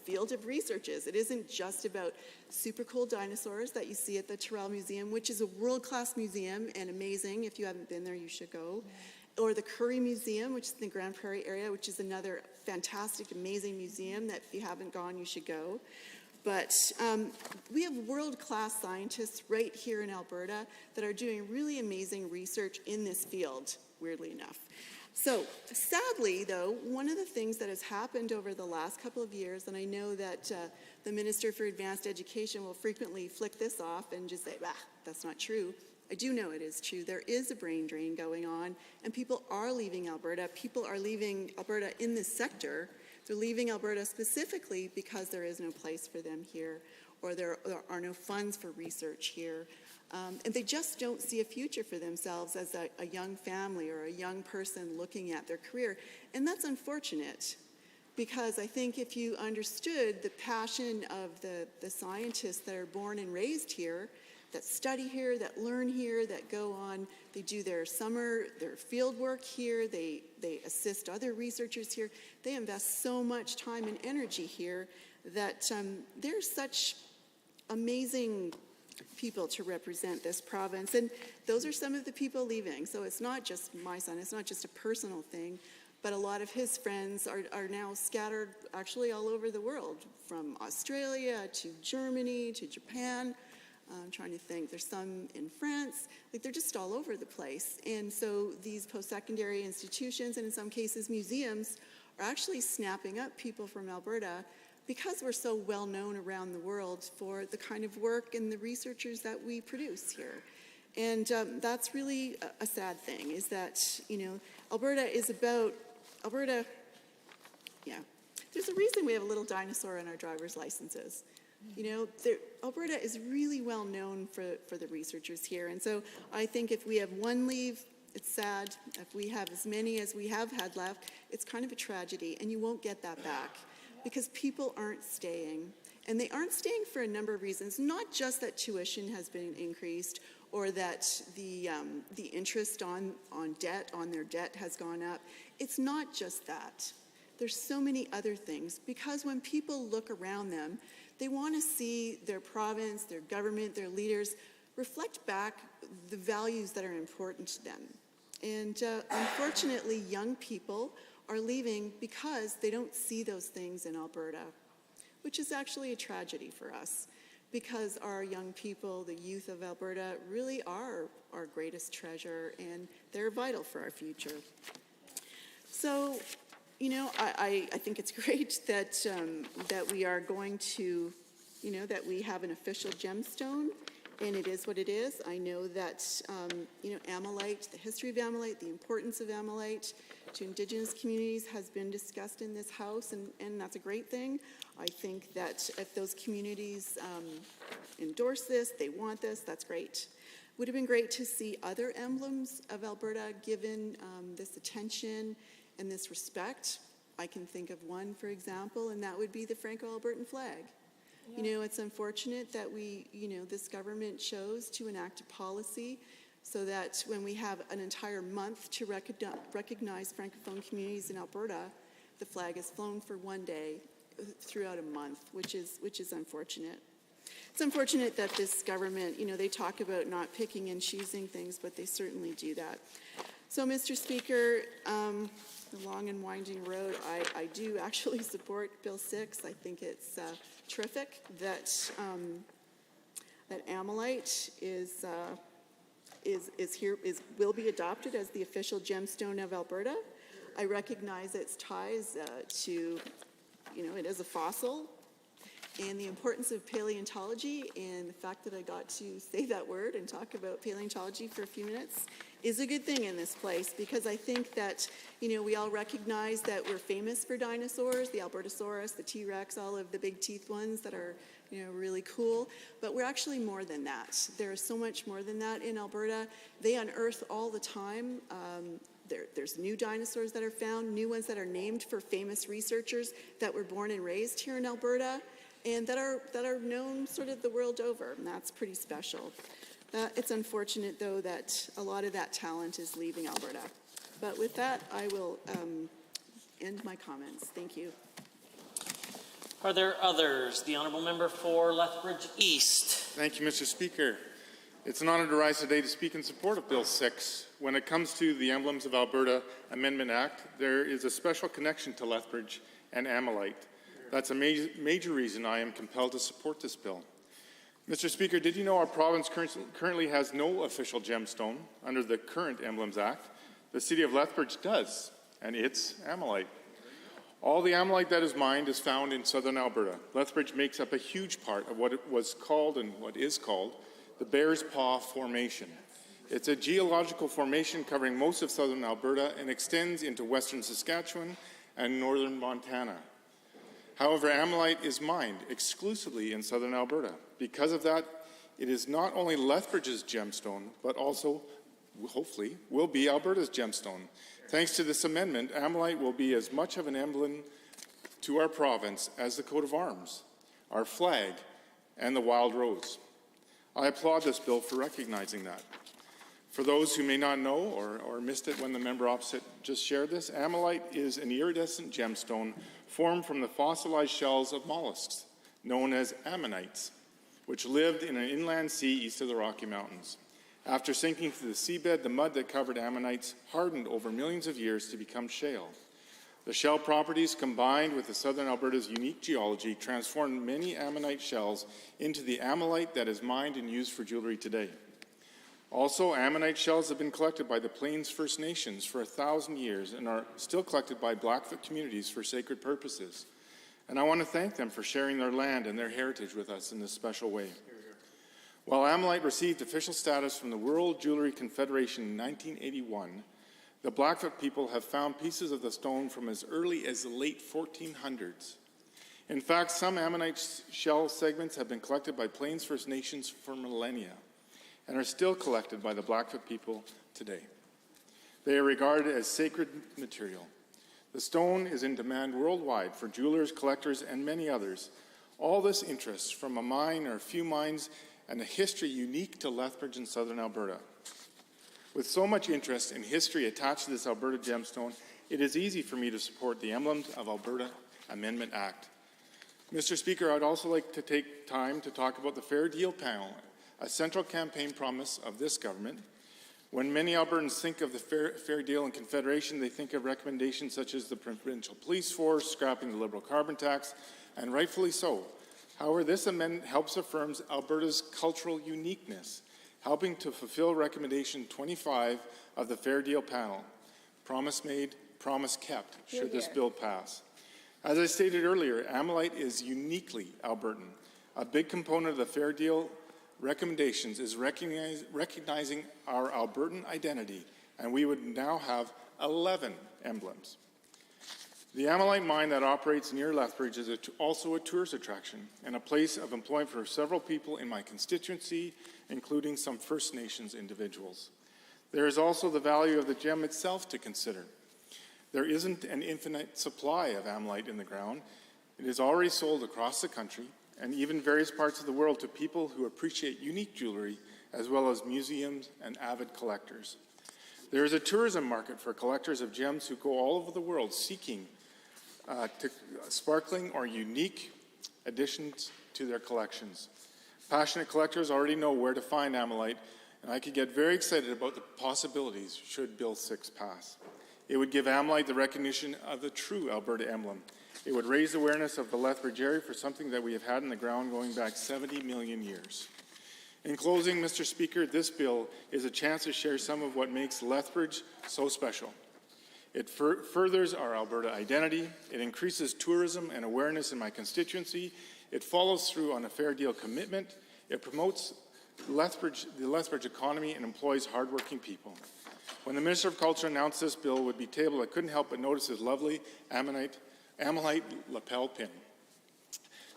J: field of research is. It isn't just about super cool dinosaurs that you see at the Terrell Museum, which is a world-class museum and amazing. If you haven't been there, you should go. Or the Curry Museum, which is in the Grand Prairie area, which is another fantastic, amazing museum that if you haven't gone, you should go. But we have world-class scientists right here in Alberta that are doing really amazing research in this field, weirdly enough. So sadly, though, one of the things that has happened over the last couple of years, and I know that the Minister for Advanced Education will frequently flick this off and just say, bah, that's not true. I do know it is true. There is a brain drain going on, and people are leaving Alberta. People are leaving Alberta in this sector. They're leaving Alberta specifically because there is no place for them here, or there are no funds for research here. And they just don't see a future for themselves as a young family or a young person looking at their career. And that's unfortunate, because I think if you understood the passion of the scientists that are born and raised here, that study here, that learn here, that go on, they do their field work here, they assist other researchers here, they invest so much time and energy here that they're such amazing people to represent this province. And those are some of the people leaving. So it's not just my son, it's not just a personal thing, but a lot of his friends are now scattered actually all over the world, from Australia to Germany to Japan. I'm trying to think, there's some in France, like they're just all over the place. And so these post-secondary institutions, and in some cases museums, are actually snapping up people from Alberta because we're so well known around the world for the kind of work and the researchers that we produce here. And that's really a sad thing, is that, you know, Alberta, yeah. There's a reason we have a little dinosaur in our driver's licenses. You know, Alberta is really well known for the researchers here. And so I think if we have one leave, it's sad. If we have as many as we have had left, it's kind of a tragedy, and you won't get that back because people aren't staying. And they aren't staying for a number of reasons, not just that tuition has been increased or that the interest on their debt has gone up. It's not just that. There's so many other things, because when people look around them, they want to see their province, their government, their leaders reflect back the values that are important to them. And unfortunately, young people are leaving because they don't see those things in Alberta, which is actually a tragedy for us, because our young people, the youth of Alberta, really are our greatest treasure, and they're vital for our future. So, you know, I think it's great that that we are going to, you know, that we have an official gemstone, and it is what it is. I know that, you know, Ammonite, the history of Ammonite, the importance of Ammonite to Indigenous communities has been discussed in this House, and that's a great thing. I think that if those communities endorse this, they want this, that's great. Would have been great to see other emblems of Alberta given this attention and this respect. I can think of one, for example, and that would be the Franco-Albertan flag. Yeah. You know, it's unfortunate that this government chose to enact a policy so that when we have an entire month to recognize Francophone communities in Alberta, the flag is flown for one day throughout a month, which is unfortunate. It's unfortunate that this government, you know, they talk about not picking and choosing things, but they certainly do that. So, Mr. Speaker, the long and winding road, I do actually support Bill 6. I think it's terrific that that Ammonite will be adopted as the official gemstone of Alberta. I recognize its ties to, you know, it is a fossil, and the importance of paleontology, and the fact that I got to say that word and talk about paleontology for a few minutes is a good thing in this place, because I think that, you know, we all recognize that we're famous for dinosaurs, the Albertosaurus, the T-Rex, all of the big teeth ones that are, you know, really cool, but we're actually more than that. There is so much more than that in Alberta. They unearth all the time. There's new dinosaurs that are found, new ones that are named for famous researchers that were born and raised here in Alberta, and that are known sort of the world over, and that's pretty special. It's unfortunate, though, that a lot of that talent is leaving Alberta. But with that, I will end my comments. Thank you.
A: Are there others? The Honourable Member for Lethbridge East.
U: Thank you, Mr. Speaker. It's an honour to rise today to speak in support of Bill 6. When it comes to the Emblems of Alberta Amendment Act, there is a special connection to Lethbridge and Ammonite. That's a major reason I am compelled to support this bill. Mr. Speaker, did you know our province currently has no official gemstone under the current Emblems Act? The city of Lethbridge does, and it's Ammonite. All the Ammonite that is mined is found in southern Alberta. Lethbridge makes up a huge part of what it was called and what is called the Bear's Paw Formation. It's a geological formation covering most of southern Alberta and extends into western Saskatchewan and northern Montana. However, Ammonite is mined exclusively in southern Alberta. Because of that, it is not only Lethbridge's gemstone, but also, hopefully, will be Alberta's gemstone. Thanks to this amendment, Ammonite will be as much of an emblem to our province as the coat of arms, our flag, and the wild rose. I applaud this bill for recognizing that. For those who may not know or missed it when the member opposite just shared this, Ammonite is an iridescent gemstone formed from the fossilized shells of mollusks, known as ammonites, which lived in an inland sea east of the Rocky Mountains. After sinking to the seabed, the mud that covered ammonites hardened over millions of years to become shale. The shell properties, combined with the southern Alberta's unique geology, transformed many ammonite shells into the ammonite that is mined and used for jewelry today. Also, ammonite shells have been collected by the Plains First Nations for 1,000 years and are still collected by Blackfoot communities for sacred purposes. And I want to thank them for sharing their land and their heritage with us in this special way. While Ammonite received official status from the World Jewelry Confederation in 1981, the Blackfoot people have found pieces of the stone from as early as the late 1400s. In fact, some Ammonite shell segments have been collected by Plains First Nations for millennia and are still collected by the Blackfoot people today. They are regarded as sacred material. The stone is in demand worldwide for jewelers, collectors, and many others. All this interest from a mine or a few mines and a history unique to Lethbridge in southern Alberta. With so much interest and history attached to this Alberta gemstone, it is easy for me to support the Emblems of Alberta Amendment Act. Mr. Speaker, I'd also like to take time to talk about the Fair Deal Panel, a central campaign promise of this government. When many Albertans think of the Fair Deal and Confederation, they think of recommendations such as the provincial police force, scrapping the Liberal carbon tax, and rightfully so. However, this amendment helps affirm Alberta's cultural uniqueness, helping to fulfill recommendation 25 of the Fair Deal Panel. Promise made, promise kept, should this bill pass. As I stated earlier, Ammonite is uniquely Albertan. A big component of the Fair Deal recommendations is recognizing our Albertan identity, and we would now have 11 emblems. The Ammonite mine that operates near Lethbridge is also a tourist attraction and a place of employment for several people in my constituency, including some First Nations individuals. There is also the value of the gem itself to consider. There isn't an infinite supply of Ammonite in the ground. It is already sold across the country and even various parts of the world to people who appreciate unique jewelry, as well as museums and avid collectors. There is a tourism market for collectors of gems who go all over the world seeking sparkling or unique additions to their collections. Passionate collectors already know where to find Ammonite, and I could get very excited about the possibilities should Bill 6 pass. It would give Ammonite the recognition of the true Alberta emblem. It would raise awareness of the Lethbridge area for something that we have had in the ground going back 70 million years. In closing, Mr. Speaker, this bill is a chance to share some of what makes Lethbridge so special. It furthers our Alberta identity. It increases tourism and awareness in my constituency. It follows through on a fair deal commitment. It promotes the Lethbridge economy and employs hardworking people. When the Minister of Culture announced this bill would be tabled, I couldn't help but notice his lovely Ammonite lapel pin.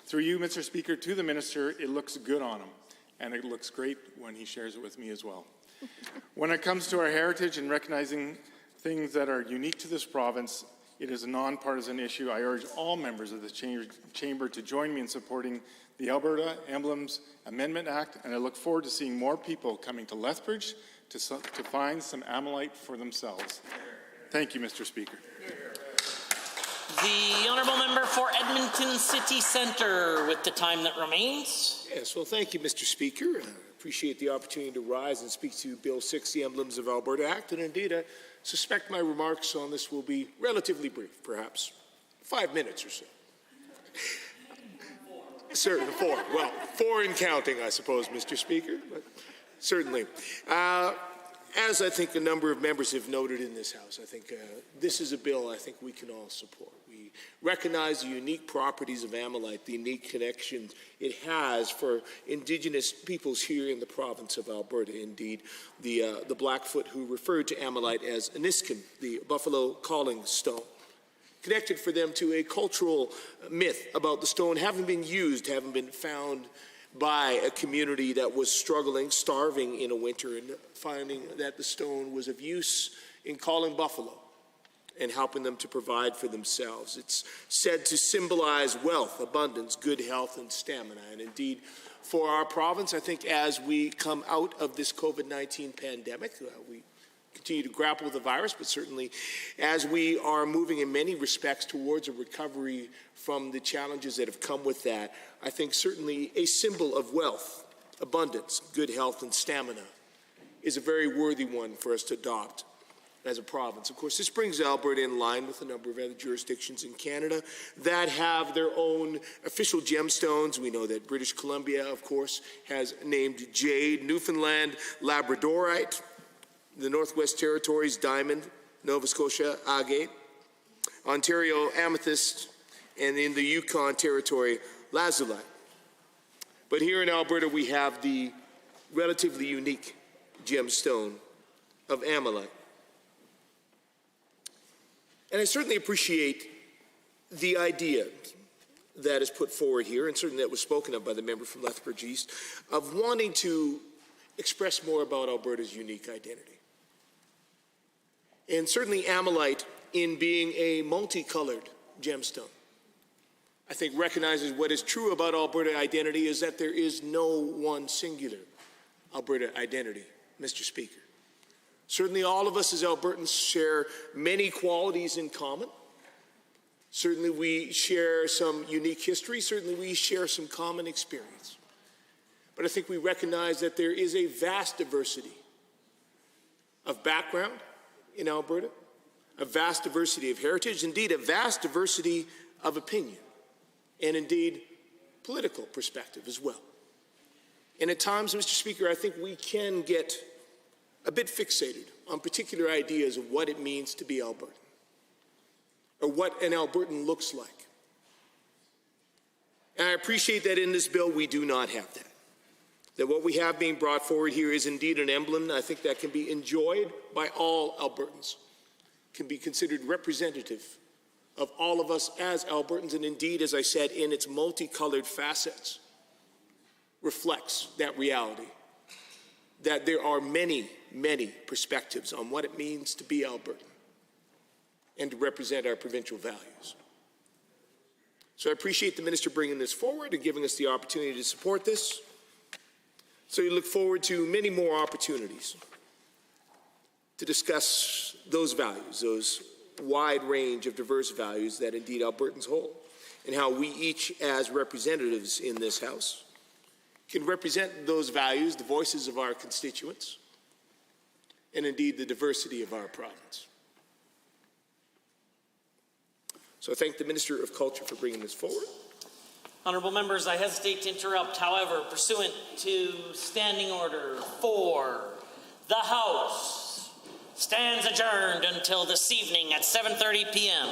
U: Through you, Mr. Speaker, to the Minister, it looks good on him, and it looks great when he shares it with me as well. When it comes to our heritage and recognizing things that are unique to this province, it is a nonpartisan issue. I urge all members of the chamber to join me in supporting the Alberta Emblems Amendment Act, and I look forward to seeing more people coming to Lethbridge to find some Ammonite for themselves. Thank you, Mr. Speaker.
A: The honourable member for Edmonton City Centre, with the time that remains.
E: Yes, well, thank you, Mr. Speaker. I appreciate the opportunity to rise and speak to Bill 6, the Emblems of Alberta Act, and indeed, I suspect my remarks on this will be relatively brief, perhaps 5 minutes or so. Certainly, 4. Well, 4 in counting, I suppose, Mr. Speaker, but certainly. As I think a number of members have noted in this House, I think this is a bill I think we can all support. We recognize the unique properties of Ammonite, the unique connections it has for Indigenous peoples here in the province of Alberta. Indeed, the Blackfoot who referred to Ammonite as Aniskin, the buffalo calling stone, connected for them to a cultural myth about the stone having been used, having been found by a community that was struggling, starving in a winter, and finding that the stone was of use in calling buffalo and helping them to provide for themselves. It's said to symbolize wealth, abundance, good health, and stamina. And indeed, for our province, I think as we come out of this COVID-19 pandemic, we continue to grapple with the virus, but certainly as we are moving in many respects towards a recovery from the challenges that have come with that, I think certainly a symbol of wealth, abundance, good health, and stamina is a very worthy one for us to adopt as a province. Of course, this brings Alberta in line with a number of other jurisdictions in Canada that have their own official gemstones. We know that British Columbia, of course, has named jade, Newfoundland, labradorite, the Northwest Territories, diamond, Nova Scotia, agate, Ontario, amethyst, and in the Yukon Territory, lazulite. But here in Alberta, we have the relatively unique gemstone of Amalite. And I certainly appreciate the idea that is put forward here, and certainly that was spoken of by the member from Lethbridge East, of wanting to express more about Alberta's unique identity. And certainly Amalite, in being a multicolored gemstone, I think recognizes what is true about Alberta identity is that there is no one singular Alberta identity, Mr. Speaker. Certainly all of us as Albertans share many qualities in common. Certainly we share some unique history. Certainly we share some common experience. But I think we recognize that there is a vast diversity of background in Alberta, a vast diversity of heritage, indeed a vast diversity of opinion, and indeed political perspective as well. And at times, Mr. Speaker, I think we can get a bit fixated on particular ideas of what it means to be Albertan, or what an Albertan looks like. And I appreciate that in this bill we do not have that. That what we have being brought forward here is indeed an emblem, I think, that can be enjoyed by all Albertans, can be considered representative of all of us as Albertans, and indeed, as I said, in its multicolored facets, reflects that reality, that there are many, many perspectives on what it means to be Albertan and to represent our provincial values. So I appreciate the minister bringing this forward and giving us the opportunity to support this. So we look forward to many more opportunities to discuss those values, those wide range of diverse values that indeed Albertans hold, and how we each as representatives in this House can represent those values, the voices of our constituents, and indeed the diversity of our province. So I thank the Minister of Culture for bringing this forward.
A: Honourable members, I hesitate to interrupt. However, pursuant to Standing Order 4, the House stands adjourned until this evening at 7:30 p.m.